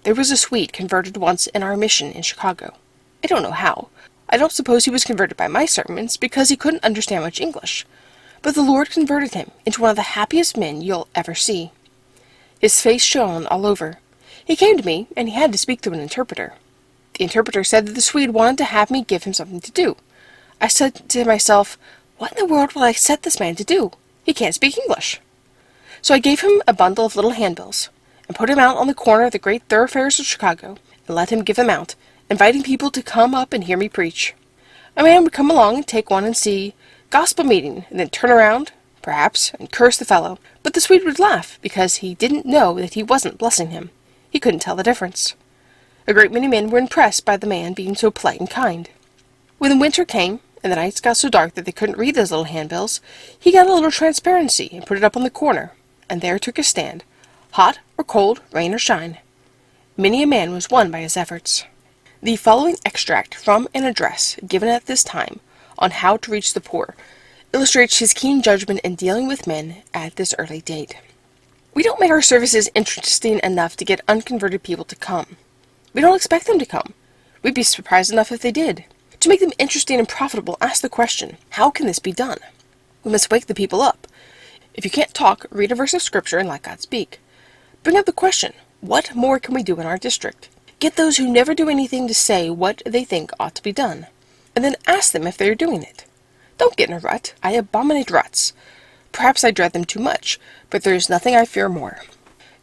"There was a Swede converted once in our mission in Chicago. I don't know how. I don't suppose he was converted by my sermons, because he couldn't understand much English. But the Lord converted him into one of the happiest men you'll ever see. His face shone all over. He came to me, and he had to speak to an interpreter. The interpreter said that the Swede wanted to have me give him something to do. I said to myself, what in the world will I set this man to do? He can't speak English. So I gave him a bundle of little handbills, and put him out on the corner of the great thoroughfares of Chicago, and let him give them out, inviting people to come up and hear me preach. A man would come along and take one and see, gospel meeting, and then turn around, perhaps, and curse the fellow, but the Swede would laugh, because he didn't know that he wasn't blessing him. He couldn't tell the difference. A great many men were impressed by the man being so polite and kind. When the winter came, and the nights got so dark that they couldn't read those little handbills, he got a little transparency and put it up on the corner, and there took his stand, hot or cold, rain or shine. Many a man was won by his efforts. The following extract from an address given at this time on how to reach the poor illustrates his keen judgment in dealing with men at this early date. We don't make our services interesting enough to get unconverted people to come. We don't expect them to come. We'd be surprised enough if they did. To make them interesting and profitable, ask the question, how can this be done? We must wake the people up. If you can't talk, read a verse of Scripture and let God speak. Bring up the question, what more can we do in our district? Get those who never do anything to say what they think ought to be done, and then ask them if they are doing it. Don't get in a rut. I abominate ruts. Perhaps I dread them too much, but there is nothing I fear more.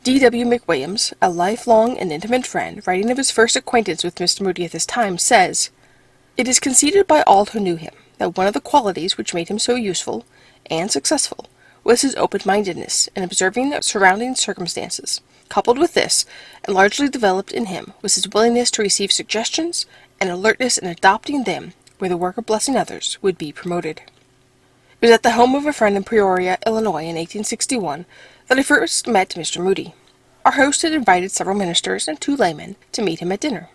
D.W. McWilliams, a lifelong and intimate friend, writing of his first acquaintance with Mr. Moody at this time, says, "It is conceded by all who knew him that one of the qualities which made him so useful and successful was his open-mindedness in observing surrounding circumstances. Coupled with this, and largely developed in him, was his willingness to receive suggestions and alertness in adopting them where the work of blessing others would be promoted." It was at the home of a friend in Peoria, Illinois, in 1861, that I first met Mr. Moody. Our host had invited several ministers and 2 laymen to meet him at dinner.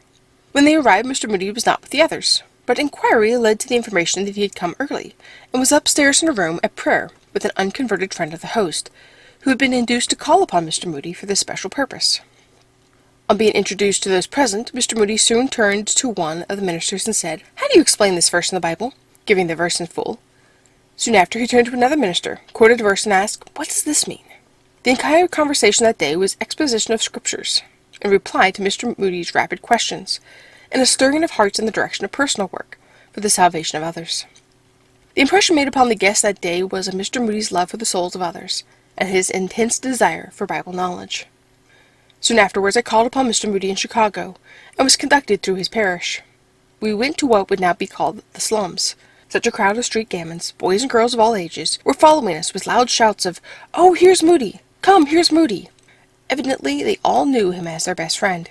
When they arrived, Mr. Moody was not with the others, but inquiry led to the information that he had come early, and was upstairs in a room at prayer with an unconverted friend of the host, who had been induced to call upon Mr. Moody for this special purpose. On being introduced to those present, Mr. Moody soon turned to one of the ministers and said, "How do you explain this verse in the Bible?" giving the verse in full. Soon after, he turned to another minister, quoted the verse, and asked, "What does this mean?" The entire conversation that day was exposition of Scriptures, in reply to Mr. Moody's rapid questions, and a stirring of hearts in the direction of personal work for the salvation of others. The impression made upon the guests that day was of Mr. Moody's love for the souls of others, and his intense desire for Bible knowledge. Soon afterwards I called upon Mr. Moody in Chicago, and was conducted through his parish. We went to what would now be called the slums. Such a crowd of street gamins, boys and girls of all ages, were following us with loud shouts of, "Oh, here's Moody! Come, here's Moody!" Evidently they all knew him as their best friend.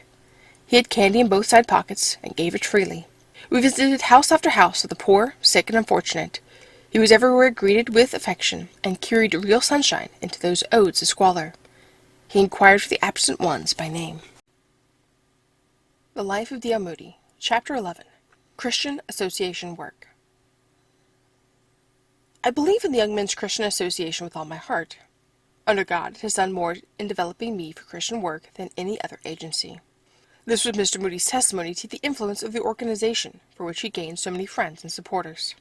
He had candy in both side pockets, and gave it freely. We visited house after house of the poor, sick, and unfortunate. He was everywhere greeted with affection, and carried real sunshine into those odes of squalor. He inquired for the absent ones by name. The Life of D.L. Moody, Chapter 11, Christian Association Work. I believe in the Young Men's Christian Association with all my heart. Under God, it has done more in developing me for Christian work than any other agency. This was Mr. Moody's testimony to the influence of the organization, for which he gained so many friends and supporters.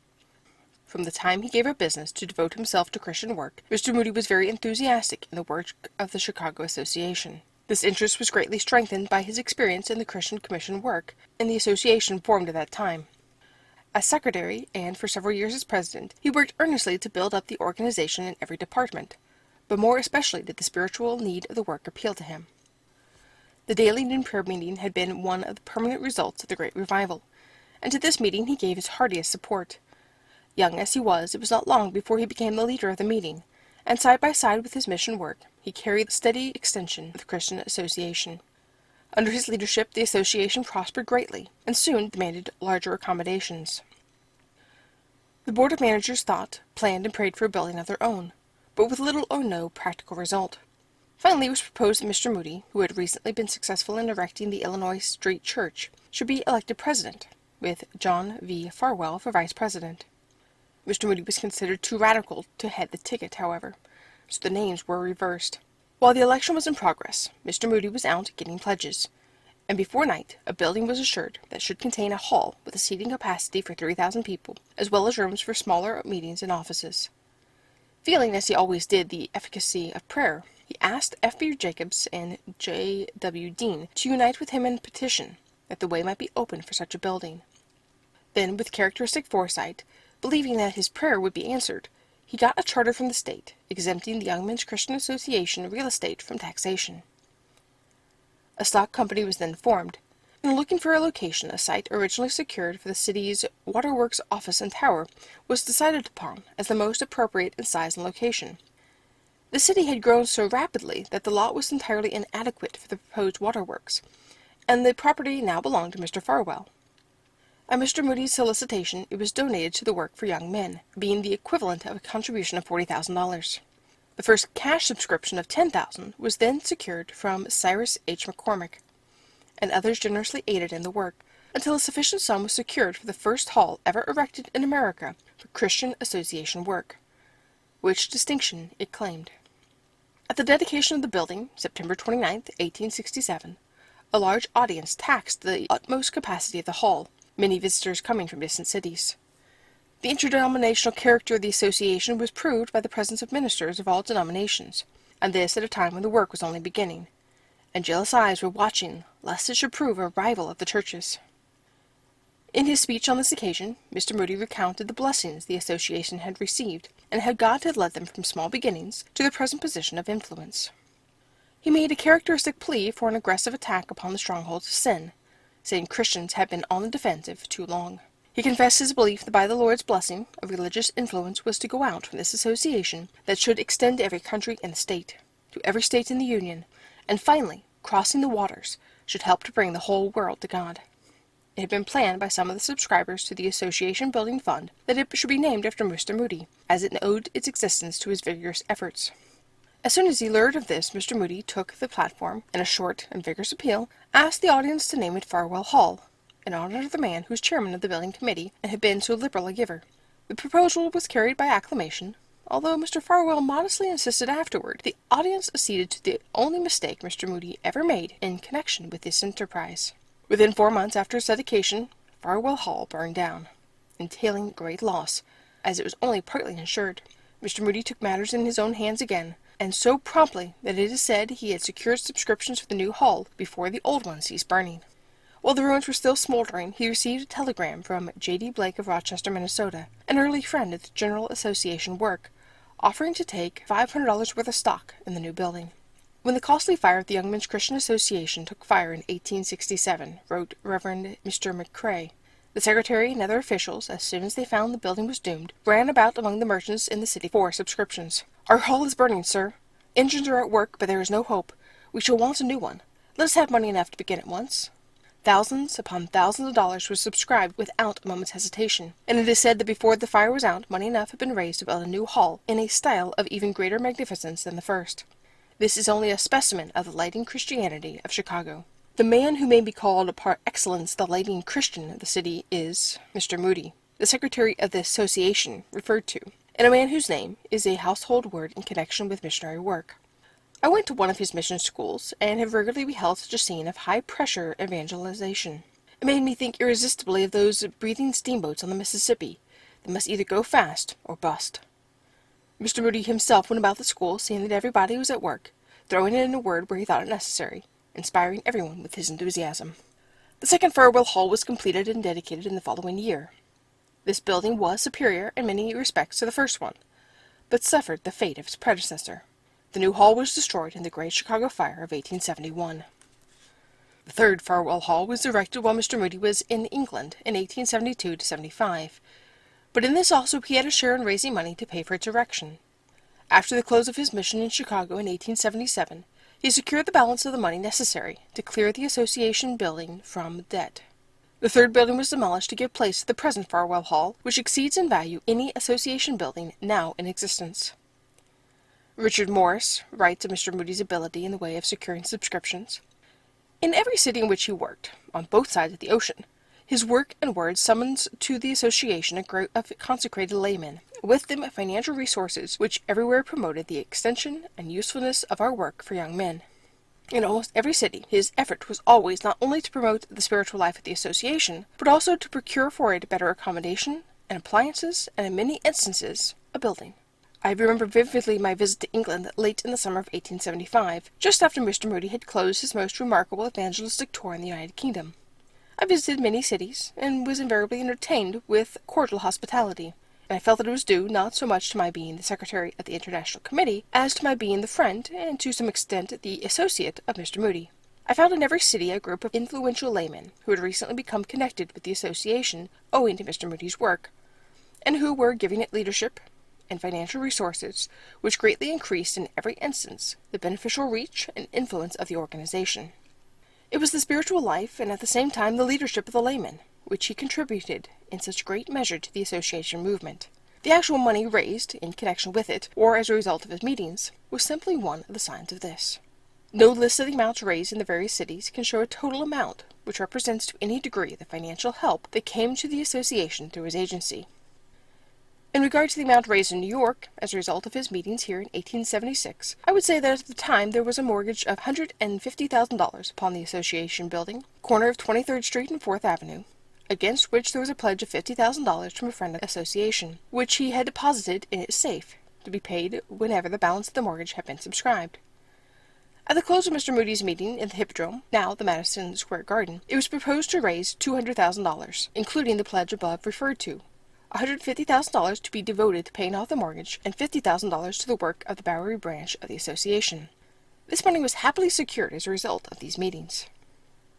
From the time he gave up business to devote himself to Christian work, Mr. Moody was very enthusiastic in the work of the Chicago Association. This interest was greatly strengthened by his experience in the Christian Commission work in the association formed at that time. As secretary, and for several years as president, he worked earnestly to build up the organization in every department, but more especially did the spiritual need of the work appeal to him. The daily noon prayer meeting had been one of the permanent results of the Great Revival, and to this meeting he gave his heartiest support. Young as he was, it was not long before he became the leader of the meeting, and side by side with his mission work, he carried the steady extension of the Christian Association. Under his leadership, the association prospered greatly, and soon demanded larger accommodations. The board of managers thought, planned, and prayed for a building of their own, but with little or no practical result. Finally, it was proposed that Mr. Moody, who had recently been successful in erecting the Illinois Street Church, should be elected president, with John V. Farwell for vice president. Mr. Moody was considered too radical to head the ticket, however, so the names were reversed. While the election was in progress, Mr. Moody was out getting pledges, and before night a building was assured that should contain a hall with a seating capacity for 3,000 people, as well as rooms for smaller meetings and offices. Feeling, as he always did, the efficacy of prayer, he asked F.B. Jacobs and J.W. Dean to unite with him in a petition that the way might be opened for such a building. Then, with characteristic foresight, believing that his prayer would be answered, he got a charter from the state, exempting the Young Men's Christian Association real estate from taxation. A stock company was then formed, and looking for a location, a site originally secured for the city's waterworks office and tower was decided upon as the most appropriate in size and location. The city had grown so rapidly that the lot was entirely inadequate for the proposed waterworks, and the property now belonged to Mr. Farwell. At Mr. Moody's solicitation, it was donated to the work for young men, being the equivalent of a contribution of $40,000. The first cash subscription of $10,000 was then secured from Cyrus H. McCormick, and others generously aided in the work, until a sufficient sum was secured for the first hall ever erected in America for Christian Association work, which distinction it claimed. At the dedication of the building, September 29, 1867, a large audience taxed the utmost capacity of the hall, many visitors coming from distant cities. The interdenominational character of the association was proved by the presence of ministers of all denominations, and this at a time when the work was only beginning, and jealous eyes were watching lest it should prove a rival of the churches. In his speech on this occasion, Mr. Moody recounted the blessings the association had received, and how God had led them from small beginnings to their present position of influence. He made a characteristic plea for an aggressive attack upon the strongholds of sin, saying Christians had been on the defensive too long. He confessed his belief that by the Lord's blessing, a religious influence was to go out from this association that should extend to every country in the state, to every state in the Union, and finally, crossing the waters, should help to bring the whole world to God. It had been planned by some of the subscribers to the Association Building Fund that it should be named after Mr. Moody, as it owed its existence to his vigorous efforts. As soon as he learned of this, Mr. Moody took the platform, and a short and vigorous appeal, asked the audience to name it Farwell Hall, in honor of the man who was chairman of the building committee and had been so liberal a giver. The proposal was carried by acclamation, although Mr. Farwell modestly insisted afterward the audience acceded to the only mistake Mr. Moody ever made in connection with this enterprise. Within 4 months after its dedication, Farwell Hall burned down, entailing great loss, as it was only partly insured. Mr. Moody took matters in his own hands again, and so promptly that it is said he had secured subscriptions for the new hall before the old one ceased burning. While the ruins were still smoldering, he received a telegram from J.D. Blake of Rochester, Minnesota, an early friend of the General Association work, offering to take $500 worth of stock in the new building. When the costly fire of the Young Men's Christian Association took fire in 1867, wrote Reverend Mr. McCrae, the secretary and other officials, as soon as they found the building was doomed, ran about among the merchants in the city for subscriptions. "Our hall is burning, sir. Engines are at work, but there is no hope. We shall want a new one. Let us have money enough to begin at once." Thousands upon thousands of dollars were subscribed without a moment's hesitation, and it is said that before the fire was out, money enough had been raised to build a new hall in a style of even greater magnificence than the first. This is only a specimen of the lighting Christianity of Chicago. The man who may be called par excellence the lighting Christian of the city is Mr. Moody. The secretary of the association referred to and a man whose name is a household word in connection with missionary work. I went to one of his mission schools, and have regularly beheld such a scene of high-pressure evangelization. It made me think irresistibly of those breathing steamboats on the Mississippi that must either go fast or bust. Mr. Moody himself went about the school, seeing that everybody was at work, throwing in a word where he thought it necessary, inspiring everyone with his enthusiasm. The second farewell hall was completed and dedicated in the following year. This building was superior in many respects to the first one, but suffered the fate of its predecessor. The new hall was destroyed in the Great Chicago Fire of 1871. The third farewell hall was erected while Mr. Moody was in England in 1872-75, but in this also he had a share in raising money to pay for its erection. After the close of his mission in Chicago in 1877, he secured the balance of the money necessary to clear the association building from debt. The third building was demolished to give place to the present farewell hall, which exceeds in value any association building now in existence. Richard Morris writes of Mr. Moody's ability in the way of securing subscriptions. In every city in which he worked, on both sides of the ocean, his work and words summons to the association a group of consecrated laymen, with them financial resources which everywhere promoted the extension and usefulness of our work for young men. In almost every city, his effort was always not only to promote the spiritual life of the association, but also to procure for it better accommodation and appliances, and in many instances, a building. I remember vividly my visit to England late in the summer of 1875, just after Mr. Moody had closed his most remarkable evangelistic tour in the United Kingdom. I visited many cities, and was invariably entertained with cordial hospitality, and I felt that it was due not so much to my being the secretary of the International Committee, as to my being the friend, and to some extent the associate, of Mr. Moody. I found in every city a group of influential laymen, who had recently become connected with the association owing to Mr. Moody's work, and who were giving it leadership and financial resources, which greatly increased in every instance the beneficial reach and influence of the organization. It was the spiritual life, and at the same time the leadership of the laymen, which he contributed in such great measure to the association movement. The actual money raised in connection with it, or as a result of his meetings, was simply one of the signs of this. No list of the amounts raised in the various cities can show a total amount which represents to any degree the financial help that came to the association through his agency. In regard to the amount raised in New York, as a result of his meetings here in 1876, I would say that at the time there was a mortgage of $150,000 upon the association building, corner of 23rd Street and 4th Avenue, against which there was a pledge of $50,000 from a friend of the association, which he had deposited in its safe, to be paid whenever the balance of the mortgage had been subscribed. At the close of Mr. Moody's meeting in the Hippodrome, now the Madison Square Garden, it was proposed to raise $200,000, including the pledge above referred to, $150,000 to be devoted to paying off the mortgage, and $50,000 to the work of the Bowery branch of the association. This money was happily secured as a result of these meetings.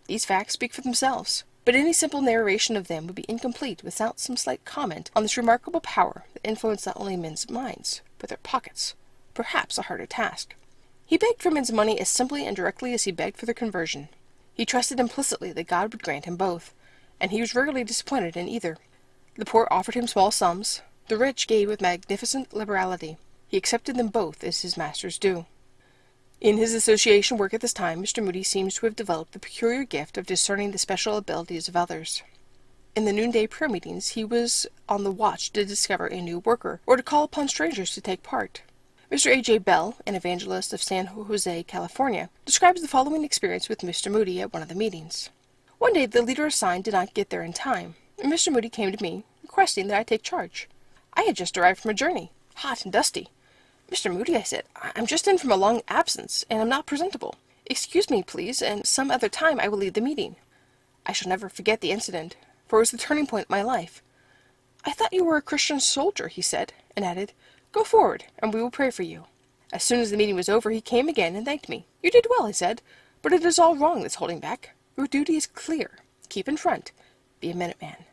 These facts speak for themselves, but any simple narration of them would be incomplete without some slight comment on this remarkable power that influenced not only men's minds, but their pockets, perhaps a harder task. He begged for men's money as simply and directly as he begged for their conversion. He trusted implicitly that God would grant him both, and he was rarely disappointed in either. The poor offered him small sums, the rich gave with magnificent liberality. He accepted them both as his master's due. In his association work at this time, Mr. Moody seems to have developed the peculiar gift of discerning the special abilities of others. In the noonday prayer meetings, he was on the watch to discover a new worker, or to call upon strangers to take part. Mr. A.J. Bell, an evangelist of San Jose, California, describes the following experience with Mr. Moody at one of the meetings. One day the leader assigned did not get there in time, and Mr. Moody came to me, requesting that I take charge. I had just arrived from a journey, hot and dusty. "Mr. Moody," I said, "I'm just in from a long absence, and am not presentable. Excuse me, please, and some other time I will lead the meeting." I shall never forget the incident, for it was the turning point in my life. "I thought you were a Christian soldier," he said, and added, "Go forward, and we will pray for you." As soon as the meeting was over, he came again and thanked me. "You did well," he said, "but it is all wrong that's holding back. Your duty is clear. Keep in front. Be a minute man."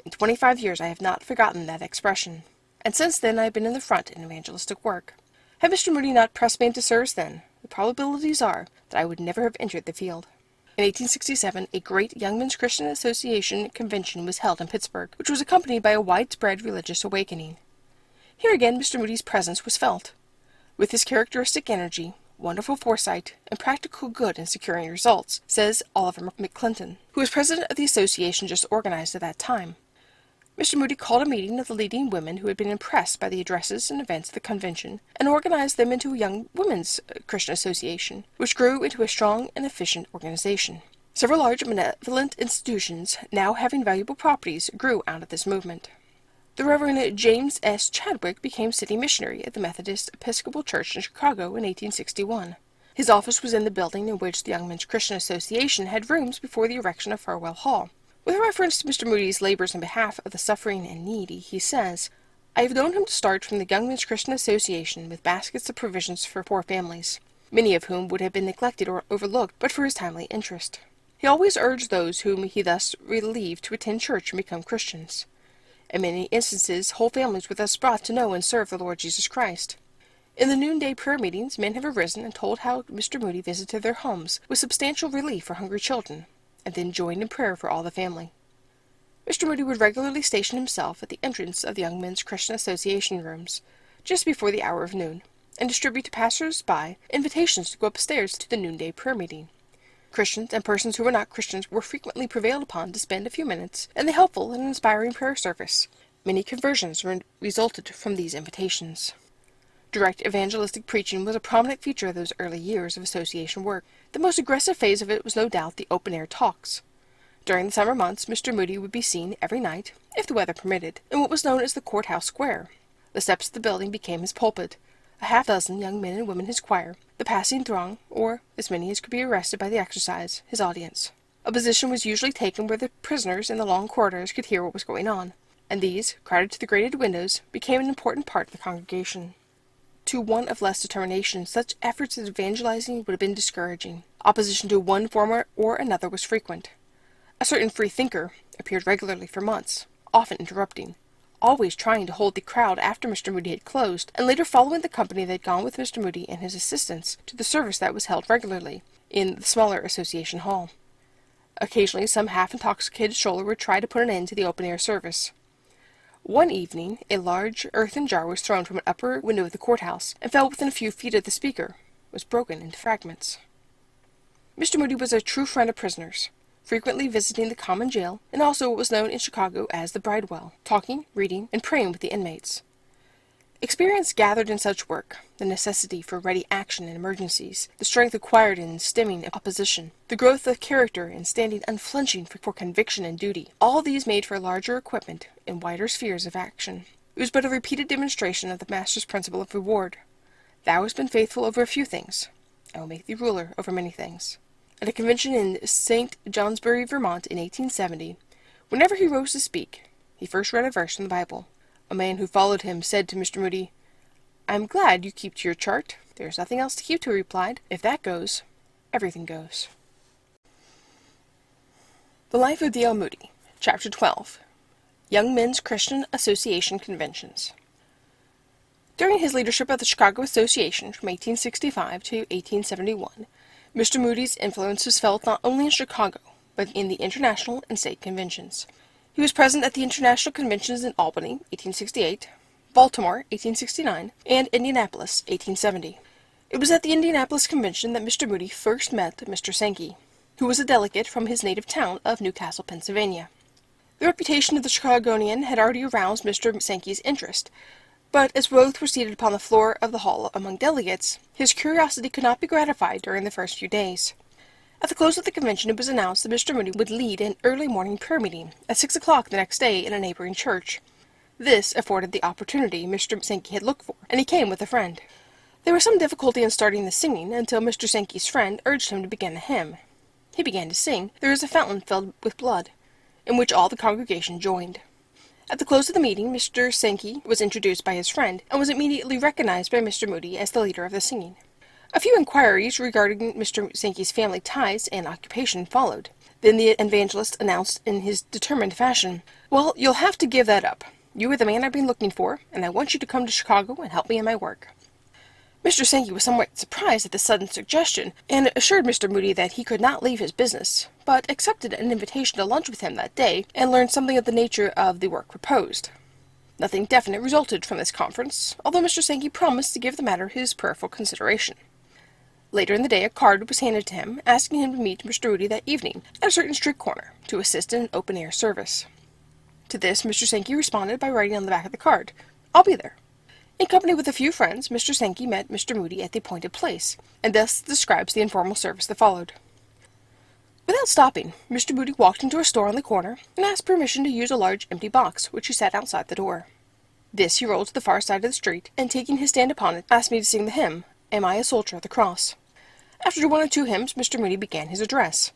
In 25 years I have not forgotten that expression, and since then I have been in the front in evangelistic work. Had Mr. Moody not pressed me into service then, the probabilities are that I would never have entered the field. In 1867, a great Young Men's Christian Association convention was held in Pittsburgh, which was accompanied by a widespread religious awakening. Here again Mr. Moody's presence was felt. With his characteristic energy, wonderful foresight, and practical good in securing results, says Oliver McClinton, who was president of the association just organized at that time. Mr. Moody called a meeting of the leading women who had been impressed by the addresses and events of the convention, and organized them into a Young Women's Christian Association, which grew into a strong and efficient organization. Several large benevolent institutions, now having valuable properties, grew out of this movement. The Reverend James S. Chadwick became city missionary at the Methodist Episcopal Church in Chicago in 1861. His office was in the building in which the Young Men's Christian Association had rooms before the erection of Farwell Hall. With reference to Mr. Moody's labors in behalf of the suffering and needy, he says, "I have known him to start from the Young Men's Christian Association with baskets of provisions for poor families, many of whom would have been neglected or overlooked but for his timely interest. He always urged those whom he thus relieved to attend church and become Christians. In many instances, whole families were thus brought to know and serve the Lord Jesus Christ. In the noonday prayer meetings, men have arisen and told how Mr. Moody visited their homes with substantial relief for hungry children, and then joined in prayer for all the family." Mr. Moody would regularly station himself at the entrance of the Young Men's Christian Association rooms, just before the hour of noon, and distribute to passers-by invitations to go upstairs to the noonday prayer meeting. Christians and persons who were not Christians were frequently prevailed upon to spend a few minutes in the helpful and inspiring prayer service. Many conversions resulted from these invitations. Direct evangelistic preaching was a prominent feature of those early years of association work. The most aggressive phase of it was no doubt the open-air talks. During the summer months, Mr. Moody would be seen every night, if the weather permitted, in what was known as the courthouse square. The steps of the building became his pulpit, a half-dozen young men and women his choir, the passing throng, or as many as could be arrested by the exercise, his audience. A position was usually taken where the prisoners in the long corridors could hear what was going on, and these, crowded to the grated windows, became an important part of the congregation. To one of less determination, such efforts at evangelizing would have been discouraging. Opposition to one form or another was frequent. A certain free thinker appeared regularly for months, often interrupting, always trying to hold the crowd after Mr. Moody had closed, and later following the company that had gone with Mr. Moody and his assistants to the service that was held regularly in the smaller association hall. Occasionally some half-intoxicated stroller would try to put an end to the open-air service. One evening, a large earthen jar was thrown from an upper window of the courthouse, and fell within a few feet of the speaker, was broken into fragments. Mr. Moody was a true friend of prisoners, frequently visiting the common jail, and also what was known in Chicago as the Bridewell, talking, reading, and praying with the inmates. Experience gathered in such work, the necessity for ready action in emergencies, the strength acquired in stemming opposition, the growth of character in standing unflinching for conviction and duty, all these made for larger equipment in wider spheres of action. It was but a repeated demonstration of the Master's principle of reward. Thou hast been faithful over a few things, I will make thee ruler over many things. At a convention in St. Johnsbury, Vermont, in 1870, whenever he rose to speak, he first read a verse from the Bible. A man who followed him said to Mr. Moody, "I am glad you keep to your chart. There is nothing else to keep to," he replied. "If that goes, everything goes." The Life of D.L. Moody, Chapter 12, Young Men's Christian Association Conventions. During his leadership of the Chicago Association from 1865 to 1871, Mr. Moody's influence was felt not only in Chicago, but in the international and state conventions. He was present at the international conventions in Albany, 1868, Baltimore, 1869, and Indianapolis, 1870. It was at the Indianapolis Convention that Mr. Moody first met Mr. Sankey, who was a delegate from his native town of Newcastle, Pennsylvania. The reputation of the Chicagonian had already aroused Mr. Sankey's interest, but as both were seated upon the floor of the hall among delegates, his curiosity could not be gratified during the first few days. At the close of the convention it was announced that Mr. Moody would lead an early morning prayer meeting at 6 o'clock the next day in a neighboring church. This afforded the opportunity Mr. Sankey had looked for, and he came with a friend. There was some difficulty in starting the singing until Mr. Sankey's friend urged him to begin a hymn. He began to sing, "There is a fountain filled with blood," in which all the congregation joined. At the close of the meeting, Mr. Sankey was introduced by his friend, and was immediately recognized by Mr. Moody as the leader of the singing. A few inquiries regarding Mr. Sankey's family ties and occupation followed. Then the evangelist announced in his determined fashion, "Well, you'll have to give that up. You are the man I've been looking for, and I want you to come to Chicago and help me in my work." Mr. Sankey was somewhat surprised at this sudden suggestion, and assured Mr. Moody that he could not leave his business, but accepted an invitation to lunch with him that day, and learned something of the nature of the work proposed. Nothing definite resulted from this conference, although Mr. Sankey promised to give the matter his prayerful consideration. Later in the day a card was handed to him, asking him to meet Mr. Moody that evening at a certain street corner, to assist in an open-air service. To this, Mr. Sankey responded by writing on the back of the card, "I'll be there." In company with a few friends, Mr. Sankey met Mr. Moody at the appointed place, and thus describes the informal service that followed. Without stopping, Mr. Moody walked into a store on the corner and asked permission to use a large empty box, which he set outside the door. This he rolled to the far side of the street, and taking his stand upon it, asked me to sing the hymn, "Am I a Soldier of the Cross?" After one or two hymns, Mr. Moody began his address.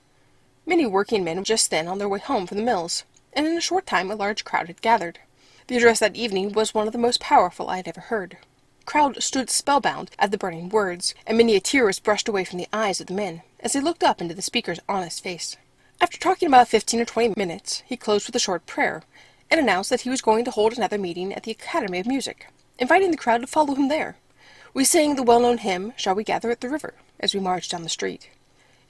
Many working men were just then on their way home from the mills, and in a short time a large crowd had gathered. The address that evening was one of the most powerful I had ever heard. The crowd stood spellbound at the burning words, and many a tear was brushed away from the eyes of the men as they looked up into the speaker's honest face. After talking about 15 or 20 minutes, he closed with a short prayer, and announced that he was going to hold another meeting at the Academy of Music, inviting the crowd to follow him there. We sang the well-known hymn, "Shall We Gather at the River?" as we marched down the street.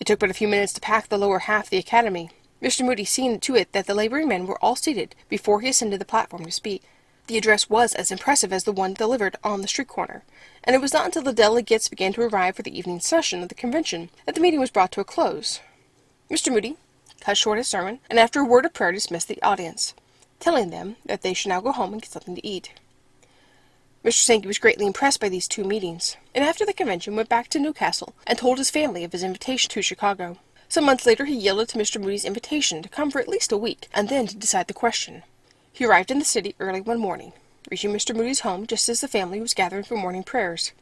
It took but a few minutes to pack the lower half of the Academy, Mr. Moody seeing to it that the laboring men were all seated before he ascended the platform to speak. The address was as impressive as the one delivered on the street corner, and it was not until the delegates began to arrive for the evening session of the convention that the meeting was brought to a close. Mr. Moody cut short his sermon, and after a word of prayer dismissed the audience, telling them that they should now go home and get something to eat. Mr. Sankey was greatly impressed by these two meetings, and after the convention went back to Newcastle and told his family of his invitation to Chicago. Some months later he yielded to Mr. Moody's invitation to come for at least a week, and then to decide the question. He arrived in the city early one morning, reaching Mr. Moody's home just as the family was gathering for morning prayers.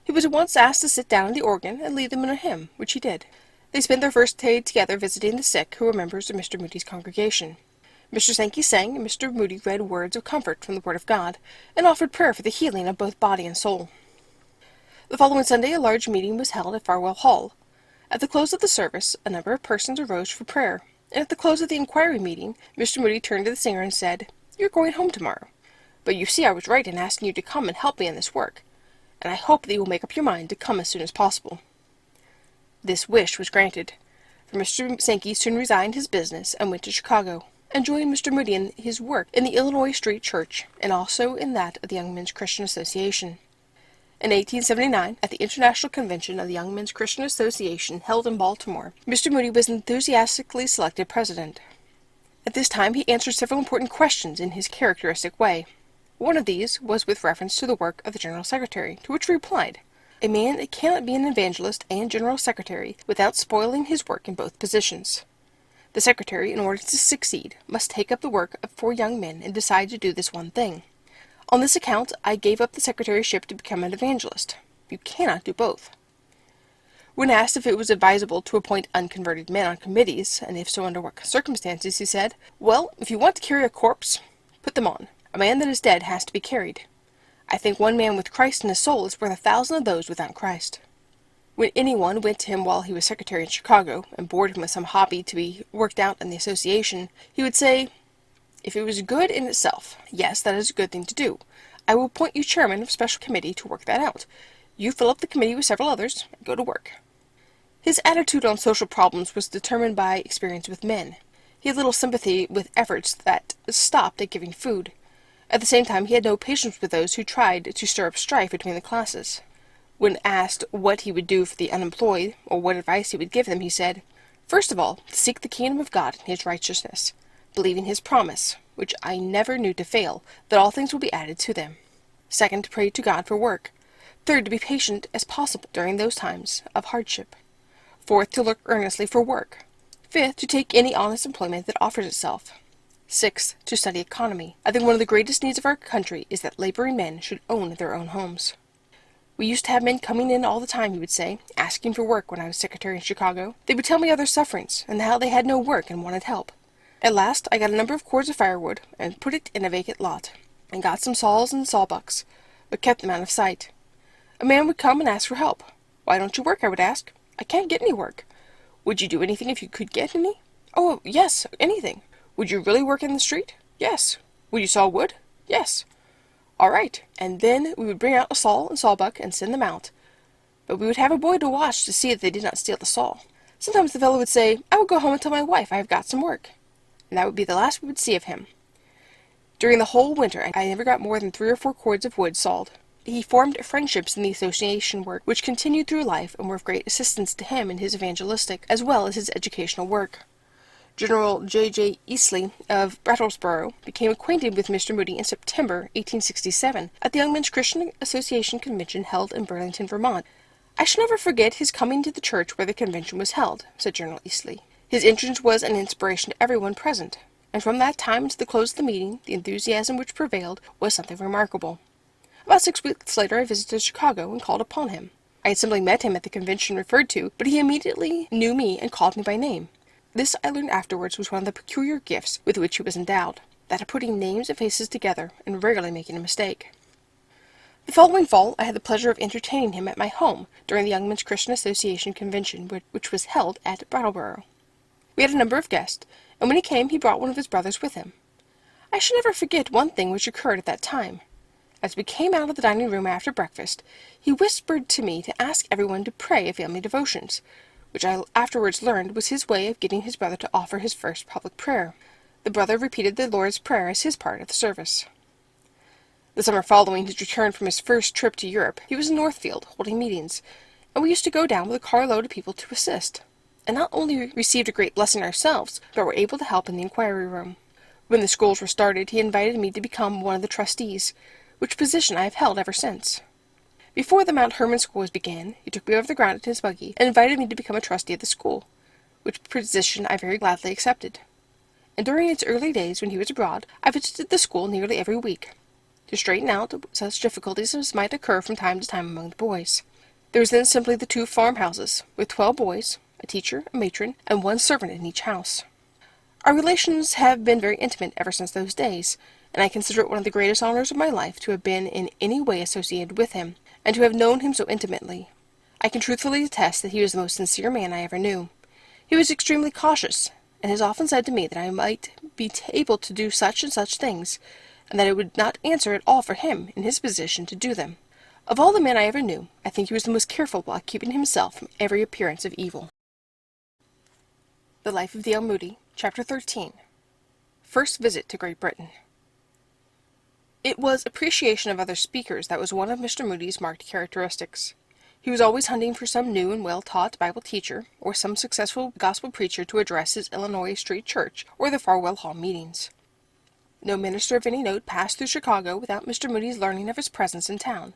He was at once asked to sit down at the organ and lead them in a hymn, which he did. They spent their first day together visiting the sick who were members of Mr. Moody's congregation. Mr. Sankey sang, and Mr. Moody read words of comfort from the Word of God, and offered prayer for the healing of both body and soul. The following Sunday a large meeting was held at Farwell Hall. At the close of the service, a number of persons arose for prayer, and at the close of the inquiry meeting, Mr. Moody turned to the singer and said, "You're going home tomorrow, but you see I was right in asking you to come and help me in this work, and I hope that you will make up your mind to come as soon as possible." This wish was granted, for Mr. Sankey soon resigned his business and went to Chicago, and joined Mr. Moody in his work in the Illinois Street Church, and also in that of the Young Men's Christian Association. In 1879, at the International Convention of the Young Men's Christian Association held in Baltimore, Mr. Moody was enthusiastically selected president. At this time he answered several important questions in his characteristic way. One of these was with reference to the work of the General Secretary, to which he replied, "A man cannot be an evangelist and General Secretary without spoiling his work in both positions. The Secretary, in order to succeed, must take up the work for young men and decide to do this one thing. On this account, I gave up the secretaryship to become an evangelist. You cannot do both." When asked if it was advisable to appoint unconverted men on committees, and if so under what circumstances, he said, "Well, if you want to carry a corpse, put them on. A man that is dead has to be carried. I think one man with Christ in his soul is worth 1,000 of those without Christ." When anyone went to him while he was secretary in Chicago, and bored him with some hobby to be worked out in the association, he would say, "If it was good in itself, yes, that is a good thing to do. I will appoint you chairman of a special committee to work that out. You fill up the committee with several others, and go to work." His attitude on social problems was determined by experience with men. He had little sympathy with efforts that stopped at giving food. At the same time, he had no patience with those who tried to stir up strife between the classes. When asked what he would do for the unemployed, or what advice he would give them, he said, "First of all, to seek the kingdom of God and his righteousness, believing his promise, which I never knew to fail, that all things will be added to them. Second, to pray to God for work. Third, to be patient as possible during those times of hardship. Fourth, to look earnestly for work. Fifth, to take any honest employment that offers itself. Sixth, to study economy. I think one of the greatest needs of our country is that laboring men should own their own homes. We used to have men coming in all the time," he would say, "asking for work when I was secretary in Chicago. They would tell me of their sufferings, and how they had no work and wanted help. At last I got a number of cords of firewood, and put it in a vacant lot, and got some saws and sawbucks, but kept them out of sight. A man would come and ask for help. 'Why don't you work?' I would ask. 'I can't get any work.' 'Would you do anything if you could get any?' 'Oh, yes, anything.' 'Would you really work in the street?' 'Yes.' 'Would you saw wood?' 'Yes.' 'All right.' And then we would bring out a saw and sawbuck and send them out. But we would have a boy to watch to see that they did not steal the saw. Sometimes the fellow would say, 'I will go home and tell my wife I have got some work.' And that would be the last we would see of him. During the whole winter I never got more than 3 or 4 cords of wood sawed. He formed friendships in the association work, which continued through life and were of great assistance to him in his evangelistic as well as his educational work. General J. Easley of Brattleboro became acquainted with Mr. Moody in September 1867 at the Young Men's Christian Association convention held in Burlington, Vermont. "I shall never forget his coming to the church where the convention was held," said General Easley. "His entrance was an inspiration to everyone present, and from that time until the close of the meeting, the enthusiasm which prevailed was something remarkable. About 6 weeks later I visited Chicago and called upon him. I had simply met him at the convention referred to, but he immediately knew me and called me by name. This, I learned afterwards, was one of the peculiar gifts with which he was endowed, that of putting names and faces together and rarely making a mistake. The following fall I had the pleasure of entertaining him at my home during the Young Men's Christian Association convention, which was held at Brattleboro. We had a number of guests, and when he came he brought one of his brothers with him. I shall never forget one thing which occurred at that time. As we came out of the dining room after breakfast, he whispered to me to ask everyone to pray a family devotions, which I afterwards learned was his way of getting his brother to offer his first public prayer. The brother repeated the Lord's Prayer as his part of the service. The summer following his return from his first trip to Europe, he was in Northfield, holding meetings, and we used to go down with a carload of people to assist, and not only received a great blessing ourselves, but were able to help in the inquiry room. When the schools were started, he invited me to become one of the trustees, which position I have held ever since. Before the Mount Hermon School was began, he took me over the ground in his buggy and invited me to become a trustee of the school, which position I very gladly accepted. And during its early days when he was abroad, I visited the school nearly every week, to straighten out such difficulties as might occur from time to time among the boys. There was then simply the 2 farmhouses, with 12 boys, a teacher, a matron, and 1 servant in each house. Our relations have been very intimate ever since those days, and I consider it one of the greatest honors of my life to have been in any way associated with him, and to have known him so intimately. I can truthfully attest that he was the most sincere man I ever knew. He was extremely cautious, and has often said to me that I might be able to do such and such things, and that it would not answer at all for him, in his position, to do them. Of all the men I ever knew, I think he was the most careful about keeping himself from every appearance of evil. The Life of D.L. Moody, Chapter 13. First Visit to Great Britain. It was appreciation of other speakers that was one of Mr. Moody's marked characteristics. He was always hunting for some new and well-taught Bible teacher, or some successful gospel preacher to address his Illinois Street Church or the Farwell Hall meetings. No minister of any note passed through Chicago without Mr. Moody's learning of his presence in town,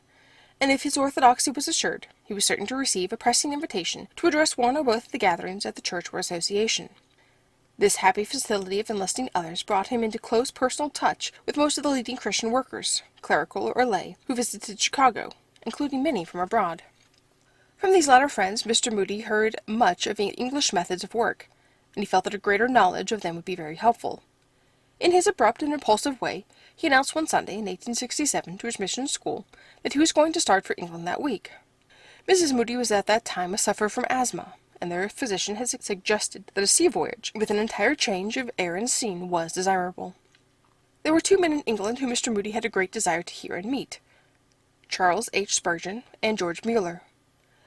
and if his orthodoxy was assured, he was certain to receive a pressing invitation to address one or both of the gatherings at the church or association. This happy facility of enlisting others brought him into close personal touch with most of the leading Christian workers, clerical or lay, who visited Chicago, including many from abroad. From these latter friends Mr. Moody heard much of English methods of work, and he felt that a greater knowledge of them would be very helpful. In his abrupt and impulsive way, he announced one Sunday in 1867 to his mission school that he was going to start for England that week. Mrs. Moody was at that time a sufferer from asthma, and their physician had suggested that a sea voyage, with an entire change of air and scene, was desirable. There were 2 men in England whom Mr. Moody had a great desire to hear and meet, Charles H. Spurgeon and George Mueller,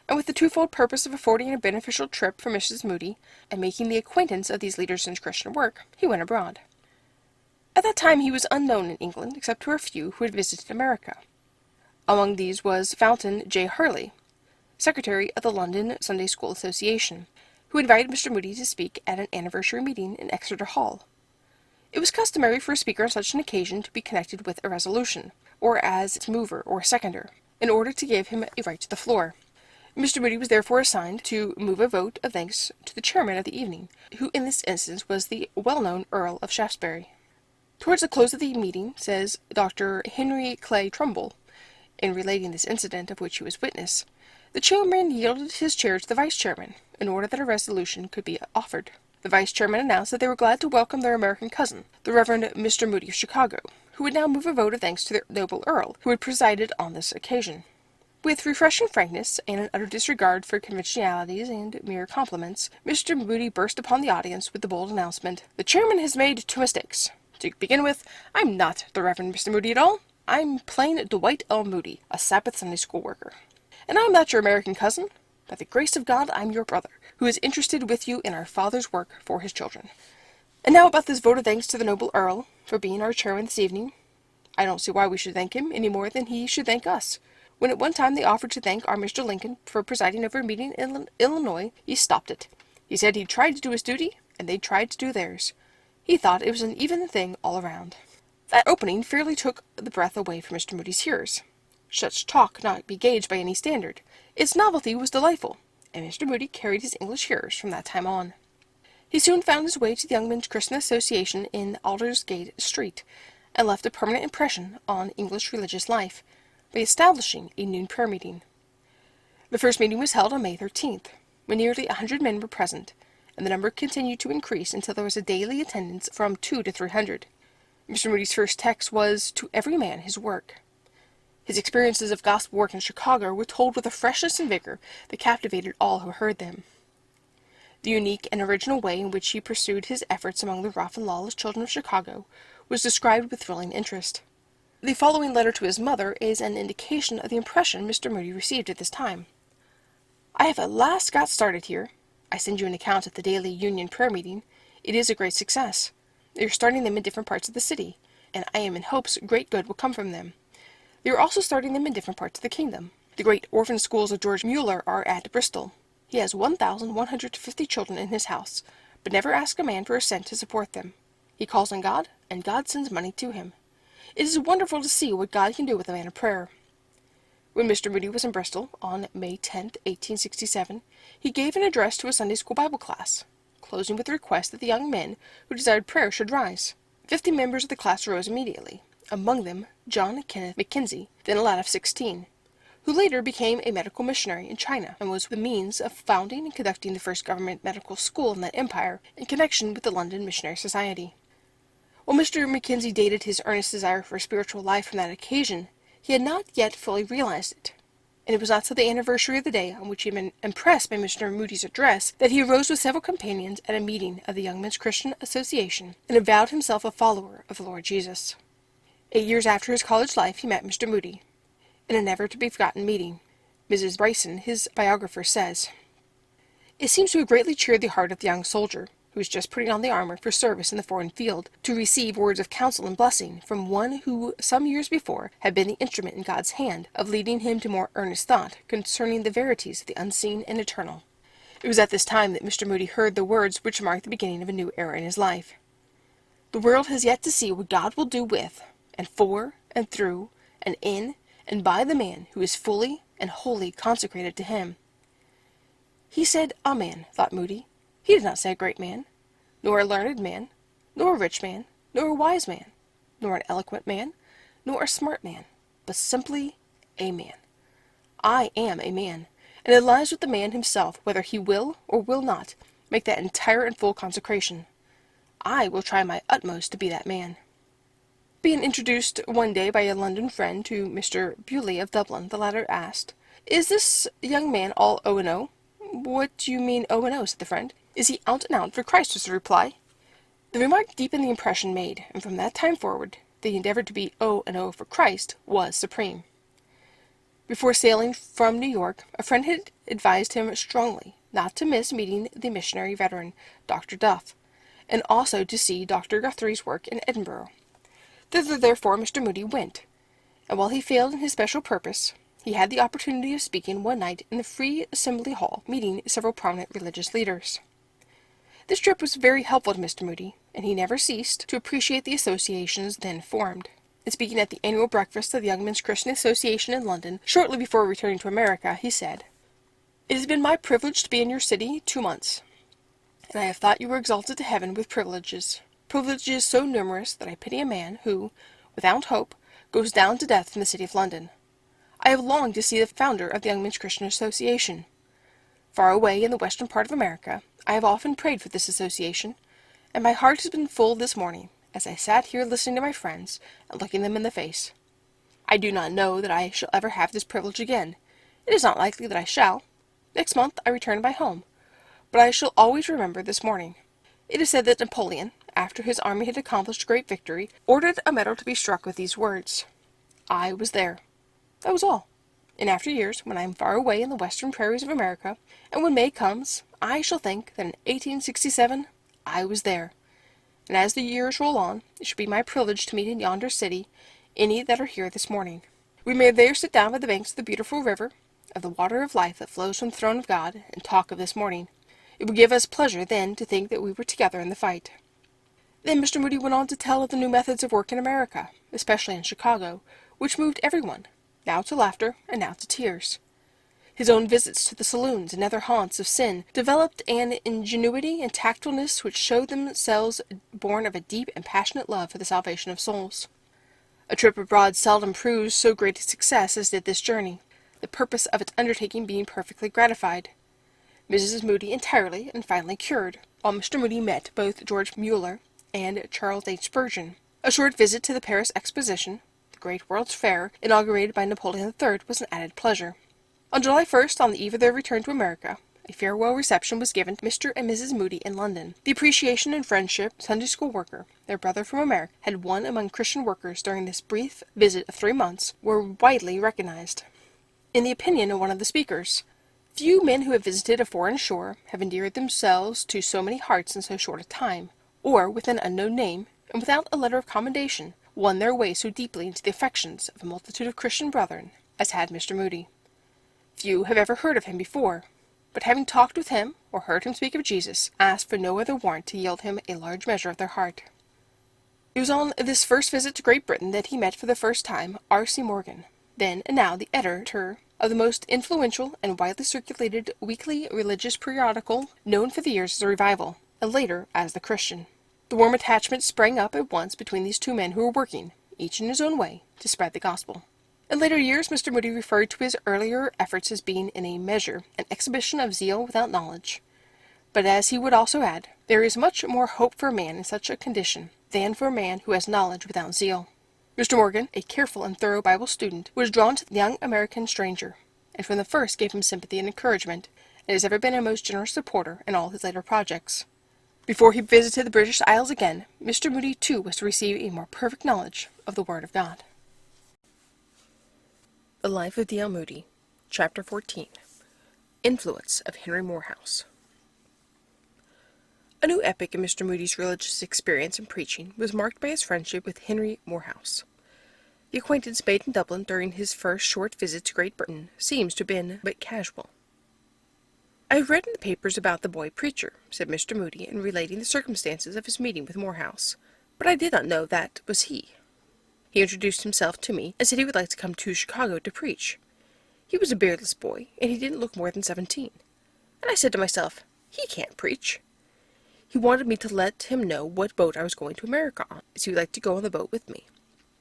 and with the twofold purpose of affording a beneficial trip for Mrs. Moody and making the acquaintance of these leaders in Christian work, he went abroad. At that time he was unknown in England, except to a few who had visited America. Among these was Fountain J. Hurley, secretary of the London Sunday School Association, who invited Mr. Moody to speak at an anniversary meeting in Exeter Hall. It was customary for a speaker on such an occasion to be connected with a resolution, or as its mover or seconder, in order to give him a right to the floor. Mr. Moody was therefore assigned to move a vote of thanks to the chairman of the evening, who in this instance was the well-known Earl of Shaftesbury. Towards the close of the meeting, says Dr. Henry Clay Trumbull, in relating this incident of which he was witness, the chairman yielded his chair to the vice-chairman, in order that a resolution could be offered. The vice-chairman announced that they were glad to welcome their American cousin, the Reverend Mr. Moody of Chicago, who would now move a vote of thanks to their noble Earl, who had presided on this occasion. With refreshing frankness, and an utter disregard for conventionalities and mere compliments, Mr. Moody burst upon the audience with the bold announcement, "The chairman has made 2 mistakes. To begin with, I'm not the Reverend Mr. Moody at all. I'm plain Dwight L. Moody, a Sabbath Sunday School worker. And I'm not your American cousin. By the grace of God, I'm your brother, who is interested with you in our Father's work for his children. And now about this vote of thanks to the noble Earl for being our chairman this evening. I don't see why we should thank him any more than he should thank us. When at one time they offered to thank our Mr. Lincoln for presiding over a meeting in Illinois, he stopped it. He said he tried to do his duty, and they tried to do theirs. He thought it was an even thing all around. That opening fairly took the breath away from Mr. Moody's hearers. Such talk could not be gauged by any standard. Its novelty was delightful, and Mr. Moody carried his English hearers from that time on. He soon found his way to the Young Men's Christian Association in Aldersgate Street, and left a permanent impression on English religious life by establishing a noon prayer meeting. The first meeting was held on May 13th, when nearly 100 men were present, and the number continued to increase until there was a daily attendance from 200 to 300. Mr. Moody's first text was, "To every man his work." His experiences of gospel work in Chicago were told with a freshness and vigor that captivated all who heard them. The unique and original way in which he pursued his efforts among the rough and lawless children of Chicago was described with thrilling interest. The following letter to his mother is an indication of the impression Mr. Moody received at this time. "I have at last got started here. I send you an account of the daily Union prayer meeting. It is a great success. They are starting them in different parts of the city, and I am in hopes great good will come from them. They are also starting them in different parts of the kingdom. The great orphan schools of George Mueller are at Bristol. He has 1,150 children in his house, but never asks a man for a cent to support them. He calls on God, and God sends money to him. It is wonderful to see what God can do with a man of prayer." When Mr. Moody was in Bristol, on May 10, 1867, he gave an address to a Sunday school Bible class, closing with the request that the young men who desired prayer should rise. 50 members of the class rose immediately, among them John Kenneth Mackenzie, then a lad of 16, who later became a medical missionary in China, and was the means of founding and conducting the first government medical school in that empire in connection with the London Missionary Society. While Mr. Mackenzie dated his earnest desire for a spiritual life from that occasion, he had not yet fully realized it, and it was not till the anniversary of the day on which he had been impressed by Mr. Moody's address that he arose with several companions at a meeting of the Young Men's Christian Association, and avowed himself a follower of the Lord Jesus. 8 years after his college life he met Mr. Moody, in a never-to-be-forgotten meeting. Mrs. Bryson, his biographer, says, "It seems to have greatly cheered the heart of the young soldier, who was just putting on the armor for service in the foreign field, to receive words of counsel and blessing from one who some years before had been the instrument in God's hand of leading him to more earnest thought concerning the verities of the unseen and eternal." It was at this time that Mr. Moody heard the words which marked the beginning of a new era in his life. "The world has yet to see what God will do with, and for, and through, and in, and by the man who is fully and wholly consecrated to him." He said a man, thought Moody. He did not say a great man, nor a learned man, nor a rich man, nor a wise man, nor an eloquent man, nor a smart man, but simply a man. I am a man, and it lies with the man himself whether he will or will not make that entire and full consecration. I will try my utmost to be that man. Being introduced one day by a London friend to Mr. Bewley of Dublin, the latter asked, "Is this young man all O&O?" "What do you mean O&O?" said the friend. "Is he out and out for Christ?" was the reply. The remark deepened the impression made, and from that time forward, the endeavor to be O&O for Christ was supreme. Before sailing from New York, a friend had advised him strongly not to miss meeting the missionary veteran, Dr. Duff, and also to see Dr. Guthrie's work in Edinburgh. Thither, therefore, Mr. Moody went, and while he failed in his special purpose, he had the opportunity of speaking one night in the Free Assembly Hall, meeting several prominent religious leaders. This trip was very helpful to Mr. Moody, and he never ceased to appreciate the associations then formed. In speaking at the annual breakfast of the Young Men's Christian Association in London, shortly before returning to America, he said, "It has been my privilege to be in your city 2 months, and I have thought you were exalted to heaven with privileges so numerous that I pity a man who, without hope, goes down to death in the city of London. I have longed to see the founder of the Young Men's Christian Association. Far away in the western part of America, I have often prayed for this association, and my heart has been full this morning, as I sat here listening to my friends and looking them in the face. I do not know that I shall ever have this privilege again. It is not likely that I shall. Next month I return to my home, but I shall always remember this morning. It is said that Napoleon, after his army had accomplished a great victory, ordered a medal to be struck with these words, 'I was there.' That was all. In after years, when I am far away in the western prairies of America, and when May comes, I shall think that in 1867 I was there. And as the years roll on, it shall be my privilege to meet in yonder city any that are here this morning. We may there sit down by the banks of the beautiful river, of the water of life that flows from the throne of God, and talk of this morning. It would give us pleasure then to think that we were together in the fight. Then Mr. Moody went on to tell of the new methods of work in America, especially in Chicago, which moved everyone, now to laughter and now to tears. His own visits to the saloons and other haunts of sin developed an ingenuity and tactfulness which showed themselves born of a deep and passionate love for the salvation of souls. A trip abroad seldom proves so great a success as did this journey, the purpose of its undertaking being perfectly gratified. Mrs. Moody entirely and finally cured, while Mr. Moody met both George Mueller and Charles H. Spurgeon. A short visit to the Paris Exposition, the great World's Fair, inaugurated by Napoleon III, was an added pleasure. On July 1st, on the eve of their return to America, a farewell reception was given to Mr. and Mrs. Moody in London. The appreciation and friendship Sunday school worker, their brother from America, had won among Christian workers during this brief visit of 3 months were widely recognized. In the opinion of one of the speakers, few men who have visited a foreign shore have endeared themselves to so many hearts in so short a time, or, with an unknown name, and without a letter of commendation, won their way so deeply into the affections of a multitude of Christian brethren, as had Mr. Moody. Few have ever heard of him before, but having talked with him, or heard him speak of Jesus, asked for no other warrant to yield him a large measure of their heart. It was on this first visit to Great Britain that he met for the first time R.C. Morgan, then and now the editor of the most influential and widely circulated weekly religious periodical known for the years as the Revival, and later as the Christian. The warm attachment sprang up at once between these two men who were working, each in his own way, to spread the gospel. In later years, Mr. Moody referred to his earlier efforts as being, in a measure, an exhibition of zeal without knowledge. But as he would also add, there is much more hope for a man in such a condition than for a man who has knowledge without zeal. Mr. Morgan, a careful and thorough Bible student, was drawn to the young American stranger, and from the first gave him sympathy and encouragement, and has ever been a most generous supporter in all his later projects. Before he visited the British Isles again, Mr. Moody too was to receive a more perfect knowledge of the Word of God. The Life of D.L. Moody, Chapter 14. Influence of Henry Morehouse. A new epoch in Mr. Moody's religious experience and preaching was marked by his friendship with Henry Morehouse. The acquaintance made in Dublin during his first short visit to Great Britain seems to have been but casual. "I have read in the papers about the boy preacher," said Mr. Moody in relating the circumstances of his meeting with Morehouse, "but I did not know that was he. He introduced himself to me and said he would like to come to Chicago to preach. He was a beardless boy, and he didn't look more than 17. And I said to myself, he can't preach. He wanted me to let him know what boat I was going to America on, as he would like to go on the boat with me.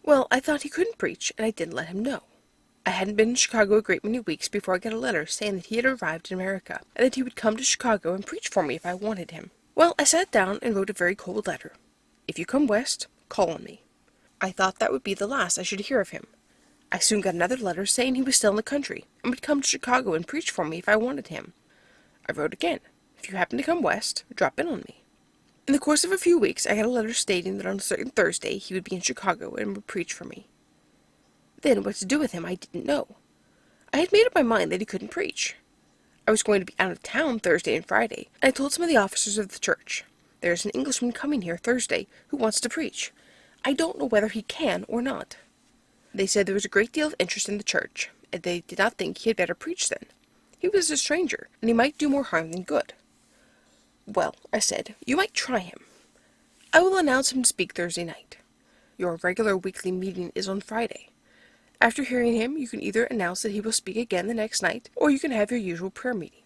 Well, I thought he couldn't preach, and I didn't let him know. I hadn't been in Chicago a great many weeks before I got a letter saying that he had arrived in America, and that he would come to Chicago and preach for me if I wanted him. Well, I sat down and wrote a very cold letter. If you come west, call on me. I thought that would be the last I should hear of him. I soon got another letter saying he was still in the country, and would come to Chicago and preach for me if I wanted him. I wrote again. If you happen to come west, drop in on me. In the course of a few weeks, I got a letter stating that on a certain Thursday he would be in Chicago and would preach for me. Then what to do with him I didn't know. I had made up my mind that he couldn't preach. I was going to be out of town Thursday and Friday, and I told some of the officers of the church, there is an Englishman coming here Thursday who wants to preach. I don't know whether he can or not. They said there was a great deal of interest in the church, and they did not think he had better preach then. He was a stranger, and he might do more harm than good. Well, I said, you might try him. I will announce him to speak Thursday night. Your regular weekly meeting is on Friday. After hearing him, you can either announce that he will speak again the next night, or you can have your usual prayer meeting.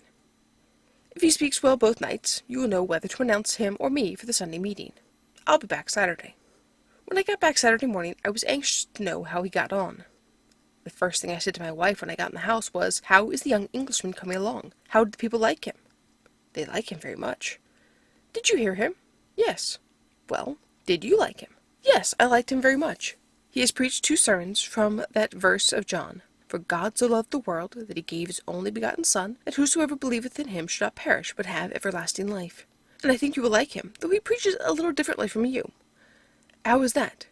If he speaks well both nights, you will know whether to announce him or me for the Sunday meeting. I'll be back Saturday. When I got back Saturday morning, I was anxious to know how he got on. The first thing I said to my wife when I got in the house was, how is the young Englishman coming along? How did the people like him? They like him very much. Did you hear him? Yes. Well, did you like him? Yes, I liked him very much. He has preached 2 sermons from that verse of John. For God so loved the world, that he gave his only begotten Son, that whosoever believeth in him should not perish, but have everlasting life. And I think you will like him, though he preaches a little differently from you. How is that?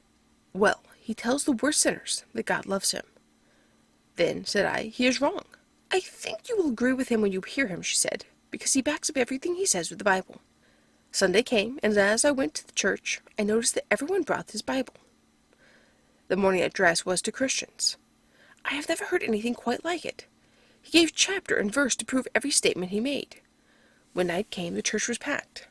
Well, he tells the worst sinners that God loves him. Then, said I, he is wrong. I think you will agree with him when you hear him, she said, because he backs up everything he says with the Bible. Sunday came, and as I went to the church, I noticed that everyone brought his Bible. The morning address was to Christians. I have never heard anything quite like it. He gave chapter and verse to prove every statement he made. When night came, the church was packed.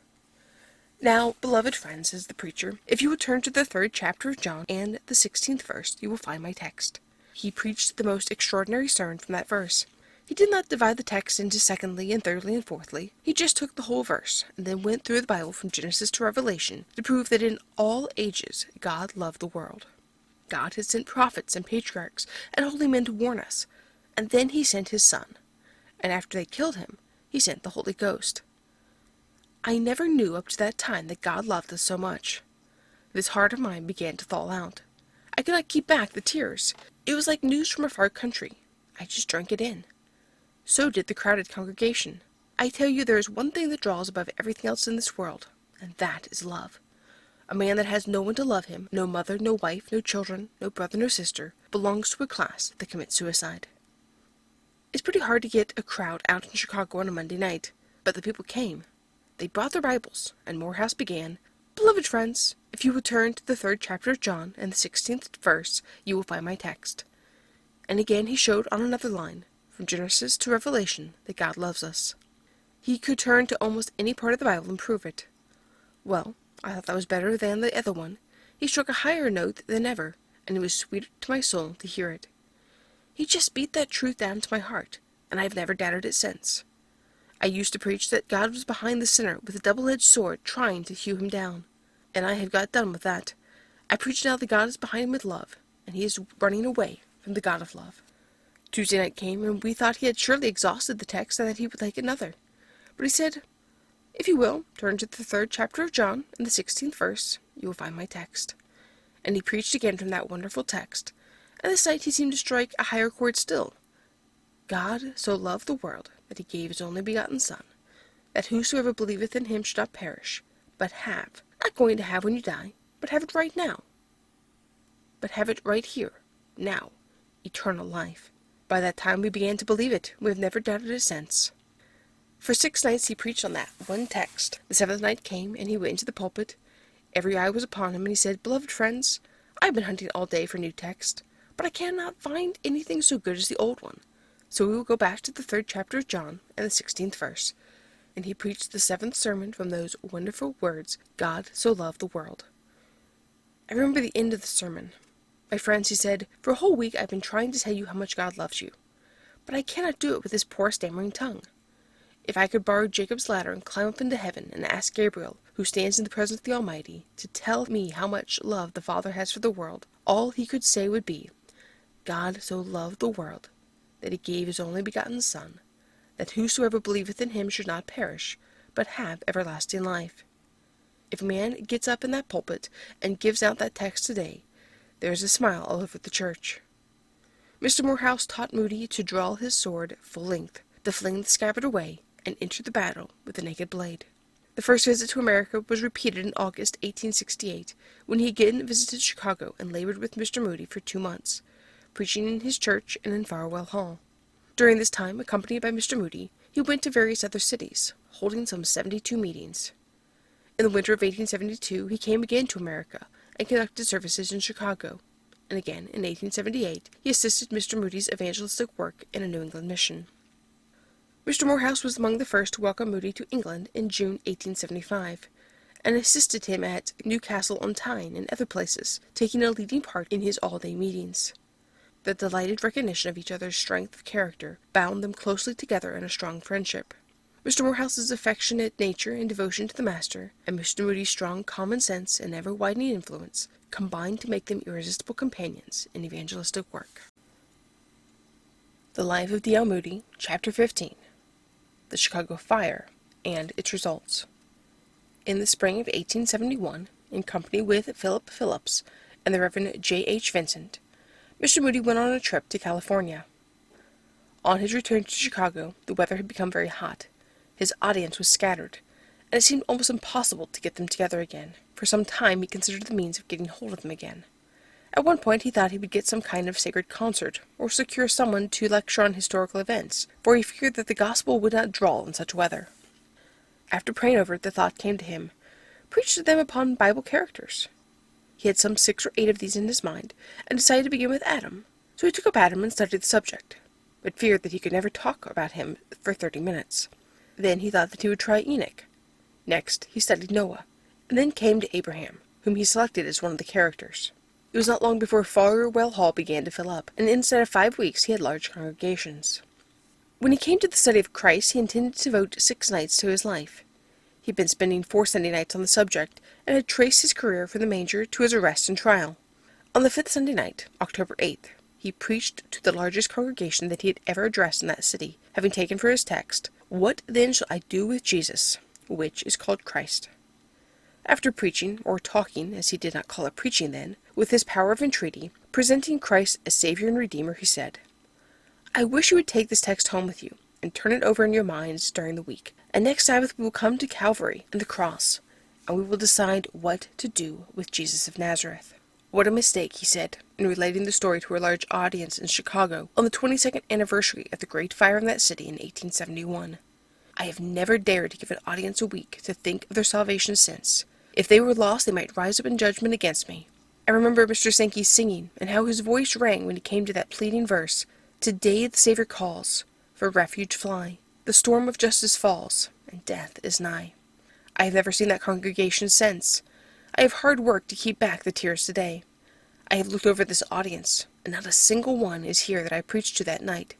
"Now, beloved friends," says the preacher, "if you will turn to the 3rd chapter of John and the 16th verse, you will find my text." He preached the most extraordinary sermon from that verse. He did not divide the text into secondly and thirdly and fourthly. He just took the whole verse, and then went through the Bible from Genesis to Revelation to prove that in all ages God loved the world. God had sent prophets and patriarchs and holy men to warn us, and then he sent his Son, and after they killed him, he sent the Holy Ghost. I never knew up to that time that God loved us so much. This heart of mine began to thaw out. I could not keep back the tears. It was like news from a far country. I just drank it in. So did the crowded congregation. I tell you, there is one thing that draws above everything else in this world, and that is love. A man that has no one to love him, no mother, no wife, no children, no brother, no sister, belongs to a class that commits suicide. It's pretty hard to get a crowd out in Chicago on a Monday night, but the people came. They brought their Bibles, and Morehouse began, "Beloved friends, if you will turn to the 3rd chapter of John and the 16th verse, you will find my text." And again he showed on another line, from Genesis to Revelation, that God loves us. He could turn to almost any part of the Bible and prove it. Well, I thought that was better than the other one. He struck a higher note than ever, and it was sweeter to my soul to hear it. He just beat that truth down to my heart, and I have never doubted it since. I used to preach that God was behind the sinner with a double-edged sword trying to hew him down, and I have got done with that. I preach now that God is behind him with love, and he is running away from the God of love. Tuesday night came, and we thought he had surely exhausted the text and that he would like another. But he said, "If you will, turn to the 3rd chapter of John and the 16th verse, you will find my text." And he preached again from that wonderful text, and this night he seemed to strike a higher chord still. God so loved the world that he gave his only begotten Son, that whosoever believeth in him should not perish, but have, not going to have when you die, but have it right now. But have it right here, now, eternal life. By that time we began to believe it. We have never doubted it since. For 6 nights he preached on that one text. The 7th night came, and he went into the pulpit. Every eye was upon him, and he said, "Beloved friends, I have been hunting all day for new text, but I cannot find anything so good as the old one. So we will go back to the 3rd chapter of John and the 16th verse." And he preached the 7th sermon from those wonderful words, "God so loved the world." I remember the end of the sermon. "My friends," he said, "for a whole week I have been trying to tell you how much God loves you, but I cannot do it with this poor stammering tongue. If I could borrow Jacob's ladder and climb up into heaven and ask Gabriel, who stands in the presence of the Almighty, to tell me how much love the Father has for the world, all he could say would be, 'God so loved the world, that he gave his only begotten Son, that whosoever believeth in him should not perish, but have everlasting life.' If a man gets up in that pulpit and gives out that text today, there is a smile all over the church. Mr. Morehouse taught Moody to draw his sword full length, to fling the scabbard away, and enter the battle with a naked blade. The first visit to America was repeated in August 1868, when he again visited Chicago and labored with Mr. Moody for 2 months, preaching in his church and in Farwell Hall. During this time, accompanied by Mr. Moody, he went to various other cities, holding some 72 meetings. In the winter of 1872, he came again to America and conducted services in Chicago, and again in 1878 he assisted Mr. Moody's evangelistic work in a New England mission. Mr. Morehouse was among the first to welcome Moody to England in June 1875, and assisted him at Newcastle-on-Tyne and other places, taking a leading part in his all-day meetings. The delighted recognition of each other's strength of character bound them closely together in a strong friendship. Mr. Morehouse's affectionate nature and devotion to the Master, and Mr. Moody's strong common sense and ever-widening influence, combined to make them irresistible companions in evangelistic work. The Life of D.L. Moody, Chapter 15. The Chicago Fire and its Results. In the spring of 1871, in company with Philip Phillips and the Reverend J. H. Vincent, Mr. Moody went on a trip to California. On his return to Chicago, the weather had become very hot. His audience was scattered, and it seemed almost impossible to get them together again. For some time he considered the means of getting hold of them again. At one point he thought he would get some kind of sacred concert, or secure someone to lecture on historical events, for he feared that the gospel would not draw in such weather. After praying over it, the thought came to him, preach to them upon Bible characters. He had some 6 or 8 of these in his mind, and decided to begin with Adam, so he took up Adam and studied the subject, but feared that he could never talk about him for 30 minutes. Then he thought that he would try Enoch. Next, he studied Noah, and then came to Abraham, whom he selected as one of the characters. It was not long before Farwell Hall began to fill up, and inside of 5 weeks he had large congregations. When he came to the study of Christ, he intended to devote 6 nights to his life. He had been spending 4 Sunday nights on the subject, and had traced his career from the manger to his arrest and trial. On the 5th Sunday night, October 8th, he preached to the largest congregation that he had ever addressed in that city, having taken for his text, "What then shall I do with Jesus, which is called Christ?" After preaching, or talking, as he did not call it preaching then, with his power of entreaty, presenting Christ as Savior and Redeemer, he said, "I wish you would take this text home with you, and turn it over in your minds during the week, and next Sabbath we will come to Calvary and the cross, and we will decide what to do with Jesus of Nazareth." What a mistake, he said, in relating the story to a large audience in Chicago on the 22nd anniversary of the Great Fire in that city in 1871. "I have never dared to give an audience a week to think of their salvation since. If they were lost, they might rise up in judgment against me." I remember Mr. Sankey singing, and how his voice rang when he came to that pleading verse, "Today the Savior calls, for refuge fly. The storm of justice falls, and death is nigh." I have never seen that congregation since. I have hard work to keep back the tears today. I have looked over this audience, and not a single one is here that I preached to that night.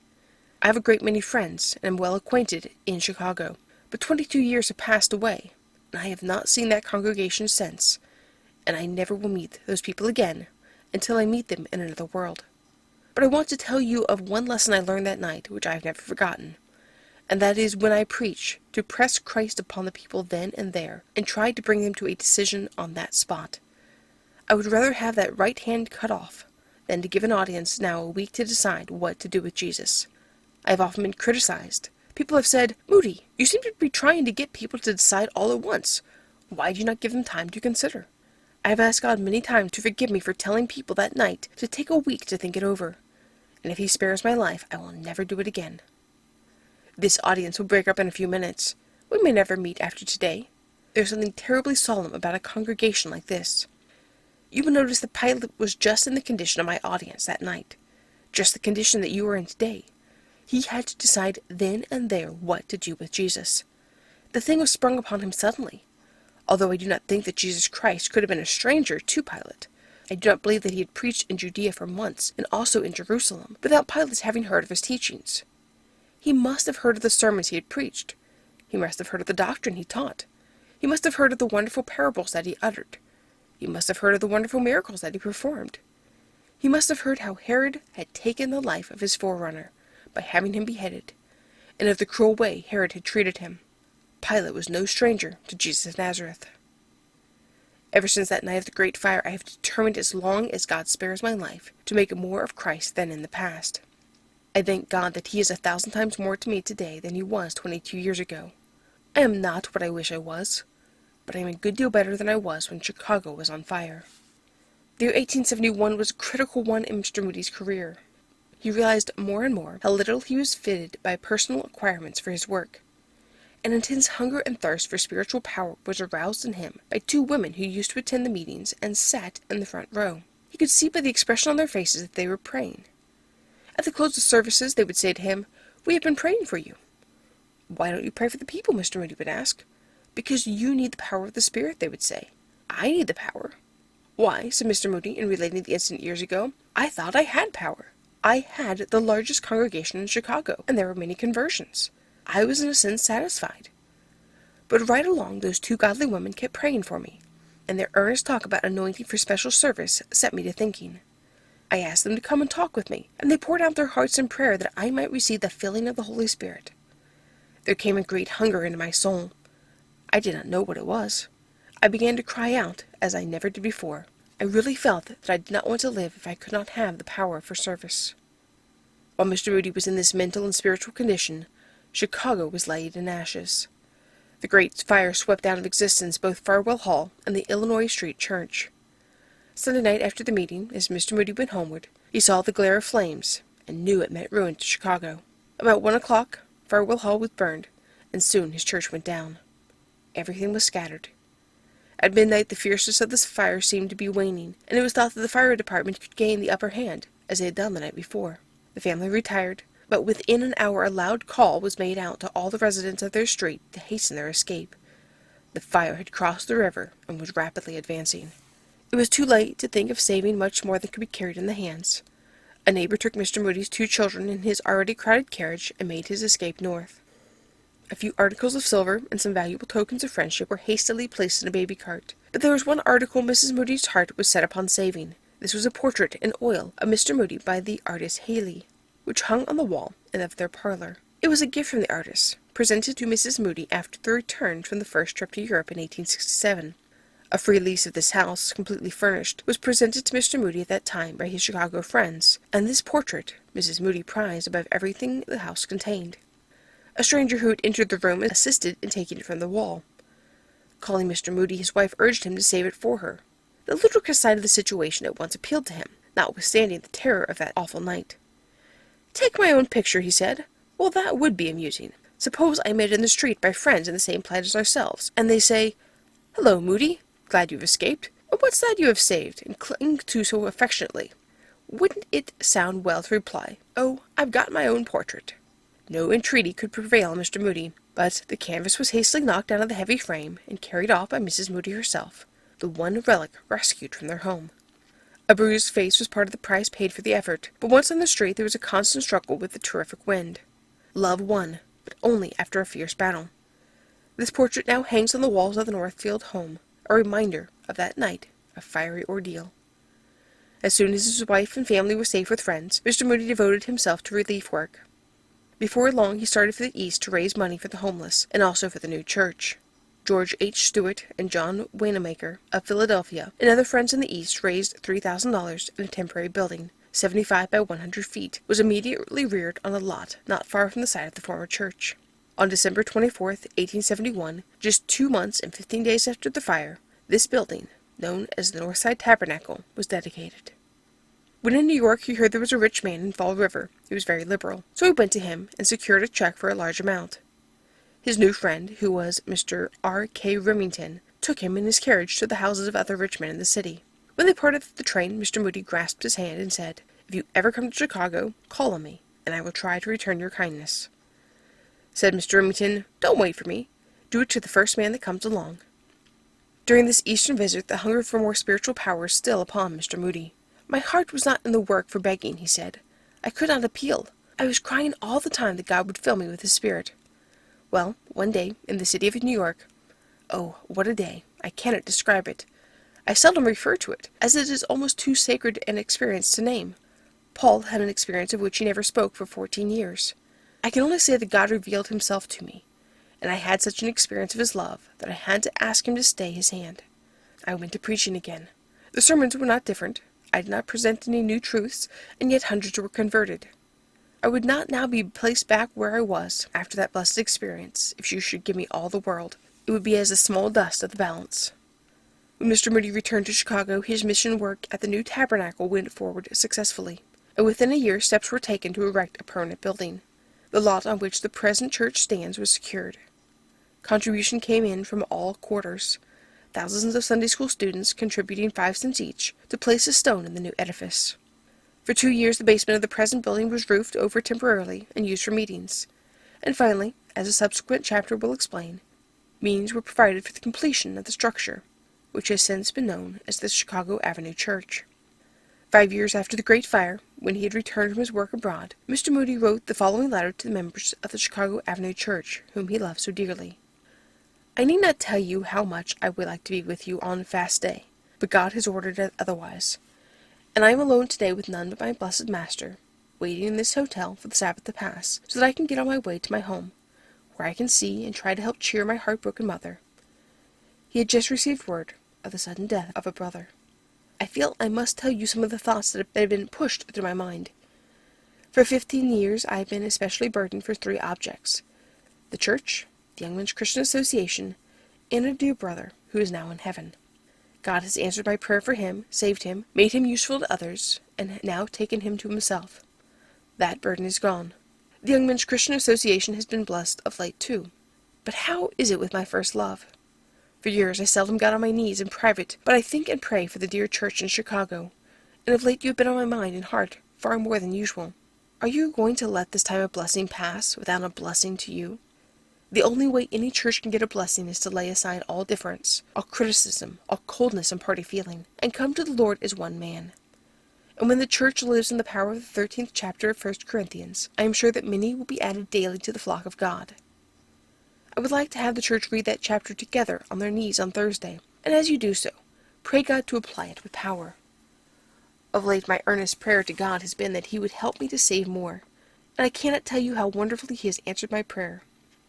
I have a great many friends, and am well acquainted in Chicago, but 22 years have passed away, and I have not seen that congregation since, and I never will meet those people again until I meet them in another world. But I want to tell you of one lesson I learned that night, which I have never forgotten, and that is when I preach, to press Christ upon the people then and there, and try to bring them to a decision on that spot. I would rather have that right hand cut off, than to give an audience now a week to decide what to do with Jesus. I have often been criticized. People have said, "Moody, you seem to be trying to get people to decide all at once. Why do you not give them time to consider?" I have asked God many times to forgive me for telling people that night to take a week to think it over, and if he spares my life, I will never do it again. This audience will break up in a few minutes. We may never meet after today. There is something terribly solemn about a congregation like this. You will notice that Pilate was just in the condition of my audience that night, just the condition that you are in today. He had to decide then and there what to do with Jesus. The thing was sprung upon him suddenly. Although I do not think that Jesus Christ could have been a stranger to Pilate, I do not believe that he had preached in Judea for months, and also in Jerusalem, without Pilate's having heard of his teachings. He must have heard of the sermons he had preached. He must have heard of the doctrine he taught. He must have heard of the wonderful parables that he uttered. He must have heard of the wonderful miracles that he performed. He must have heard how Herod had taken the life of his forerunner by having him beheaded, and of the cruel way Herod had treated him. Pilate was no stranger to Jesus of Nazareth. Ever since that night of the great fire, I have determined, as long as God spares my life, to make more of Christ than in the past. I thank God that he is 1,000 times more to me today than he was 22 years ago. I am not what I wish I was, but I am a good deal better than I was when Chicago was on fire. The year 1871 was a critical one in Mr. Moody's career. He realized more and more how little he was fitted by personal acquirements for his work. An intense hunger and thirst for spiritual power was aroused in him by 2 women who used to attend the meetings and sat in the front row. He could see by the expression on their faces that they were praying. At the close of services, they would say to him, "We have been praying for you." "Why don't you pray for the people?" Mr. Moody would ask. "Because you need the power of the Spirit," they would say. "I need the power." "Why," said Mr. Moody in relating the incident years ago, "I thought I had power. I had the largest congregation in Chicago, and there were many conversions. I was in a sense satisfied. But right along those 2 godly women kept praying for me, and their earnest talk about anointing for special service set me to thinking. I asked them to come and talk with me, and they poured out their hearts in prayer that I might receive the filling of the Holy Spirit. There came a great hunger into my soul. I did not know what it was. I began to cry out, as I never did before. I really felt that I did not want to live if I could not have the power for service. While Mr. Moody was in this mental and spiritual condition, Chicago was laid in ashes. The great fire swept out of existence both Farwell Hall and the Illinois Street Church. Sunday night after the meeting, as Mr. Moody went homeward, he saw the glare of flames, and knew it meant ruin to Chicago. About 1 o'clock, Farwell Hall was burned, and soon his church went down. Everything was scattered. At midnight the fierceness of this fire seemed to be waning, and it was thought that the fire department could gain the upper hand, as they had done the night before. The family retired, but within an hour a loud call was made out to all the residents of their street to hasten their escape. The fire had crossed the river and was rapidly advancing. It was too late to think of saving much more than could be carried in the hands. A neighbor took Mr. Moody's 2 children in his already crowded carriage and made his escape north. A few articles of silver and some valuable tokens of friendship were hastily placed in a baby cart, but there was one article Mrs. Moody's heart was set upon saving. This was a portrait in oil of Mr. Moody by the artist Haley, which hung on the wall of their parlor. It was a gift from the artist, presented to Mrs. Moody after the return from the first trip to Europe in 1867. A free lease of this house, completely furnished, was presented to Mr. Moody at that time by his Chicago friends, and this portrait Mrs. Moody prized above everything the house contained. A stranger who had entered the room assisted in taking it from the wall. Calling Mr. Moody, his wife urged him to save it for her. The ludicrous side of the situation at once appealed to him, notwithstanding the terror of that awful night. "Take my own picture," he said. "Well, that would be amusing. Suppose I met in the street by friends in the same plight as ourselves, and they say, 'Hello, Moody, glad you've escaped. What's that you have saved, and cling to so affectionately?' Wouldn't it sound well to reply, 'Oh, I've got my own portrait?'" No entreaty could prevail on Mr. Moody, but the canvas was hastily knocked out of the heavy frame and carried off by Mrs. Moody herself, the one relic rescued from their home. A bruised face was part of the price paid for the effort, but once on the street there was a constant struggle with the terrific wind. Love won, but only after a fierce battle. This portrait now hangs on the walls of the Northfield home, a reminder of that night of fiery ordeal. As soon as his wife and family were safe with friends, Mr. Moody devoted himself to relief work. Before long he started for the East to raise money for the homeless, and also for the new church. George H. Stewart and John Wanamaker of Philadelphia and other friends in the East raised $3,000, and a temporary building, 75 by 100 feet, was immediately reared on a lot not far from the site of the former church. On December 24th, 1871, just 2 months and 15 days after the fire, this building, known as the Northside Tabernacle, was dedicated. When in New York he heard there was a rich man in Fall River who was very liberal, so he went to him and secured a check for a large amount. His new friend, who was Mr. R. K. Remington, took him in his carriage to the houses of other rich men in the city. When they parted at the train, Mr. Moody grasped his hand and said, "If you ever come to Chicago, call on me, and I will try to return your kindness." Said Mr. Remington, "Don't wait for me. Do it to the first man that comes along." During this Eastern visit, the hunger for more spiritual power was still upon Mr. Moody. "My heart was not in the work for begging," he said. "I could not appeal. I was crying all the time that God would fill me with His Spirit." Well, one day, in the city of New York, oh, what a day! I cannot describe it. I seldom refer to it, as it is almost too sacred an experience to name. Paul had an experience of which he never spoke for 14 years. I can only say that God revealed Himself to me, and I had such an experience of His love that I had to ask Him to stay His hand. I went to preaching again. The sermons were not different. I did not present any new truths, and yet hundreds were converted. I would not now be placed back where I was, after that blessed experience, if you should give me all the world. It would be as the small dust of the balance. When Mr. Moody returned to Chicago, his mission work at the new tabernacle went forward successfully, and within a year steps were taken to erect a permanent building. The lot on which the present church stands was secured. Contribution came in from all quarters, thousands of Sunday school students contributing 5 cents each to place a stone in the new edifice. For 2 years the basement of the present building was roofed over temporarily and used for meetings, and finally, as a subsequent chapter will explain, means were provided for the completion of the structure, which has since been known as the Chicago Avenue Church. 5 years after the Great Fire, when he had returned from his work abroad, Mr. Moody wrote the following letter to the members of the Chicago Avenue Church, whom he loved so dearly. "I need not tell you how much I would like to be with you on Fast Day, but God has ordered it otherwise, and I am alone today with none but my blessed Master, waiting in this hotel for the Sabbath to pass, so that I can get on my way to my home, where I can see and try to help cheer my heartbroken mother." He had just received word of the sudden death of a brother. I feel I must tell you some of the thoughts that have been pushed through my mind. For 15 years I have been especially burdened for 3 objects: the church, the Young Men's Christian Association, and a dear brother who is now in heaven. God has answered my prayer for him, saved him, made him useful to others, and now taken him to Himself. That burden is gone. The Young Men's Christian Association has been blessed of late too. But how is it with my first love? For years I seldom got on my knees in private, but I think and pray for the dear church in Chicago, and of late you have been on my mind and heart far more than usual. Are you going to let this time of blessing pass without a blessing to you? The only way any church can get a blessing is to lay aside all difference, all criticism, all coldness and party feeling, and come to the Lord as one man. And when the church lives in the power of the 13th chapter of 1 Corinthians, I am sure that many will be added daily to the flock of God. I would like to have the church read that chapter together on their knees on Thursday, and as you do so, pray God to apply it with power. Of late, my earnest prayer to God has been that He would help me to save more, and I cannot tell you how wonderfully He has answered my prayer.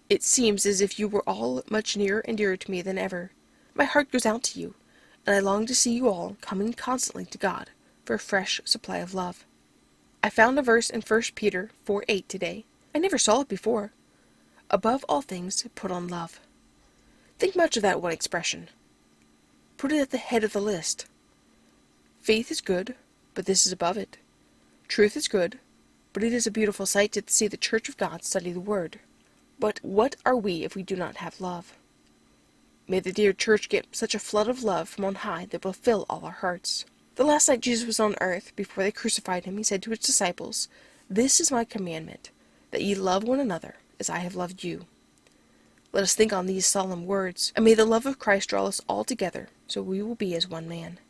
It seems as if you were all much nearer and dearer to me than ever. My heart goes out to you, and I long to see you all coming constantly to God for a fresh supply of love. I found a verse in 1 Peter 4:8 today. I never saw it before. Above all things, put on love. Think much of that one expression. Put it at the head of the list. Faith is good, but this is above it. Truth is good, but it is a beautiful sight to see the Church of God study the Word. But what are we if we do not have love? May the dear church get such a flood of love from on high that will fill all our hearts. The last night Jesus was on earth, before they crucified him, he said to his disciples, "This is my commandment, that ye love one another, as I have loved you." Let us think on these solemn words, and may the love of Christ draw us all together, so we will be as one man.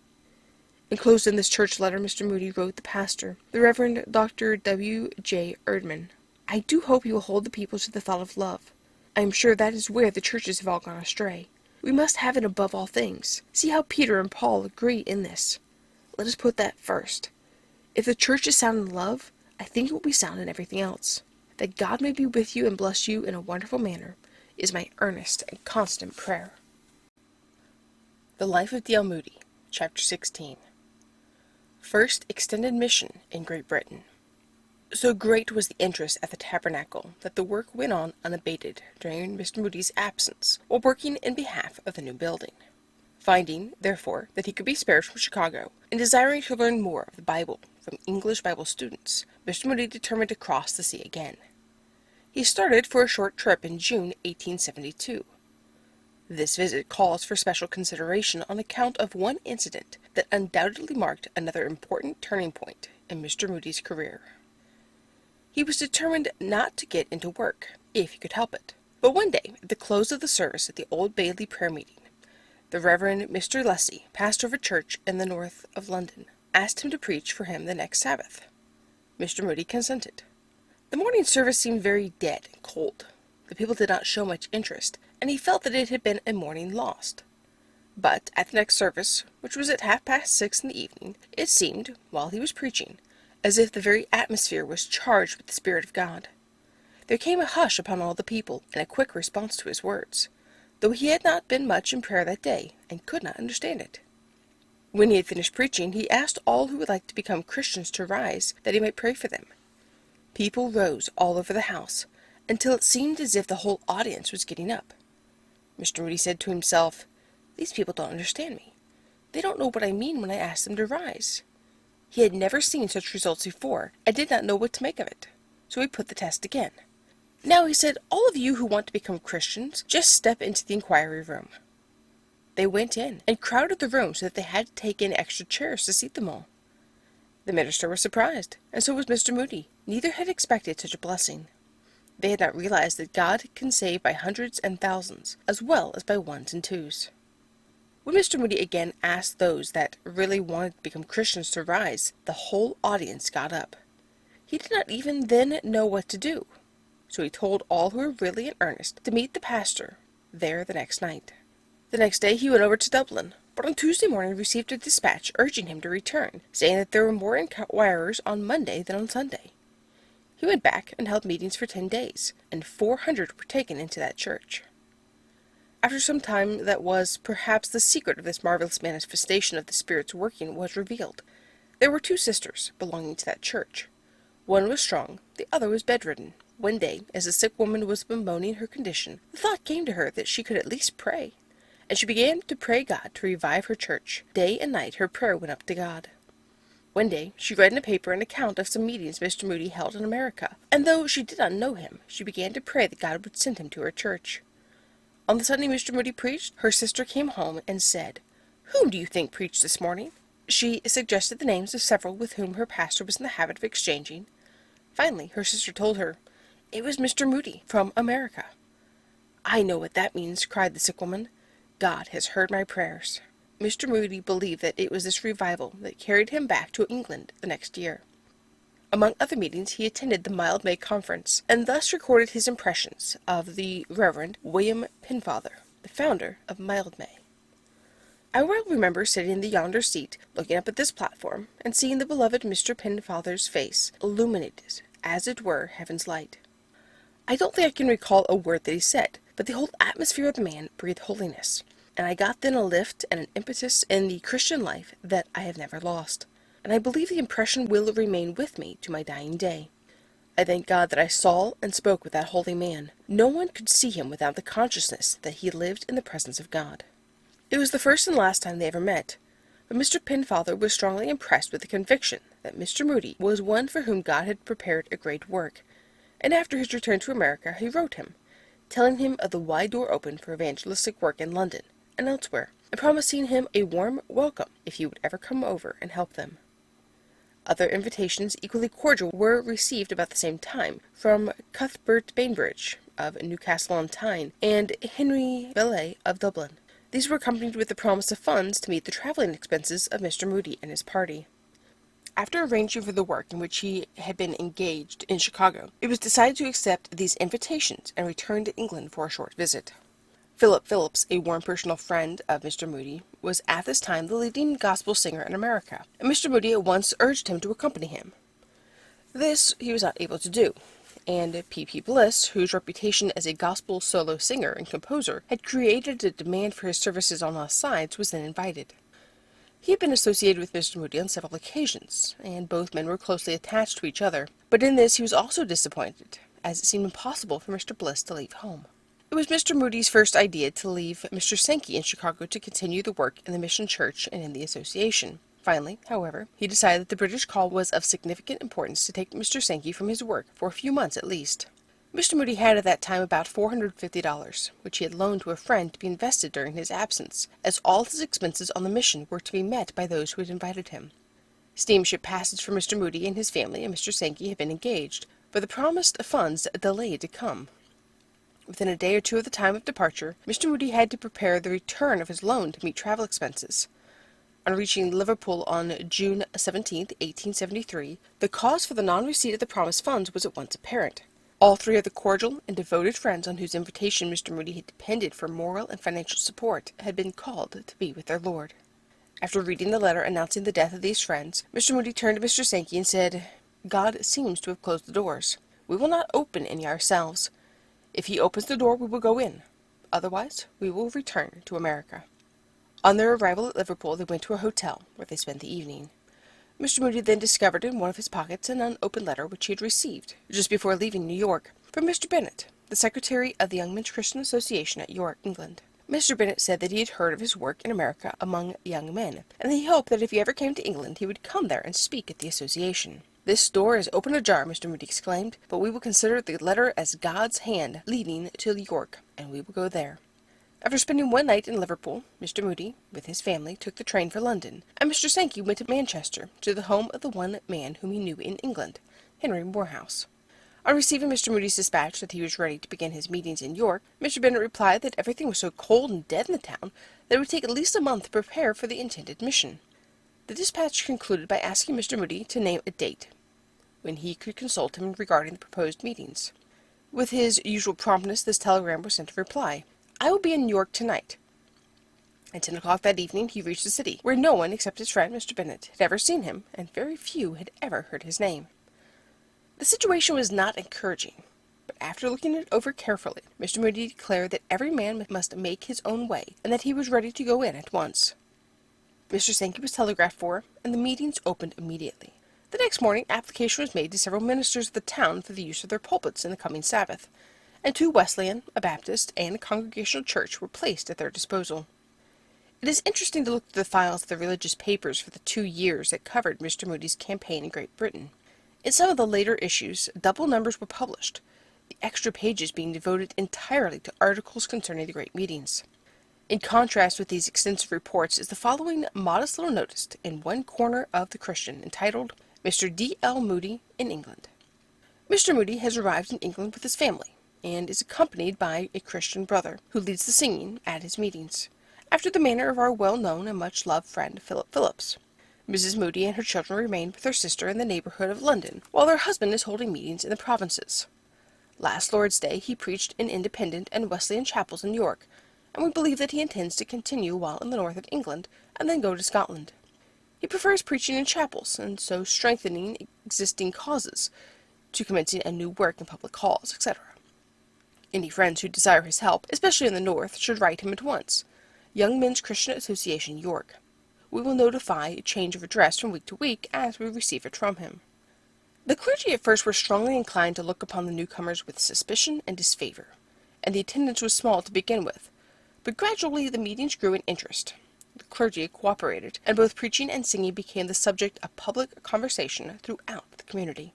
Enclosed in this church letter, Mr. Moody wrote the pastor, the Reverend Dr. W. J. Erdman. I do hope you will hold the people to the thought of love. I am sure that is where the churches have all gone astray. We must have it above all things. See how Peter and Paul agree in this. Let us put that first. If the church is sound in love, I think it will be sound in everything else. That God may be with you and bless you in a wonderful manner is my earnest and constant prayer. The Life of D.L. Moody, Chapter 16. First extended mission in Great Britain. So great was the interest at the tabernacle that the work went on unabated during Mr. Moody's absence while working in behalf of the new building. Finding, therefore, that he could be spared from Chicago, and desiring to learn more of the Bible from English Bible students, Mr. Moody determined to cross the sea again. He started for a short trip in June 1872. This visit calls for special consideration on account of one incident that undoubtedly marked another important turning point in Mr. Moody's career. He was determined not to get into work, if he could help it. But one day, at the close of the service at the Old Bailey prayer meeting, the Reverend Mr. Lessey, pastor of a church in the north of London, asked him to preach for him the next Sabbath. Mr. Moody consented. The morning service seemed very dead and cold. The people did not show much interest, and he felt that it had been a morning lost. But at the next service, which was at 6:30 in the evening, it seemed, while he was preaching, as if the very atmosphere was charged with the Spirit of God. There came a hush upon all the people, and a quick response to his words, though he had not been much in prayer that day, and could not understand it. When he had finished preaching, he asked all who would like to become Christians to rise, that he might pray for them. People rose all over the house, until it seemed as if the whole audience was getting up. Mr. Moody said to himself, "These people don't understand me. They don't know what I mean when I ask them to rise." He had never seen such results before, and did not know what to make of it, so he put the test again. "Now," he said, "all of you who want to become Christians, just step into the inquiry room." They went in, and crowded the room so that they had to take in extra chairs to seat them all. The minister was surprised, and so was Mr. Moody. Neither had expected such a blessing. They had not realized that God can save by hundreds and thousands, as well as by ones and twos. When Mr. Moody again asked those that really wanted to become Christians to rise, the whole audience got up. He did not even then know what to do, so he told all who were really in earnest to meet the pastor there the next night. The next day he went over to Dublin, but on Tuesday morning received a dispatch urging him to return, saying that there were more inquirers on Monday than on Sunday. He went back and held meetings for 10 days, and 400 were taken into that church. After some time, that was perhaps the secret of this marvelous manifestation of the Spirit's working was revealed. There were 2 sisters belonging to that church. One was strong, the other was bedridden. One day, as the sick woman was bemoaning her condition, the thought came to her that she could at least pray, and she began to pray God to revive her church. Day and night her prayer went up to God. One day she read in a paper an account of some meetings Mr. Moody held in America, and though she did not know him, she began to pray that God would send him to her church. On the Sunday Mr. Moody preached, her sister came home and said, "Whom do you think preached this morning?" She suggested the names of several with whom her pastor was in the habit of exchanging. Finally, her sister told her, "It was Mr. Moody, from America." "I know what that means," cried the sick woman. "God has heard my prayers." Mr. Moody believed that it was this revival that carried him back to England the next year. Among other meetings, he attended the Mildmay Conference, and thus recorded his impressions of the Reverend William Penfather, the founder of Mildmay. "I well remember sitting in the yonder seat, looking up at this platform, and seeing the beloved Mr. Penfather's face illuminated, as it were, heaven's light. I don't think I can recall a word that he said, but the whole atmosphere of the man breathed holiness, and I got then a lift and an impetus in the Christian life that I have never lost, and I believe the impression will remain with me to my dying day. I thank God that I saw and spoke with that holy man. No one could see him without the consciousness that he lived in the presence of God." It was the first and last time they ever met, but Mr. Penfather was strongly impressed with the conviction that Mr. Moody was one for whom God had prepared a great work, and after his return to America he wrote him, telling him of the wide door open for evangelistic work in London and elsewhere, and promising him a warm welcome if he would ever come over and help them. Other invitations equally cordial were received about the same time from Cuthbert Bainbridge of Newcastle-on-Tyne and Henry Belay of Dublin. These were accompanied with the promise of funds to meet the travelling expenses of Mr. Moody and his party. After arranging for the work in which he had been engaged in Chicago, it was decided to accept these invitations and return to England for a short visit. Philip Phillips, a warm personal friend of Mr. Moody, was at this time the leading gospel singer in America, and Mr. Moody at once urged him to accompany him. This he was not able to do, and P.P. Bliss, whose reputation as a gospel solo singer and composer had created a demand for his services on all sides, was then invited. He had been associated with Mr. Moody on several occasions, and both men were closely attached to each other, but in this he was also disappointed, as it seemed impossible for Mr. Bliss to leave home. It was Mr. Moody's first idea to leave Mr. Sankey in Chicago to continue the work in the Mission Church and in the association. Finally, however, he decided that the British call was of significant importance to take Mr. Sankey from his work for a few months at least. Mr. Moody had at that time about $450, which he had loaned to a friend to be invested during his absence, as all his expenses on the mission were to be met by those who had invited him. Steamship passage for Mr. Moody and his family and Mr. Sankey had been engaged, but the promised funds delayed to come. Within a day or two of the time of departure, Mr. Moody had to prepare the return of his loan to meet travel expenses. On reaching Liverpool on June 17, 1873, the cause for the non-receipt of the promised funds was at once apparent. All three of the cordial and devoted friends on whose invitation Mr. Moody had depended for moral and financial support had been called to be with their Lord. After reading the letter announcing the death of these friends, Mr. Moody turned to Mr. Sankey and said, "God seems to have closed the doors. We will not open any ourselves. If he opens the door, we will go in. Otherwise, we will return to America." On their arrival at Liverpool, they went to a hotel, where they spent the evening. Mr. Moody then discovered in one of his pockets an unopened letter which he had received, just before leaving New York, from Mr. Bennet, the secretary of the Young Men's Christian Association at York, England. Mr. Bennet said that he had heard of his work in America among young men, and he hoped that if he ever came to England he would come there and speak at the association. "This door is open ajar," Mr. Moody exclaimed, "but we will consider the letter as God's hand leading to York, and we will go there." After spending one night in Liverpool, Mr. Moody, with his family, took the train for London, and Mr. Sankey went to Manchester, to the home of the one man whom he knew in England, Henry Morehouse. On receiving Mr. Moody's dispatch that he was ready to begin his meetings in York, Mr. Bennet replied that everything was so cold and dead in the town that it would take at least a month to prepare for the intended mission. The dispatch concluded by asking Mr. Moody to name a date when he could consult him regarding the proposed meetings. With his usual promptness, this telegram was sent in reply: "I will be in New York tonight." At 10 o'clock that evening he reached the city, where no one except his friend Mr. Bennet had ever seen him, and very few had ever heard his name. The situation was not encouraging, but after looking it over carefully, Mr. Moody declared that every man must make his own way, and that he was ready to go in at once. Mr. Sankey was telegraphed for, and the meetings opened immediately. The next morning application was made to several ministers of the town for the use of their pulpits in the coming Sabbath, and 2 Wesleyan, a Baptist, and a Congregational church were placed at their disposal. It is interesting to look through the files of the religious papers for the 2 years that covered Mr. Moody's campaign in Great Britain. In some of the later issues, double numbers were published, the extra pages being devoted entirely to articles concerning the great meetings. In contrast with these extensive reports is the following modest little notice in one corner of the Christian, entitled, "Mr. D. L. Moody in England." Mr. Moody has arrived in England with his family, and is accompanied by a Christian brother, who leads the singing at his meetings, after the manner of our well-known and much-loved friend Philip Phillips. Mrs. Moody and her children remain with her sister in the neighbourhood of London, while her husband is holding meetings in the provinces. Last Lord's Day he preached in Independent and Wesleyan chapels in York, and we believe that he intends to continue while in the north of England, and then go to Scotland. He prefers preaching in chapels, and so strengthening existing causes, to commencing a new work in public halls, etc. Any friends who desire his help, especially in the north, should write him at once. Young Men's Christian Association, York. We will notify a change of address from week to week as we receive it from him. The clergy at first were strongly inclined to look upon the newcomers with suspicion and disfavour, and the attendance was small to begin with, but gradually the meetings grew in interest. The clergy cooperated, and both preaching and singing became the subject of public conversation throughout the community.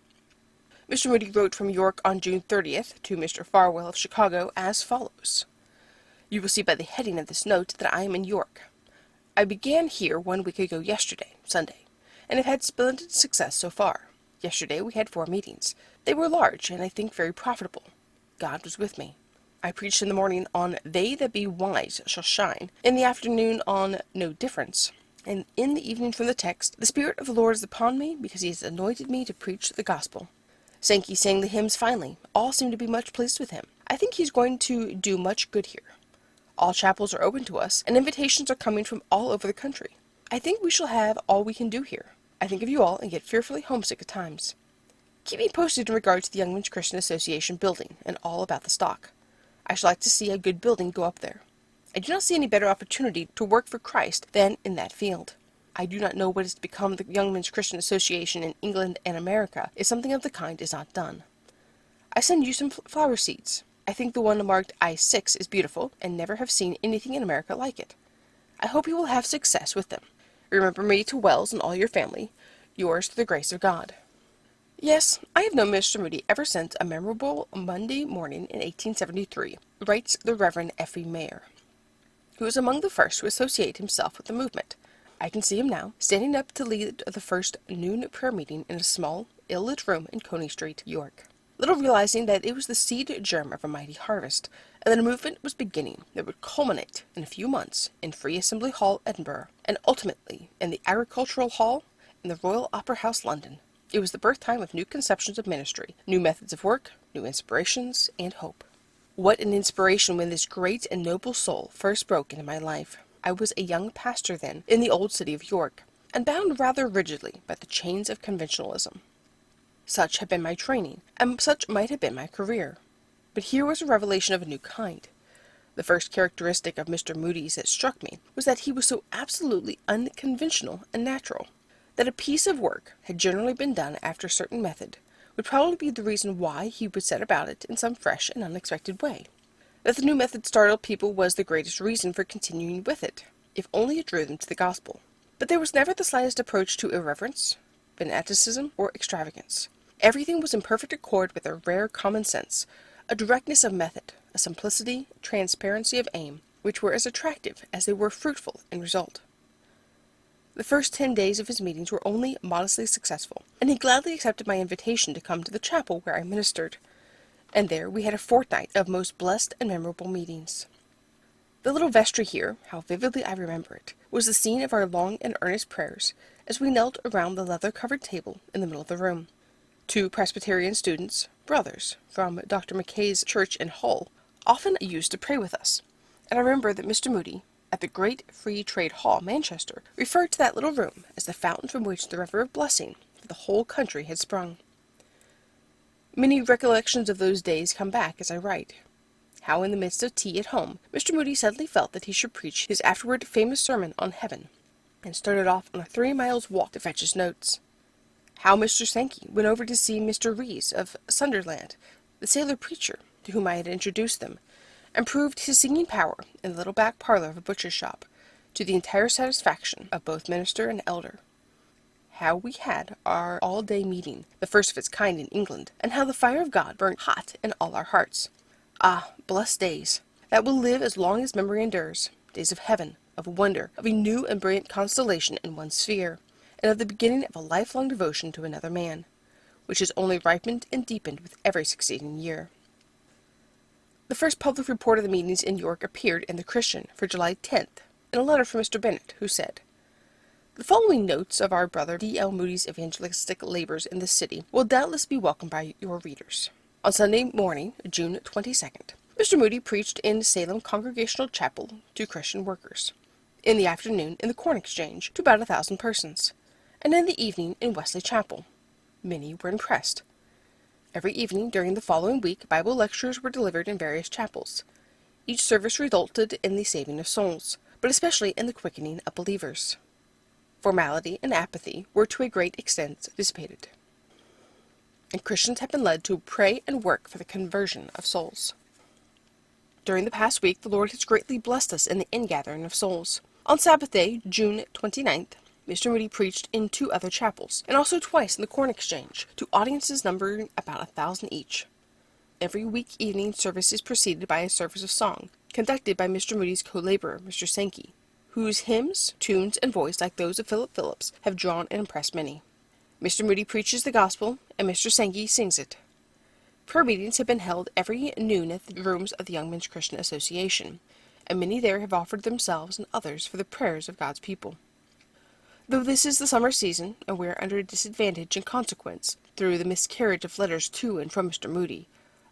Mr. Moody wrote from York on June 30th to Mr. Farwell of Chicago as follows. You will see by the heading of this note that I am in York. I began here 1 week ago yesterday, Sunday, and have had splendid success so far. Yesterday we had 4 meetings. They were large, and I think very profitable. God was with me. I preached in the morning on They that be wise shall shine, in the afternoon on No difference, and in the evening from the text, The Spirit of the Lord is upon me, because he has anointed me to preach the gospel. Sankey sang the hymns finely. All seem to be much pleased with him. I think he's going to do much good here. All chapels are open to us, and invitations are coming from all over the country. I think we shall have all we can do here. I think of you all, and get fearfully homesick at times. Keep me posted in regard to the Young Men's Christian Association building, and all about the stock. I should like to see a good building go up there. I do not see any better opportunity to work for Christ than in that field. I do not know what is to become the Young Men's Christian Association in England and America if something of the kind is not done. I send you some flower seeds. I think the one marked I-6 is beautiful, and never have seen anything in America like it. I hope you will have success with them. Remember me to Wells and all your family. Yours through the grace of God. Yes, I have known Mr. Moody ever since a memorable Monday morning in 1873, writes the Reverend F.E. Mayer, who was among the first to associate himself with the movement. I can see him now, standing up to lead the first noon prayer meeting in a small, ill-lit room in Coney Street, York, little realizing that it was the seed germ of a mighty harvest, and that a movement was beginning that would culminate in a few months in Free Assembly Hall, Edinburgh, and ultimately in the Agricultural Hall in the Royal Opera House, London. It was the birth time of new conceptions of ministry, new methods of work, new inspirations, and hope. What an inspiration when this great and noble soul first broke into my life. I was a young pastor then, in the old city of York, and bound rather rigidly by the chains of conventionalism. Such had been my training, and such might have been my career. But here was a revelation of a new kind. The first characteristic of Mr. Moody's that struck me was that he was so absolutely unconventional and natural. That a piece of work had generally been done after a certain method would probably be the reason why he would set about it in some fresh and unexpected way. That the new method startled people was the greatest reason for continuing with it, if only it drew them to the gospel. But there was never the slightest approach to irreverence, fanaticism, or extravagance. Everything was in perfect accord with a rare common sense, a directness of method, a simplicity, transparency of aim, which were as attractive as they were fruitful in result. The first 10 days of his meetings were only modestly successful, and he gladly accepted my invitation to come to the chapel where I ministered, and there we had a fortnight of most blessed and memorable meetings. The little vestry here, how vividly I remember it, was the scene of our long and earnest prayers, as we knelt around the leather-covered table in the middle of the room. 2 Presbyterian students, brothers, from Dr. Mackay's church in Hull, often used to pray with us, and I remember that Mr. Moody, at the Great Free Trade Hall, Manchester, referred to that little room as the fountain from which the river of blessing for the whole country had sprung. Many recollections of those days come back as I write. How in the midst of tea at home, Mr. Moody suddenly felt that he should preach his afterward famous sermon on heaven, and started off on a 3 miles walk to fetch his notes. How Mr. Sankey went over to see Mr. Rees of Sunderland, the sailor preacher, to whom I had introduced them, and proved his singing power in the little back parlor of a butcher's shop, to the entire satisfaction of both minister and elder. How we had our all-day meeting, the first of its kind in England, and how the fire of God burned hot in all our hearts. Ah, blessed days, that will live as long as memory endures, days of heaven, of wonder, of a new and brilliant constellation in one sphere, and of the beginning of a lifelong devotion to another man. which has only ripened and deepened with every succeeding year. The first public report of the meetings in York appeared in the Christian for July 10th, in a letter from Mr. Bennett, who said, "The following notes of our brother D.L. Moody's evangelistic labors in this city will doubtless be welcomed by your readers. On Sunday morning, June 22nd, Mr. Moody preached in Salem Congregational Chapel to Christian workers. In the afternoon, in the Corn Exchange, to about 1,000 persons, and in the evening in Wesley Chapel. Many were impressed. Every evening during the following week, Bible lectures were delivered in various chapels. Each service resulted in the saving of souls, but especially in the quickening of believers. Formality and apathy were to a great extent dissipated, and Christians have been led to pray and work for the conversion of souls. During the past week, the Lord has greatly blessed us in the ingathering of souls. On Sabbath day, June 29th, Mr. Moody preached in 2 other chapels, and also twice in the Corn Exchange, to audiences numbering about 1,000 each. Every week evening service is preceded by a service of song, conducted by Mr. Moody's co-laborer, Mr. Sankey, whose hymns, tunes, and voice, like those of Philip Phillips, have drawn and impressed many. Mr. Moody preaches the gospel, and Mr. Sankey sings it. Prayer meetings have been held every noon at the rooms of the Young Men's Christian Association, and many there have offered themselves and others for the prayers of God's people. Though this is the summer season, and we are under a disadvantage in consequence, through the miscarriage of letters to and from Mr. Moody,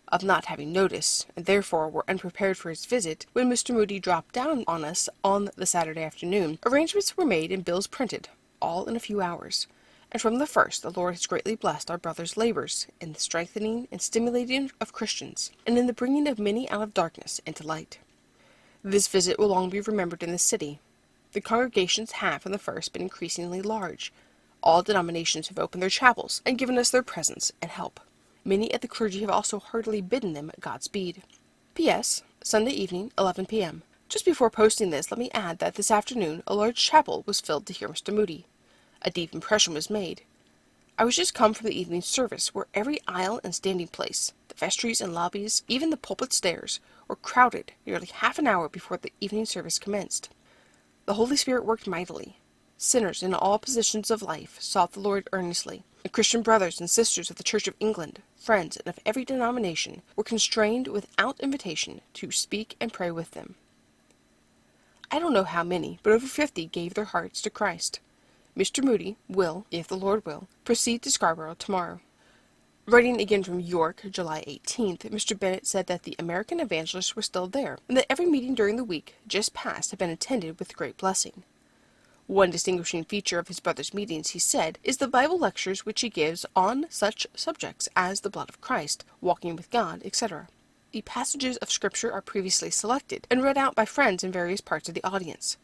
of not having notice, and therefore were unprepared for his visit, when Mr. Moody dropped down on us on the Saturday afternoon, arrangements were made and bills printed, all in a few hours, and from the first the Lord has greatly blessed our brother's labors in the strengthening and stimulating of Christians, and in the bringing of many out of darkness into light. This visit will long be remembered in the city. The congregations have from the first been increasingly large. All denominations have opened their chapels and given us their presence and help. Many of the clergy have also heartily bidden them Godspeed. P.S. Sunday evening, 11 p.m. Just before posting this, let me add that this afternoon a large chapel was filled to hear Mr. Moody. A deep impression was made. I was just come from the evening service, where every aisle and standing place, the vestries and lobbies, even the pulpit stairs, were crowded nearly half an hour before the evening service commenced. The Holy Spirit worked mightily. Sinners in all positions of life sought the Lord earnestly, and Christian brothers and sisters of the Church of England, friends, and of every denomination, were constrained without invitation to speak and pray with them. I don't know how many, but over 50 gave their hearts to Christ. Mr. Moody will, if the Lord will, proceed to Scarborough tomorrow. Writing again from York, July 18th, Mr. Bennett said that the American evangelists were still there, and that every meeting during the week just past had been attended with great blessing. One distinguishing feature of his brother's meetings, he said, is the Bible lectures which he gives on such subjects as the blood of Christ, walking with God, etc. The passages of Scripture are previously selected and read out by friends in various parts of the audience.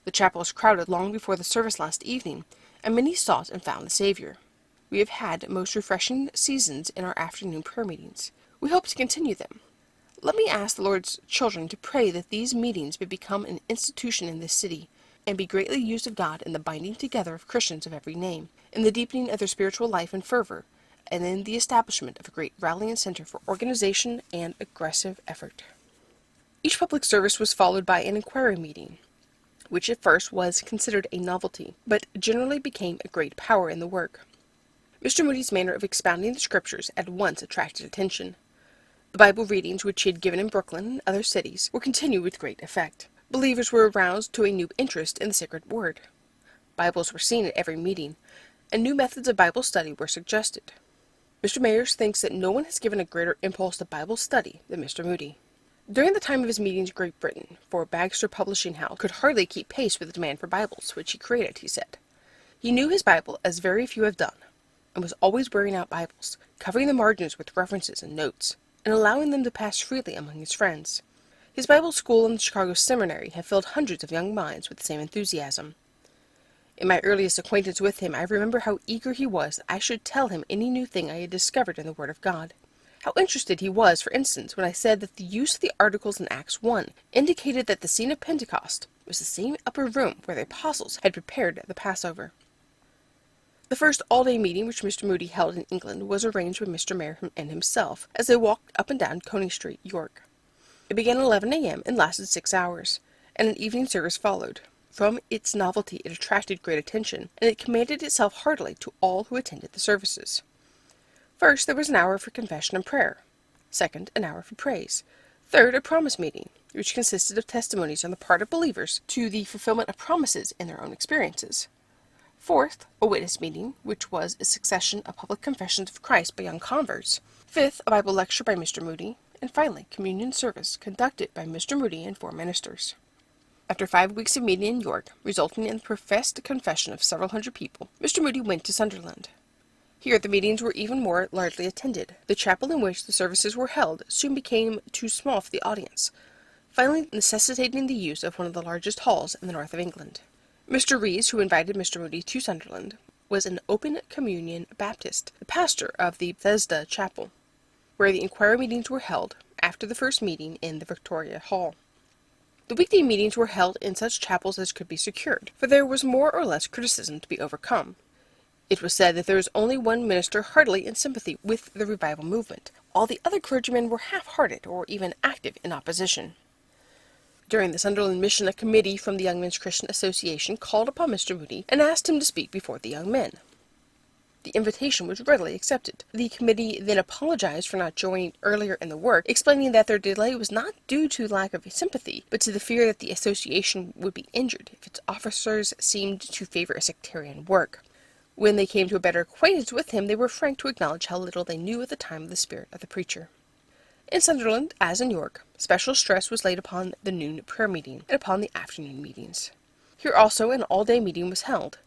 The chapel was crowded long before the service last evening, and many sought and found the Savior. We have had most refreshing seasons in our afternoon prayer meetings. We hope to continue them. Let me ask the Lord's children to pray that these meetings may become an institution in this city, and be greatly used of God in the binding together of Christians of every name, in the deepening of their spiritual life and fervor, and in the establishment of a great rallying center for organization and aggressive effort. Each public service was followed by an inquiry meeting, which at first was considered a novelty, but generally became a great power in the work. Mr. Moody's manner of expounding the Scriptures at once attracted attention. The Bible readings which he had given in Brooklyn and other cities were continued with great effect. Believers were aroused to a new interest in the sacred word. Bibles were seen at every meeting, and new methods of Bible study were suggested. Mr. Mayers thinks that no one has given a greater impulse to Bible study than Mr. Moody. During the time of his meetings in Great Britain, for Bagster Publishing House could hardly keep pace with the demand for Bibles, which he created, he said. He knew his Bible as very few have done, and was always wearing out Bibles, covering the margins with references and notes, and allowing them to pass freely among his friends. His Bible school and the Chicago Seminary have filled hundreds of young minds with the same enthusiasm. In my earliest acquaintance with him, I remember how eager he was that I should tell him any new thing I had discovered in the Word of God. How interested he was, for instance, when I said that the use of the articles in Acts 1 indicated that the scene of Pentecost was the same upper room where the apostles had prepared the Passover. The first all-day meeting which Mr. Moody held in England was arranged by Mr. Mayor and himself, as they walked up and down Coney Street, York. It began at 11 a.m. and lasted 6 hours, and an evening service followed. From its novelty it attracted great attention, and it commended itself heartily to all who attended the services. First, there was an hour for confession and prayer. Second, an hour for praise. Third, a promise meeting, which consisted of testimonies on the part of believers to the fulfillment of promises in their own experiences. Fourth, a witness meeting, which was a succession of public confessions of Christ by young converts. Fifth, a Bible lecture by Mr. Moody. And finally, communion service conducted by Mr. Moody and 4 ministers. After 5 weeks of meeting in York, resulting in the professed confession of several hundred people, Mr. Moody went to Sunderland. Here the meetings were even more largely attended. The chapel in which the services were held soon became too small for the audience, finally necessitating the use of one of the largest halls in the north of England. Mr. Rees, who invited Mr. Moody to Sunderland, was an open communion Baptist, the pastor of the Bethesda Chapel, where the inquiry meetings were held after the first meeting in the Victoria Hall. The weekday meetings were held in such chapels as could be secured, for there was more or less criticism to be overcome. It was said that there was only one minister heartily in sympathy with the revival movement. All the other clergymen were half-hearted or even active in opposition. During the Sunderland mission, a committee from the Young Men's Christian Association called upon Mr. Moody and asked him to speak before the young men. The invitation was readily accepted. The committee then apologized for not joining earlier in the work, explaining that their delay was not due to lack of sympathy, but to the fear that the association would be injured if its officers seemed to favor a sectarian work. When they came to a better acquaintance with him, they were frank to acknowledge how little they knew at the time of the spirit of the preacher. In Sunderland, as in York, special stress was laid upon the noon prayer meeting and upon the afternoon meetings. Here also an all-day meeting was held.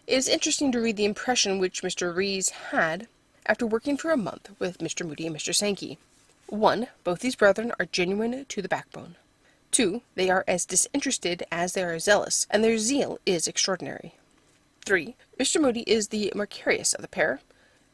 It is interesting to read the impression which Mr. Rees had after working for a month with Mr. Moody and Mr. Sankey. 1. Both these brethren are genuine to the backbone. 2. They are as disinterested as they are zealous, and their zeal is extraordinary. 3. Mr. Moody is the Mercurius of the pair.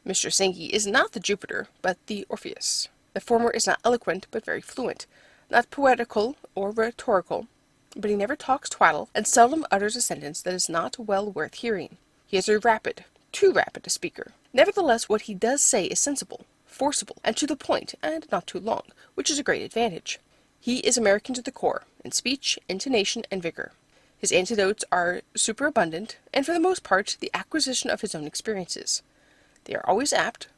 Mr. Sankey is not the Jupiter, but the Orpheus. The former is not eloquent, but very fluent, not poetical or rhetorical, but he never talks twaddle, and seldom utters a sentence that is not well worth hearing. He is a rapid, too rapid a speaker. Nevertheless, what he does say is sensible, forcible, and to the point, and not too long, which is a great advantage. He is American to the core, in speech, intonation, and vigor. His anecdotes are superabundant, and for the most part the acquisition of his own experiences. They are always apt,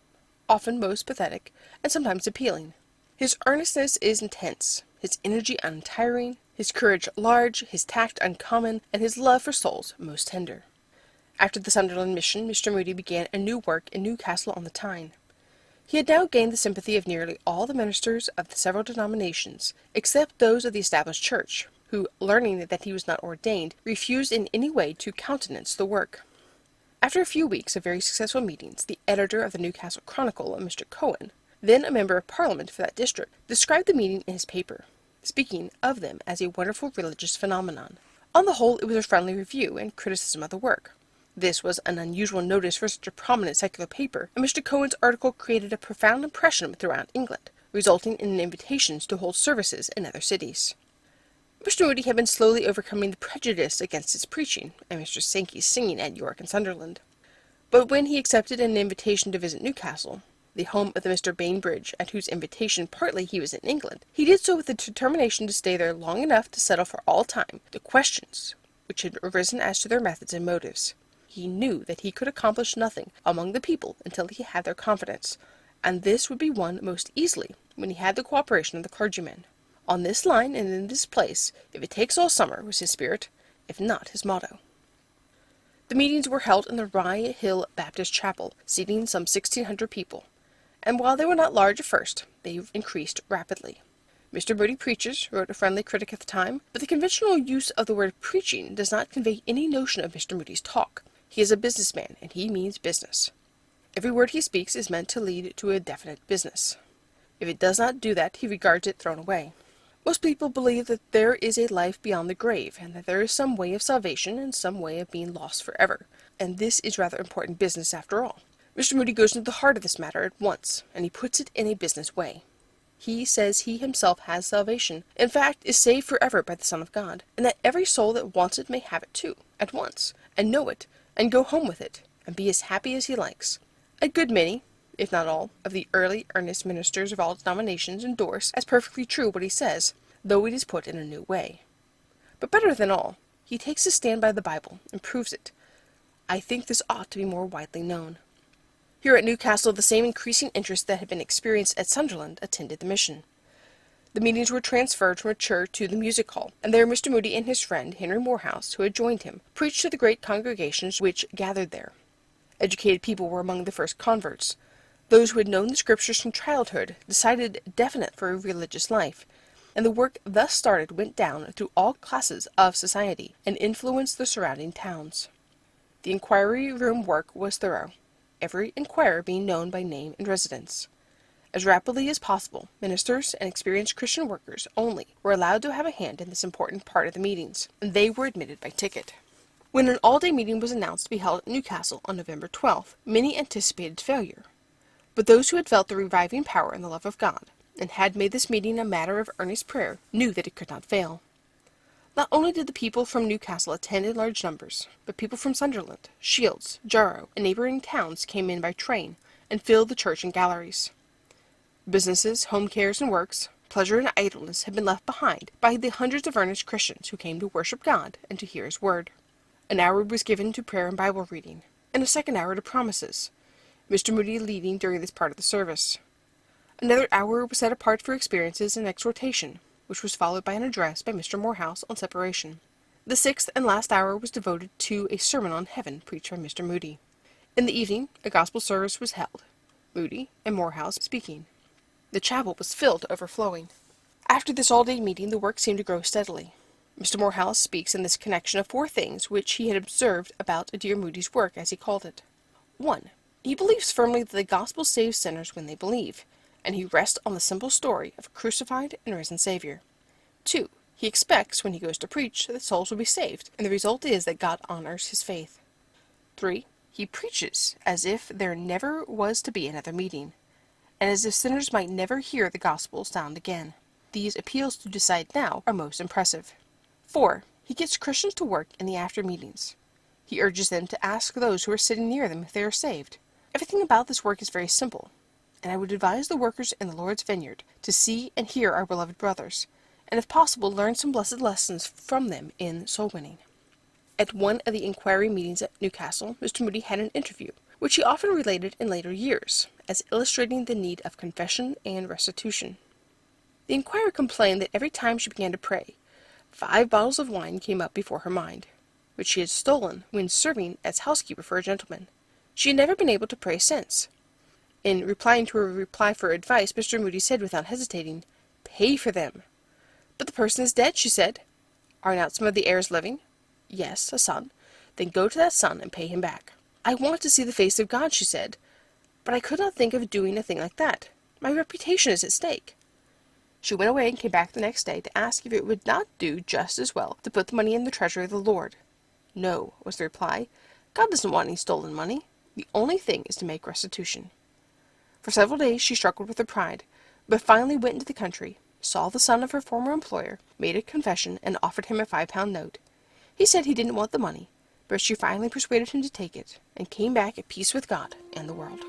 often most pathetic, and sometimes appealing. His earnestness is intense, his energy untiring, his courage large, his tact uncommon, and his love for souls most tender. After the Sunderland mission, Mr. Moody began a new work in Newcastle on the Tyne. He had now gained the sympathy of nearly all the ministers of the several denominations, except those of the established church, who, learning that he was not ordained, refused in any way to countenance the work. After a few weeks of very successful meetings, the editor of the Newcastle Chronicle, Mr. Cohen, then a member of Parliament for that district, described the meeting in his paper, speaking of them as a wonderful religious phenomenon. On the whole, it was a friendly review and criticism of the work. This was an unusual notice for such a prominent secular paper, and Mr. Cohen's article created a profound impression throughout England, resulting in invitations to hold services in other cities. Mr. Moody had been slowly overcoming the prejudice against his preaching, and Mr. Sankey's singing at York and Sunderland. But when he accepted an invitation to visit Newcastle, the home of the Mr. Bainbridge, at whose invitation partly he was in England, he did so with the determination to stay there long enough to settle for all time the questions which had arisen as to their methods and motives. He knew that he could accomplish nothing among the people until he had their confidence, and this would be won most easily when he had the cooperation of the clergymen. On this line and in this place, if it takes all summer, was his spirit, if not his motto. The meetings were held in the Rye Hill Baptist Chapel, seating some 1,600 people, and while they were not large at first, they increased rapidly. Mr. Moody preaches, wrote a friendly critic at the time, but the conventional use of the word preaching does not convey any notion of Mr. Moody's talk. He is a businessman, and he means business. Every word he speaks is meant to lead to a definite business. If it does not do that, he regards it thrown away. Most people believe that there is a life beyond the grave, and that there is some way of salvation and some way of being lost forever, and this is rather important business after all. Mr. Moody goes into the heart of this matter at once, and he puts it in a business way. He says he himself has salvation, in fact, is saved forever by the Son of God, and that every soul that wants it may have it too, at once, and know it, and go home with it, and be as happy as he likes. A good many, if not all, of the early earnest ministers of all denominations endorse as perfectly true what he says, though it is put in a new way. But better than all, he takes his stand by the Bible, and proves it. I think this ought to be more widely known. Here at Newcastle, the same increasing interest that had been experienced at Sunderland attended the mission. The meetings were transferred from a church to the music hall, and there Mr. Moody and his friend Henry Morehouse, who had joined him, preached to the great congregations which gathered there. Educated people were among the first converts. Those who had known the Scriptures from childhood decided definite for a religious life, and the work thus started went down through all classes of society and influenced the surrounding towns. The inquiry room work was thorough, every inquirer being known by name and residence. As rapidly as possible, ministers and experienced Christian workers only were allowed to have a hand in this important part of the meetings, and they were admitted by ticket. When an all-day meeting was announced to be held at Newcastle on November 12th, many anticipated failure. But those who had felt the reviving power and the love of God, and had made this meeting a matter of earnest prayer, knew that it could not fail. Not only did the people from Newcastle attend in large numbers, but people from Sunderland, Shields, Jarrow, and neighboring towns came in by train, and filled the church and galleries. Businesses, home cares, and works, pleasure and idleness had been left behind by the hundreds of earnest Christians who came to worship God and to hear His word. An hour was given to prayer and Bible reading, and a second hour to promises, Mr. Moody leading during this part of the service. Another hour was set apart for experiences and exhortation, which was followed by an address by Mr. Morehouse on separation. The sixth and last hour was devoted to a sermon on heaven preached by Mr. Moody. In the evening, a gospel service was held, Moody and Morehouse speaking. The chapel was filled to overflowing. After this all-day meeting, the work seemed to grow steadily. Mr. Morehouse speaks in this connection of 4 things which he had observed about dear Moody's work, as he called it. 1. He believes firmly that the gospel saves sinners when they believe, and he rests on the simple story of a crucified and risen Savior. 2. He expects, when he goes to preach, that souls will be saved, and the result is that God honors his faith. 3. He preaches as if there never was to be another meeting, and as if sinners might never hear the gospel sound again. These appeals to decide now are most impressive. 4. He gets Christians to work in the after meetings. He urges them to ask those who are sitting near them if they are saved. Everything about this work is very simple, and I would advise the workers in the Lord's vineyard to see and hear our beloved brothers, and if possible learn some blessed lessons from them in soul winning. At one of the inquiry meetings at Newcastle, Mr. Moody had an interview, which he often related in later years, as illustrating the need of confession and restitution. The inquirer complained that every time she began to pray, 5 bottles of wine came up before her mind, which she had stolen when serving as housekeeper for a gentleman. She had never been able to pray since. In replying to a reply for advice, Mr. Moody said without hesitating, "Pay for them." "But the person is dead," she said. "Are not some of the heirs living?" "Yes, a son." "Then go to that son and pay him back." "I want to see the face of God," she said, "but I could not think of doing a thing like that. My reputation is at stake." She went away and came back the next day to ask if it would not do just as well to put the money in the treasury of the Lord. "No," was the reply. "God doesn't want any stolen money. The only thing is to make restitution." For several days she struggled with her pride, but finally went into the country, saw the son of her former employer, made a confession, and offered him a £5 note. He said he didn't want the money, but she finally persuaded him to take it, and came back at peace with God and the world.